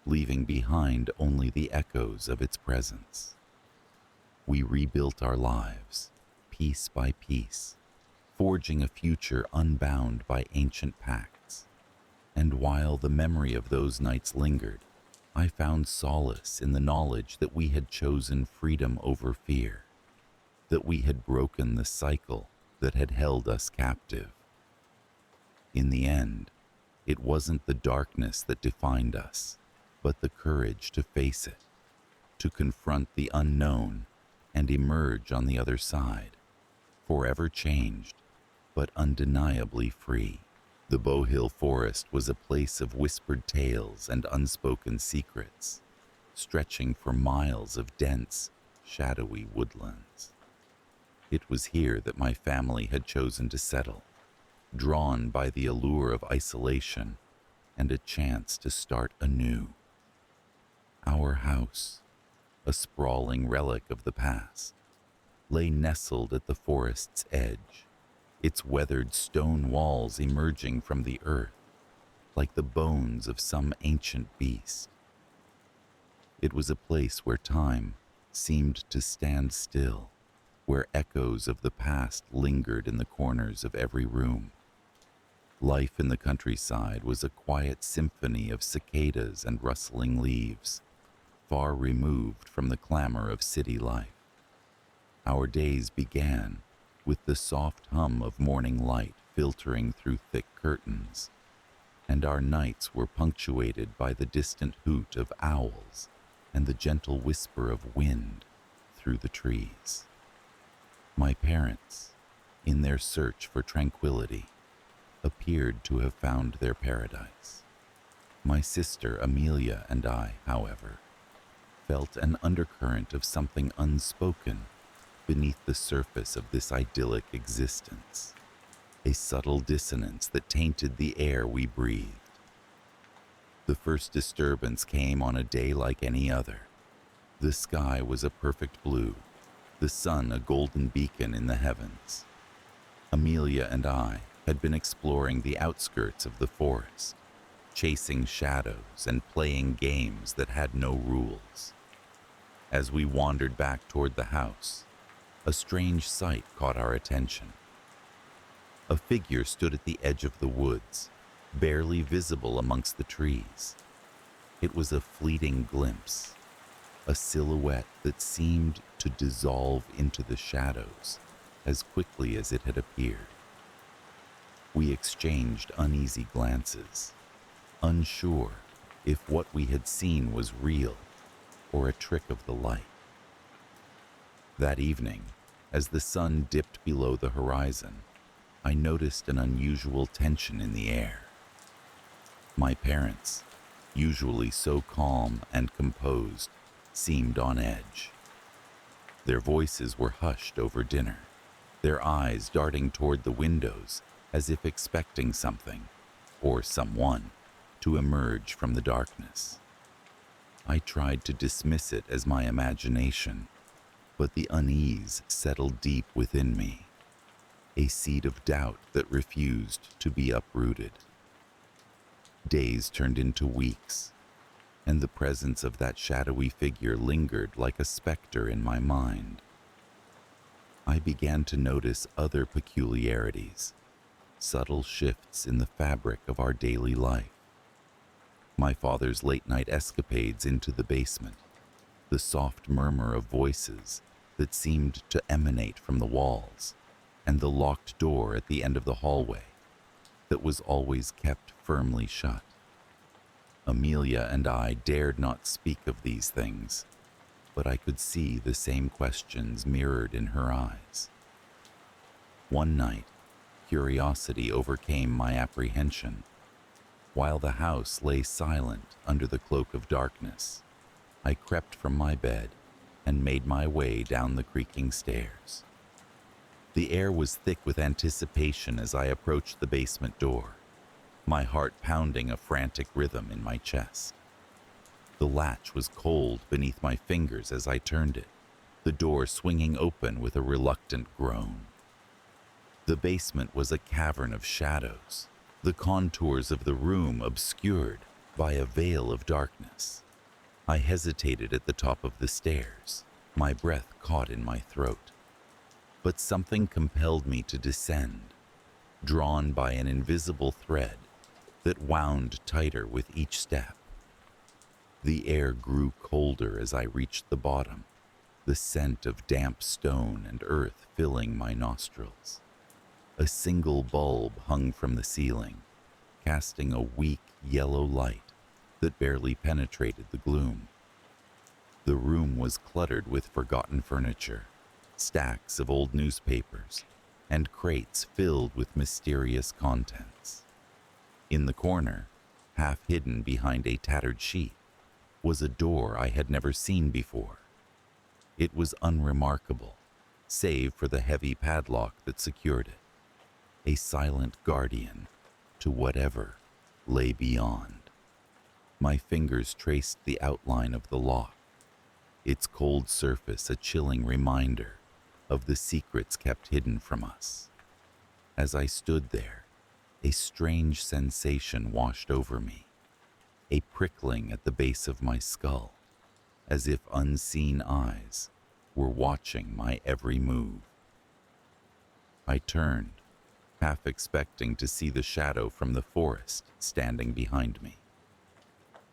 leaving behind only the echoes of its presence. We rebuilt our lives, piece by piece, forging a future unbound by ancient pacts. And while the memory of those nights lingered, I found solace in the knowledge that we had chosen freedom over fear, that we had broken the cycle that had held us captive. In the end, it wasn't the darkness that defined us, but the courage to face it, to confront the unknown and emerge on the other side, forever changed, but undeniably free. The Bowhill Forest was a place of whispered tales and unspoken secrets, stretching for miles of dense, shadowy woodlands. It was here that my family had chosen to settle, drawn by the allure of isolation and a chance to start anew. Our house, a sprawling relic of the past, lay nestled at the forest's edge, its weathered stone walls emerging from the earth like the bones of some ancient beast. It was a place where time seemed to stand still, where echoes of the past lingered in the corners of every room. Life in the countryside was a quiet symphony of cicadas and rustling leaves, far removed from the clamor of city life. Our days began with the soft hum of morning light filtering through thick curtains, and our nights were punctuated by the distant hoot of owls and the gentle whisper of wind through the trees. My parents, in their search for tranquility, appeared to have found their paradise. My sister Amelia and I, however, felt an undercurrent of something unspoken beneath the surface of this idyllic existence, a subtle dissonance that tainted the air we breathed. The first disturbance came on a day like any other. The sky was a perfect blue, the sun a golden beacon in the heavens. Amelia and I had been exploring the outskirts of the forest, chasing shadows and playing games that had no rules. As we wandered back toward the house, a strange sight caught our attention. A figure stood at the edge of the woods, barely visible amongst the trees. It was a fleeting glimpse, a silhouette that seemed to dissolve into the shadows as quickly as it had appeared. We exchanged uneasy glances, unsure if what we had seen was real or a trick of the light. That evening, as the sun dipped below the horizon, I noticed an unusual tension in the air. My parents, usually so calm and composed, seemed on edge. Their voices were hushed over dinner, their eyes darting toward the windows as if expecting something, or someone, to emerge from the darkness. I tried to dismiss it as my imagination, but the unease settled deep within me, a seed of doubt that refused to be uprooted. Days turned into weeks, and the presence of that shadowy figure lingered like a specter in my mind. I began to notice other peculiarities, subtle shifts in the fabric of our daily life. My father's late-night escapades into the basement, the soft murmur of voices that seemed to emanate from the walls, and the locked door at the end of the hallway that was always kept firmly shut. Amelia and I dared not speak of these things, but I could see the same questions mirrored in her eyes. One night, curiosity overcame my apprehension. While the house lay silent under the cloak of darkness, I crept from my bed and made my way down the creaking stairs. The air was thick with anticipation as I approached the basement door, my heart pounding a frantic rhythm in my chest. The latch was cold beneath my fingers as I turned it, the door swinging open with a reluctant groan. The basement was a cavern of shadows, the contours of the room obscured by a veil of darkness. I hesitated at the top of the stairs, my breath caught in my throat. But something compelled me to descend, drawn by an invisible thread that wound tighter with each step. The air grew colder as I reached the bottom, the scent of damp stone and earth filling my nostrils. A single bulb hung from the ceiling, casting a weak yellow light that barely penetrated the gloom. The room was cluttered with forgotten furniture, stacks of old newspapers, and crates filled with mysterious contents. In the corner, half hidden behind a tattered sheet, was a door I had never seen before. It was unremarkable, save for the heavy padlock that secured it, a silent guardian to whatever lay beyond. My fingers traced the outline of the lock, its cold surface a chilling reminder of the secrets kept hidden from us. As I stood there, a strange sensation washed over me, a prickling at the base of my skull, as if unseen eyes were watching my every move. I turned, half expecting to see the shadow from the forest standing behind me.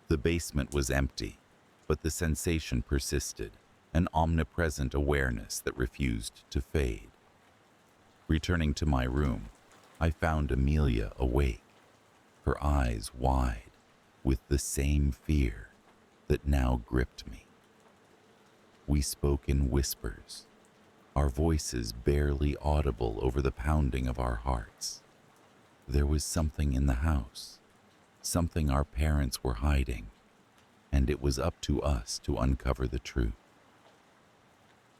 The basement was empty, but the sensation persisted, an omnipresent awareness that refused to fade. Returning to my room, I found Amelia awake, her eyes wide, with the same fear that now gripped me. We spoke in whispers, our voices barely audible over the pounding of our hearts. There was something in the house, something our parents were hiding, and it was up to us to uncover the truth.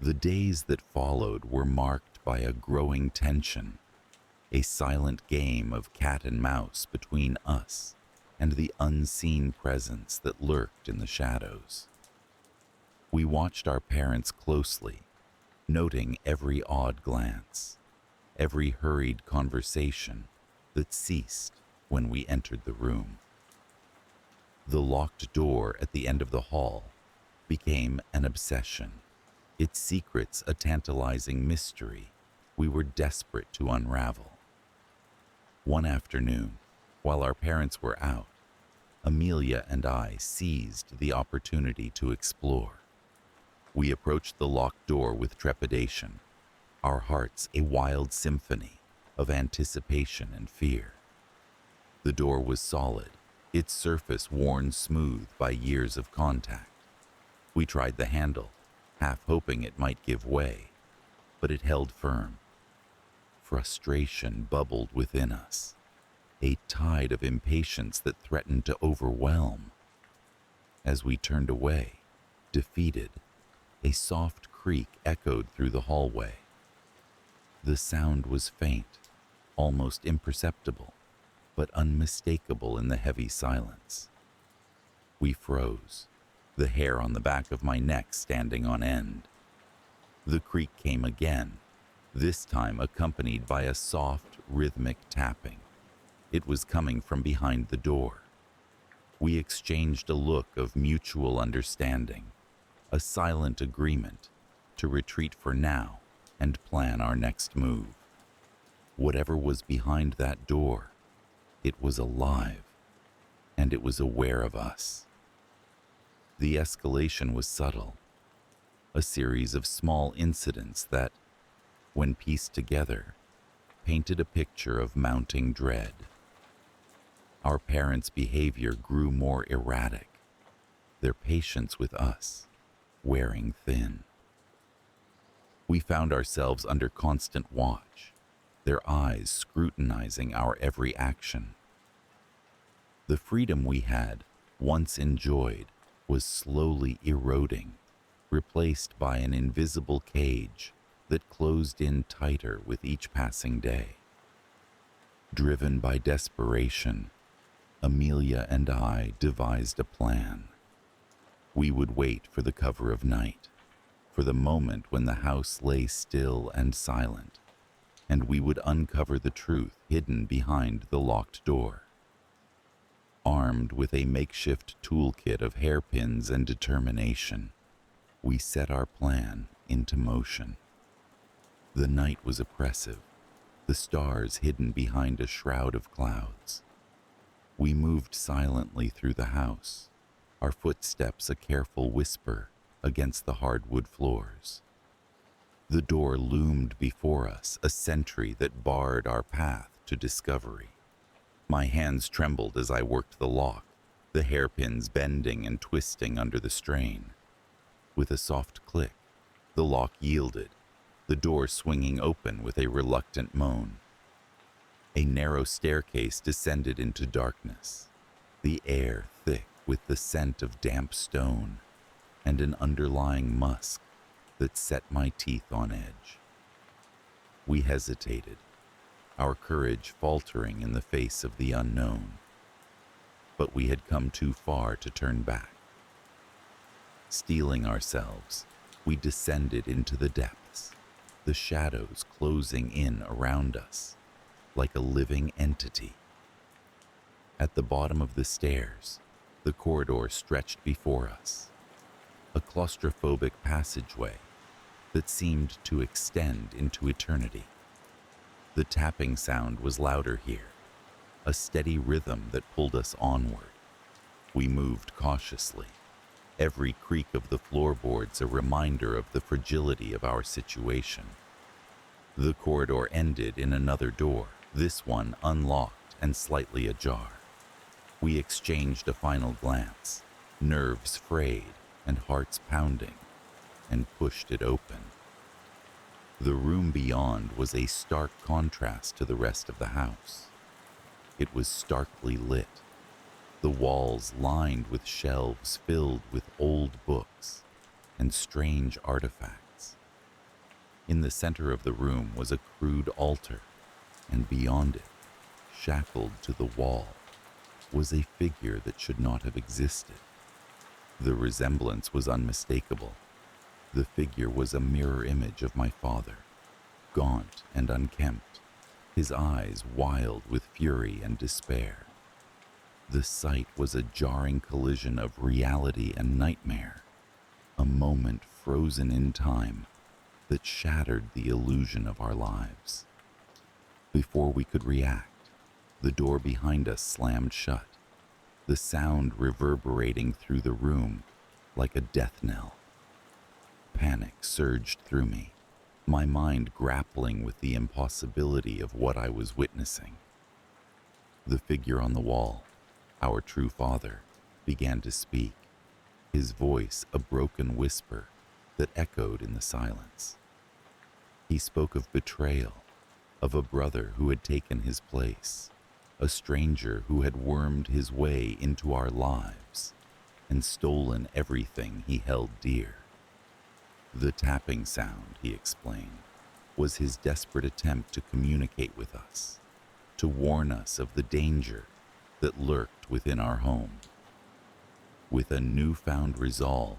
The days that followed were marked by a growing tension, a silent game of cat and mouse between us and the unseen presence that lurked in the shadows. We watched our parents closely, noting every odd glance, every hurried conversation that ceased when we entered the room. The locked door at the end of the hall became an obsession, its secrets a tantalizing mystery we were desperate to unravel. One afternoon, while our parents were out, Amelia and I seized the opportunity to explore. We approached the locked door with trepidation, our hearts a wild symphony of anticipation and fear. The door was solid, its surface worn smooth by years of contact. We tried the handle, half hoping it might give way, but it held firm. Frustration bubbled within us, a tide of impatience that threatened to overwhelm. As we turned away, defeated, a soft creak echoed through the hallway. The sound was faint, almost imperceptible, but unmistakable in the heavy silence. We froze, the hair on the back of my neck standing on end. The creak came again, this time accompanied by a soft, rhythmic tapping. It was coming from behind the door. We exchanged a look of mutual understanding, a silent agreement to retreat for now and plan our next move. Whatever was behind that door, it was alive, and it was aware of us. The escalation was subtle, a series of small incidents that, when pieced together, painted a picture of mounting dread. Our parents' behavior grew more erratic, their patience with us wearing thin. We found ourselves under constant watch, their eyes scrutinizing our every action. The freedom we had, once enjoyed, was slowly eroding, replaced by an invisible cage that closed in tighter with each passing day. Driven by desperation, Amelia and I devised a plan. We would wait for the cover of night, for the moment when the house lay still and silent, and we would uncover the truth hidden behind the locked door. Armed with a makeshift toolkit of hairpins and determination, we set our plan into motion. The night was oppressive, the stars hidden behind a shroud of clouds. We moved silently through the house, our footsteps a careful whisper against the hardwood floors. The door loomed before us, a sentry that barred our path to discovery. My hands trembled as I worked the lock, the hairpins bending and twisting under the strain. With a soft click, the lock yielded, the door swinging open with a reluctant moan. A narrow staircase descended into darkness, the air thick with the scent of damp stone and an underlying musk that set my teeth on edge. We hesitated, our courage faltering in the face of the unknown. But we had come too far to turn back. Steeling ourselves, we descended into the depths, the shadows closing in around us like a living entity. At the bottom of the stairs, the corridor stretched before us, a claustrophobic passageway that seemed to extend into eternity. The tapping sound was louder here, a steady rhythm that pulled us onward. We moved cautiously, every creak of the floorboards a reminder of the fragility of our situation. The corridor ended in another door, this one unlocked and slightly ajar. We exchanged a final glance, nerves frayed and hearts pounding, and pushed it open. The room beyond was a stark contrast to the rest of the house. It was starkly lit, the walls lined with shelves filled with old books and strange artifacts. In the center of the room was a crude altar, and beyond it, shackled to the wall, was a figure that should not have existed. The resemblance was unmistakable. The figure was a mirror image of my father, gaunt and unkempt, his eyes wild with fury and despair. The sight was a jarring collision of reality and nightmare, a moment frozen in time that shattered the illusion of our lives. Before we could react, the door behind us slammed shut, the sound reverberating through the room like a death knell. Panic surged through me, my mind grappling with the impossibility of what I was witnessing. The figure on the wall, our true father, began to speak, his voice a broken whisper that echoed in the silence. He spoke of betrayal, of a brother who had taken his place, a stranger who had wormed his way into our lives and stolen everything he held dear. The tapping sound, he explained, was his desperate attempt to communicate with us, to warn us of the danger that lurked within our home. With a newfound resolve,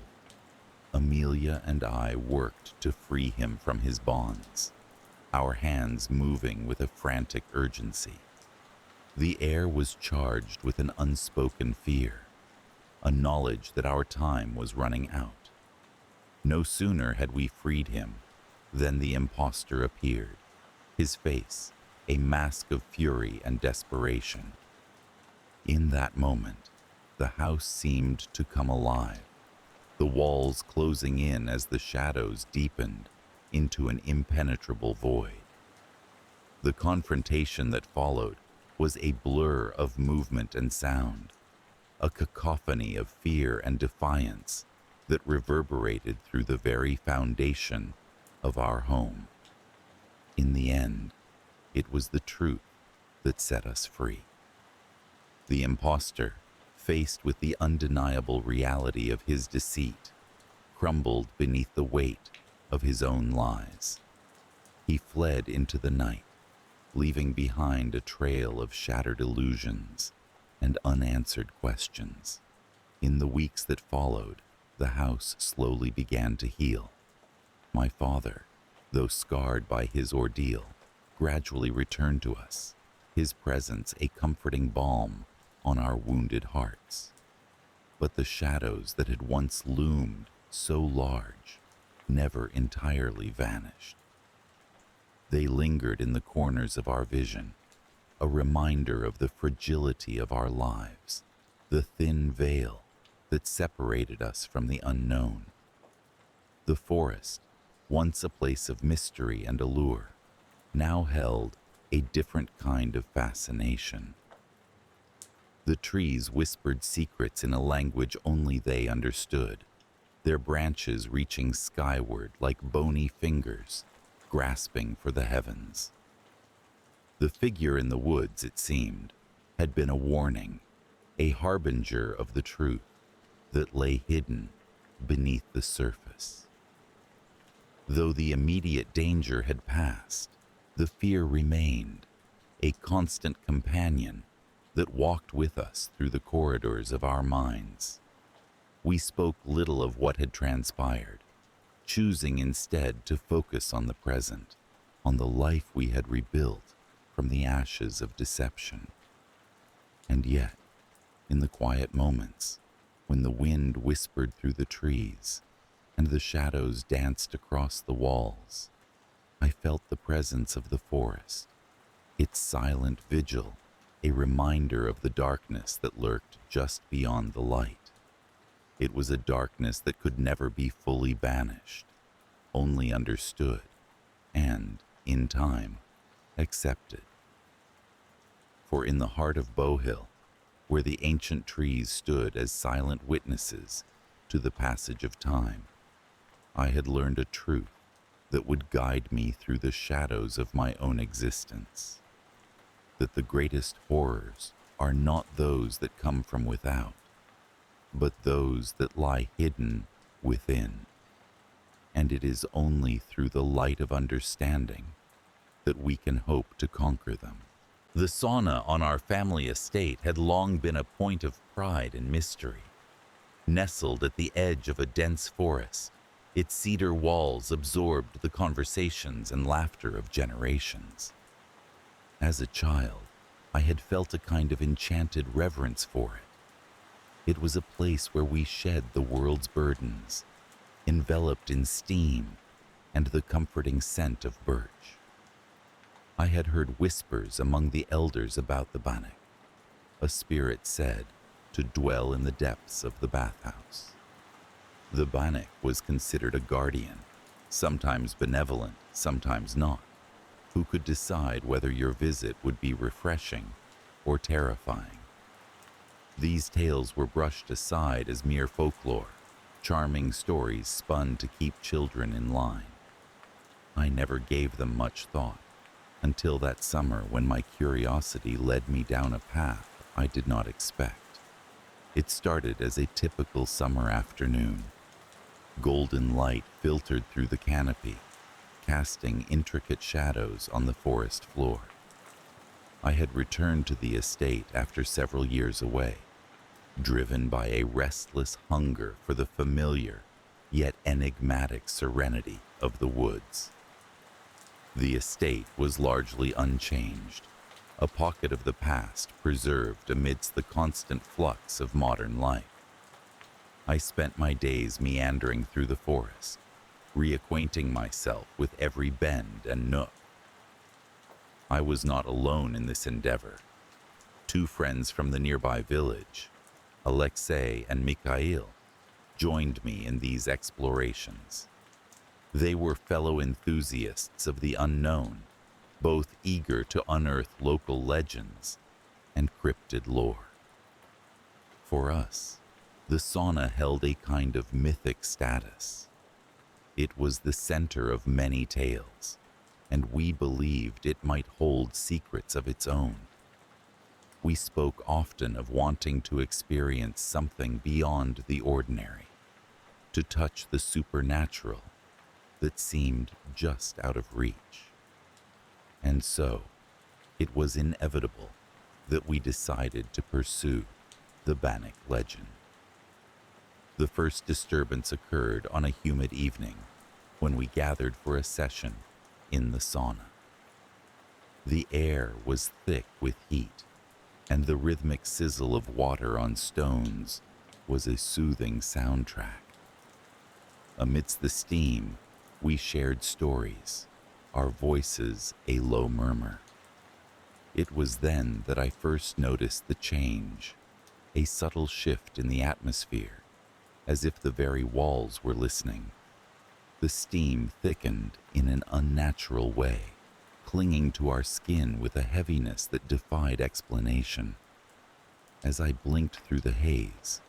Amelia and I worked to free him from his bonds, our hands moving with a frantic urgency. The air was charged with an unspoken fear, a knowledge that our time was running out. No sooner had we freed him than the impostor appeared, his face a mask of fury and desperation. In that moment, the house seemed to come alive, the walls closing in as the shadows deepened into an impenetrable void. The confrontation that followed was a blur of movement and sound, a cacophony of fear and defiance that reverberated through the very foundation of our home. In the end, it was the truth that set us free. The impostor, faced with the undeniable reality of his deceit, crumbled beneath the weight of his own lies. He fled into the night, leaving behind a trail of shattered illusions and unanswered questions. In the weeks that followed, the house slowly began to heal. My father, though scarred by his ordeal, gradually returned to us, his presence a comforting balm on our wounded hearts. But the shadows that had once loomed so large never entirely vanished. They lingered in the corners of our vision, a reminder of the fragility of our lives, the thin veil that separated us from the unknown. The forest, once a place of mystery and allure, now held a different kind of fascination. The trees whispered secrets in a language only they understood, their branches reaching skyward like bony fingers, grasping for the heavens. The figure in the woods, it seemed, had been a warning, a harbinger of the truth that lay hidden beneath the surface. Though the immediate danger had passed, the fear remained, a constant companion that walked with us through the corridors of our minds. We spoke little of what had transpired, choosing instead to focus on the present, on the life we had rebuilt from the ashes of deception. And yet, in the quiet moments, when the wind whispered through the trees and the shadows danced across the walls, I felt the presence of the forest, its silent vigil, a reminder of the darkness that lurked just beyond the light. It was a darkness that could never be fully banished, only understood and, in time, accepted. For in the heart of Bowhill, where the ancient trees stood as silent witnesses to the passage of time, I had learned a truth that would guide me through the shadows of my own existence. That the greatest horrors are not those that come from without, but those that lie hidden within. And it is only through the light of understanding that we can hope to conquer them. The sauna on our family estate had long been a point of pride and mystery. Nestled at the edge of a dense forest, its cedar walls absorbed the conversations and laughter of generations. As a child, I had felt a kind of enchanted reverence for it. It was a place where we shed the world's burdens, enveloped in steam and the comforting scent of birch. I had heard whispers among the elders about the Bannock, a spirit said to dwell in the depths of the bathhouse. The Bannock was considered a guardian, sometimes benevolent, sometimes not, who could decide whether your visit would be refreshing or terrifying. These tales were brushed aside as mere folklore, charming stories spun to keep children in line. I never gave them much thought, until that summer when my curiosity led me down a path I did not expect. It started as a typical summer afternoon. Golden light filtered through the canopy, casting intricate shadows on the forest floor. I had returned to the estate after several years away, driven by a restless hunger for the familiar yet enigmatic serenity of the woods. The estate was largely unchanged, a pocket of the past preserved amidst the constant flux of modern life. I spent my days meandering through the forest, reacquainting myself with every bend and nook. I was not alone in this endeavor. Two friends from the nearby village, Alexei and Mikhail, joined me in these explorations. They were fellow enthusiasts of the unknown, both eager to unearth local legends and cryptid lore. For us, the sauna held a kind of mythic status. It was the center of many tales, and we believed it might hold secrets of its own. We spoke often of wanting to experience something beyond the ordinary, to touch the supernatural that seemed just out of reach. And so, it was inevitable that we decided to pursue the Bannock legend. The first disturbance occurred on a humid evening when we gathered for a session in the sauna. The air was thick with heat, and the rhythmic sizzle of water on stones was a soothing soundtrack. Amidst the steam, we shared stories, our voices a low murmur. It was then that I first noticed the change, a subtle shift in the atmosphere, as if the very walls were listening. The steam thickened in an unnatural way, clinging to our skin with a heaviness that defied explanation. As I blinked through the haze,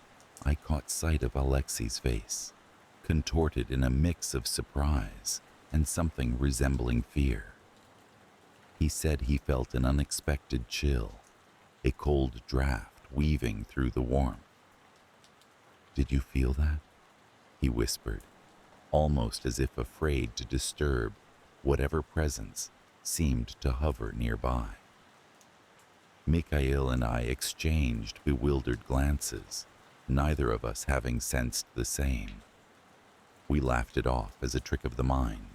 I caught sight of Alexei's face, contorted in a mix of surprise and something resembling fear. He said he felt an unexpected chill, a cold draft weaving through the warmth. "Did you feel that?" he whispered, almost as if afraid to disturb whatever presence seemed to hover nearby. Mikhail and I exchanged bewildered glances, neither of us having sensed the same. We laughed it off as a trick of the mind,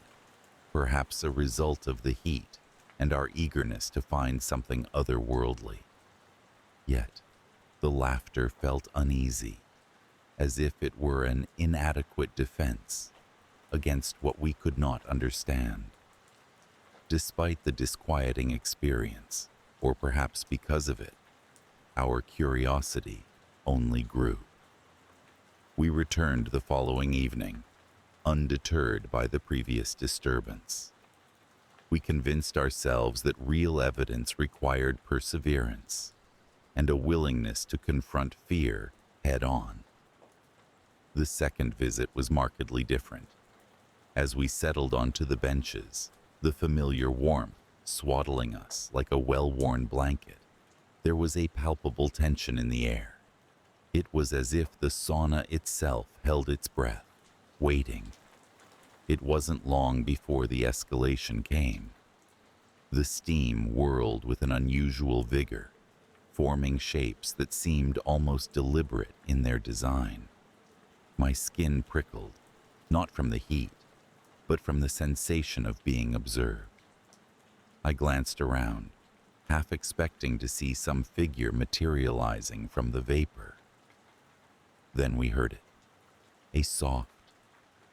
perhaps a result of the heat and our eagerness to find something otherworldly. Yet, the laughter felt uneasy, as if it were an inadequate defense against what we could not understand. Despite the disquieting experience, or perhaps because of it, our curiosity only grew. We returned the following evening, undeterred by the previous disturbance. We convinced ourselves that real evidence required perseverance and a willingness to confront fear head-on. The second visit was markedly different. As we settled onto the benches, the familiar warmth swaddling us like a well-worn blanket, there was a palpable tension in the air. It was as if the sauna itself held its breath, waiting. It wasn't long before the escalation came. The steam whirled with an unusual vigor, forming shapes that seemed almost deliberate in their design. My skin prickled, not from the heat, but from the sensation of being observed. I glanced around, half expecting to see some figure materializing from the vapor. Then we heard it, a soft,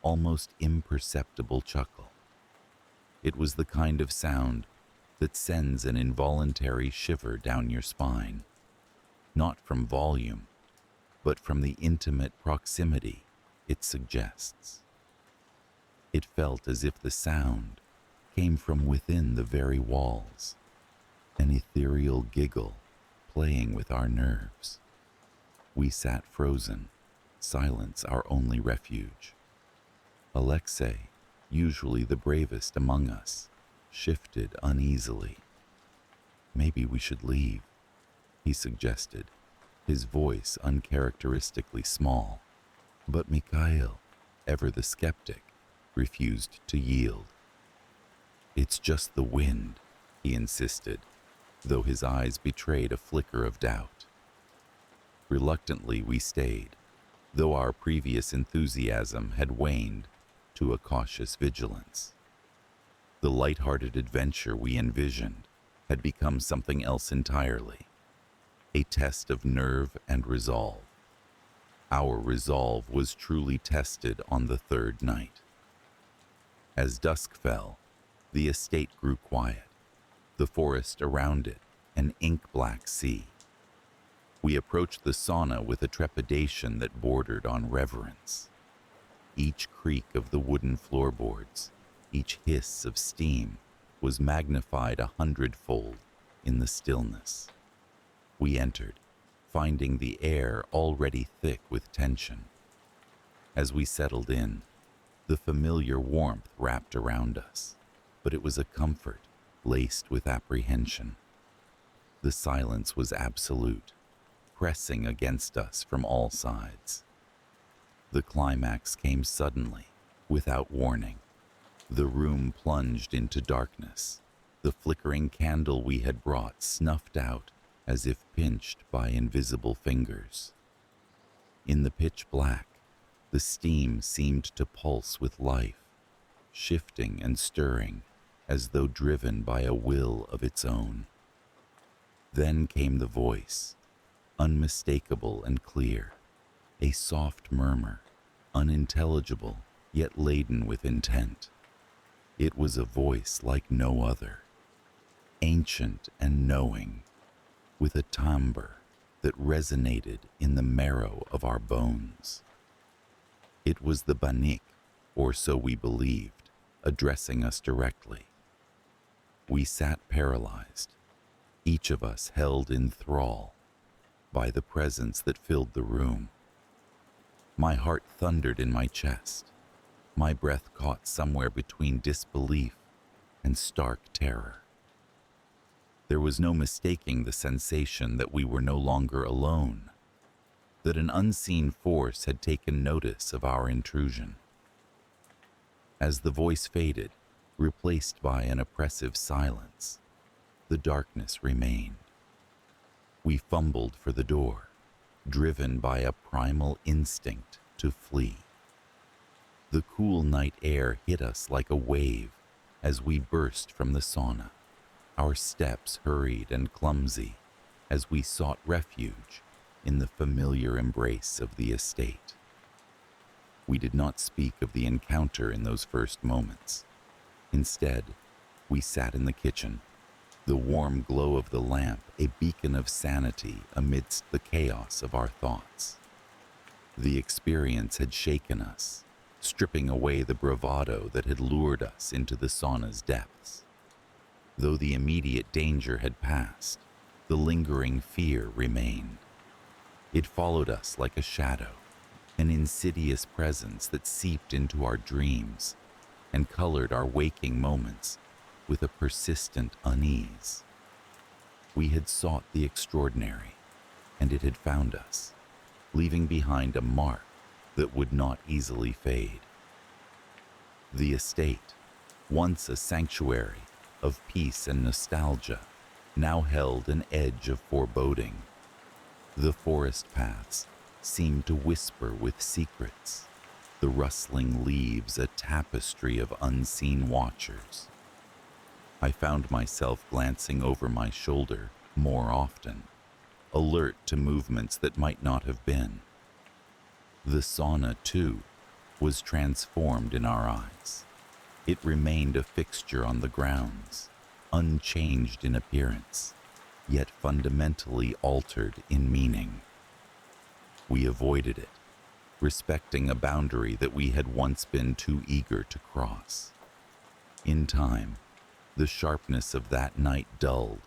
almost imperceptible chuckle. It was the kind of sound that sends an involuntary shiver down your spine, not from volume, but from the intimate proximity it suggests. It felt as if the sound came from within the very walls, an ethereal giggle playing with our nerves. We sat frozen, silence our only refuge. Alexei, usually the bravest among us, shifted uneasily. "Maybe we should leave," he suggested, his voice uncharacteristically small. But Mikhail, ever the skeptic, refused to yield. "It's just the wind," he insisted, though his eyes betrayed a flicker of doubt. Reluctantly we stayed, though our previous enthusiasm had waned to a cautious vigilance. The light-hearted adventure we envisioned had become something else entirely, a test of nerve and resolve. Our resolve was truly tested on the third night. As dusk fell, the estate grew quiet, the forest around it an ink-black sea. We approached the sauna with a trepidation that bordered on reverence. Each creak of the wooden floorboards, each hiss of steam, was magnified 100-fold in the stillness. We entered, finding the air already thick with tension. As we settled in, the familiar warmth wrapped around us, but it was a comfort laced with apprehension. The silence was absolute, pressing against us from all sides. The climax came suddenly, without warning. The room plunged into darkness, the flickering candle we had brought snuffed out as if pinched by invisible fingers. In the pitch black, the steam seemed to pulse with life, shifting and stirring as though driven by a will of its own. Then came the voice, unmistakable and clear, a soft murmur, unintelligible yet laden with intent. It was a voice like no other, ancient and knowing, with a timbre that resonated in the marrow of our bones. It was the Banik, or so we believed, addressing us directly. We sat paralyzed, each of us held in thrall by the presence that filled the room. My heart thundered in my chest, my breath caught somewhere between disbelief and stark terror. There was no mistaking the sensation that we were no longer alone, that an unseen force had taken notice of our intrusion. As the voice faded, replaced by an oppressive silence, the darkness remained. We fumbled for the door, driven by a primal instinct to flee. The cool night air hit us like a wave as we burst from the sauna. Our steps hurried and clumsy as we sought refuge in the familiar embrace of the estate. We did not speak of the encounter in those first moments. Instead, we sat in the kitchen, the warm glow of the lamp a beacon of sanity amidst the chaos of our thoughts. The experience had shaken us, stripping away the bravado that had lured us into the sauna's depths. Though the immediate danger had passed, the lingering fear remained. It followed us like a shadow, an insidious presence that seeped into our dreams and colored our waking moments with a persistent unease. We had sought the extraordinary, and it had found us, leaving behind a mark that would not easily fade. The estate, once a sanctuary of peace and nostalgia, now held an edge of foreboding. The forest paths seemed to whisper with secrets, the rustling leaves a tapestry of unseen watchers. I found myself glancing over my shoulder more often, alert to movements that might not have been. The sauna, too, was transformed in our eyes. It remained a fixture on the grounds, unchanged in appearance, yet fundamentally altered in meaning. We avoided it, respecting a boundary that we had once been too eager to cross. In time, the sharpness of that night dulled,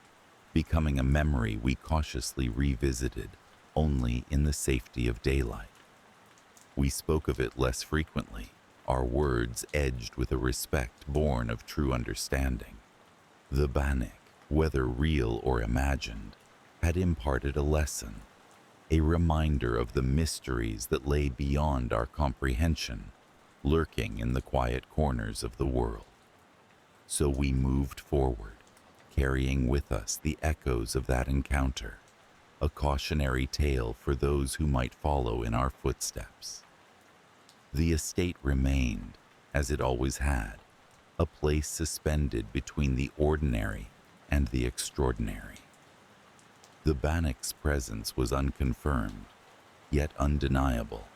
becoming a memory we cautiously revisited only in the safety of daylight. We spoke of it less frequently, our words edged with a respect born of true understanding. The Bannock, whether real or imagined, had imparted a lesson, a reminder of the mysteries that lay beyond our comprehension, lurking in the quiet corners of the world. So we moved forward, carrying with us the echoes of that encounter, a cautionary tale for those who might follow in our footsteps. The estate remained, as it always had, a place suspended between the ordinary and the extraordinary. The Bannock's presence was unconfirmed, yet undeniable,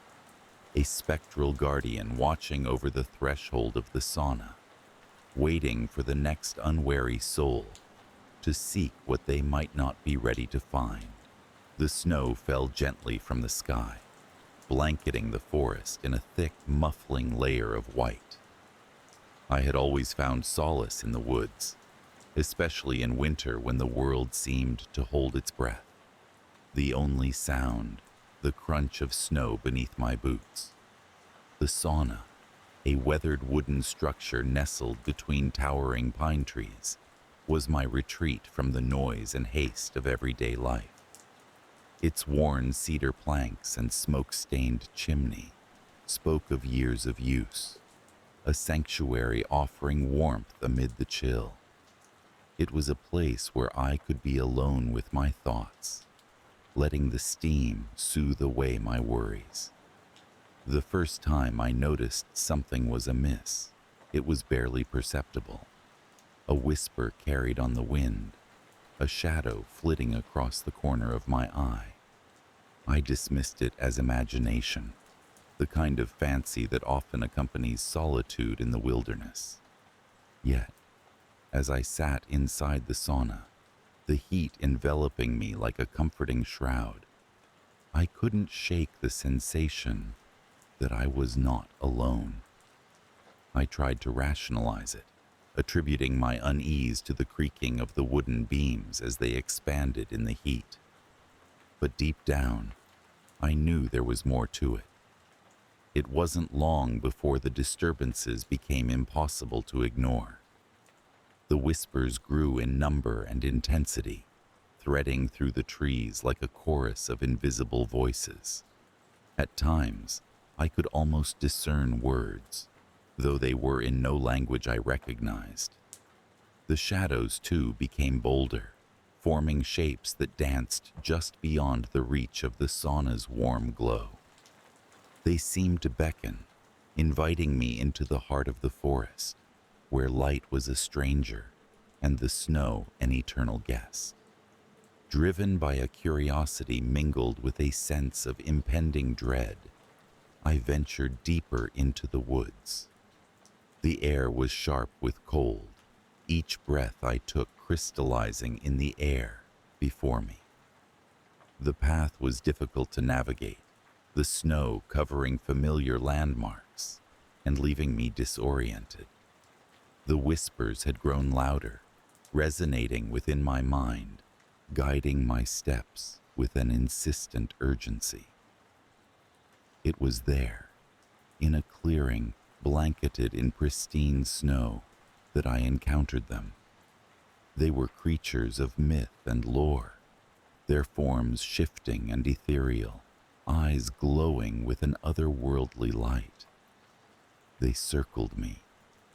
a spectral guardian watching over the threshold of the sauna, waiting for the next unwary soul to seek what they might not be ready to find. The snow fell gently from the sky, blanketing the forest in a thick, muffling layer of white. I had always found solace in the woods, especially in winter when the world seemed to hold its breath. The only sound, the crunch of snow beneath my boots. The sauna, a weathered wooden structure nestled between towering pine trees, was my retreat from the noise and haste of everyday life. Its worn cedar planks and smoke-stained chimney spoke of years of use, a sanctuary offering warmth amid the chill. It was a place where I could be alone with my thoughts, letting the steam soothe away my worries. The first time I noticed something was amiss, it was barely perceptible. A whisper carried on the wind, a shadow flitting across the corner of my eye. I dismissed it as imagination, the kind of fancy that often accompanies solitude in the wilderness. Yet, as I sat inside the sauna, the heat enveloping me like a comforting shroud, I couldn't shake the sensation that I was not alone. I tried to rationalize it, attributing my unease to the creaking of the wooden beams as they expanded in the heat. But deep down, I knew there was more to it. It wasn't long before the disturbances became impossible to ignore. The whispers grew in number and intensity, threading through the trees like a chorus of invisible voices. At times, I could almost discern words, though they were in no language I recognized. The shadows, too, became bolder, forming shapes that danced just beyond the reach of the sauna's warm glow. They seemed to beckon, inviting me into the heart of the forest, where light was a stranger and the snow an eternal guest. Driven by a curiosity mingled with a sense of impending dread, I ventured deeper into the woods. The air was sharp with cold, each breath I took crystallizing in the air before me. The path was difficult to navigate, the snow covering familiar landmarks and leaving me disoriented. The whispers had grown louder, resonating within my mind, guiding my steps with an insistent urgency. It was there, in a clearing blanketed in pristine snow, that I encountered them. They were creatures of myth and lore, their forms shifting and ethereal, eyes glowing with an otherworldly light. They circled me,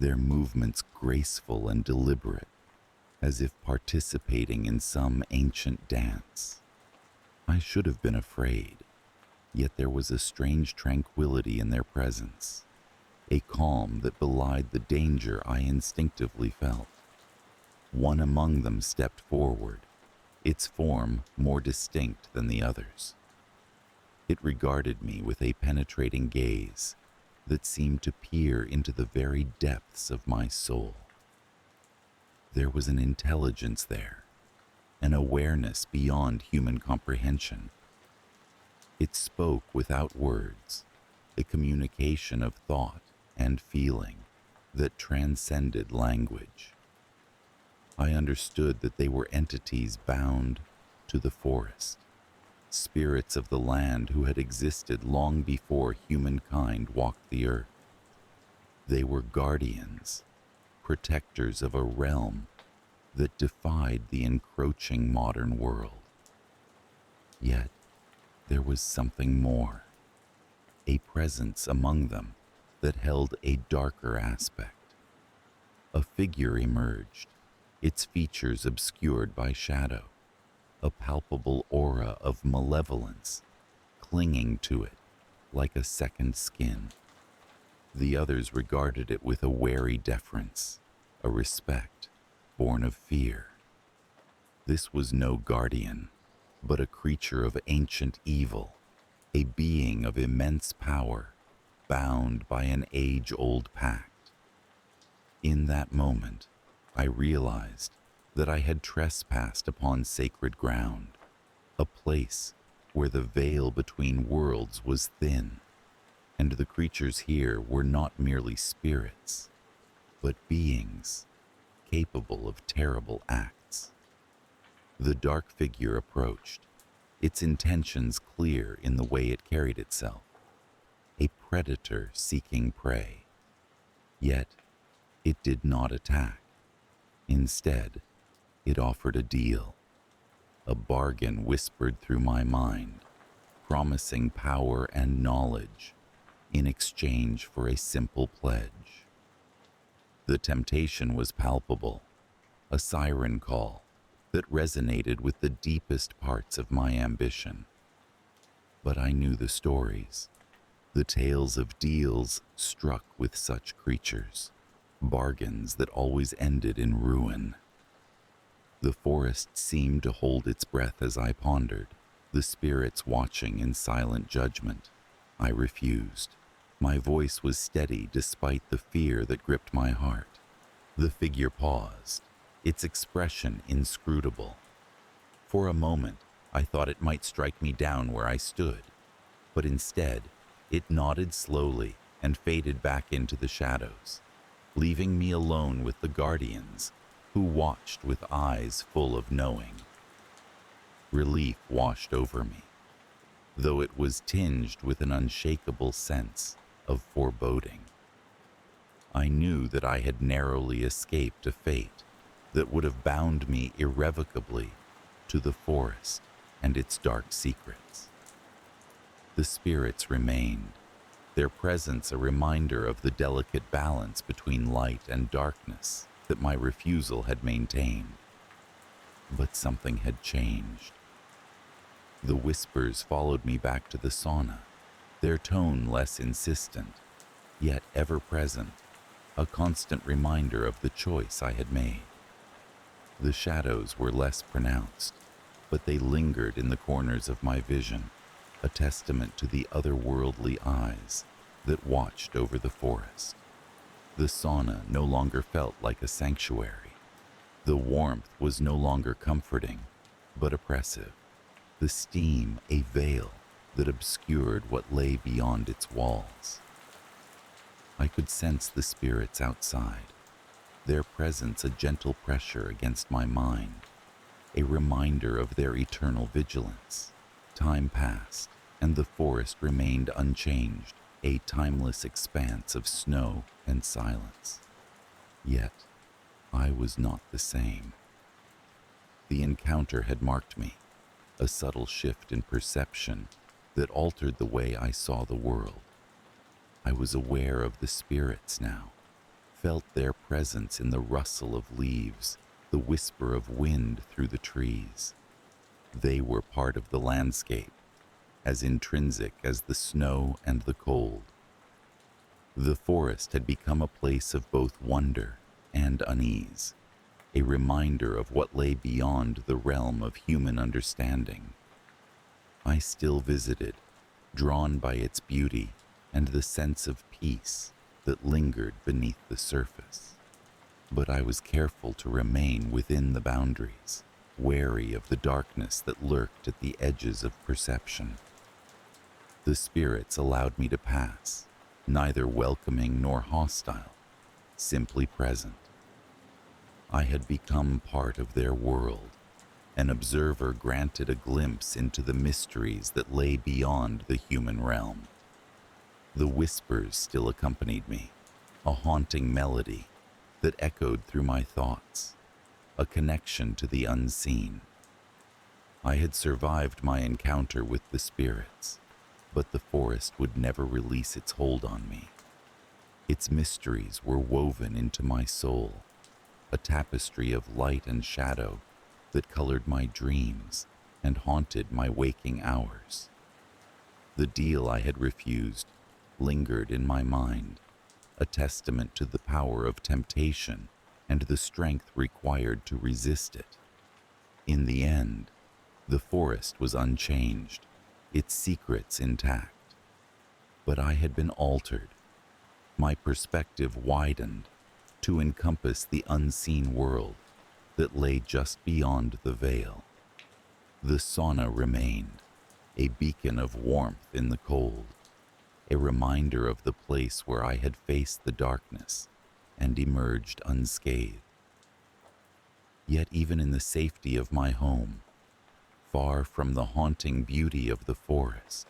their movements graceful and deliberate, as if participating in some ancient dance. I should have been afraid, yet there was a strange tranquility in their presence, a calm that belied the danger I instinctively felt. One among them stepped forward, its form more distinct than the others. It regarded me with a penetrating gaze that seemed to peer into the very depths of my soul. There was an intelligence there, an awareness beyond human comprehension. It spoke without words, a communication of thought and feeling that transcended language. I understood that they were entities bound to the forest, spirits of the land who had existed long before humankind walked the earth. They were guardians, protectors of a realm that defied the encroaching modern world. Yet there was something more, a presence among them that held a darker aspect. A figure emerged, its features obscured by shadow, a palpable aura of malevolence clinging to it like a second skin. The others regarded it with a wary deference, a respect born of fear. This was no guardian, but a creature of ancient evil, a being of immense power, bound by an age-old pact. In that moment, I realized that I had trespassed upon sacred ground, a place where the veil between worlds was thin, and the creatures here were not merely spirits, but beings capable of terrible acts. The dark figure approached, its intentions clear in the way it carried itself, a predator seeking prey. Yet, it did not attack. Instead, it offered a deal, a bargain whispered through my mind, promising power and knowledge in exchange for a simple pledge. The temptation was palpable, a siren call that resonated with the deepest parts of my ambition. But I knew the stories, the tales of deals struck with such creatures, bargains that always ended in ruin. The forest seemed to hold its breath as I pondered, the spirits watching in silent judgment. I refused. My voice was steady despite the fear that gripped my heart. The figure paused, its expression inscrutable. For a moment, I thought it might strike me down where I stood, but instead, it nodded slowly and faded back into the shadows, leaving me alone with the guardians, who watched with eyes full of knowing. Relief washed over me, though it was tinged with an unshakable sense of foreboding. I knew that I had narrowly escaped a fate that would have bound me irrevocably to the forest and its dark secrets. The spirits remained, their presence a reminder of the delicate balance between light and darkness that my refusal had maintained. But something had changed. The whispers followed me back to the sauna, their tone less insistent, yet ever present, a constant reminder of the choice I had made. The shadows were less pronounced, but they lingered in the corners of my vision, a testament to the otherworldly eyes that watched over the forest. The sauna no longer felt like a sanctuary. The warmth was no longer comforting, but oppressive. The steam a veil that obscured what lay beyond its walls. I could sense the spirits outside, their presence a gentle pressure against my mind, a reminder of their eternal vigilance. Time passed, and the forest remained unchanged, a timeless expanse of snow and silence. Yet, I was not the same. The encounter had marked me, a subtle shift in perception that altered the way I saw the world. I was aware of the spirits now, felt their presence in the rustle of leaves, the whisper of wind through the trees. They were part of the landscape, as intrinsic as the snow and the cold. The forest had become a place of both wonder and unease, a reminder of what lay beyond the realm of human understanding. I still visited, drawn by its beauty and the sense of peace that lingered beneath the surface. But I was careful to remain within the boundaries, wary of the darkness that lurked at the edges of perception. The spirits allowed me to pass, neither welcoming nor hostile, simply present. I had become part of their world, an observer granted a glimpse into the mysteries that lay beyond the human realm. The whispers still accompanied me, a haunting melody that echoed through my thoughts, a connection to the unseen. I had survived my encounter with the spirits, but the forest would never release its hold on me. Its mysteries were woven into my soul, a tapestry of light and shadow that colored my dreams and haunted my waking hours. The deal I had refused lingered in my mind, a testament to the power of temptation and the strength required to resist it. In the end, the forest was unchanged, its secrets intact. But I had been altered. My perspective widened to encompass the unseen world that lay just beyond the veil. The sauna remained, a beacon of warmth in the cold, a reminder of the place where I had faced the darkness and emerged unscathed. Yet even in the safety of my home, far from the haunting beauty of the forest,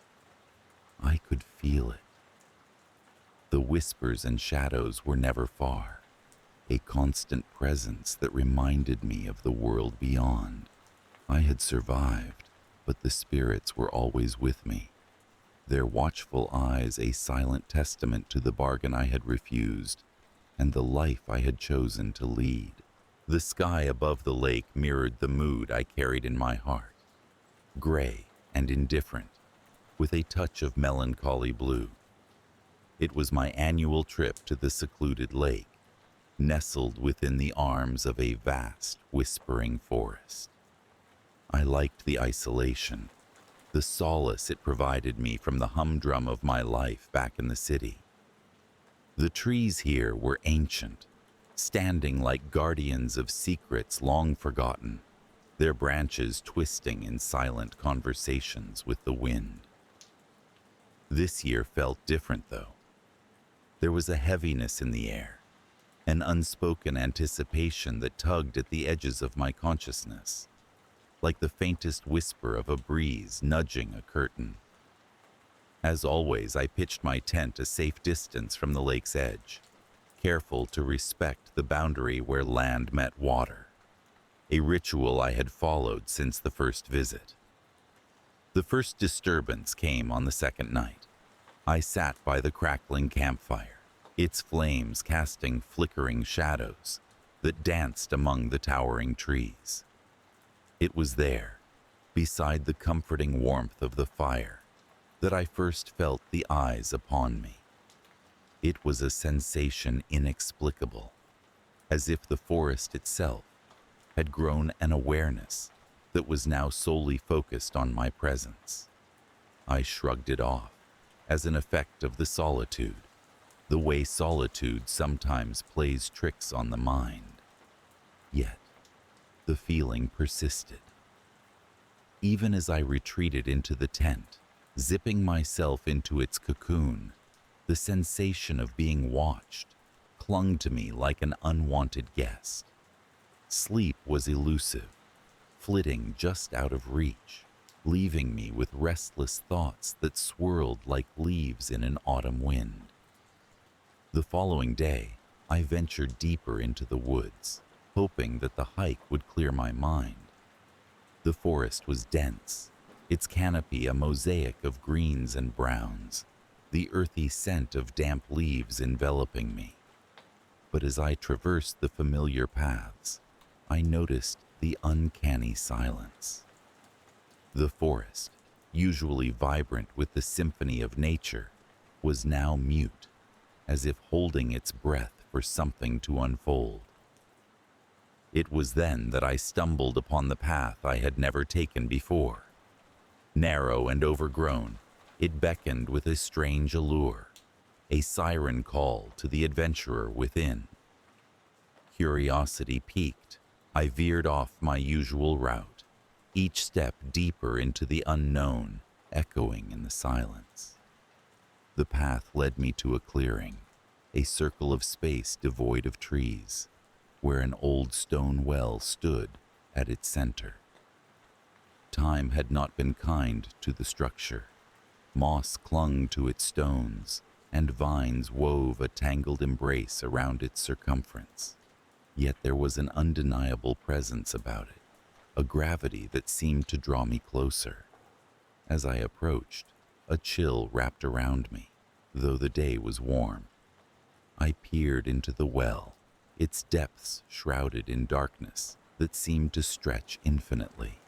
I could feel it. The whispers and shadows were never far, a constant presence that reminded me of the world beyond. I had survived, but the spirits were always with me, their watchful eyes a silent testament to the bargain I had refused and the life I had chosen to lead. The sky above the lake mirrored the mood I carried in my heart, gray and indifferent, with a touch of melancholy blue. It was my annual trip to the secluded lake, nestled within the arms of a vast, whispering forest. I liked the isolation, the solace it provided me from the humdrum of my life back in the city. The trees here were ancient, standing like guardians of secrets long forgotten, their branches twisting in silent conversations with the wind. This year felt different, though. There was a heaviness in the air, an unspoken anticipation that tugged at the edges of my consciousness, like the faintest whisper of a breeze nudging a curtain. As always, I pitched my tent a safe distance from the lake's edge, careful to respect the boundary where land met water. a ritual I had followed since the first visit. The first disturbance came on the second night. I sat by the crackling campfire, its flames casting flickering shadows that danced among the towering trees. It was there, beside the comforting warmth of the fire, that I first felt the eyes upon me. It was a sensation inexplicable, as if the forest itself had grown an awareness that was now solely focused on my presence. I shrugged it off as an effect of the solitude, the way solitude sometimes plays tricks on the mind. Yet, the feeling persisted. Even as I retreated into the tent, zipping myself into its cocoon, the sensation of being watched clung to me like an unwanted guest. Sleep was elusive, flitting just out of reach, leaving me with restless thoughts that swirled like leaves in an autumn wind. The following day, I ventured deeper into the woods, hoping that the hike would clear my mind. The forest was dense, its canopy a mosaic of greens and browns, the earthy scent of damp leaves enveloping me. But as I traversed the familiar paths, I noticed the uncanny silence. The forest, usually vibrant with the symphony of nature, was now mute, as if holding its breath for something to unfold. It was then that I stumbled upon the path I had never taken before. Narrow and overgrown, it beckoned with a strange allure, a siren call to the adventurer within. Curiosity piqued, I veered off my usual route, each step deeper into the unknown, echoing in the silence. The path led me to a clearing, a circle of space devoid of trees, where an old stone well stood at its center. Time had not been kind to the structure. Moss clung to its stones, and vines wove a tangled embrace around its circumference. Yet there was an undeniable presence about it, a gravity that seemed to draw me closer. As I approached, a chill wrapped around me, though the day was warm. I peered into the well, its depths shrouded in darkness that seemed to stretch infinitely.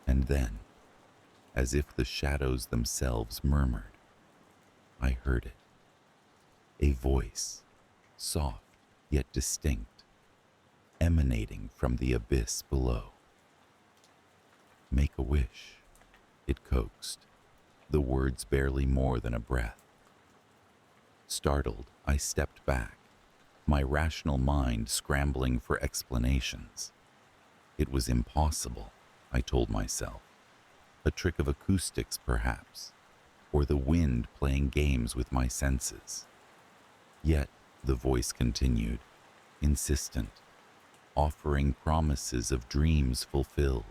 And then, as if the shadows themselves murmured, I heard it. A voice, soft yet distinct, emanating from the abyss below. "Make a wish," it coaxed, the words barely more than a breath. Startled, I stepped back, my rational mind scrambling for explanations. It was impossible, I told myself. A trick of acoustics, perhaps, or the wind playing games with my senses. Yet the voice continued, insistent, offering promises of dreams fulfilled,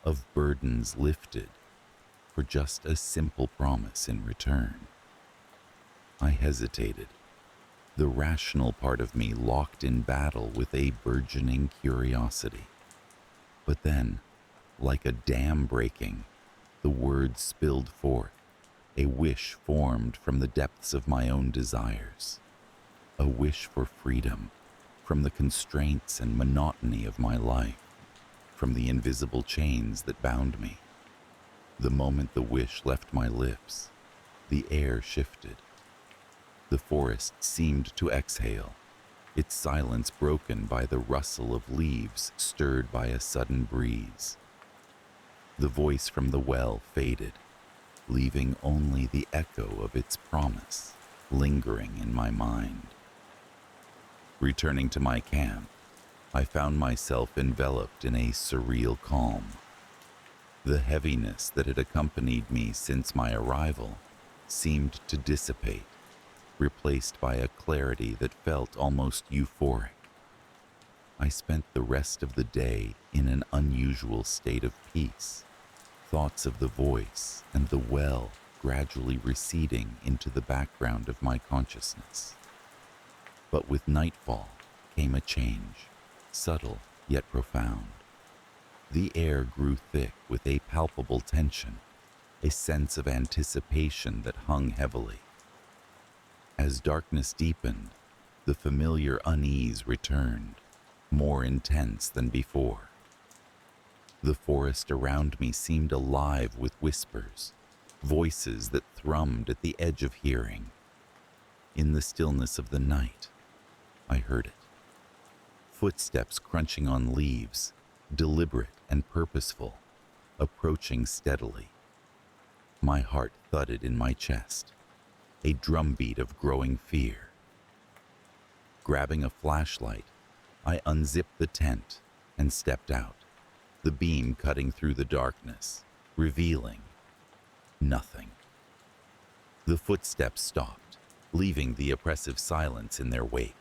of burdens lifted, for just a simple promise in return. I hesitated, the rational part of me locked in battle with a burgeoning curiosity. But then, like a dam breaking, the words spilled forth, a wish formed from the depths of my own desires, a wish for freedom from the constraints and monotony of my life, from the invisible chains that bound me. The moment the wish left my lips, the air shifted. The forest seemed to exhale, its silence broken by the rustle of leaves stirred by a sudden breeze. The voice from the well faded, leaving only the echo of its promise lingering in my mind. Returning to my camp, I found myself enveloped in a surreal calm. The heaviness that had accompanied me since my arrival seemed to dissipate, replaced by a clarity that felt almost euphoric. I spent the rest of the day in an unusual state of peace, thoughts of the voice and the well gradually receding into the background of my consciousness. But with nightfall came a change, subtle yet profound. The air grew thick with a palpable tension, a sense of anticipation that hung heavily. As darkness deepened, the familiar unease returned, more intense than before. The forest around me seemed alive with whispers, voices that thrummed at the edge of hearing. In the stillness of the night, I heard it. Footsteps crunching on leaves, deliberate and purposeful, approaching steadily. My heart thudded in my chest, a drumbeat of growing fear. Grabbing a flashlight, I unzipped the tent and stepped out, the beam cutting through the darkness, revealing nothing. The footsteps stopped, leaving the oppressive silence in their wake.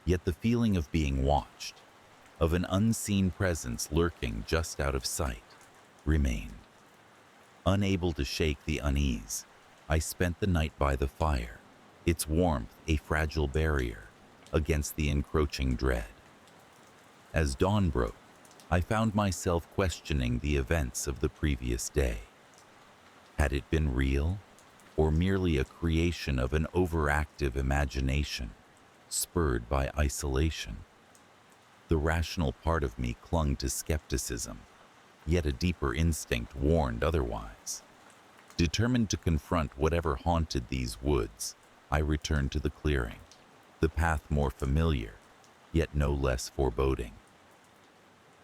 Yet the feeling of being watched, of an unseen presence lurking just out of sight, remained. Unable to shake the unease, I spent the night by the fire, its warmth a fragile barrier against the encroaching dread. As dawn broke, I found myself questioning the events of the previous day. Had it been real, or merely a creation of an overactive imagination, spurred by isolation? The rational part of me clung to skepticism, yet a deeper instinct warned otherwise. Determined to confront whatever haunted these woods, I returned to the clearing, the path more familiar, yet no less foreboding.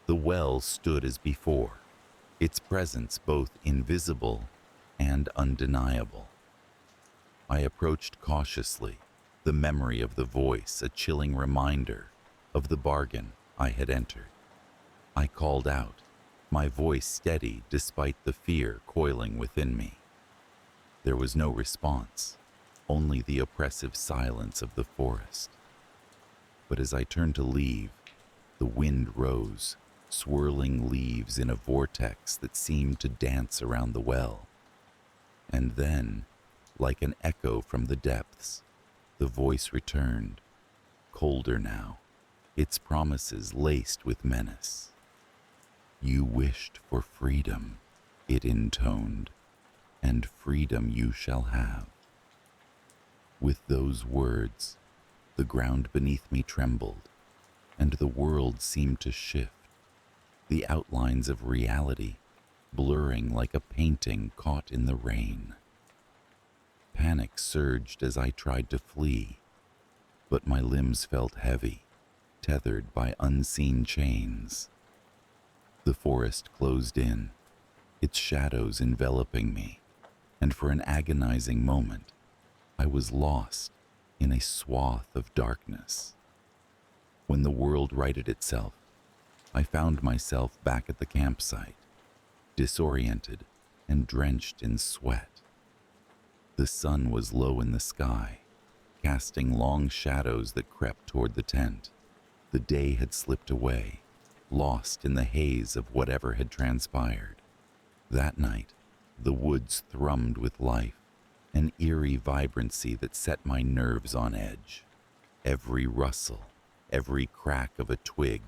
The well stood as before, its presence both invisible and undeniable. I approached cautiously, the memory of the voice a chilling reminder of the bargain I had entered. I called out, my voice steady despite the fear coiling within me. There was no response, only the oppressive silence of the forest. But as I turned to leave, the wind rose, swirling leaves in a vortex that seemed to dance around the well. And then, like an echo from the depths, the voice returned, colder now, its promises laced with menace. "You wished for freedom," it intoned, "and freedom you shall have." With those words, the ground beneath me trembled, and the world seemed to shift, the outlines of reality blurring like a painting caught in the rain. Panic surged as I tried to flee, but my limbs felt heavy, tethered by unseen chains. The forest closed in, its shadows enveloping me, and for an agonizing moment, I was lost in a swath of darkness. When the world righted itself, I found myself back at the campsite, disoriented and drenched in sweat. The sun was low in the sky, casting long shadows that crept toward the tent. The day had slipped away, lost in the haze of whatever had transpired. That night, the woods thrummed with life, an eerie vibrancy that set my nerves on edge. Every rustle, every crack of a twig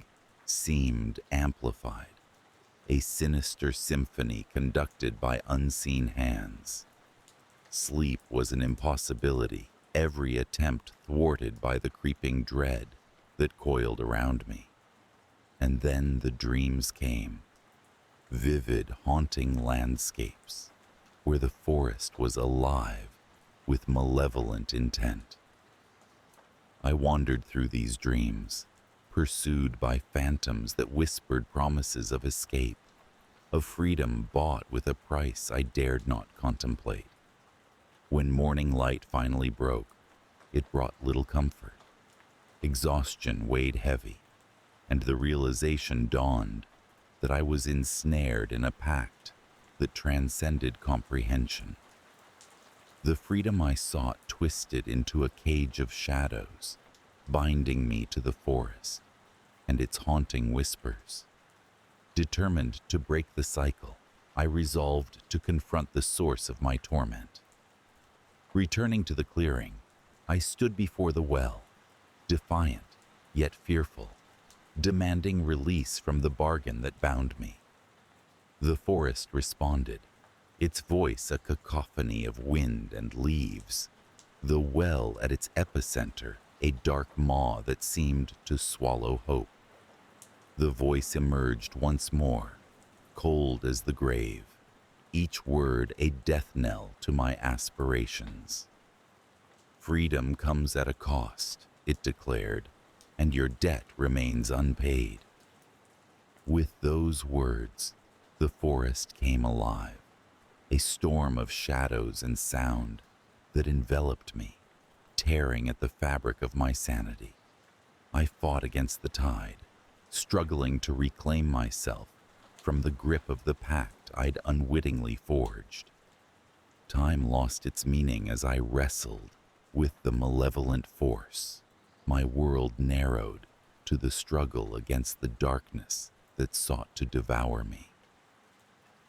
seemed amplified, a sinister symphony conducted by unseen hands. Sleep was an impossibility, every attempt thwarted by the creeping dread that coiled around me. And then the dreams came, vivid, haunting landscapes, where the forest was alive with malevolent intent. I wandered through these dreams, pursued by phantoms that whispered promises of escape, of freedom bought with a price I dared not contemplate. When morning light finally broke, it brought little comfort. Exhaustion weighed heavy, and the realization dawned that I was ensnared in a pact that transcended comprehension. The freedom I sought twisted into a cage of shadows, binding me to the forest and its haunting whispers. Determined to break the cycle, I resolved to confront the source of my torment. Returning to the clearing, I stood before the well, defiant yet fearful, demanding release from the bargain that bound me. The forest responded, its voice a cacophony of wind and leaves, the well at its epicenter a dark maw that seemed to swallow hope. The voice emerged once more, cold as the grave, each word a death knell to my aspirations. Freedom comes at a cost, it declared, and your debt remains unpaid. With those words, the forest came alive, a storm of shadows and sound that enveloped me, tearing at the fabric of my sanity. I fought against the tide, struggling to reclaim myself from the grip of the pact I'd unwittingly forged. Time lost its meaning as I wrestled with the malevolent force. My world narrowed to the struggle against the darkness that sought to devour me.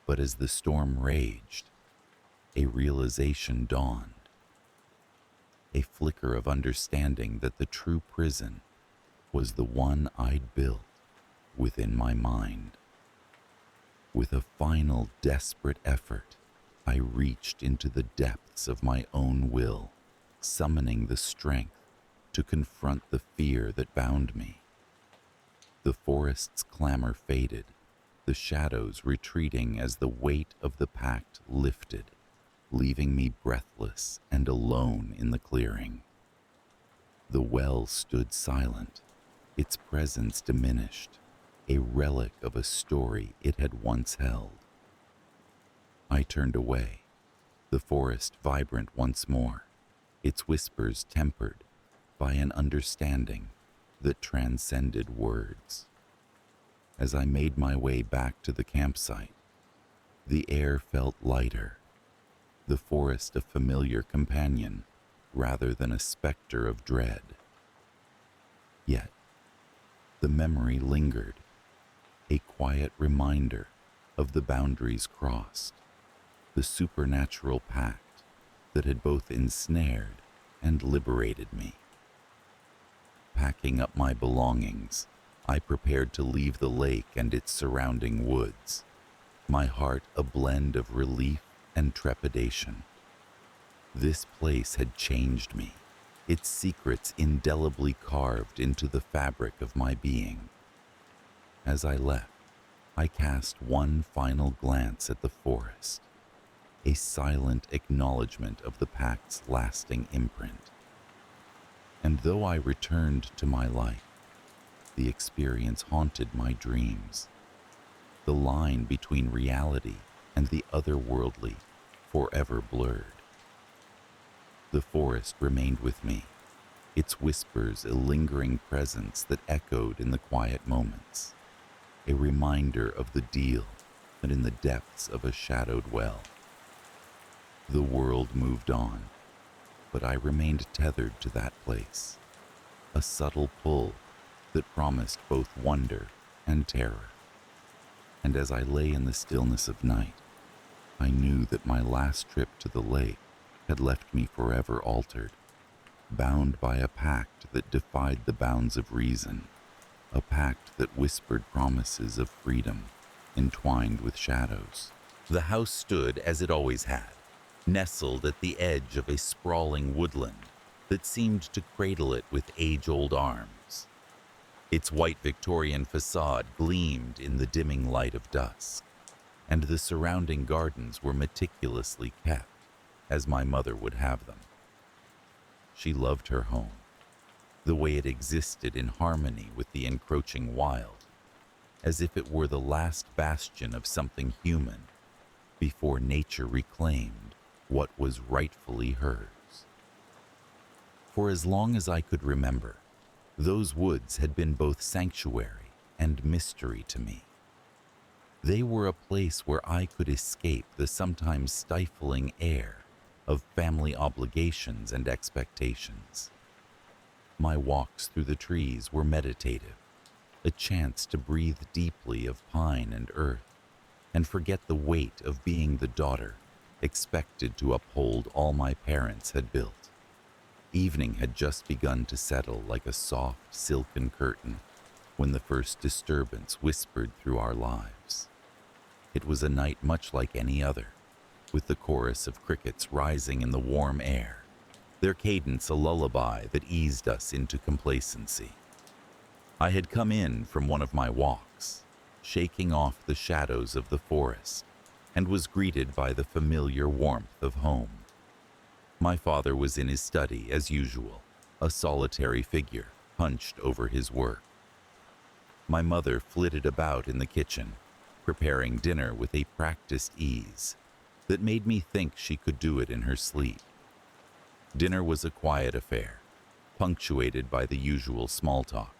But as the storm raged, a realization dawned. A flicker of understanding that the true prison was the one I'd built within my mind. With a final desperate effort, I reached into the depths of my own will, summoning the strength to confront the fear that bound me. The forest's clamor faded, the shadows retreating as the weight of the pact lifted, leaving me breathless and alone in the clearing. The well stood silent, its presence diminished, a relic of a story it had once held. I turned away, the forest vibrant once more, its whispers tempered by an understanding that transcended words. As I made my way back to the campsite, the air felt lighter, the forest a familiar companion rather than a specter of dread. Yet, the memory lingered, a quiet reminder of the boundaries crossed, the supernatural pact that had both ensnared and liberated me. Packing up my belongings, I prepared to leave the lake and its surrounding woods, my heart a blend of relief and trepidation. This place had changed me, its secrets indelibly carved into the fabric of my being. As I left, I cast one final glance at the forest, a silent acknowledgement of the pact's lasting imprint. And though I returned to my life, the experience haunted my dreams. The line between reality and the otherworldly forever blurred. The forest remained with me, its whispers a lingering presence that echoed in the quiet moments, a reminder of the deal that in the depths of a shadowed well. The world moved on, but I remained tethered to that place, a subtle pull that promised both wonder and terror. And as I lay in the stillness of night, I knew that my last trip to the lake had left me forever altered, bound by a pact that defied the bounds of reason, a pact that whispered promises of freedom entwined with shadows. The house stood as it always had, nestled at the edge of a sprawling woodland that seemed to cradle it with age-old arms. Its white Victorian facade gleamed in the dimming light of dusk, and the surrounding gardens were meticulously kept, as my mother would have them. She loved her home, the way it existed in harmony with the encroaching wild, as if it were the last bastion of something human before nature reclaimed what was rightfully hers. For as long as I could remember, those woods had been both sanctuary and mystery to me. They were a place where I could escape the sometimes stifling air of family obligations and expectations. My walks through the trees were meditative, a chance to breathe deeply of pine and earth and forget the weight of being the daughter expected to uphold all my parents had built. Evening had just begun to settle like a soft, silken curtain, when the first disturbance whispered through our lives. It was a night much like any other, with the chorus of crickets rising in the warm air, their cadence a lullaby that eased us into complacency. I had come in from one of my walks, shaking off the shadows of the forest, and was greeted by the familiar warmth of home. My father was in his study as usual, a solitary figure hunched over his work. My mother flitted about in the kitchen, preparing dinner with a practiced ease that made me think she could do it in her sleep. Dinner was a quiet affair, punctuated by the usual small talk.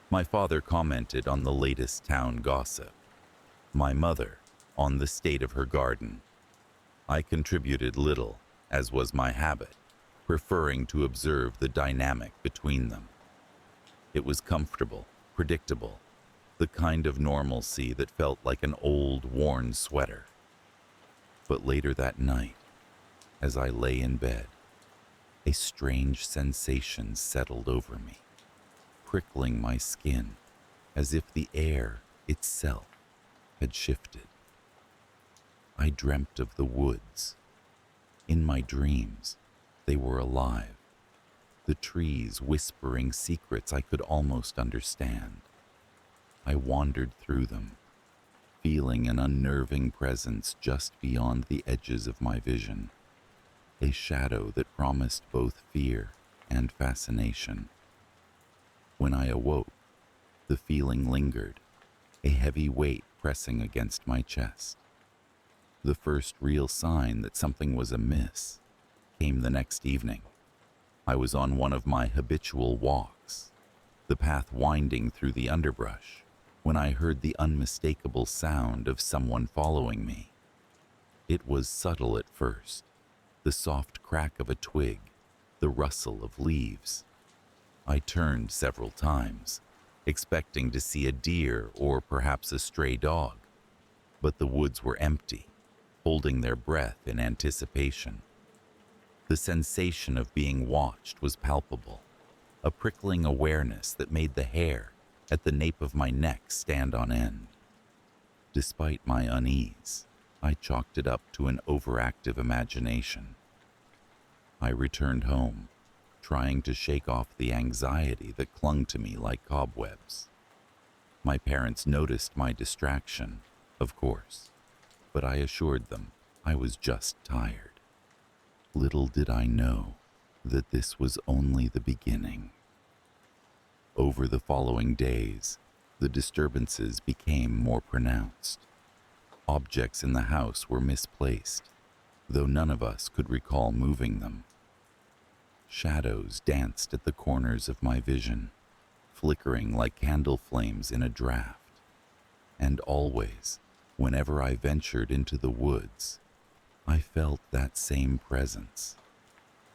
My father commented on the latest town gossip. My mother on the state of her garden. I contributed little, as was my habit, preferring to observe the dynamic between them. It was comfortable, predictable, the kind of normalcy that felt like an old, worn sweater. But later that night, as I lay in bed, a strange sensation settled over me, prickling my skin as if the air itself had shifted. I dreamt of the woods. In my dreams, they were alive, the trees whispering secrets I could almost understand. I wandered through them, feeling an unnerving presence just beyond the edges of my vision, a shadow that promised both fear and fascination. When I awoke, the feeling lingered, a heavy weight pressing against my chest. The first real sign that something was amiss came the next evening. I was on one of my habitual walks, the path winding through the underbrush, when I heard the unmistakable sound of someone following me. It was subtle at first, the soft crack of a twig, the rustle of leaves. I turned several times, expecting to see a deer or perhaps a stray dog, but the woods were empty, holding their breath in anticipation. The sensation of being watched was palpable, a prickling awareness that made the hair at the nape of my neck stand on end. Despite my unease, I chalked it up to an overactive imagination. I returned home, trying to shake off the anxiety that clung to me like cobwebs. My parents noticed my distraction, of course, but I assured them I was just tired. Little did I know that this was only the beginning. Over the following days, the disturbances became more pronounced. Objects in the house were misplaced, though none of us could recall moving them. Shadows danced at the corners of my vision, flickering like candle flames in a draft. And always, whenever I ventured into the woods, I felt that same presence,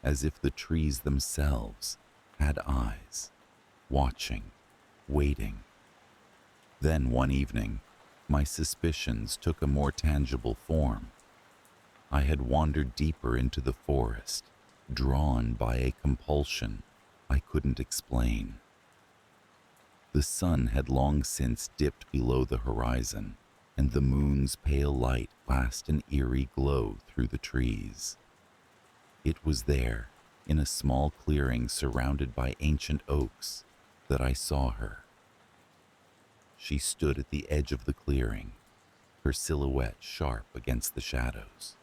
as if the trees themselves had eyes, watching, waiting. Then one evening, my suspicions took a more tangible form. I had wandered deeper into the forest, drawn by a compulsion I couldn't explain. The sun had long since dipped below the horizon, and the moon's pale light cast an eerie glow through the trees. It was there, in a small clearing surrounded by ancient oaks, that I saw her. She stood at the edge of the clearing, her silhouette sharp against the shadows.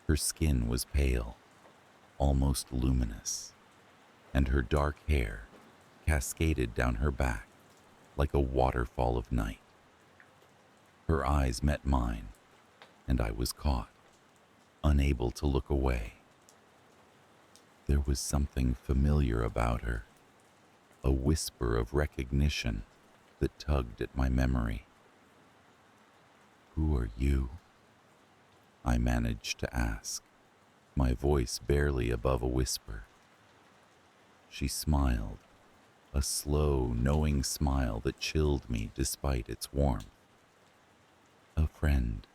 Her skin was pale, almost luminous, and her dark hair cascaded down her back like a waterfall of night. Her eyes met mine, and I was caught, unable to look away. There was something familiar about her, a whisper of recognition that tugged at my memory. "Who are you?" I managed to ask, my voice barely above a whisper. She smiled, a slow, knowing smile that chilled me despite its warmth. "A friend,"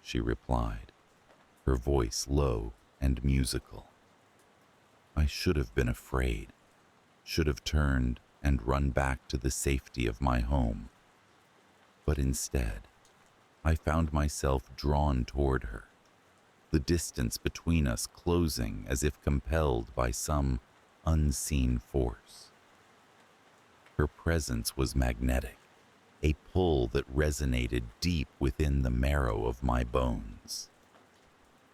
she replied, her voice low and musical. I should have been afraid, should have turned and run back to the safety of my home. But instead, I found myself drawn toward her, the distance between us closing as if compelled by some unseen force. Her presence was magnetic, a pull that resonated deep within the marrow of my bones.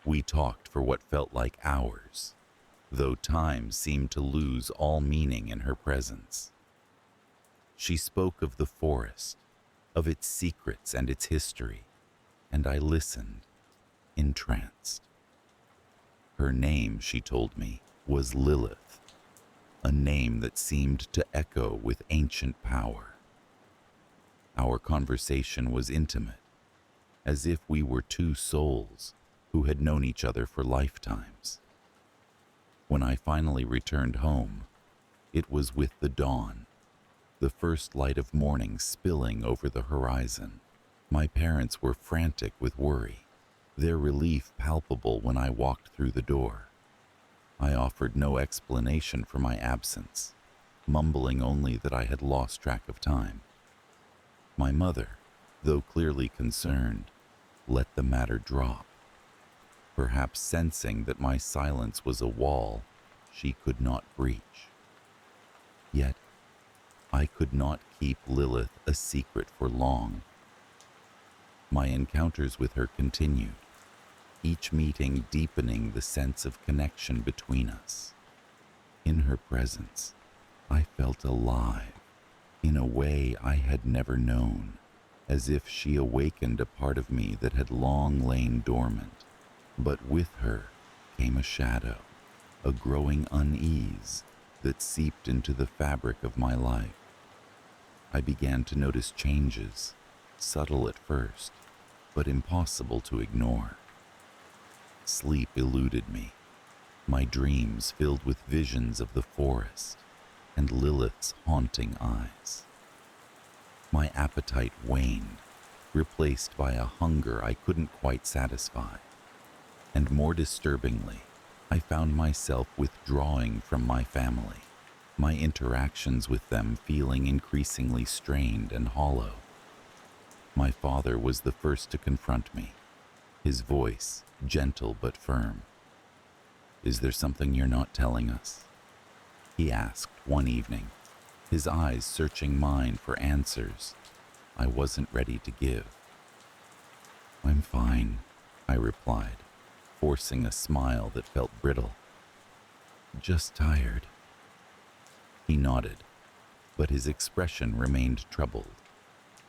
We talked for what felt like hours, though time seemed to lose all meaning in her presence. She spoke of the forest, of its secrets and its history, and I listened, entranced. Her name, she told me, was Lilith, a name that seemed to echo with ancient power. Our conversation was intimate, as if we were two souls who had known each other for lifetimes. When I finally returned home, it was with the dawn, the first light of morning spilling over the horizon. My parents were frantic with worry, their relief palpable when I walked through the door. I offered no explanation for my absence, mumbling only that I had lost track of time. My mother, though clearly concerned, let the matter drop, perhaps sensing that my silence was a wall she could not breach. Yet, I could not keep Lilith a secret for long. My encounters with her continued, each meeting deepening the sense of connection between us. In her presence, I felt alive, in a way I had never known, as if she awakened a part of me that had long lain dormant. But with her came a shadow, a growing unease that seeped into the fabric of my life. I began to notice changes, subtle at first, but impossible to ignore. Sleep eluded me, my dreams filled with visions of the forest and Lilith's haunting eyes. My appetite waned, replaced by a hunger I couldn't quite satisfy. And more disturbingly, I found myself withdrawing from my family, my interactions with them feeling increasingly strained and hollow. My father was the first to confront me, his voice gentle but firm. "Is there something you're not telling us?" he asked one evening, his eyes searching mine for answers I wasn't ready to give. "I'm fine," I replied, forcing a smile that felt brittle. "Just tired." He nodded, but his expression remained troubled,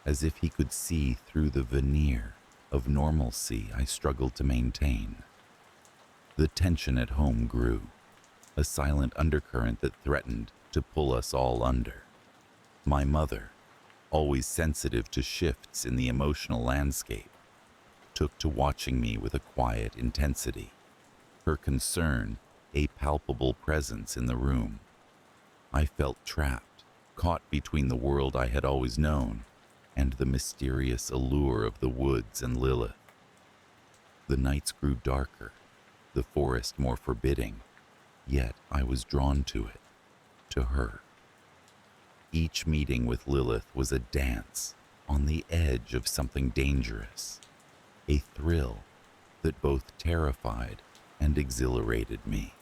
as if he could see through the veneer of normalcy I struggled to maintain. The tension at home grew, a silent undercurrent that threatened to pull us all under. My mother, always sensitive to shifts in the emotional landscape, took to watching me with a quiet intensity, her concern a palpable presence in the room. I felt trapped, caught between the world I had always known and the mysterious allure of the woods and Lilith. The nights grew darker, the forest more forbidding, yet I was drawn to it, to her. Each meeting with Lilith was a dance on the edge of something dangerous, a thrill that both terrified and exhilarated me.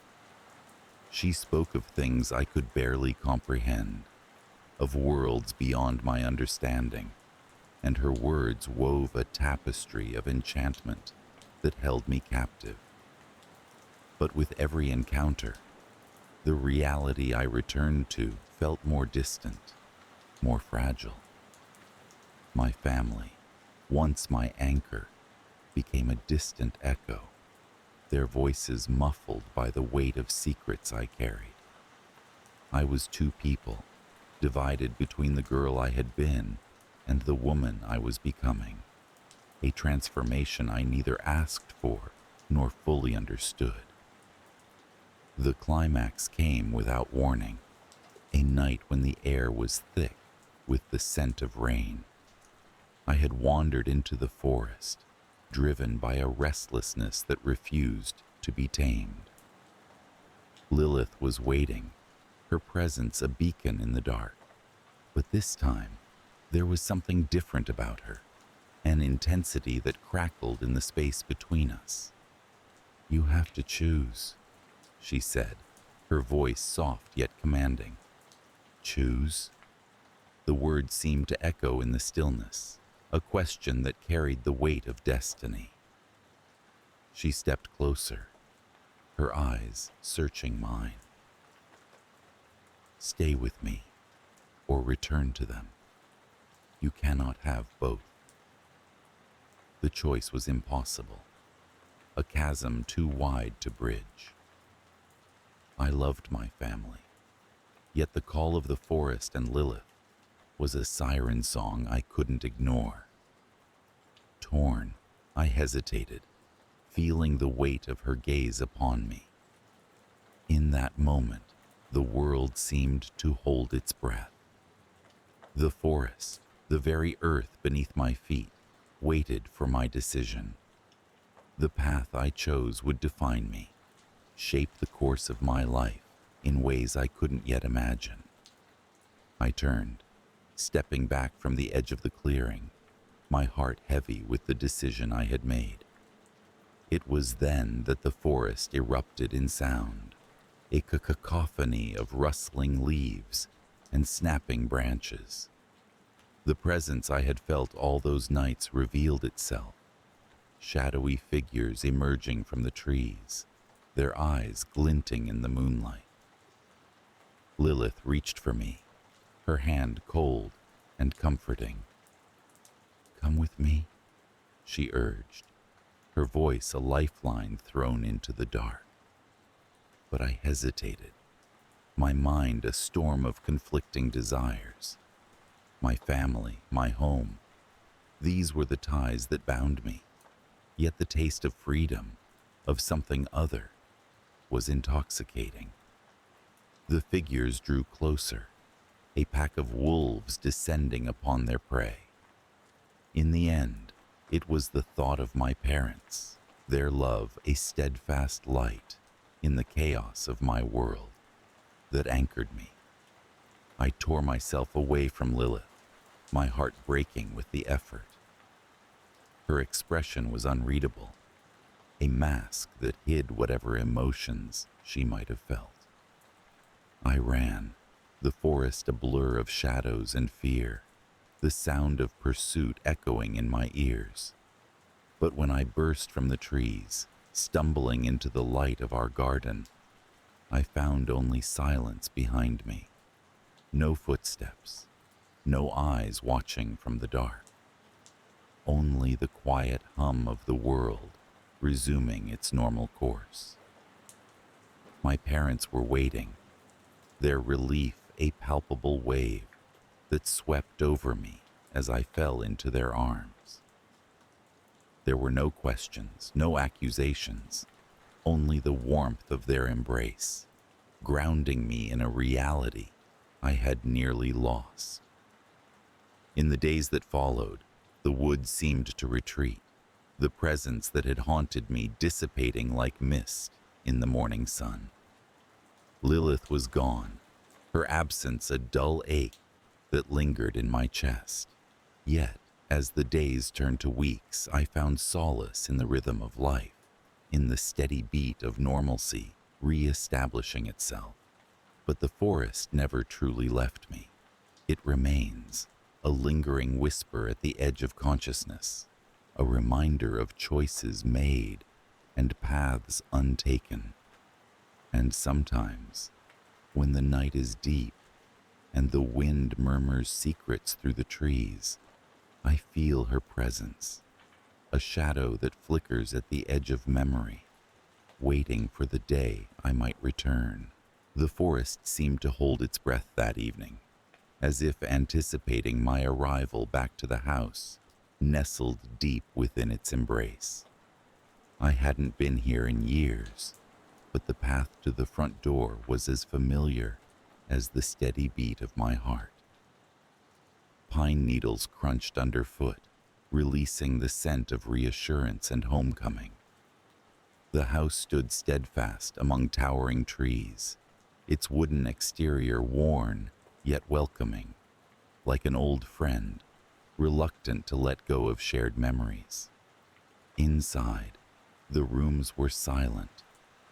She spoke of things I could barely comprehend, of worlds beyond my understanding, and her words wove a tapestry of enchantment that held me captive. But with every encounter, the reality I returned to felt more distant, more fragile. My family, once my anchor, became a distant echo, their voices muffled by the weight of secrets I carried. I was two people, divided between the girl I had been and the woman I was becoming, a transformation I neither asked for nor fully understood. The climax came without warning, a night when the air was thick with the scent of rain. I had wandered into the forest, driven by a restlessness that refused to be tamed. Lilith was waiting, her presence a beacon in the dark. But this time, there was something different about her, an intensity that crackled in the space between us. "You have to choose," she said, her voice soft yet commanding. "Choose?" The words seemed to echo in the stillness, a question that carried the weight of destiny. She stepped closer, her eyes searching mine. "Stay with me, or return to them. You cannot have both." The choice was impossible, a chasm too wide to bridge. I loved my family, yet the call of the forest and Lilith was a siren song I couldn't ignore. Torn, I hesitated, feeling the weight of her gaze upon me. In that moment, the world seemed to hold its breath. The forest, the very earth beneath my feet, waited for my decision. The path I chose would define me, shape the course of my life in ways I couldn't yet imagine. I turned, stepping back from the edge of the clearing, my heart heavy with the decision I had made. It was then that the forest erupted in sound, a cacophony of rustling leaves and snapping branches. The presence I had felt all those nights revealed itself, shadowy figures emerging from the trees, their eyes glinting in the moonlight. Lilith reached for me, her hand cold and comforting. "Come with me," she urged, her voice a lifeline thrown into the dark. But I hesitated, my mind a storm of conflicting desires. My family, my home, these were the ties that bound me. Yet the taste of freedom, of something other, was intoxicating. The figures drew closer, a pack of wolves descending upon their prey. In the end, it was the thought of my parents, their love a steadfast light in the chaos of my world, that anchored me. I tore myself away from Lilith, my heart breaking with the effort. Her expression was unreadable, a mask that hid whatever emotions she might have felt. I ran, the forest a blur of shadows and fear, the sound of pursuit echoing in my ears. But when I burst from the trees, stumbling into the light of our garden, I found only silence behind me. No footsteps, no eyes watching from the dark. Only the quiet hum of the world resuming its normal course. My parents were waiting, their relief a palpable wave that swept over me as I fell into their arms. There were no questions, no accusations, only the warmth of their embrace, grounding me in a reality I had nearly lost. In the days that followed, the woods seemed to retreat, the presence that had haunted me dissipating like mist in the morning sun. Lilith was gone, her absence a dull ache that lingered in my chest. Yet, as the days turned to weeks, I found solace in the rhythm of life, in the steady beat of normalcy re-establishing itself. But the forest never truly left me. It remains, a lingering whisper at the edge of consciousness, a reminder of choices made and paths untaken. And sometimes, when the night is deep and the wind murmurs secrets through the trees, I feel her presence, a shadow that flickers at the edge of memory, waiting for the day I might return. The forest seemed to hold its breath that evening, as if anticipating my arrival back to the house, nestled deep within its embrace. I hadn't been here in years, but the path to the front door was as familiar as the steady beat of my heart. Pine needles crunched underfoot, releasing the scent of reassurance and homecoming. The house stood steadfast among towering trees, its wooden exterior worn yet welcoming. like an old friend, reluctant to let go of shared memories. Inside, the rooms were silent,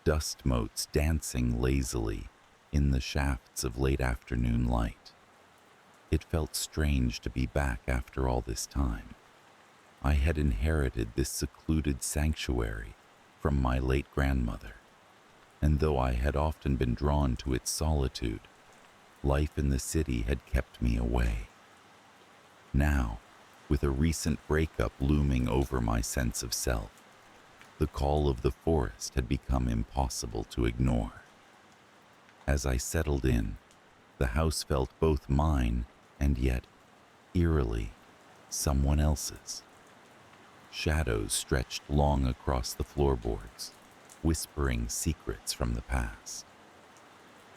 dust motes dancing lazily in the shafts of late afternoon light. It felt strange to be back after all this time. I had inherited this secluded sanctuary from my late grandmother, and though I had often been drawn to its solitude, life in the city had kept me away. Now, with a recent breakup looming over my sense of self, the call of the forest had become impossible to ignore. As I settled in, the house felt both mine and yet, eerily, someone else's. Shadows stretched long across the floorboards, whispering secrets from the past.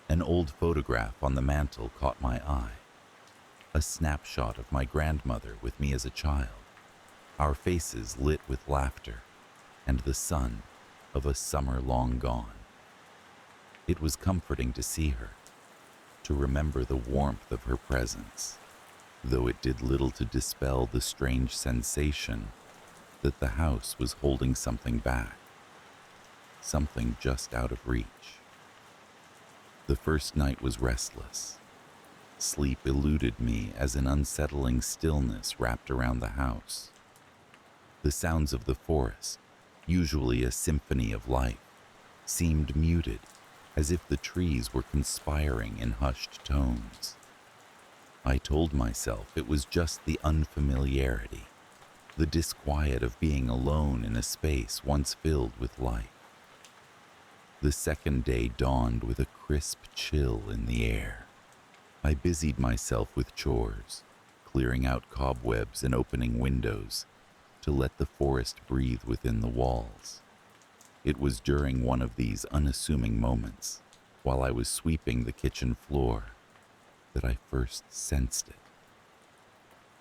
An old photograph on the mantel caught my eye. A snapshot of my grandmother with me as a child, our faces lit with laughter, and the sun of a summer long gone. It was comforting to see her, to remember the warmth of her presence, though it did little to dispel the strange sensation that the house was holding something back, something just out of reach. The first night was restless. Sleep eluded me as an unsettling stillness wrapped around the house. The sounds of the forest, usually a symphony of life, seemed muted, as if the trees were conspiring in hushed tones. I told myself it was just the unfamiliarity, the disquiet of being alone in a space once filled with life. The second day dawned with a crisp chill in the air. I busied myself with chores, clearing out cobwebs and opening windows to let the forest breathe within the walls. It was during one of these unassuming moments, while I was sweeping the kitchen floor, that I first sensed it.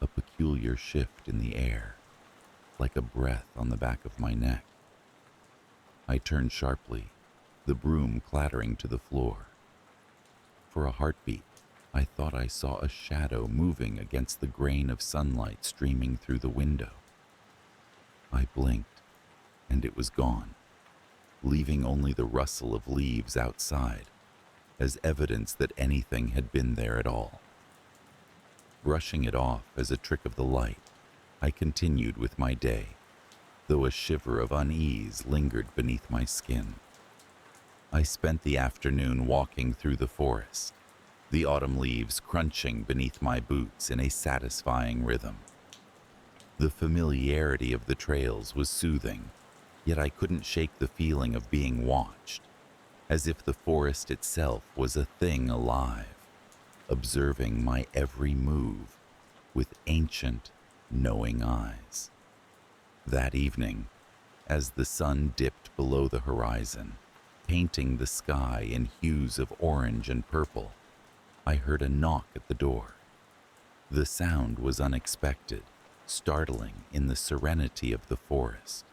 A peculiar shift in the air, like a breath on the back of my neck. I turned sharply, the broom clattering to the floor. For a heartbeat, I thought I saw a shadow moving against the grain of sunlight streaming through the window. I blinked, and it was gone, leaving only the rustle of leaves outside as evidence that anything had been there at all. Brushing it off as a trick of the light, I continued with my day, though a shiver of unease lingered beneath my skin. I spent the afternoon walking through the forest, the autumn leaves crunching beneath my boots in a satisfying rhythm. The familiarity of the trails was soothing, yet I couldn't shake the feeling of being watched, as if the forest itself was a thing alive, observing my every move with ancient, knowing eyes. That evening, as the sun dipped below the horizon, painting the sky in hues of orange and purple, I heard a knock at the door. The sound was unexpected, startling in the serenity of the forest.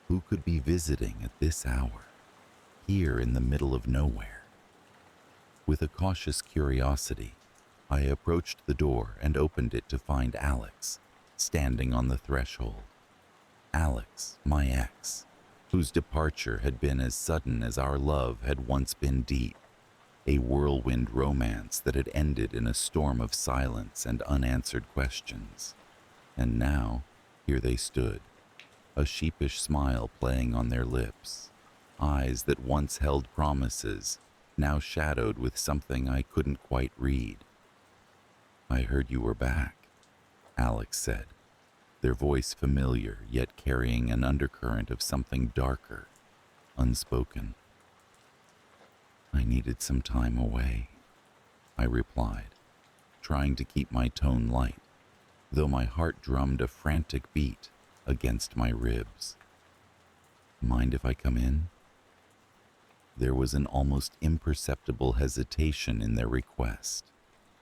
Who could be visiting at this hour, here in the middle of nowhere? With a cautious curiosity, I approached the door and opened it to find Alex, standing on the threshold. Alex, my ex, whose departure had been as sudden as our love had once been deep, a whirlwind romance that had ended in a storm of silence and unanswered questions. And now, here they stood, a sheepish smile playing on their lips, eyes that once held promises, now shadowed with something I couldn't quite read. "I heard you were back," Alex said, their voice familiar yet carrying an undercurrent of something darker, unspoken. "I needed some time away," I replied, trying to keep my tone light, though my heart drummed a frantic beat against my ribs. "Mind if I come in?" There was an almost imperceptible hesitation in their request,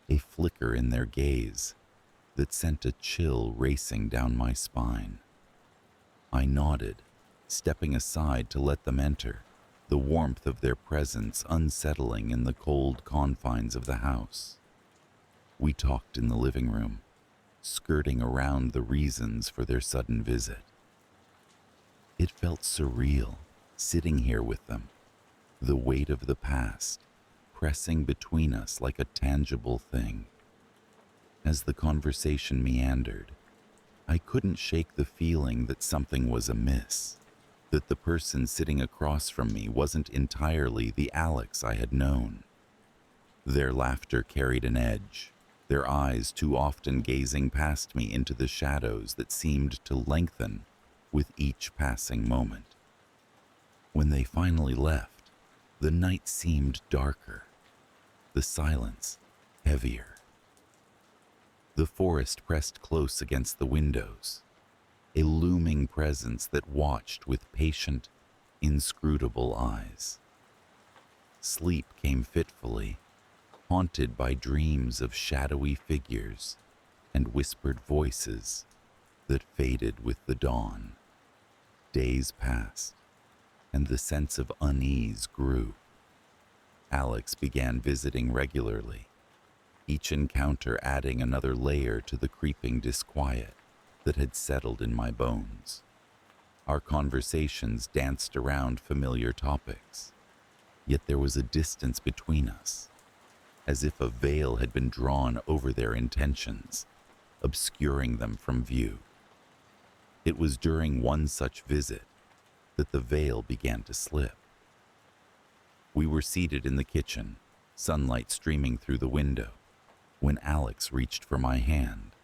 a flicker in their gaze that sent a chill racing down my spine. I nodded, stepping aside to let them enter, the warmth of their presence unsettling in the cold confines of the house. We talked in the living room, skirting around the reasons for their sudden visit. It felt surreal, sitting here with them, the weight of the past pressing between us like a tangible thing. As the conversation meandered, I couldn't shake the feeling that something was amiss, that the person sitting across from me wasn't entirely the Alex I had known. Their laughter carried an edge, their eyes too often gazing past me into the shadows that seemed to lengthen with each passing moment. When they finally left, the night seemed darker, the silence heavier. The forest pressed close against the windows, a looming presence that watched with patient, inscrutable eyes. Sleep came fitfully, haunted by dreams of shadowy figures and whispered voices that faded with the dawn. Days passed, and the sense of unease grew. Alex began visiting regularly, each encounter adding another layer to the creeping disquiet that had settled in my bones. Our conversations danced around familiar topics, yet there was a distance between us, as if a veil had been drawn over their intentions, obscuring them from view. It was during one such visit that the veil began to slip. We were seated in the kitchen, sunlight streaming through the window, when Alex reached for my hand.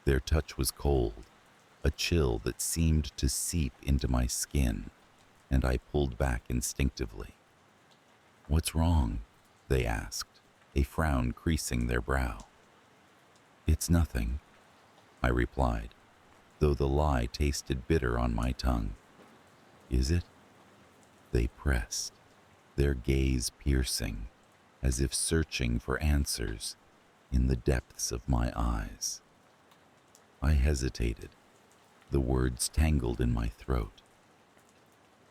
Their touch was cold, a chill that seemed to seep into my skin, and I pulled back instinctively. "What's wrong?" they asked, a frown creasing their brow. "It's nothing," I replied, though the lie tasted bitter on my tongue. "Is it?" They pressed, their gaze piercing, as if searching for answers in the depths of my eyes. I hesitated, the words tangled in my throat.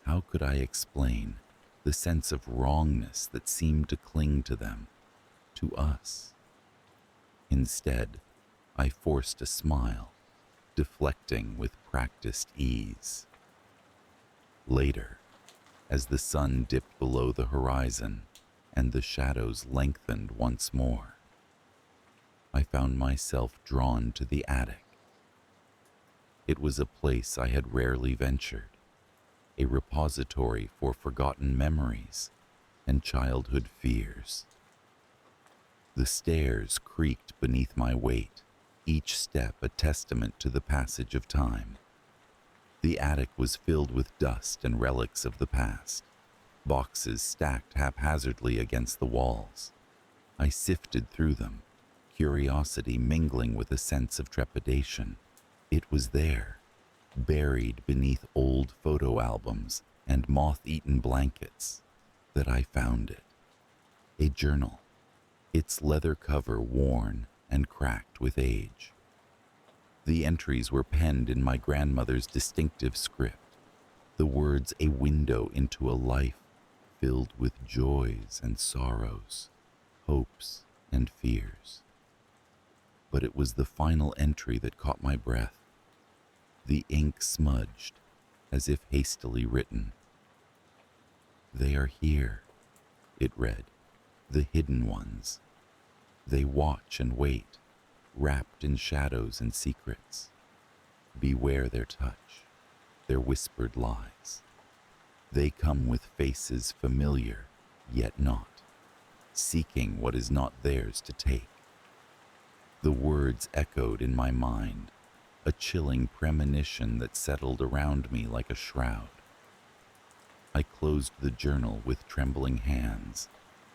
How could I explain the sense of wrongness that seemed to cling to them, to us? Instead, I forced a smile, deflecting with practiced ease. Later, as the sun dipped below the horizon and the shadows lengthened once more, I found myself drawn to the attic. It was a place I had rarely ventured, a repository for forgotten memories and childhood fears. The stairs creaked beneath my weight, each step a testament to the passage of time. The attic was filled with dust and relics of the past, boxes stacked haphazardly against the walls. I sifted through them, curiosity mingling with a sense of trepidation. It was there, buried beneath old photo albums and moth-eaten blankets, that I found it. A journal, its leather cover worn and cracked with age. The entries were penned in my grandmother's distinctive script, the words a window into a life filled with joys and sorrows, hopes and fears. But it was the final entry that caught my breath. The ink smudged, as if hastily written. "They are here," it read, "the hidden ones. They watch and wait, wrapped in shadows and secrets. Beware their touch, their whispered lies. They come with faces familiar, yet not, seeking what is not theirs to take." The words echoed in my mind, a chilling premonition that settled around me like a shroud. I closed the journal with trembling hands,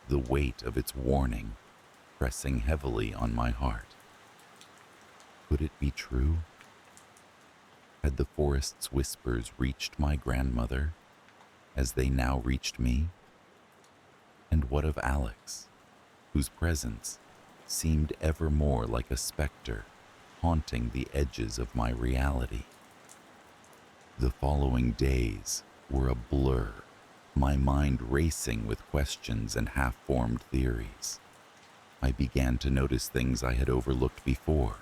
the weight of its warning pressing heavily on my heart. Could it be true? Had the forest's whispers reached my grandmother, as they now reached me? And what of Alex, whose presence seemed ever more like a specter haunting the edges of my reality? The following days were a blur, my mind racing with questions and half-formed theories. I began to notice things I had overlooked before.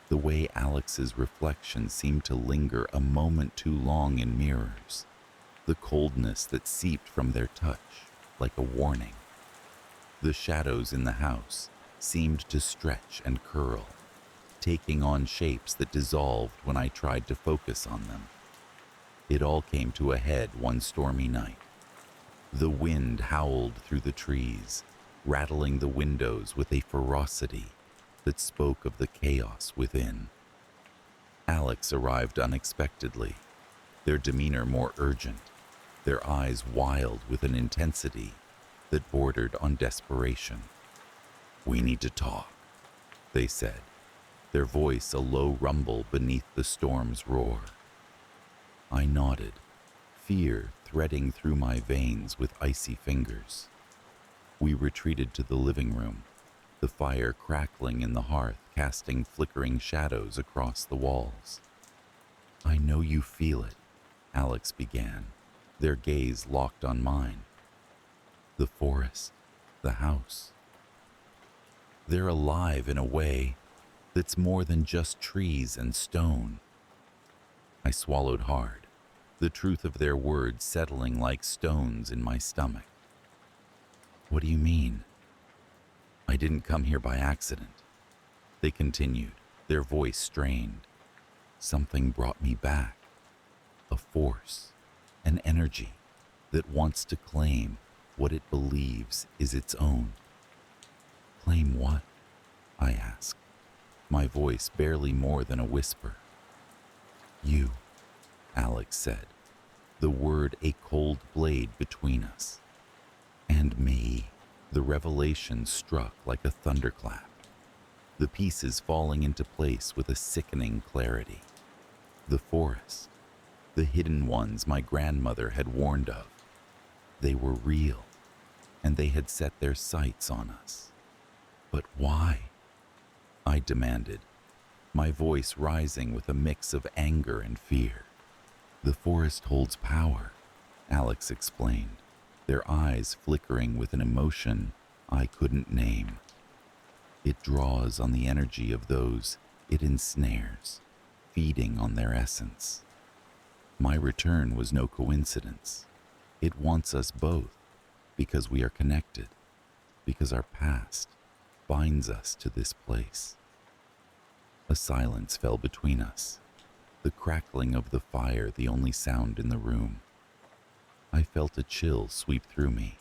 The way Alex's reflection seemed to linger a moment too long in mirrors. The coldness that seeped from their touch, like a warning. The shadows in the house seemed to stretch and curl, taking on shapes that dissolved when I tried to focus on them. It all came to a head one stormy night. The wind howled through the trees, rattling the windows with a ferocity that spoke of the chaos within. Alex arrived unexpectedly, their demeanor more urgent, their eyes wild with an intensity that bordered on desperation. "We need to talk," they said, their voice a low rumble beneath the storm's roar. I nodded, fear threading through my veins with icy fingers. We retreated to the living room, the fire crackling in the hearth, casting flickering shadows across the walls. "I know you feel it," Alex began, their gaze locked on mine. "The forest, the house. They're alive in a way that's more than just trees and stone." I swallowed hard, the truth of their words settling like stones in my stomach. "What do you mean?" "I didn't come here by accident," they continued, their voice strained. "Something brought me back. A force, an energy that wants to claim what it believes is its own." "Claim what?" I asked, my voice barely more than a whisper. "You," Alex said, the word a cold blade between us. "And me." The revelation struck like a thunderclap, the pieces falling into place with a sickening clarity. The forest, the hidden ones my grandmother had warned of, they were real, and they had set their sights on us. But why? I demanded, my voice rising with a mix of anger and fear. "The forest holds power," Alex explained, their eyes flickering with an emotion I couldn't name. "It draws on the energy of those it ensnares, feeding on their essence. My return was no coincidence. It wants us both, because we are connected, because our past binds us to this place." A silence fell between us, the crackling of the fire the only sound in the room. I felt a chill sweep through me,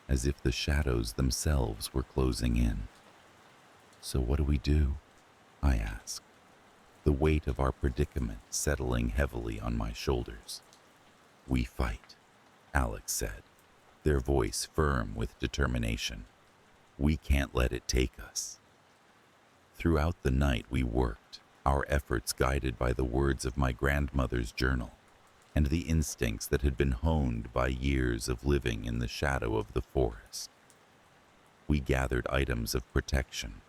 as if the shadows themselves were closing in. "So what do we do?" I asked, the weight of our predicament settling heavily on my shoulders. "We fight," Alex said, their voice firm with determination. "We can't let it take us." Throughout the night we worked, our efforts guided by the words of my grandmother's journal and the instincts that had been honed by years of living in the shadow of the forest. We gathered items of protection,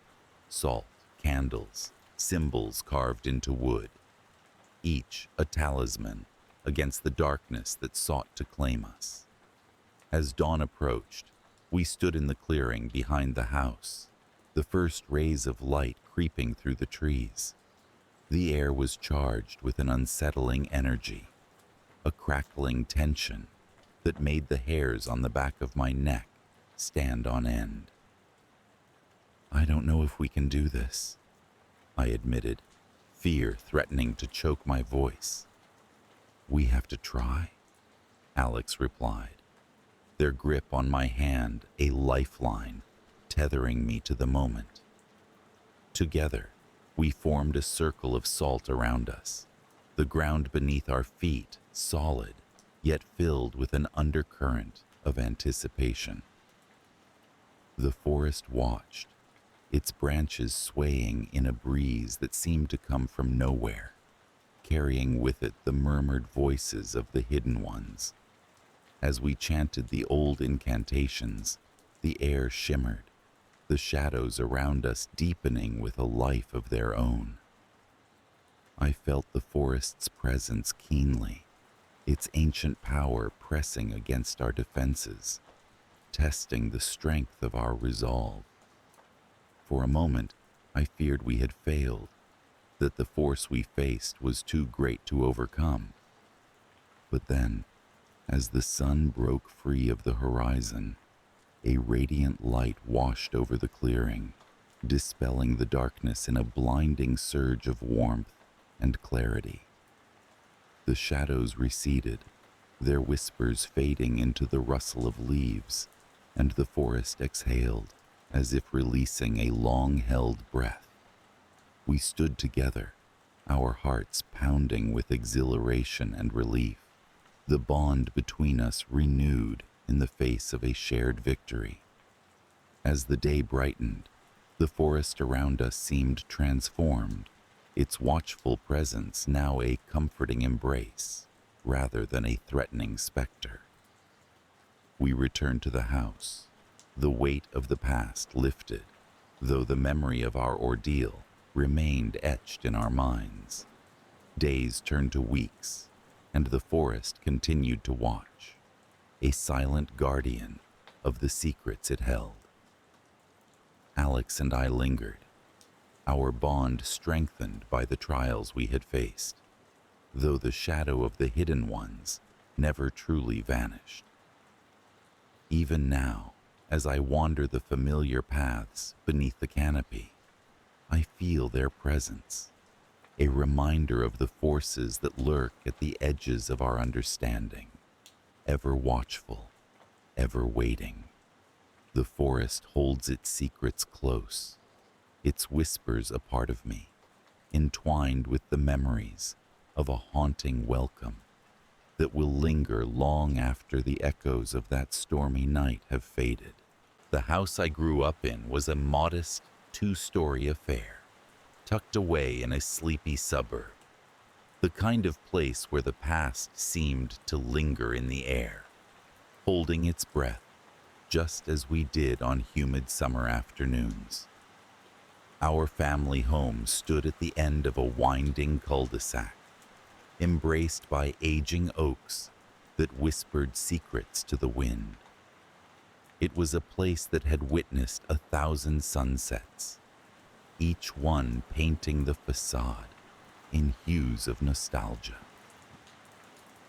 salt, candles, symbols carved into wood, each a talisman against the darkness that sought to claim us. As dawn approached, we stood in the clearing behind the house, the first rays of light creeping through the trees. The air was charged with an unsettling energy, a crackling tension that made the hairs on the back of my neck stand on end. "I don't know if we can do this," I admitted, fear threatening to choke my voice. "We have to try," Alex replied, their grip on my hand a lifeline tethering me to the moment. Together, we formed a circle of salt around us, the ground beneath our feet solid, yet filled with an undercurrent of anticipation. The forest watched, its branches swaying in a breeze that seemed to come from nowhere, carrying with it the murmured voices of the hidden ones. As we chanted the old incantations, the air shimmered, the shadows around us deepening with a life of their own. I felt the forest's presence keenly, its ancient power pressing against our defenses, testing the strength of our resolve. For a moment, I feared we had failed, that the force we faced was too great to overcome. But then, as the sun broke free of the horizon, a radiant light washed over the clearing, dispelling the darkness in a blinding surge of warmth and clarity. The shadows receded, their whispers fading into the rustle of leaves, and the forest exhaled, as if releasing a long-held breath. We stood together, our hearts pounding with exhilaration and relief, the bond between us renewed in the face of a shared victory. As the day brightened, the forest around us seemed transformed, its watchful presence now a comforting embrace rather than a threatening specter. We returned to the house, the weight of the past lifted, though the memory of our ordeal remained etched in our minds. Days turned to weeks, and the forest continued to watch, a silent guardian of the secrets it held. Alex and I lingered, our bond strengthened by the trials we had faced, though the shadow of the hidden ones never truly vanished. Even now, as I wander the familiar paths beneath the canopy, I feel their presence, a reminder of the forces that lurk at the edges of our understanding, ever watchful, ever waiting. The forest holds its secrets close, its whispers a part of me, entwined with the memories of a haunting welcome that will linger long after the echoes of that stormy night have faded. The house I grew up in was a modest, two-story affair, tucked away in a sleepy suburb, the kind of place where the past seemed to linger in the air, holding its breath, just as we did on humid summer afternoons. Our family home stood at the end of a winding cul-de-sac, embraced by aging oaks that whispered secrets to the wind. It was a place that had witnessed 1,000 sunsets, each one painting the facade in hues of nostalgia.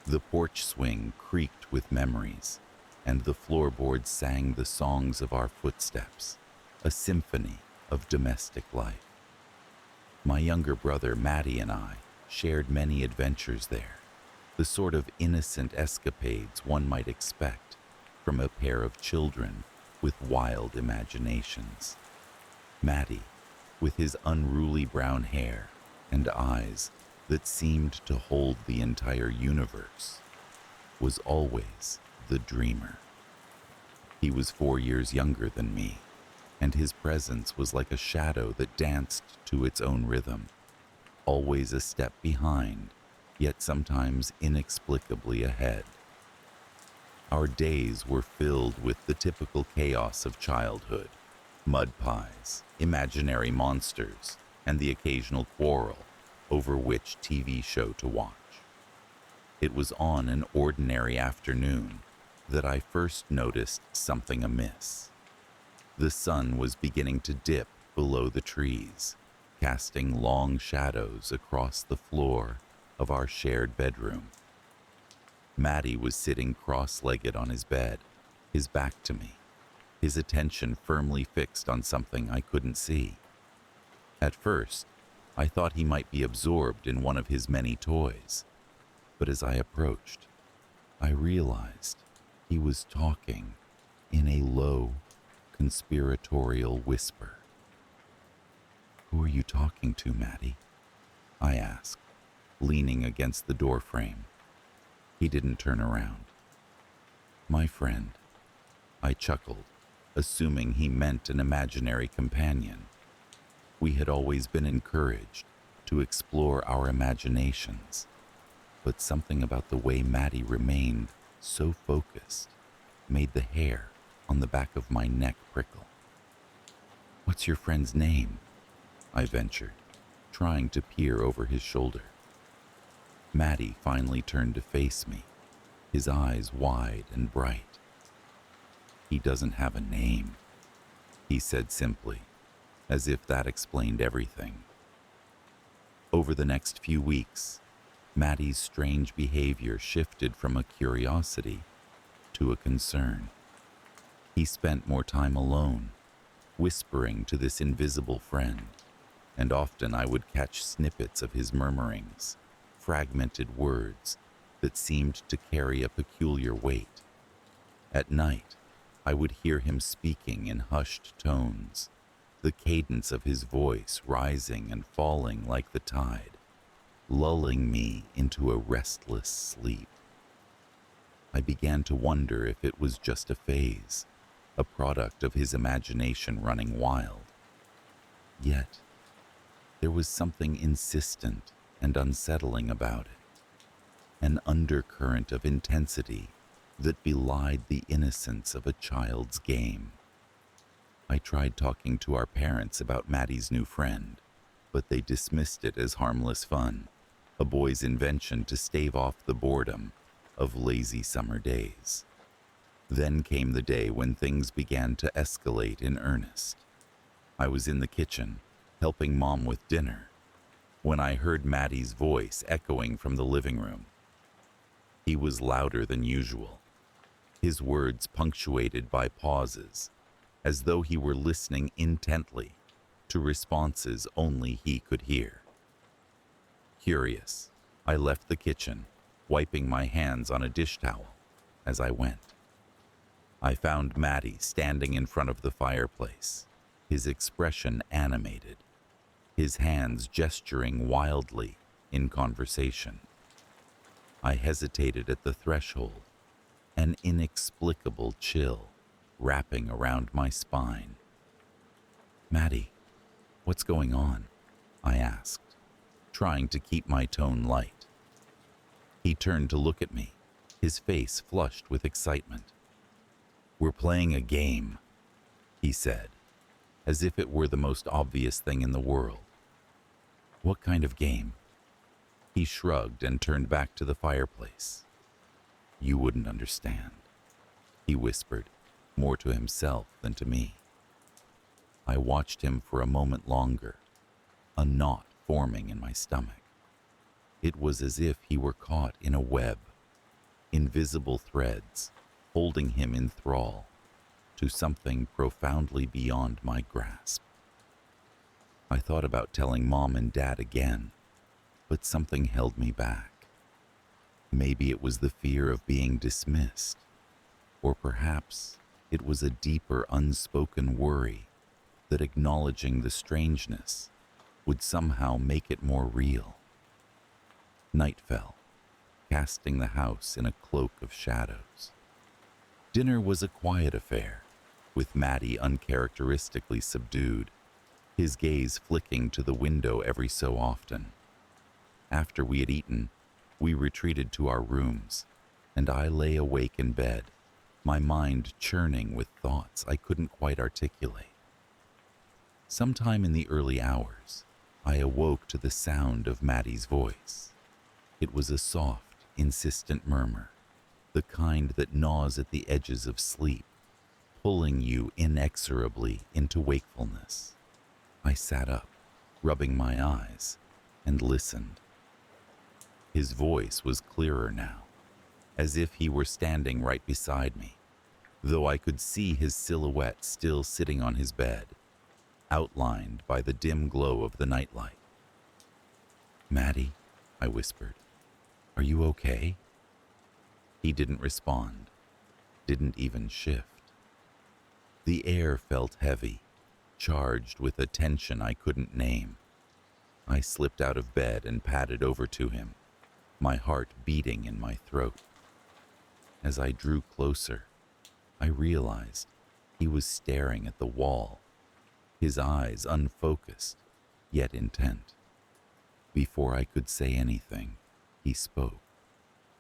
The porch swing creaked with memories, and the floorboards sang the songs of our footsteps, a symphony of domestic life. My younger brother Maddie and I shared many adventures there, the sort of innocent escapades one might expect from a pair of children with wild imaginations. Maddie, with his unruly brown hair and eyes that seemed to hold the entire universe, was always the dreamer. He was 4 years younger than me, and his presence was like a shadow that danced to its own rhythm, always a step behind, yet sometimes inexplicably ahead. Our days were filled with the typical chaos of childhood: mud pies, imaginary monsters, and the occasional quarrel over which TV show to watch. It was on an ordinary afternoon that I first noticed something amiss. The sun was beginning to dip below the trees, casting long shadows across the floor of our shared bedroom. Maddie was sitting cross-legged on his bed, his back to me, his attention firmly fixed on something I couldn't see. At first, I thought he might be absorbed in one of his many toys, but as I approached, I realized he was talking in a low, conspiratorial whisper. "Who are you talking to, Maddie?" I asked, leaning against the doorframe. He didn't turn around. "My friend," I chuckled, assuming he meant an imaginary companion. We had always been encouraged to explore our imaginations, but something about the way Maddie remained so focused made the hair on the back of my neck prickle. "What's your friend's name?" I ventured, trying to peer over his shoulder. Maddie finally turned to face me, his eyes wide and bright. "He doesn't have a name," he said simply. as if that explained everything. Over the next few weeks, Maddie's strange behavior shifted from a curiosity to a concern. He spent more time alone, whispering to this invisible friend, and often I would catch snippets of his murmurings, fragmented words that seemed to carry a peculiar weight. At night, I would hear him speaking in hushed tones, the cadence of his voice rising and falling like the tide, lulling me into a restless sleep. I began to wonder if it was just a phase, a product of his imagination running wild. Yet, there was something insistent and unsettling about it, an undercurrent of intensity that belied the innocence of a child's game. I tried talking to our parents about Maddie's new friend, but they dismissed it as harmless fun, a boy's invention to stave off the boredom of lazy summer days. Then came the day when things began to escalate in earnest. I was in the kitchen, helping Mom with dinner, when I heard Maddie's voice echoing from the living room. He was louder than usual, his words punctuated by pauses, as though he were listening intently to responses only he could hear. Curious, I left the kitchen, wiping my hands on a dish towel as I went. I found Maddie standing in front of the fireplace, his expression animated, his hands gesturing wildly in conversation. I hesitated at the threshold, an inexplicable chill wrapping around my spine. "Maddie, what's going on?" I asked, trying to keep my tone light. He turned to look at me, his face flushed with excitement. "We're playing a game," he said, as if it were the most obvious thing in the world. "What kind of game?" He shrugged and turned back to the fireplace. "You wouldn't understand," he whispered, more to himself than to me. I watched him for a moment longer, a knot forming in my stomach. It was as if he were caught in a web, invisible threads holding him in thrall to something profoundly beyond my grasp. I thought about telling Mom and Dad again, but something held me back. Maybe it was the fear of being dismissed, or perhaps it was a deeper unspoken worry that acknowledging the strangeness would somehow make it more real. Night fell, casting the house in a cloak of shadows. Dinner was a quiet affair, with Maddie uncharacteristically subdued, his gaze flicking to the window every so often. After we had eaten, we retreated to our rooms, and I lay awake in bed, my mind churning with thoughts I couldn't quite articulate. Sometime in the early hours, I awoke to the sound of Maddie's voice. It was a soft, insistent murmur, the kind that gnaws at the edges of sleep, pulling you inexorably into wakefulness. I sat up, rubbing my eyes, and listened. His voice was clearer now, as if he were standing right beside me, though I could see his silhouette still sitting on his bed, outlined by the dim glow of the nightlight. "Maddie," I whispered, "are you okay?" He didn't respond, didn't even shift. The air felt heavy, charged with a tension I couldn't name. I slipped out of bed and padded over to him, my heart beating in my throat. As I drew closer, I realized he was staring at the wall, his eyes unfocused, yet intent. Before I could say anything, he spoke,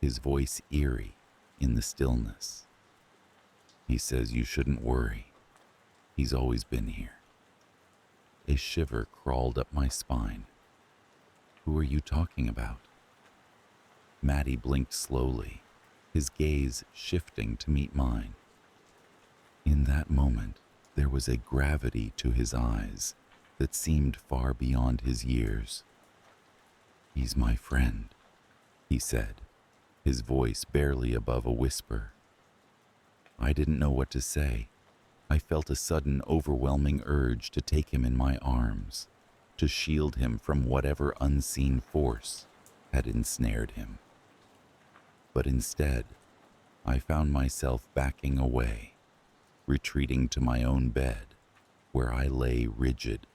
his voice eerie in the stillness. He says you shouldn't worry. He's always been here. A shiver crawled up my spine. Who are you talking about? Maddie blinked slowly, his gaze shifting to meet mine. In that moment, there was a gravity to his eyes that seemed far beyond his years. "He's my friend," he said, his voice barely above a whisper. I didn't know what to say. I felt a sudden, overwhelming urge to take him in my arms, to shield him from whatever unseen force had ensnared him. But instead, I found myself backing away, retreating to my own bed, where I lay rigid,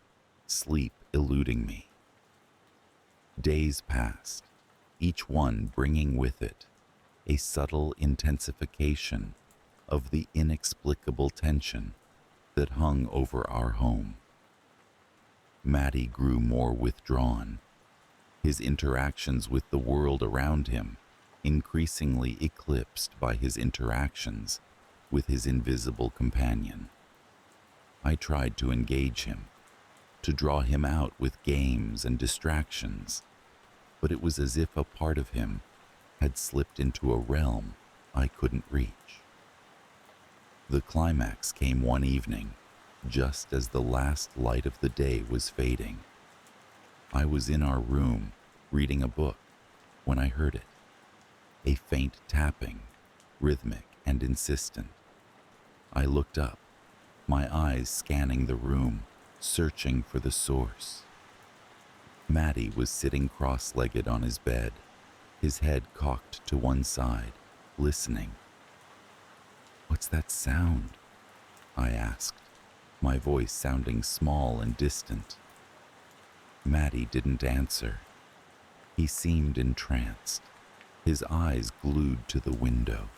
sleep eluding me. Days passed, each one bringing with it a subtle intensification of the inexplicable tension that hung over our home. Matty grew more withdrawn, his interactions with the world around him increasingly eclipsed by his interactions with his invisible companion. I tried to engage him, to draw him out with games and distractions, but it was as if a part of him had slipped into a realm I couldn't reach. The climax came one evening, just as the last light of the day was fading. I was in our room, reading a book, when I heard it. A faint tapping, rhythmic and insistent. I looked up, my eyes scanning the room, searching for the source. Matty was sitting cross-legged on his bed, his head cocked to one side, listening. "What's that sound?" I asked, my voice sounding small and distant. Matty didn't answer. He seemed entranced, his eyes glued to the window.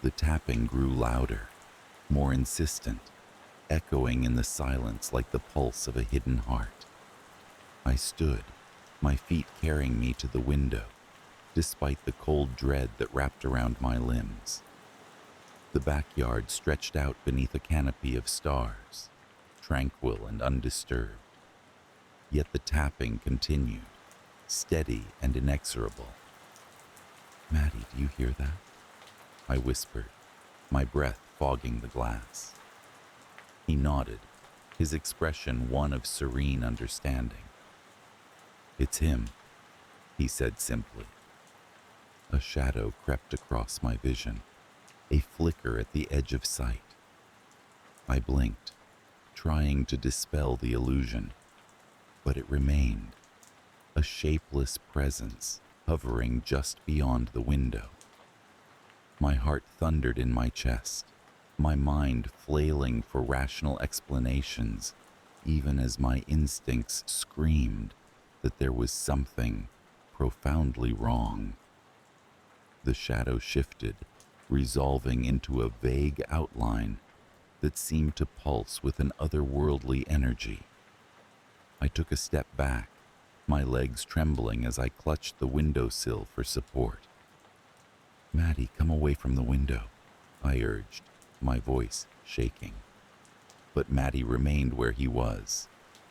The tapping grew louder, more insistent, echoing in the silence like the pulse of a hidden heart. I stood, my feet carrying me to the window, despite the cold dread that wrapped around my limbs. The backyard stretched out beneath a canopy of stars, tranquil and undisturbed. Yet the tapping continued, steady and inexorable. "Matty, do you hear that?" I whispered, my breath fogging the glass. He nodded, his expression one of serene understanding. "It's him," he said simply. A shadow crept across my vision, a flicker at the edge of sight. I blinked, trying to dispel the illusion, but it remained, a shapeless presence hovering just beyond the window. My heart thundered in my chest, my mind flailing for rational explanations, even as my instincts screamed that there was something profoundly wrong. The shadow shifted, resolving into a vague outline that seemed to pulse with an otherworldly energy. I took a step back, my legs trembling as I clutched the windowsill for support. "Matty, come away from the window," I urged, my voice shaking. But Matty remained where he was,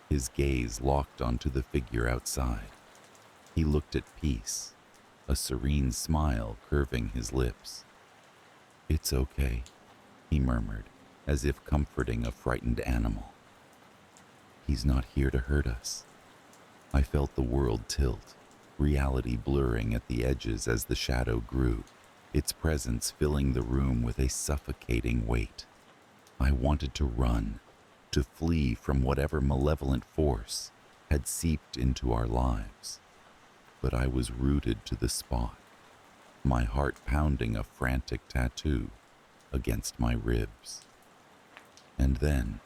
his gaze locked onto the figure outside. He looked at peace, a serene smile curving his lips. "It's okay," he murmured, as if comforting a frightened animal. "He's not here to hurt us." I felt the world tilt, reality blurring at the edges as the shadow grew, its presence filling the room with a suffocating weight. I wanted to run, to flee from whatever malevolent force had seeped into our lives. But I was rooted to the spot, my heart pounding a frantic tattoo against my ribs. And then,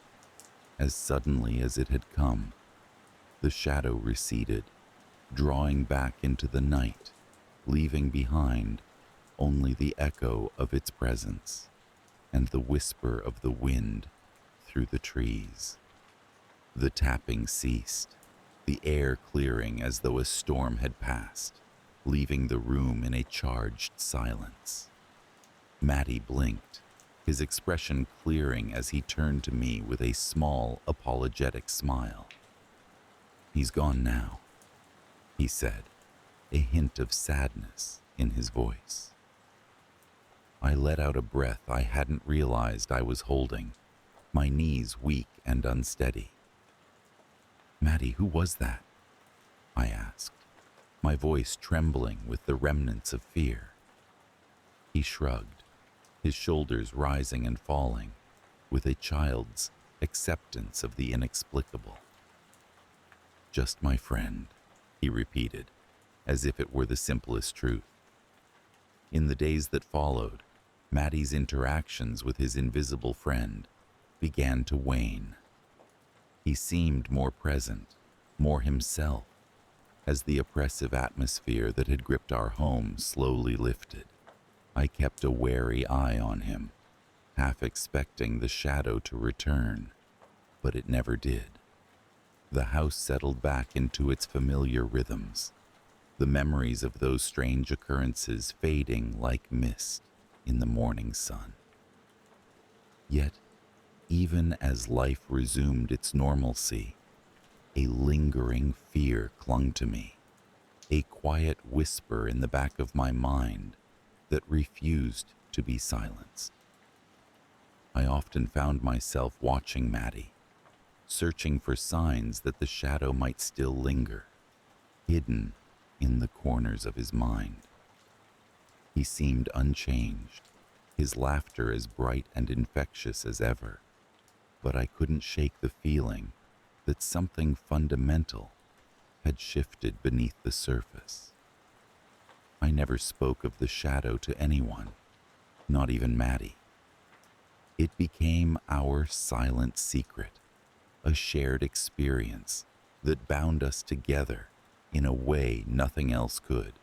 as suddenly as it had come, the shadow receded, drawing back into the night, leaving behind only the echo of its presence and the whisper of the wind through the trees. The tapping ceased, the air clearing as though a storm had passed, leaving the room in a charged silence. Matty blinked, his expression clearing as he turned to me with a small, apologetic smile. "He's gone now," he said, a hint of sadness in his voice. I let out a breath I hadn't realized I was holding, my knees weak and unsteady. Maddie, who was that? I asked, my voice trembling with the remnants of fear. He shrugged, his shoulders rising and falling, with a child's acceptance of the inexplicable. Just my friend, he repeated, as if it were the simplest truth. In the days that followed, Maddie's interactions with his invisible friend began to wane. He seemed more present, more himself, as the oppressive atmosphere that had gripped our home slowly lifted. I kept a wary eye on him, half expecting the shadow to return, but it never did. The house settled back into its familiar rhythms, the memories of those strange occurrences fading like mist in the morning sun. Yet, even as life resumed its normalcy, a lingering fear clung to me, a quiet whisper in the back of my mind that refused to be silenced. I often found myself watching Maddie, searching for signs that the shadow might still linger, hidden in the corners of his mind. He seemed unchanged, his laughter as bright and infectious as ever, but I couldn't shake the feeling that something fundamental had shifted beneath the surface. I never spoke of the shadow to anyone, not even Maddie. It became our silent secret, a shared experience that bound us together in a way nothing else could.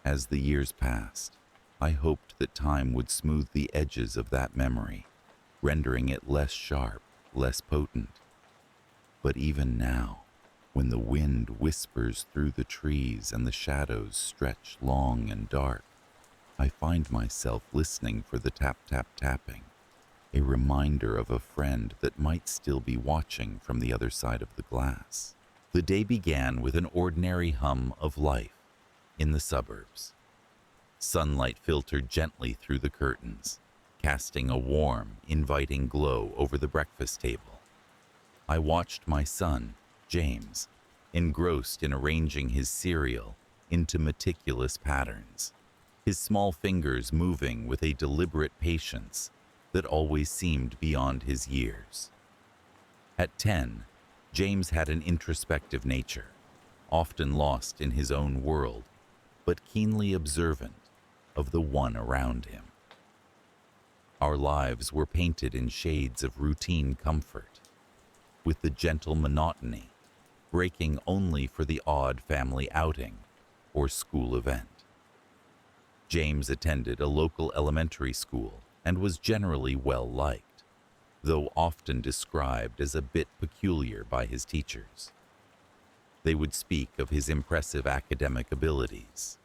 As the years passed, I hoped that time would smooth the edges of that memory, rendering it less sharp, less potent. But even now, when the wind whispers through the trees and the shadows stretch long and dark, I find myself listening for the tap-tap-tapping, a reminder of a friend that might still be watching from the other side of the glass. The day began with an ordinary hum of life in the suburbs. Sunlight filtered gently through the curtains, casting a warm, inviting glow over the breakfast table. I watched my son, James, engrossed in arranging his cereal into meticulous patterns, his small fingers moving with a deliberate patience that always seemed beyond his years. At 10, James had an introspective nature, often lost in his own world, but keenly observant of the one around him. Our lives were painted in shades of routine comfort, with the gentle monotony breaking only for the odd family outing or school event. James attended a local elementary school and was generally well-liked, though often described as a bit peculiar by his teachers. They would speak of his impressive academic abilities,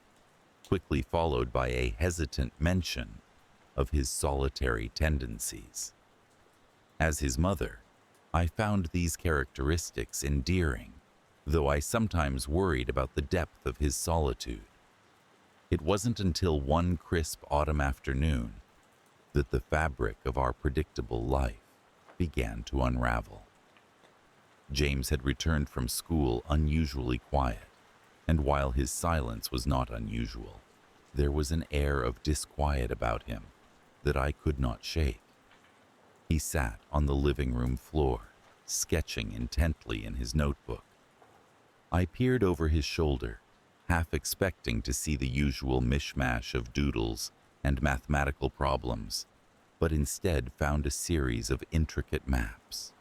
quickly followed by a hesitant mention of his solitary tendencies. As his mother, I found these characteristics endearing, though I sometimes worried about the depth of his solitude. It wasn't until one crisp autumn afternoon that the fabric of our predictable life began to unravel. James had returned from school unusually quiet, and while his silence was not unusual, there was an air of disquiet about him that I could not shake. He sat on the living room floor, sketching intently in his notebook. I peered over his shoulder, half expecting to see the usual mishmash of doodles and mathematical problems, but instead found a series of intricate maps.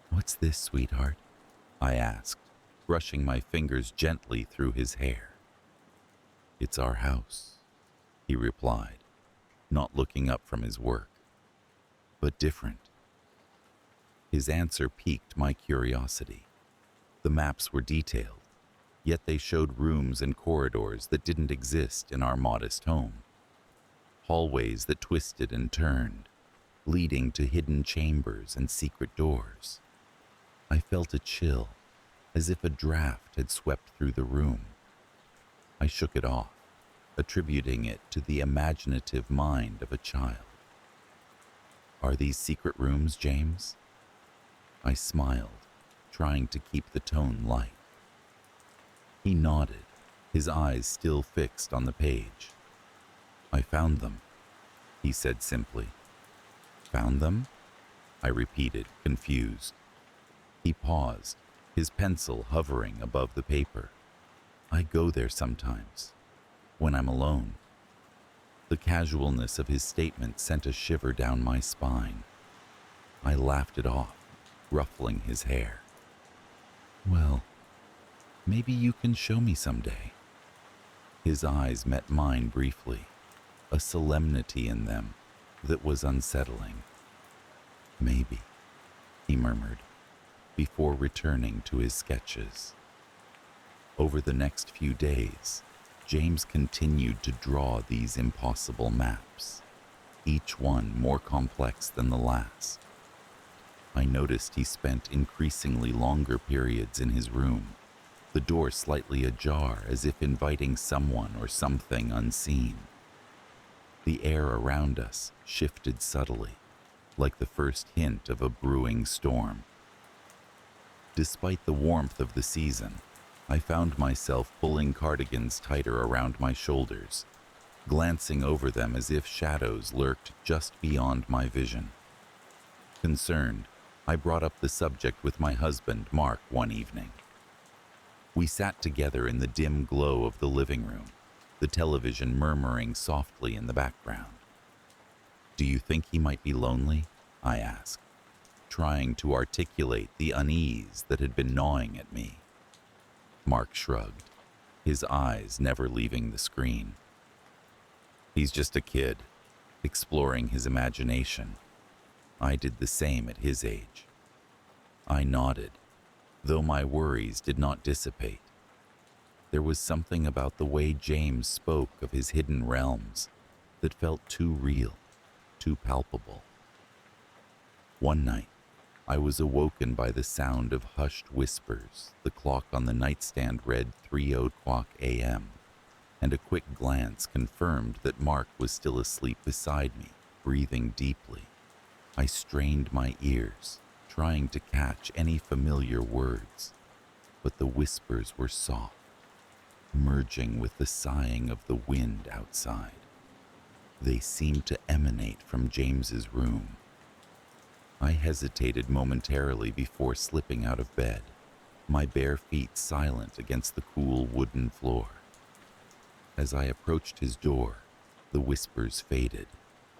"What's this, sweetheart?" I asked, brushing my fingers gently through his hair. "It's our house," he replied, not looking up from his work. "But different." His answer piqued my curiosity. The maps were detailed, yet they showed rooms and corridors that didn't exist in our modest home. Hallways that twisted and turned, leading to hidden chambers and secret doors. I felt a chill, as if a draft had swept through the room. I shook it off, attributing it to the imaginative mind of a child. "Are these secret rooms, James?" I smiled, trying to keep the tone light. He nodded, his eyes still fixed on the page. "I found them," he said simply. "Found them?" I repeated, confused. He paused, his pencil hovering above the paper. "I go there sometimes, when I'm alone." The casualness of his statement sent a shiver down my spine. I laughed it off, ruffling his hair. "Well, maybe you can show me someday." His eyes met mine briefly, a solemnity in them that was unsettling. "Maybe," he murmured, before returning to his sketches. Over the next few days, James continued to draw these impossible maps, each one more complex than the last. I noticed he spent increasingly longer periods in his room, the door slightly ajar as if inviting someone or something unseen. The air around us shifted subtly, like the first hint of a brewing storm. Despite the warmth of the season, I found myself pulling cardigans tighter around my shoulders, glancing over them as if shadows lurked just beyond my vision. Concerned, I brought up the subject with my husband, Mark, one evening. We sat together in the dim glow of the living room, the television murmuring softly in the background. "Do you think he might be lonely?" I asked, trying to articulate the unease that had been gnawing at me. Mark shrugged, his eyes never leaving the screen. "He's just a kid, exploring his imagination. I did the same at his age." I nodded, though my worries did not dissipate. There was something about the way James spoke of his hidden realms that felt too real, too palpable. One night, I was awoken by the sound of hushed whispers. The clock on the nightstand read 3:00 a.m., and a quick glance confirmed that Mark was still asleep beside me, breathing deeply. I strained my ears, trying to catch any familiar words, but the whispers were soft, merging with the sighing of the wind outside. They seemed to emanate from James's room. I hesitated momentarily before slipping out of bed, my bare feet silent against the cool wooden floor. As I approached his door, the whispers faded,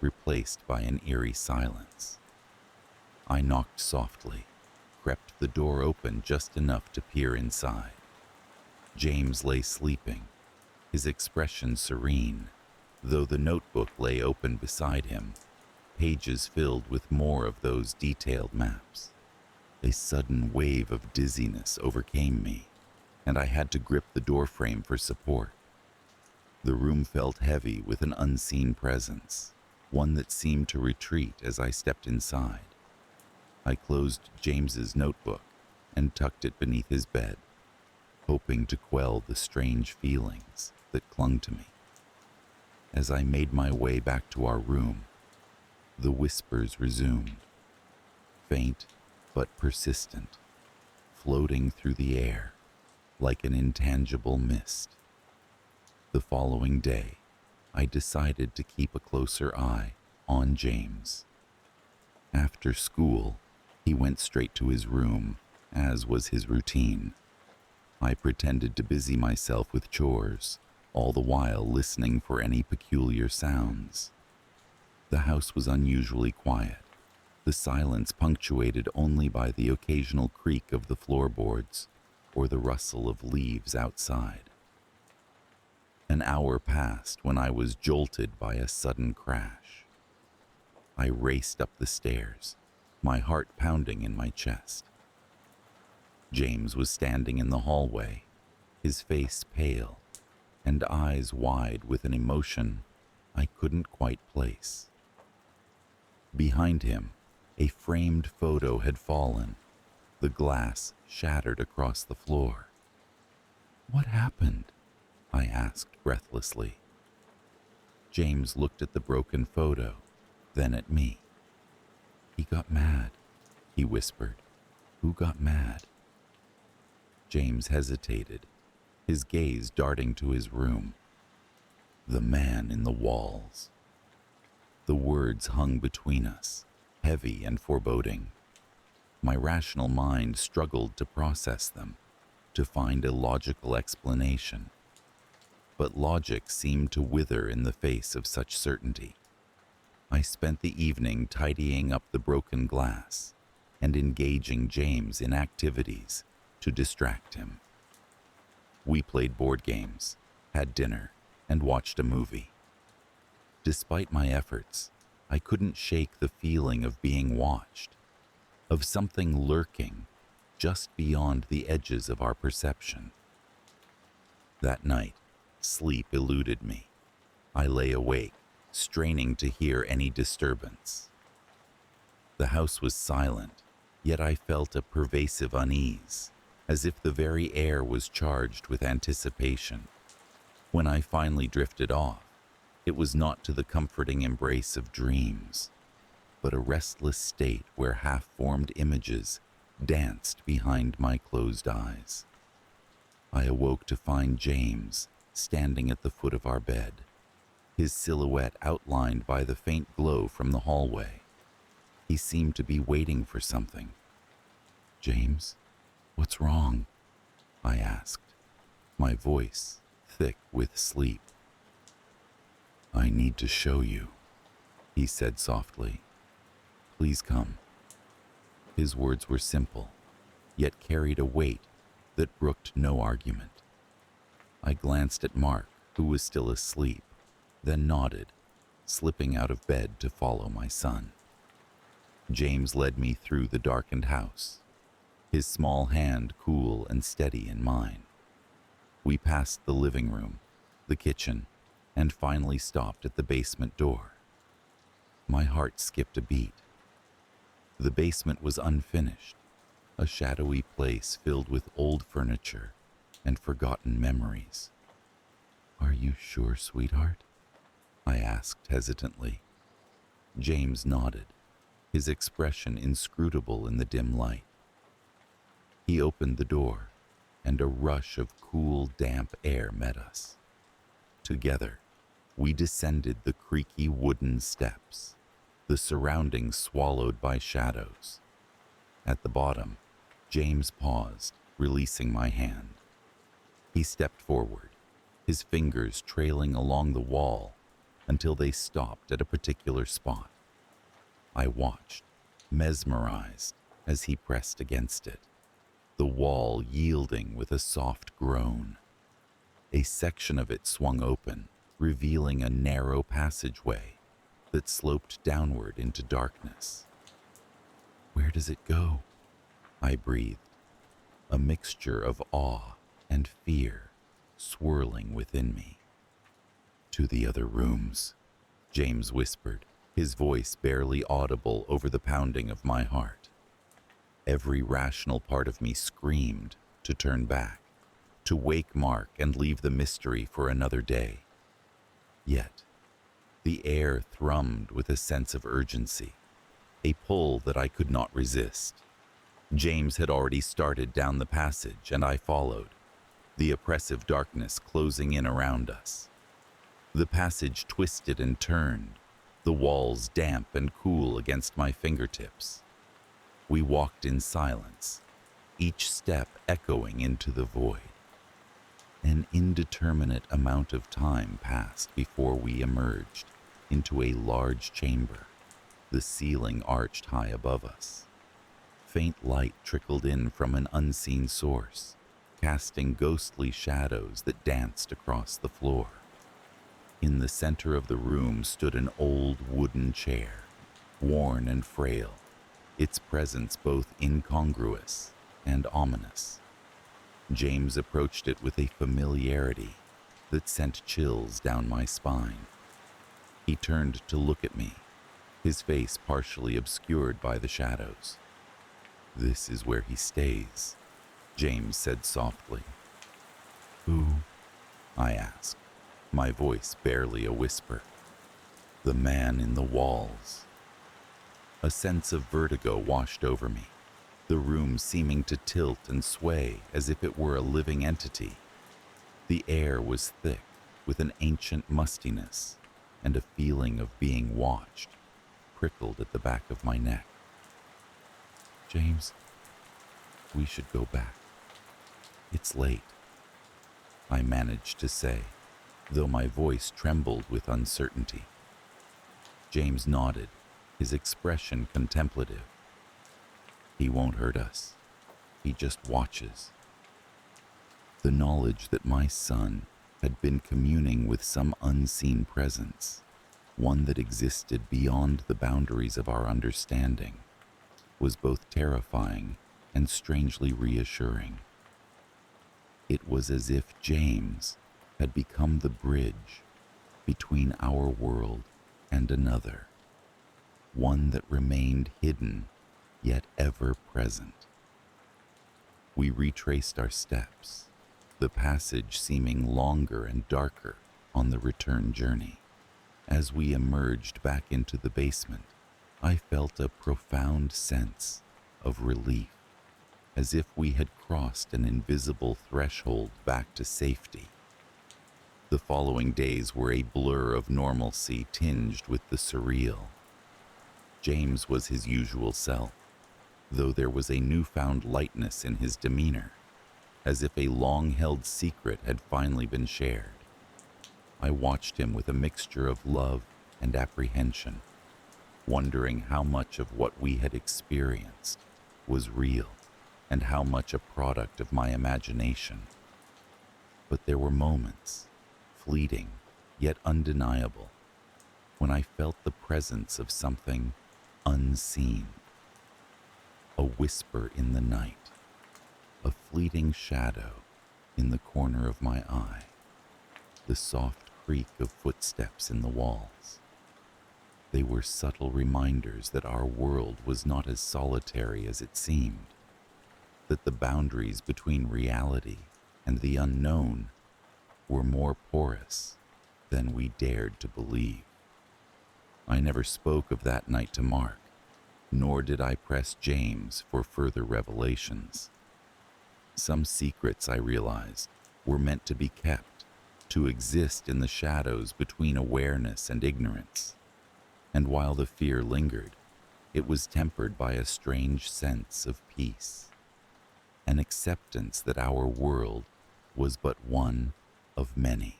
replaced by an eerie silence. I knocked softly, crept the door open just enough to peer inside. James lay sleeping, his expression serene, though the notebook lay open beside him, pages filled with more of those detailed maps. A sudden wave of dizziness overcame me, and I had to grip the doorframe for support. The room felt heavy with an unseen presence, one that seemed to retreat as I stepped inside. I closed James's notebook and tucked it beneath his bed, hoping to quell the strange feelings that clung to me. As I made my way back to our room, the whispers resumed, faint but persistent, floating through the air like an intangible mist. The following day, I decided to keep a closer eye on James. After school, he went straight to his room, as was his routine. I pretended to busy myself with chores, all the while listening for any peculiar sounds. The house was unusually quiet, the silence punctuated only by the occasional creak of the floorboards or the rustle of leaves outside. An hour passed when I was jolted by a sudden crash. I raced up the stairs, my heart pounding in my chest. James was standing in the hallway, his face pale and eyes wide with an emotion I couldn't quite place. Behind him, a framed photo had fallen, the glass shattered across the floor. "What happened?" I asked breathlessly. James looked at the broken photo, then at me. "He got mad," he whispered. "Who got mad?" James hesitated, his gaze darting to his room. The man in the walls. The words hung between us, heavy and foreboding. My rational mind struggled to process them, to find a logical explanation. But logic seemed to wither in the face of such certainty. I spent the evening tidying up the broken glass and engaging James in activities to distract him. We played board games, had dinner, and watched a movie. Despite my efforts, I couldn't shake the feeling of being watched, of something lurking just beyond the edges of our perception. That night, sleep eluded me. I lay awake, straining to hear any disturbance. The house was silent, yet I felt a pervasive unease, as if the very air was charged with anticipation. When I finally drifted off, it was not to the comforting embrace of dreams, but a restless state where half-formed images danced behind my closed eyes. I awoke to find James standing at the foot of our bed, his silhouette outlined by the faint glow from the hallway. He seemed to be waiting for something. "James, what's wrong?" I asked, my voice thick with sleep. "I need to show you," he said softly. "Please come." His words were simple, yet carried a weight that brooked no argument. I glanced at Mark, who was still asleep, then nodded, slipping out of bed to follow my son. James led me through the darkened house, his small hand cool and steady in mine. We passed the living room, the kitchen, and finally stopped at the basement door. My heart skipped a beat. The basement was unfinished, a shadowy place filled with old furniture and forgotten memories. "Are you sure, sweetheart?" I asked hesitantly. James nodded, his expression inscrutable in the dim light. He opened the door, and a rush of cool, damp air met us. Together, we descended the creaky wooden steps, the surroundings swallowed by shadows. At the bottom, James paused, releasing my hand. He stepped forward, his fingers trailing along the wall until they stopped at a particular spot. I watched, mesmerized, as he pressed against it, the wall yielding with a soft groan. A section of it swung open, revealing a narrow passageway that sloped downward into darkness. "Where does it go?" I breathed, a mixture of awe and fear swirling within me. "To the other rooms," James whispered, his voice barely audible over the pounding of my heart. Every rational part of me screamed to turn back, to wake Mark and leave the mystery for another day. Yet, the air thrummed with a sense of urgency, a pull that I could not resist. James had already started down the passage, and I followed, the oppressive darkness closing in around us. The passage twisted and turned, the walls damp and cool against my fingertips. We walked in silence, each step echoing into the void. An indeterminate amount of time passed before we emerged into a large chamber, the ceiling arched high above us. Faint light trickled in from an unseen source, casting ghostly shadows that danced across the floor. In the center of the room stood an old wooden chair, worn and frail, its presence both incongruous and ominous. James approached it with a familiarity that sent chills down my spine. He turned to look at me, his face partially obscured by the shadows. "This is where he stays," James said softly. "Who?" I asked, my voice barely a whisper. "The man in the walls." A sense of vertigo washed over me. the room seeming to tilt and sway as if it were a living entity. The air was thick with an ancient mustiness, and a feeling of being watched prickled at the back of my neck. "James, we should go back. It's late," I managed to say, though my voice trembled with uncertainty. James nodded, his expression contemplative. "He won't hurt us. He just watches." The knowledge that my son had been communing with some unseen presence, one that existed beyond the boundaries of our understanding, was both terrifying and strangely reassuring. It was as if James had become the bridge between our world and another, one that remained hidden yet ever present. We retraced our steps, the passage seeming longer and darker on the return journey. As we emerged back into the basement, I felt a profound sense of relief, as if we had crossed an invisible threshold back to safety. The following days were a blur of normalcy tinged with the surreal. James was his usual self, though there was a newfound lightness in his demeanor, as if a long-held secret had finally been shared. I watched him with a mixture of love and apprehension, wondering how much of what we had experienced was real and how much a product of my imagination. But there were moments, fleeting yet undeniable, when I felt the presence of something unseen. A whisper in the night, a fleeting shadow in the corner of my eye, the soft creak of footsteps in the walls. They were subtle reminders that our world was not as solitary as it seemed, that the boundaries between reality and the unknown were more porous than we dared to believe. I never spoke of that night to Mark, nor did I press James for further revelations. Some secrets, I realized, were meant to be kept, to exist in the shadows between awareness and ignorance. And while the fear lingered, it was tempered by a strange sense of peace, an acceptance that our world was but one of many,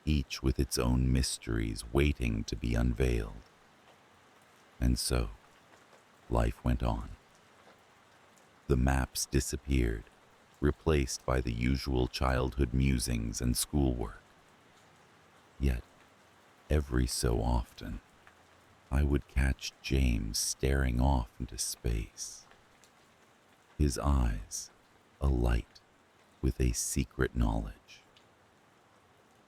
each with its own mysteries waiting to be unveiled. And so, life went on. The maps disappeared, replaced by the usual childhood musings and schoolwork. Yet, every so often, I would catch James staring off into space, his eyes alight with a secret knowledge.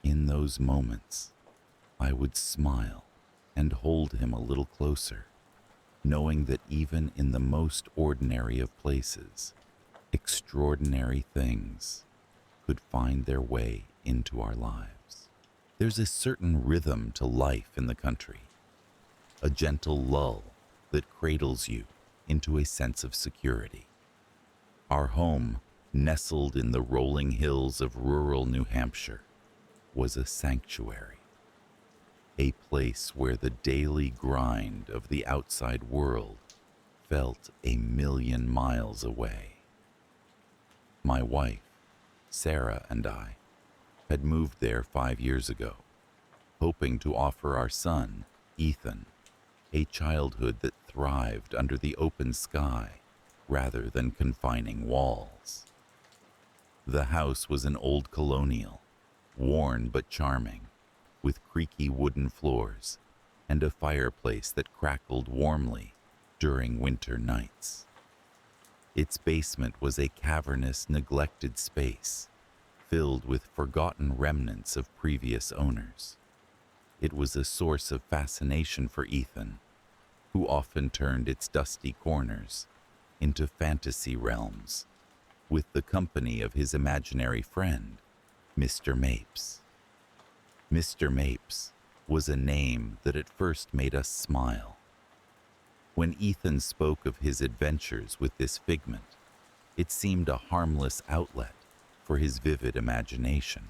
In those moments, I would smile and hold him a little closer, knowing that even in the most ordinary of places, extraordinary things could find their way into our lives. There's a certain rhythm to life in the country, a gentle lull that cradles you into a sense of security. Our home, nestled in the rolling hills of rural New Hampshire, was a sanctuary, a place where the daily grind of the outside world felt a million miles away. My wife, Sarah, and I had moved there 5 years ago, hoping to offer our son, Ethan, a childhood that thrived under the open sky rather than confining walls. The house was an old colonial, worn but charming, with creaky wooden floors and a fireplace that crackled warmly during winter nights. Its basement was a cavernous, neglected space filled with forgotten remnants of previous owners. It was a source of fascination for Ethan, who often turned its dusty corners into fantasy realms with the company of his imaginary friend, Mr. Mapes. Mr. Mapes was a name that at first made us smile. When Ethan spoke of his adventures with this figment, it seemed a harmless outlet for his vivid imagination.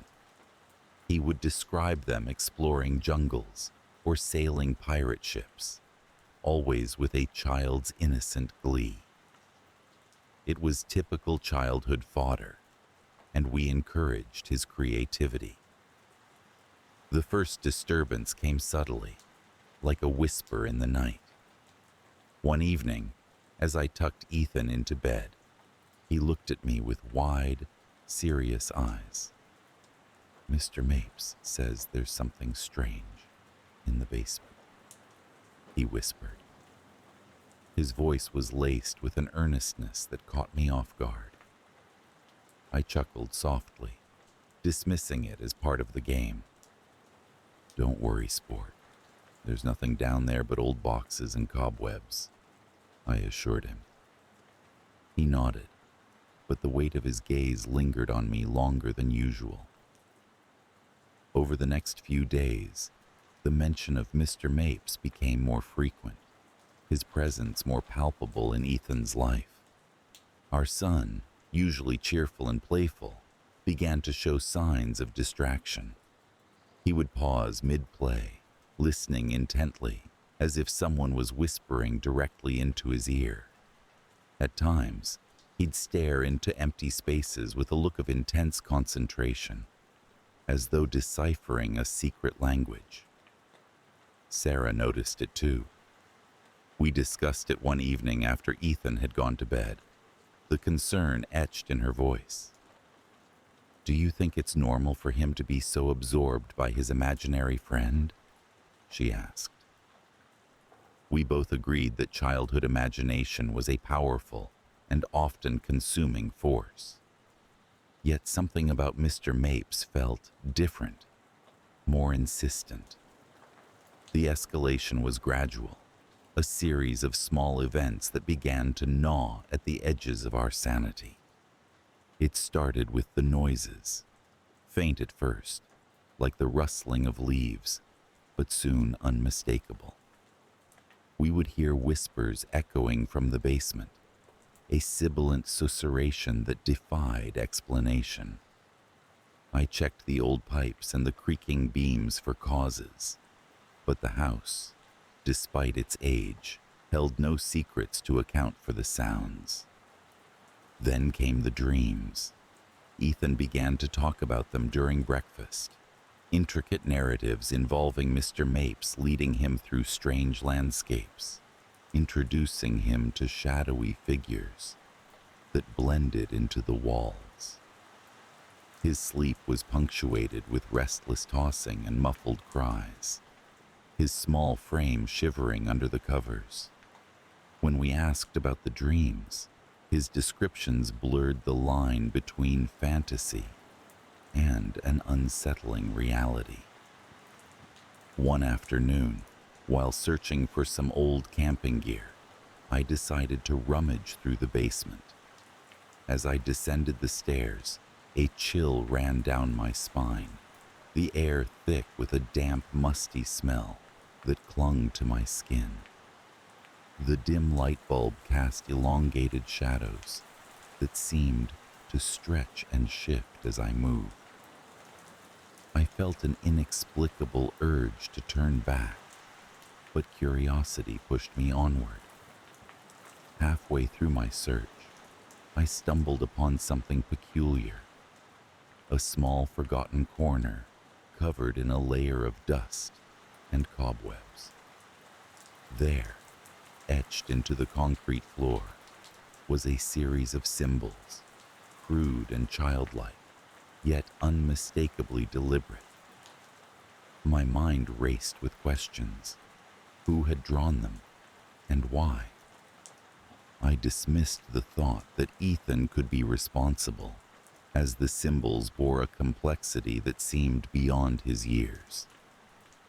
He would describe them exploring jungles or sailing pirate ships, always with a child's innocent glee. It was typical childhood fodder, and we encouraged his creativity. The first disturbance came subtly, like a whisper in the night. One evening, as I tucked Ethan into bed, he looked at me with wide, serious eyes. "Mr. Mapes says there's something strange in the basement," he whispered. His voice was laced with an earnestness that caught me off guard. I chuckled softly, dismissing it as part of the game. "Don't worry, sport. There's nothing down there but old boxes and cobwebs," I assured him. He nodded, but the weight of his gaze lingered on me longer than usual. Over the next few days, the mention of Mr. Mapes became more frequent, his presence more palpable in Ethan's life. Our son, usually cheerful and playful, began to show signs of distraction. He would pause mid-play, listening intently, as if someone was whispering directly into his ear. At times, he'd stare into empty spaces with a look of intense concentration, as though deciphering a secret language. Sarah noticed it too. We discussed it one evening after Ethan had gone to bed, the concern etched in her voice. "Do you think it's normal for him to be so absorbed by his imaginary friend?" she asked. We both agreed that childhood imagination was a powerful and often consuming force. Yet something about Mr. Mapes felt different, more insistent. The escalation was gradual, a series of small events that began to gnaw at the edges of our sanity. It started with the noises, faint at first, like the rustling of leaves, but soon unmistakable. We would hear whispers echoing from the basement, a sibilant susurration that defied explanation. I checked the old pipes and the creaking beams for causes, but the house, despite its age, held no secrets to account for the sounds. Then came the dreams. Ethan began to talk about them during breakfast, intricate narratives involving Mr. Mapes leading him through strange landscapes, introducing him to shadowy figures that blended into the walls. His sleep was punctuated with restless tossing and muffled cries, his small frame shivering under the covers. When we asked about the dreams, his descriptions blurred the line between fantasy and an unsettling reality. One afternoon, while searching for some old camping gear, I decided to rummage through the basement. As I descended the stairs, a chill ran down my spine, the air thick with a damp, musty smell that clung to my skin. The dim light bulb cast elongated shadows that seemed to stretch and shift as I moved. I felt an inexplicable urge to turn back, but curiosity pushed me onward. Halfway through my search, I stumbled upon something peculiar, a small forgotten corner covered in a layer of dust and cobwebs. There, etched into the concrete floor, was a series of symbols, crude and childlike, yet unmistakably deliberate. My mind raced with questions. Who had drawn them, and why? I dismissed the thought that Ethan could be responsible, as the symbols bore a complexity that seemed beyond his years.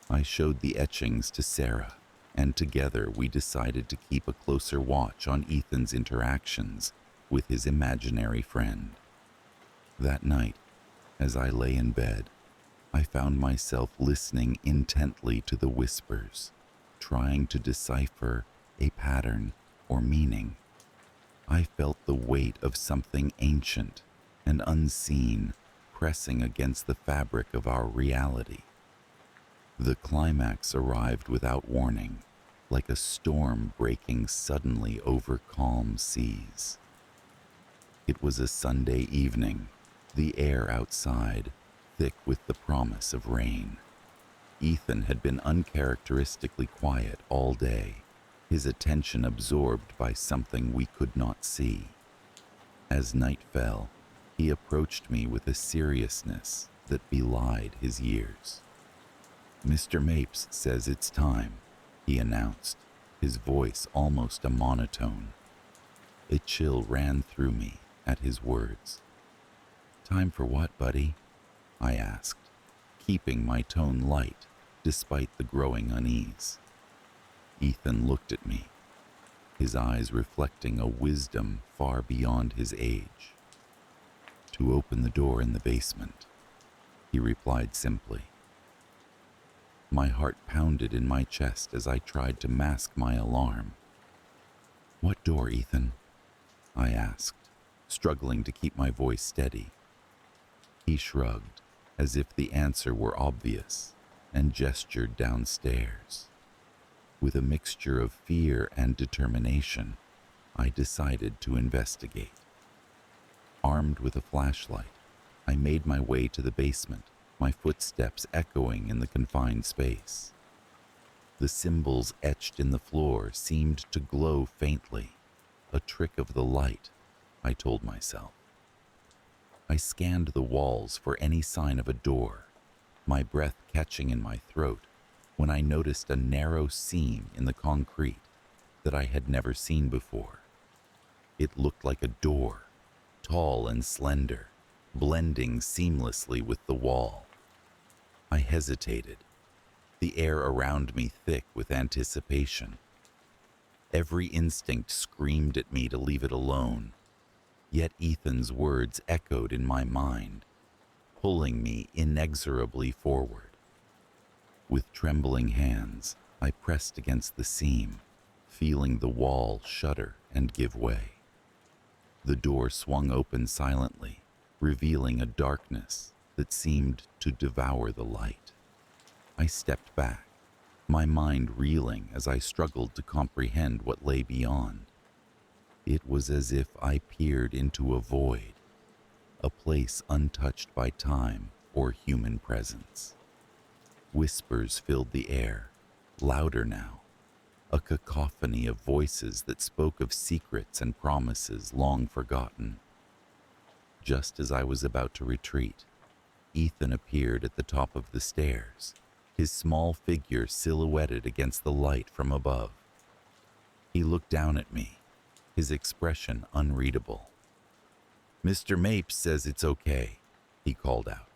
I showed the etchings to Sarah, and together we decided to keep a closer watch on Ethan's interactions with his imaginary friend. That night, as I lay in bed, I found myself listening intently to the whispers, trying to decipher a pattern, or meaning. I felt the weight of something ancient and unseen pressing against the fabric of our reality. The climax arrived without warning, like a storm breaking suddenly over calm seas. It was a Sunday evening, the air outside thick with the promise of rain. Ethan had been uncharacteristically quiet all day, his attention absorbed by something we could not see. As night fell, he approached me with a seriousness that belied his years. "Mr. Mapes says it's time," he announced, his voice almost a monotone. A chill ran through me at his words. "Time for what, buddy?" I asked, keeping my tone light despite the growing unease. Ethan looked at me, his eyes reflecting a wisdom far beyond his age. "To open the door in the basement," he replied simply. My heart pounded in my chest as I tried to mask my alarm. "What door, Ethan?" I asked, struggling to keep my voice steady. He shrugged, as if the answer were obvious, and gestured downstairs. With a mixture of fear and determination, I decided to investigate. Armed with a flashlight, I made my way to the basement, my footsteps echoing in the confined space. The symbols etched in the floor seemed to glow faintly, a trick of the light, I told myself. I scanned the walls for any sign of a door, my breath catching in my throat when I noticed a narrow seam in the concrete that I had never seen before. It looked like a door, tall and slender, blending seamlessly with the wall. I hesitated, the air around me thick with anticipation. Every instinct screamed at me to leave it alone, yet Ethan's words echoed in my mind, pulling me inexorably forward. With trembling hands, I pressed against the seam, feeling the wall shudder and give way. The door swung open silently, revealing a darkness that seemed to devour the light. I stepped back, my mind reeling as I struggled to comprehend what lay beyond. It was as if I peered into a void, a place untouched by time or human presence. Whispers filled the air, louder now, a cacophony of voices that spoke of secrets and promises long forgotten. Just as I was about to retreat, Ethan appeared at the top of the stairs, his small figure silhouetted against the light from above. He looked down at me, his expression unreadable. "Mr. Mapes says it's okay," he called out,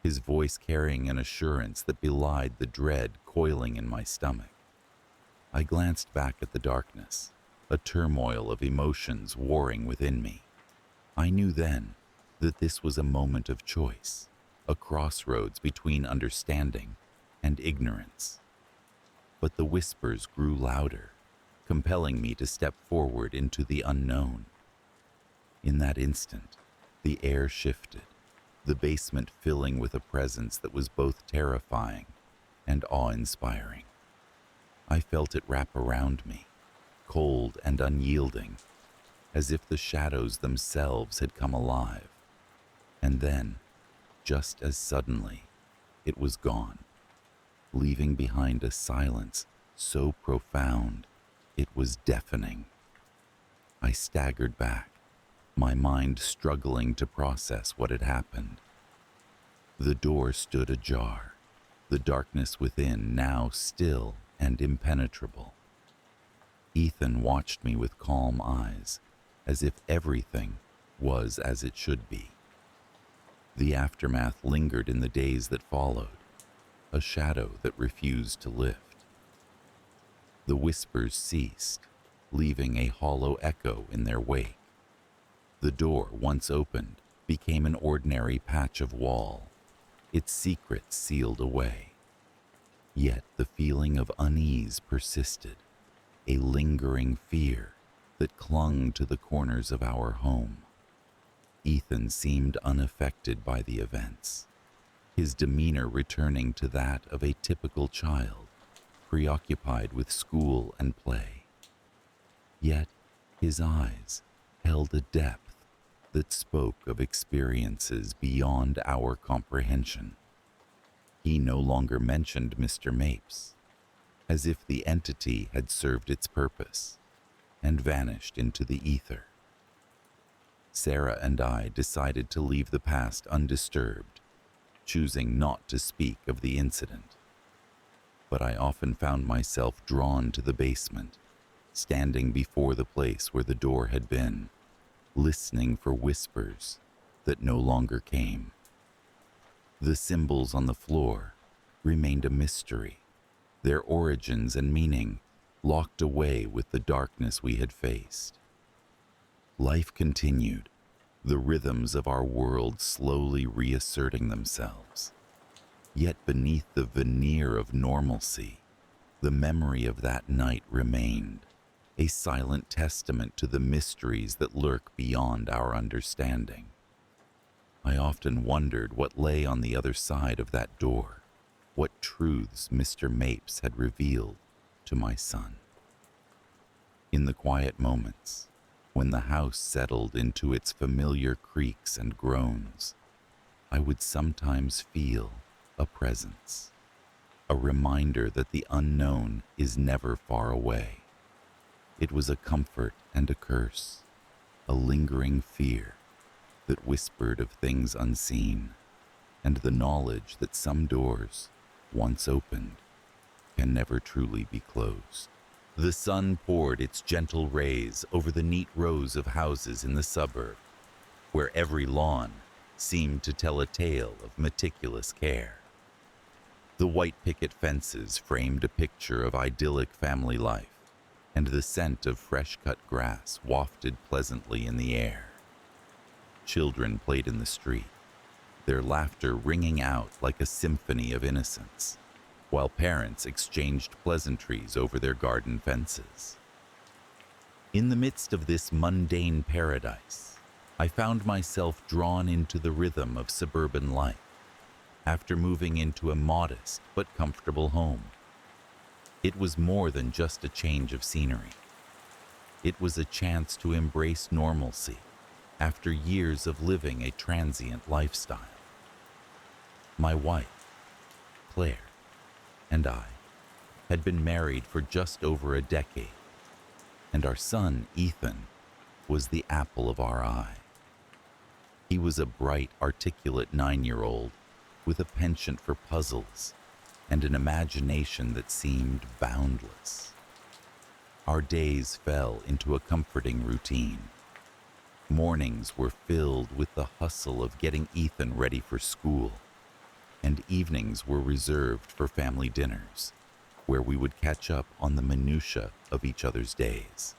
his voice carrying an assurance that belied the dread coiling in my stomach. I glanced back at the darkness, a turmoil of emotions warring within me. I knew then that this was a moment of choice, a crossroads between understanding and ignorance. But the whispers grew louder, compelling me to step forward into the unknown. In that instant, the air shifted, the basement filling with a presence that was both terrifying and awe-inspiring. I felt it wrap around me, cold and unyielding, as if the shadows themselves had come alive. And then, just as suddenly, it was gone, leaving behind a silence so profound it was deafening. I staggered back, my mind struggling to process what had happened. The door stood ajar, the darkness within now still and impenetrable. Ethan watched me with calm eyes, as if everything was as it should be. The aftermath lingered in the days that followed, a shadow that refused to lift. The whispers ceased, leaving a hollow echo in their wake. The door, once opened, became an ordinary patch of wall, its secrets sealed away. Yet the feeling of unease persisted, a lingering fear that clung to the corners of our home. Ethan seemed unaffected by the events, his demeanor returning to that of a typical child, preoccupied with school and play. Yet his eyes held a depth that spoke of experiences beyond our comprehension. He no longer mentioned Mr. Mapes, as if the entity had served its purpose and vanished into the ether. Sarah and I decided to leave the past undisturbed, choosing not to speak of the incident. But I often found myself drawn to the basement, standing before the place where the door had been, listening for whispers that no longer came. The symbols on the floor remained a mystery, their origins and meaning locked away with the darkness we had faced. Life continued, the rhythms of our world slowly reasserting themselves. Yet beneath the veneer of normalcy, the memory of that night remained, a silent testament to the mysteries that lurk beyond our understanding. I often wondered what lay on the other side of that door, what truths Mr. Mapes had revealed to my son. In the quiet moments, when the house settled into its familiar creaks and groans, I would sometimes feel a presence, a reminder that the unknown is never far away. It was a comfort and a curse, a lingering fear that whispered of things unseen, and the knowledge that some doors, once opened, can never truly be closed. The sun poured its gentle rays over the neat rows of houses in the suburb, where every lawn seemed to tell a tale of meticulous care. The white picket fences framed a picture of idyllic family life, and the scent of fresh-cut grass wafted pleasantly in the air. Children played in the street, their laughter ringing out like a symphony of innocence, while parents exchanged pleasantries over their garden fences. In the midst of this mundane paradise, I found myself drawn into the rhythm of suburban life, after moving into a modest but comfortable home. It was more than just a change of scenery. It was a chance to embrace normalcy after years of living a transient lifestyle. My wife, Claire, and I had been married for just over a decade, and our son, Ethan, was the apple of our eye. He was a bright, articulate 9-year-old with a penchant for puzzles and an imagination that seemed boundless. Our days fell into a comforting routine. Mornings were filled with the hustle of getting Ethan ready for school, and evenings were reserved for family dinners, where we would catch up on the minutiae of each other's days.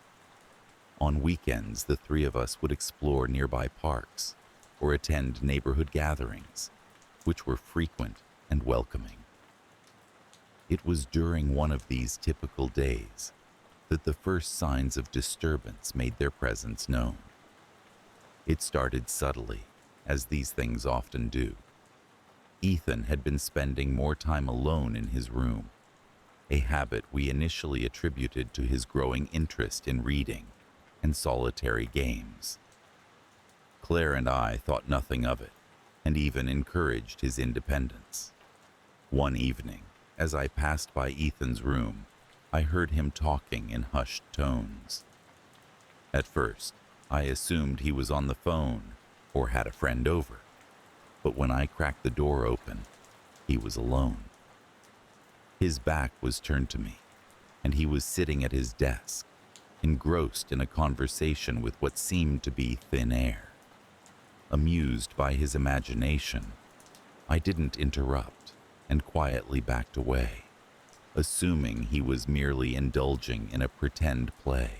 On weekends, the three of us would explore nearby parks or attend neighborhood gatherings, which were frequent and welcoming. It was during one of these typical days that the first signs of disturbance made their presence known. It started subtly, as these things often do. Ethan had been spending more time alone in his room, a habit we initially attributed to his growing interest in reading and solitary games. Claire and I thought nothing of it, and even encouraged his independence. One evening, as I passed by Ethan's room, I heard him talking in hushed tones. At first, I assumed he was on the phone or had a friend over, but when I cracked the door open, he was alone. His back was turned to me, and he was sitting at his desk, engrossed in a conversation with what seemed to be thin air. Amused by his imagination, I didn't interrupt and quietly backed away, assuming he was merely indulging in a pretend play.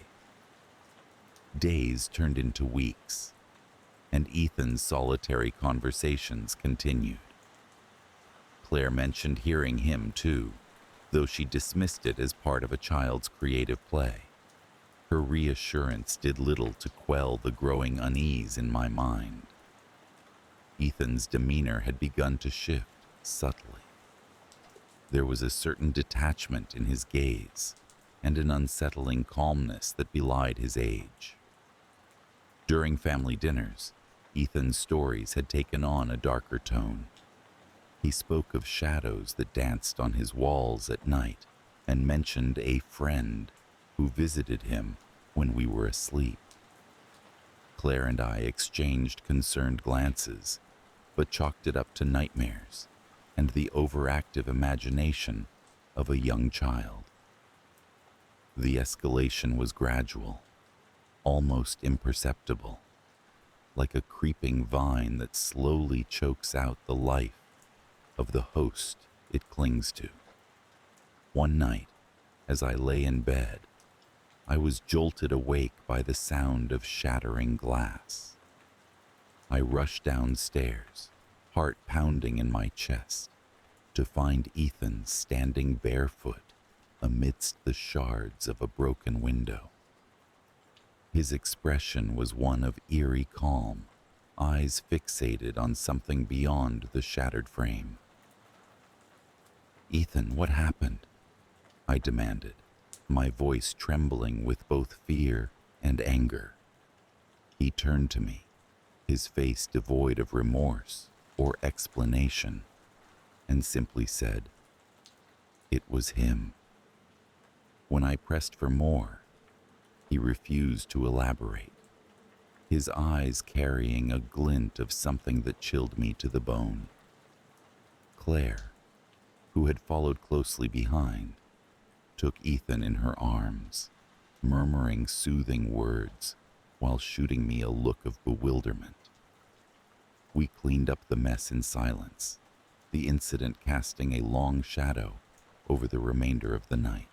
Days turned into weeks, and Ethan's solitary conversations continued. Claire mentioned hearing him too, though she dismissed it as part of a child's creative play. Her reassurance did little to quell the growing unease in my mind. Ethan's demeanor had begun to shift subtly. There was a certain detachment in his gaze and an unsettling calmness that belied his age. During family dinners, Ethan's stories had taken on a darker tone. He spoke of shadows that danced on his walls at night and mentioned a friend who visited him when we were asleep. Claire and I exchanged concerned glances, but chalked it up to nightmares and the overactive imagination of a young child. The escalation was gradual, almost imperceptible, like a creeping vine that slowly chokes out the life of the host it clings to. One night, as I lay in bed, I was jolted awake by the sound of shattering glass. I rushed downstairs, heart pounding in my chest, to find Ethan standing barefoot amidst the shards of a broken window. His expression was one of eerie calm, eyes fixated on something beyond the shattered frame. "Ethan, what happened?" I demanded, my voice trembling with both fear and anger. He turned to me, his face devoid of remorse or explanation, and simply said, "It was him." When I pressed for more, he refused to elaborate, his eyes carrying a glint of something that chilled me to the bone. Claire, who had followed closely behind, took Ethan in her arms, murmuring soothing words while shooting me a look of bewilderment. We cleaned up the mess in silence, the incident casting a long shadow over the remainder of the night.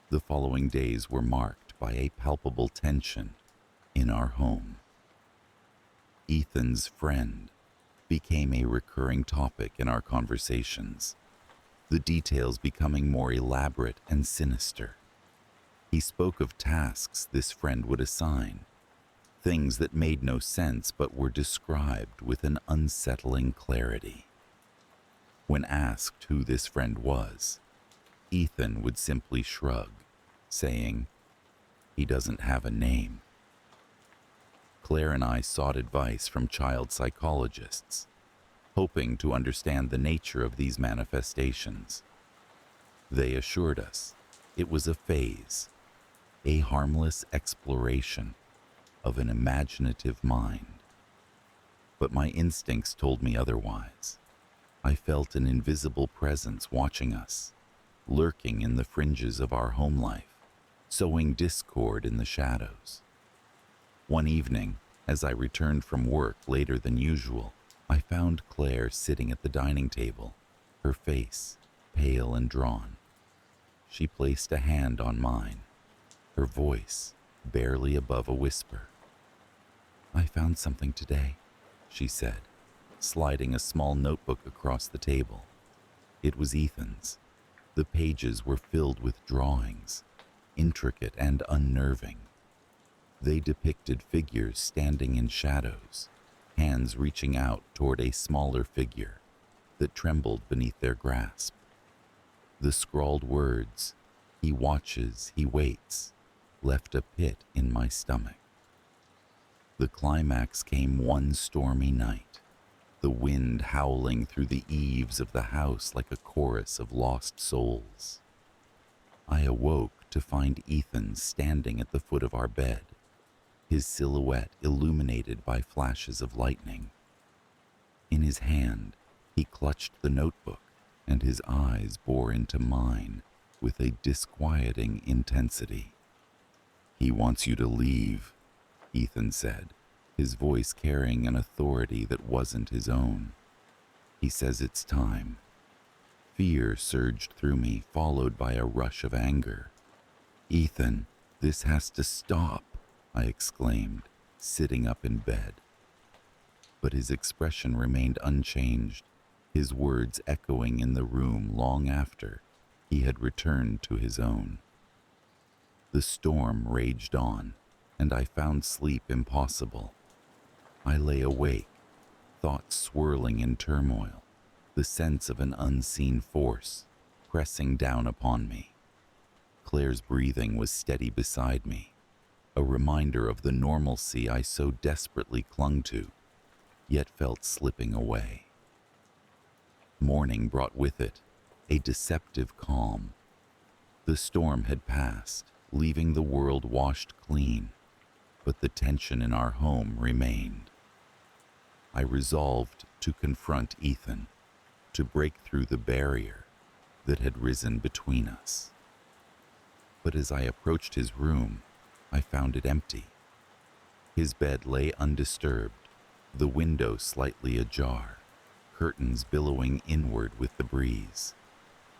The following days were marked by a palpable tension in our home. Ethan's friend became a recurring topic in our conversations, the details becoming more elaborate and sinister. He spoke of tasks this friend would assign, things that made no sense but were described with an unsettling clarity. When asked who this friend was, Ethan would simply shrug, saying, "He doesn't have a name." Claire and I sought advice from child psychologists, hoping to understand the nature of these manifestations. They assured us it was a phase, a harmless exploration of an imaginative mind. But my instincts told me otherwise. I felt an invisible presence watching us, lurking in the fringes of our home life, sowing discord in the shadows. One evening, as I returned from work later than usual, I found Claire sitting at the dining table, her face pale and drawn. She placed a hand on mine, her voice barely above a whisper. "I found something today," she said, sliding a small notebook across the table. It was Ethan's. The pages were filled with drawings, intricate and unnerving. They depicted figures standing in shadows, hands reaching out toward a smaller figure that trembled beneath their grasp. The scrawled words, "He watches, he waits," left a pit in my stomach. The climax came one stormy night, the wind howling through the eaves of the house like a chorus of lost souls. I awoke to find Ethan standing at the foot of our bed, his silhouette illuminated by flashes of lightning. In his hand, he clutched the notebook, and his eyes bore into mine with a disquieting intensity. "He wants you to leave," Ethan said, his voice carrying an authority that wasn't his own. "He says it's time." Fear surged through me, followed by a rush of anger. "Ethan, this has to stop," I exclaimed, sitting up in bed. But his expression remained unchanged, his words echoing in the room long after He had returned to his own. The storm raged on, and I found sleep impossible. I lay awake, thoughts swirling in turmoil, the sense of an unseen force pressing down upon me. Claire's breathing was steady beside me, a reminder of the normalcy I so desperately clung to, yet felt slipping away. Morning brought with it a deceptive calm. The storm had passed, leaving the world washed clean, but the tension in our home remained. I resolved to confront Ethan, to break through the barrier that had risen between us. But as I approached his room, I found it empty. His bed lay undisturbed, the window slightly ajar, curtains billowing inward with the breeze.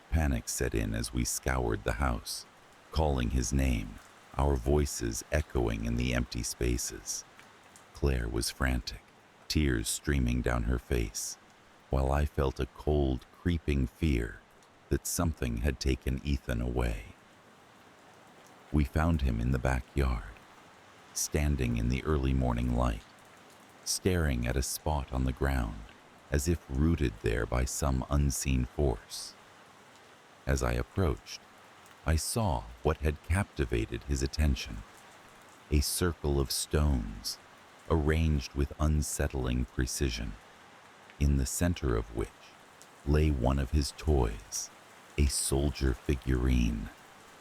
Panic set in as we scoured the house, calling his name, our voices echoing in the empty spaces. Claire was frantic, tears streaming down her face, while I felt a cold, creeping fear that something had taken Ethan away. We found him in the backyard, standing in the early morning light, staring at a spot on the ground as if rooted there by some unseen force. As I approached, I saw what had captivated his attention, a circle of stones arranged with unsettling precision, in the center of which lay one of his toys, a soldier figurine,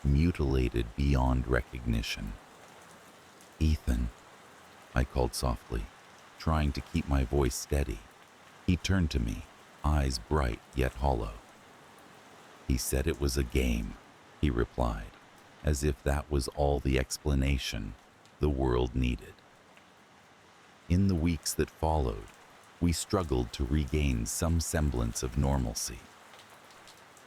mutilated beyond recognition. "Ethan," I called softly, trying to keep my voice steady. He turned to me, eyes bright yet hollow. "He said it was a game," he replied, as if that was all the explanation the world needed. In the weeks that followed, we struggled to regain some semblance of normalcy.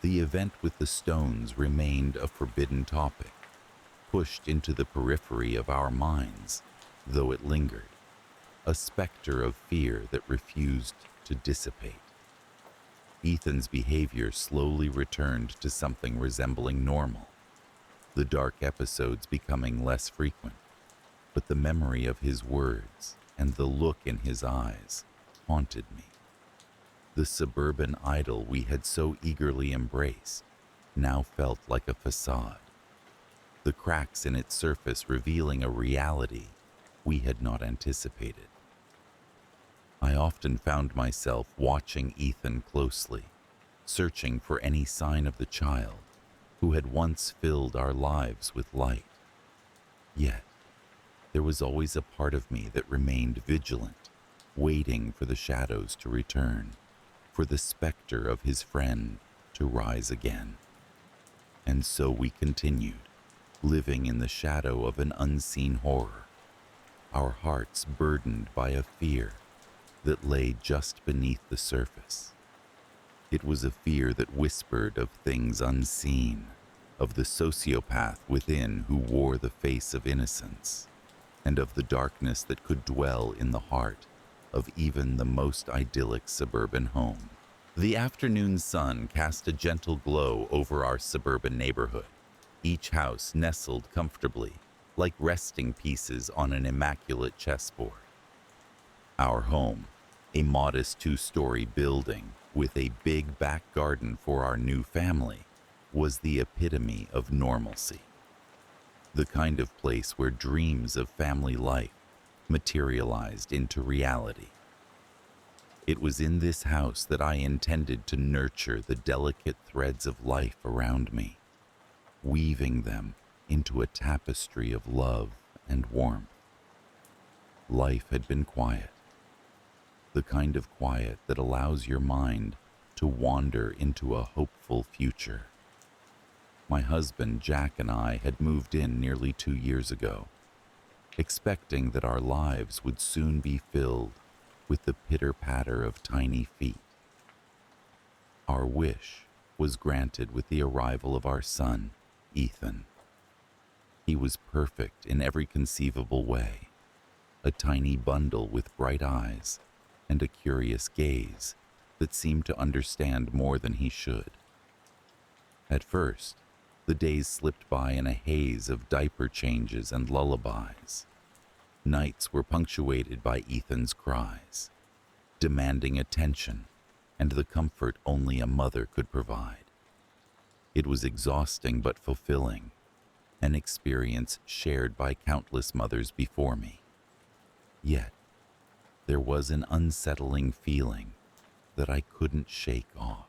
The event with the stones remained a forbidden topic, pushed into the periphery of our minds, though it lingered, a specter of fear that refused to dissipate. Ethan's behavior slowly returned to something resembling normal, the dark episodes becoming less frequent, but the memory of his words and the look in his eyes haunted me. The suburban idyll we had so eagerly embraced now felt like a facade, the cracks in its surface revealing a reality we had not anticipated. I often found myself watching Ethan closely, searching for any sign of the child who had once filled our lives with light. Yet, there was always a part of me that remained vigilant, waiting for the shadows to return, for the specter of his friend to rise again. And so we continued, living in the shadow of an unseen horror, our hearts burdened by a fear that lay just beneath the surface. It was a fear that whispered of things unseen, of the sociopath within who wore the face of innocence, and of the darkness that could dwell in the heart of even the most idyllic suburban home. The afternoon sun cast a gentle glow over our suburban neighborhood, each house nestled comfortably, like resting pieces on an immaculate chessboard. Our home, a modest 2-story building with a big back garden for our new family, was the epitome of normalcy. The kind of place where dreams of family life materialized into reality. It was in this house that I intended to nurture the delicate threads of life around me, weaving them into a tapestry of love and warmth. Life had been quiet, the kind of quiet that allows your mind to wander into a hopeful future. My husband, Jack, and I had moved in nearly 2 years ago, expecting that our lives would soon be filled with the pitter-patter of tiny feet. Our wish was granted with the arrival of our son, Ethan. He was perfect in every conceivable way, a tiny bundle with bright eyes and a curious gaze that seemed to understand more than he should. At first, the days slipped by in a haze of diaper changes and lullabies. Nights were punctuated by Ethan's cries, demanding attention and the comfort only a mother could provide. It was exhausting but fulfilling, an experience shared by countless mothers before me. Yet, there was an unsettling feeling that I couldn't shake off.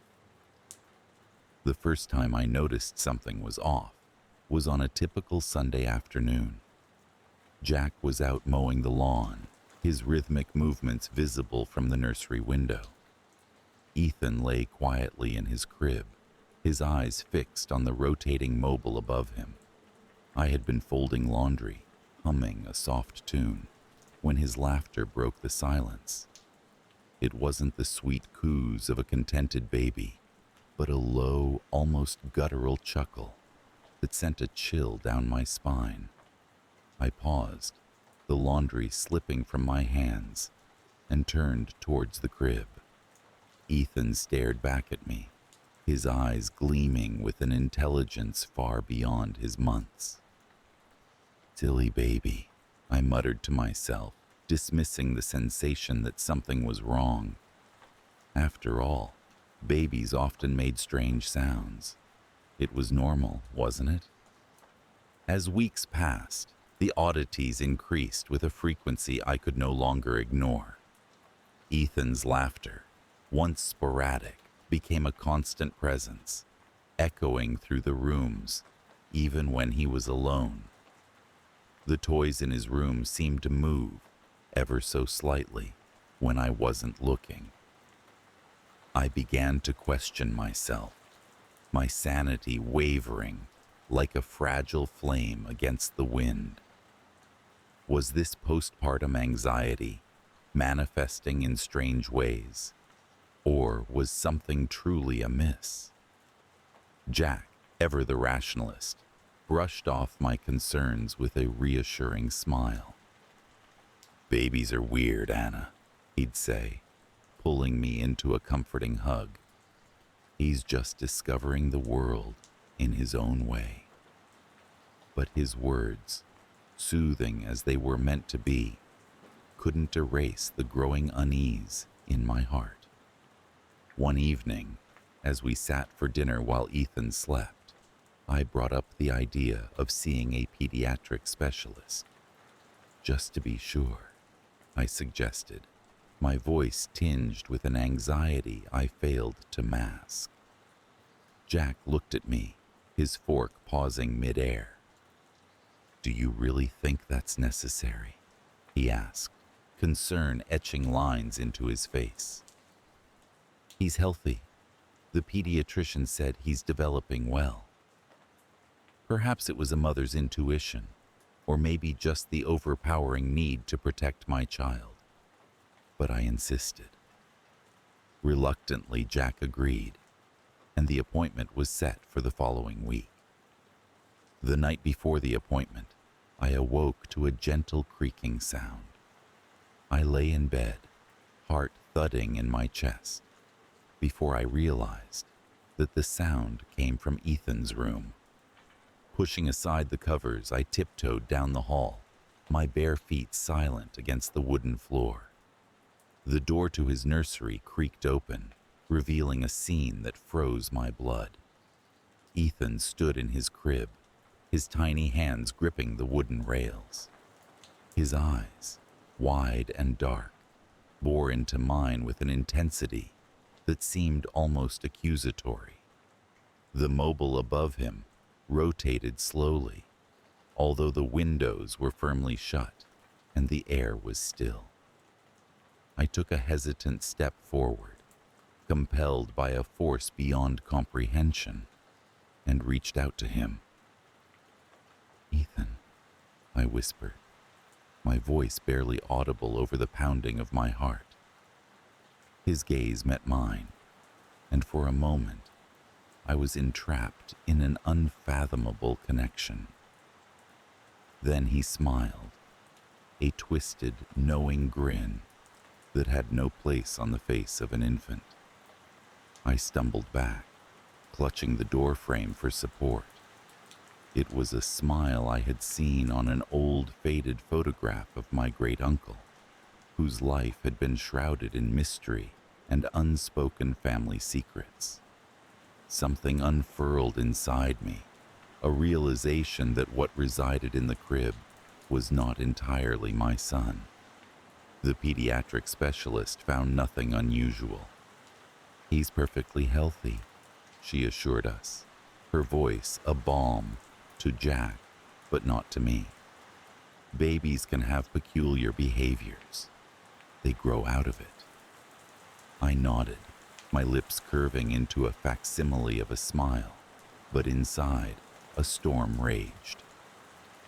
The first time I noticed something was off was on a typical Sunday afternoon. Jack was out mowing the lawn, his rhythmic movements visible from the nursery window. Ethan lay quietly in his crib, his eyes fixed on the rotating mobile above him. I had been folding laundry, humming a soft tune, when his laughter broke the silence. It wasn't the sweet coos of a contented baby, but a low, almost guttural chuckle that sent a chill down my spine. I paused, the laundry slipping from my hands, and turned towards the crib. Ethan stared back at me, his eyes gleaming with an intelligence far beyond his months. "Silly baby," I muttered to myself, dismissing the sensation that something was wrong. After all, babies often made strange sounds. It was normal, wasn't it? As weeks passed, the oddities increased with a frequency I could no longer ignore. Ethan's laughter, once sporadic, became a constant presence, echoing through the rooms, even when he was alone. The toys in his room seemed to move, ever so slightly, when I wasn't looking. I began to question myself, my sanity wavering like a fragile flame against the wind. Was this postpartum anxiety manifesting in strange ways, or was something truly amiss? Jack, ever the rationalist, brushed off my concerns with a reassuring smile. "Babies are weird, Anna," he'd say, pulling me into a comforting hug. "He's just discovering the world in his own way." But his words, soothing as they were meant to be, couldn't erase the growing unease in my heart. One evening, as we sat for dinner while Ethan slept, I brought up the idea of seeing a pediatric specialist. "Just to be sure," I suggested, my voice tinged with an anxiety I failed to mask. Jack looked at me, his fork pausing midair. "Do you really think that's necessary?" he asked, concern etching lines into his face. "He's healthy. The pediatrician said he's developing well." Perhaps it was a mother's intuition, or maybe just the overpowering need to protect my child. But I insisted. Reluctantly, Jack agreed, and the appointment was set for the following week. The night before the appointment, I awoke to a gentle creaking sound. I lay in bed, heart thudding in my chest, before I realized that the sound came from Ethan's room. Pushing aside the covers, I tiptoed down the hall, my bare feet silent against the wooden floor. The door to his nursery creaked open, revealing a scene that froze my blood. Ethan stood in his crib, his tiny hands gripping the wooden rails. His eyes, wide and dark, bore into mine with an intensity that seemed almost accusatory. The mobile above him rotated slowly, although the windows were firmly shut and the air was still. I took a hesitant step forward, compelled by a force beyond comprehension, and reached out to him. "Ethan," I whispered, my voice barely audible over the pounding of my heart. His gaze met mine, and for a moment, I was entrapped in an unfathomable connection. Then he smiled, a twisted, knowing grin that had no place on the face of an infant. I stumbled back, clutching the doorframe for support. It was a smile I had seen on an old, faded photograph of my great-uncle, whose life had been shrouded in mystery and unspoken family secrets. Something unfurled inside me, a realization that what resided in the crib was not entirely my son. The pediatric specialist found nothing unusual. "He's perfectly healthy," she assured us, her voice a balm to Jack, but not to me. "Babies can have peculiar behaviors. They grow out of it." I nodded, my lips curving into a facsimile of a smile, but inside, a storm raged.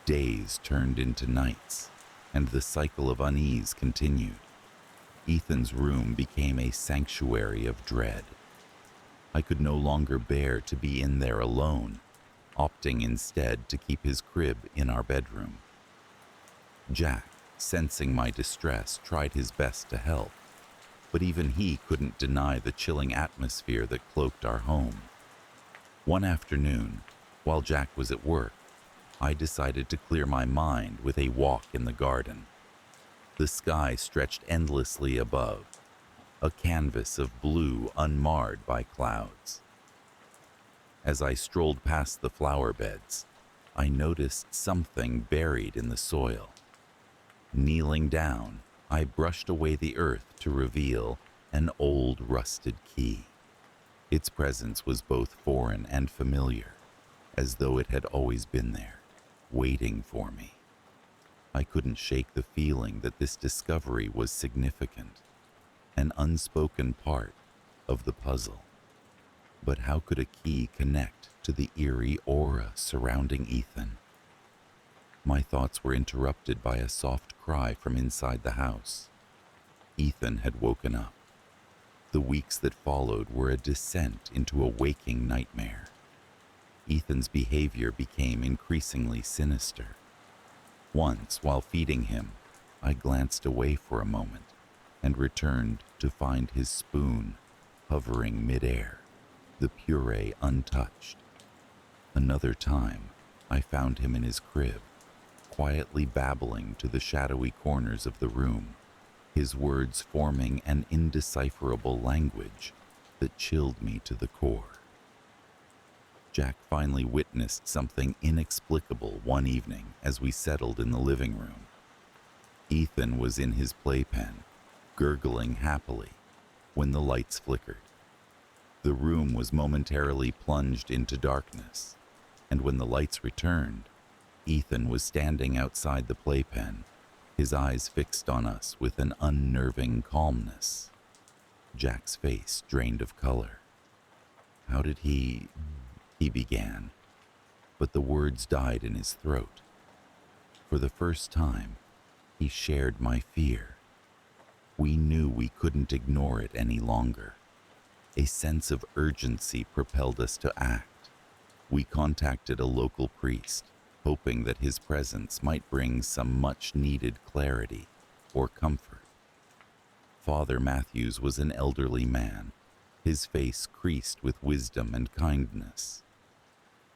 Days turned into nights, and the cycle of unease continued. Ethan's room became a sanctuary of dread. I could no longer bear to be in there alone, opting instead to keep his crib in our bedroom. Jack, sensing my distress, tried his best to help, but even he couldn't deny the chilling atmosphere that cloaked our home. One afternoon, while Jack was at work, I decided to clear my mind with a walk in the garden. The sky stretched endlessly above, a canvas of blue unmarred by clouds. As I strolled past the flower beds, I noticed something buried in the soil. Kneeling down, I brushed away the earth to reveal an old rusted key. Its presence was both foreign and familiar, as though it had always been there, waiting for me. I couldn't shake the feeling that this discovery was significant, an unspoken part of the puzzle. But how could a key connect to the eerie aura surrounding Ethan? My thoughts were interrupted by a soft cry from inside the house. Ethan had woken up. The weeks that followed were a descent into a waking nightmare. Ethan's behavior became increasingly sinister. Once, while feeding him, I glanced away for a moment and returned to find his spoon hovering midair, the puree untouched. Another time, I found him in his crib, quietly babbling to the shadowy corners of the room, his words forming an indecipherable language that chilled me to the core. Jack finally witnessed something inexplicable one evening as we settled in the living room. Ethan was in his playpen, gurgling happily, when the lights flickered. The room was momentarily plunged into darkness, and when the lights returned, Ethan was standing outside the playpen, his eyes fixed on us with an unnerving calmness. Jack's face drained of color. "How did he began, but the words died in his throat. For the first time, he shared my fear. We knew we couldn't ignore it any longer. A sense of urgency propelled us to act. We contacted a local priest, hoping that his presence might bring some much-needed clarity or comfort. Father Matthews was an elderly man, his face creased with wisdom and kindness.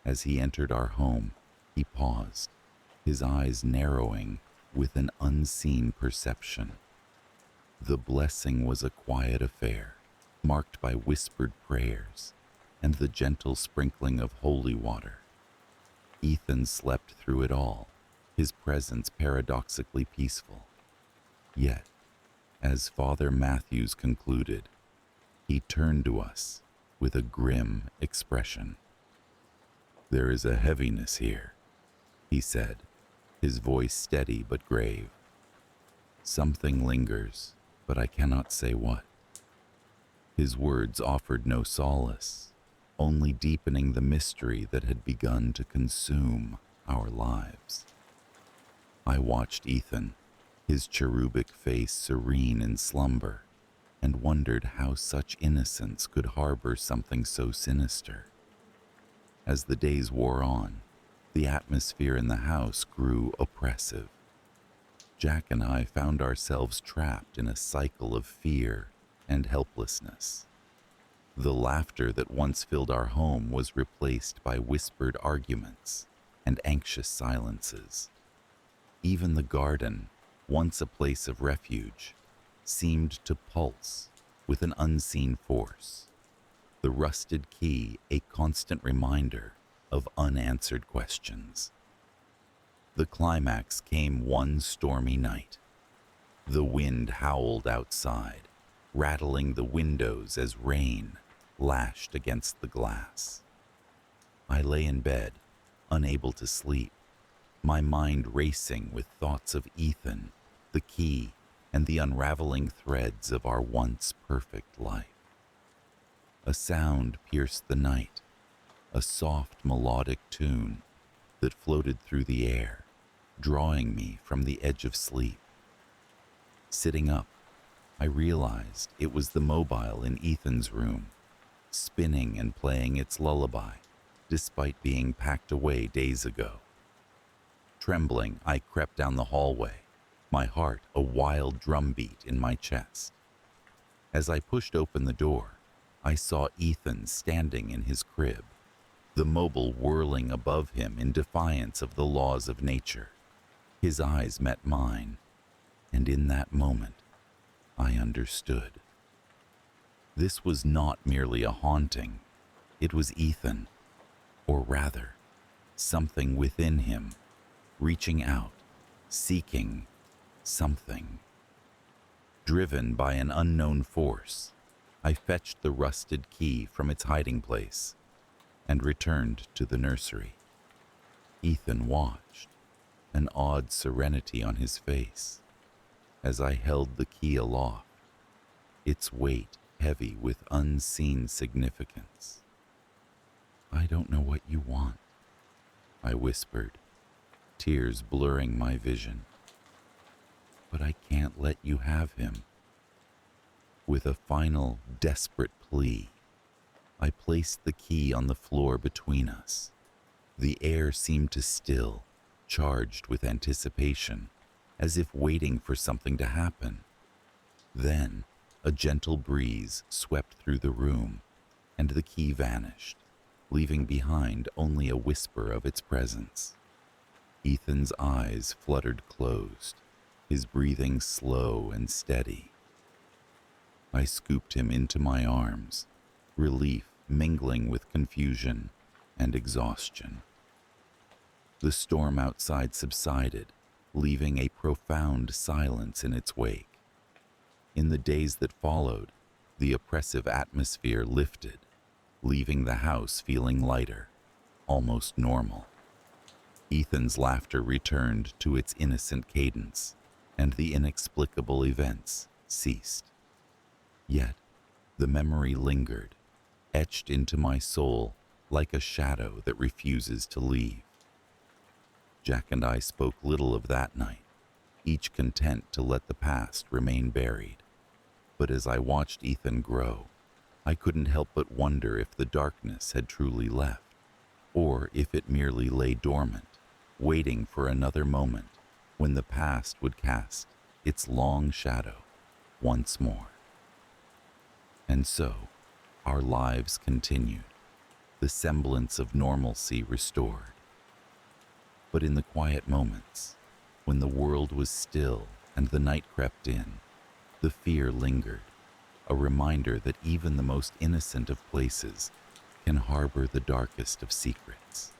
As he entered our home, he paused, his eyes narrowing with an unseen perception. The blessing was a quiet affair, marked by whispered prayers and the gentle sprinkling of holy water. Ethan slept through it all, his presence paradoxically peaceful. Yet, as Father Matthews concluded, he turned to us with a grim expression. "There is a heaviness here," he said, his voice steady but grave. "Something lingers, but I cannot say what." His words offered no solace, only deepening the mystery that had begun to consume our lives. I watched Ethan, his cherubic face serene in slumber, and wondered how such innocence could harbor something so sinister. As the days wore on, the atmosphere in the house grew oppressive. Jack and I found ourselves trapped in a cycle of fear and helplessness. The laughter that once filled our home was replaced by whispered arguments and anxious silences. Even the garden, once a place of refuge, seemed to pulse with an unseen force. The rusted key a constant reminder of unanswered questions. The climax came one stormy night. The wind howled outside, rattling the windows as rain lashed against the glass. I lay in bed, unable to sleep, my mind racing with thoughts of Ethan, the key, and the unraveling threads of our once perfect life. A sound pierced the night, a soft melodic tune that floated through the air, drawing me from the edge of sleep. Sitting up, I realized it was the mobile in Ethan's room, spinning and playing its lullaby, despite being packed away days ago. Trembling, I crept down the hallway, my heart a wild drumbeat in my chest. As I pushed open the door, I saw Ethan standing in his crib, the mobile whirling above him in defiance of the laws of nature. His eyes met mine, and in that moment, I understood. This was not merely a haunting, it was Ethan, or rather, something within him, reaching out, seeking something. Driven by an unknown force, I fetched the rusted key from its hiding place and returned to the nursery. Ethan watched, an odd serenity on his face, as I held the key aloft, its weight heavy with unseen significance. "I don't know what you want," I whispered, tears blurring my vision. "But I can't let you have him." With a final, desperate plea, I placed the key on the floor between us. The air seemed to still, charged with anticipation, as if waiting for something to happen. Then, a gentle breeze swept through the room, and the key vanished, leaving behind only a whisper of its presence. Ethan's eyes fluttered closed, his breathing slow and steady. I scooped him into my arms, relief mingling with confusion and exhaustion. The storm outside subsided, leaving a profound silence in its wake. In the days that followed, the oppressive atmosphere lifted, leaving the house feeling lighter, almost normal. Ethan's laughter returned to its innocent cadence, and the inexplicable events ceased. Yet, the memory lingered, etched into my soul like a shadow that refuses to leave. Jack and I spoke little of that night, each content to let the past remain buried. But as I watched Ethan grow, I couldn't help but wonder if the darkness had truly left, or if it merely lay dormant, waiting for another moment when the past would cast its long shadow once more. And so, our lives continued, the semblance of normalcy restored. But in the quiet moments, when the world was still and the night crept in, the fear lingered, a reminder that even the most innocent of places can harbor the darkest of secrets.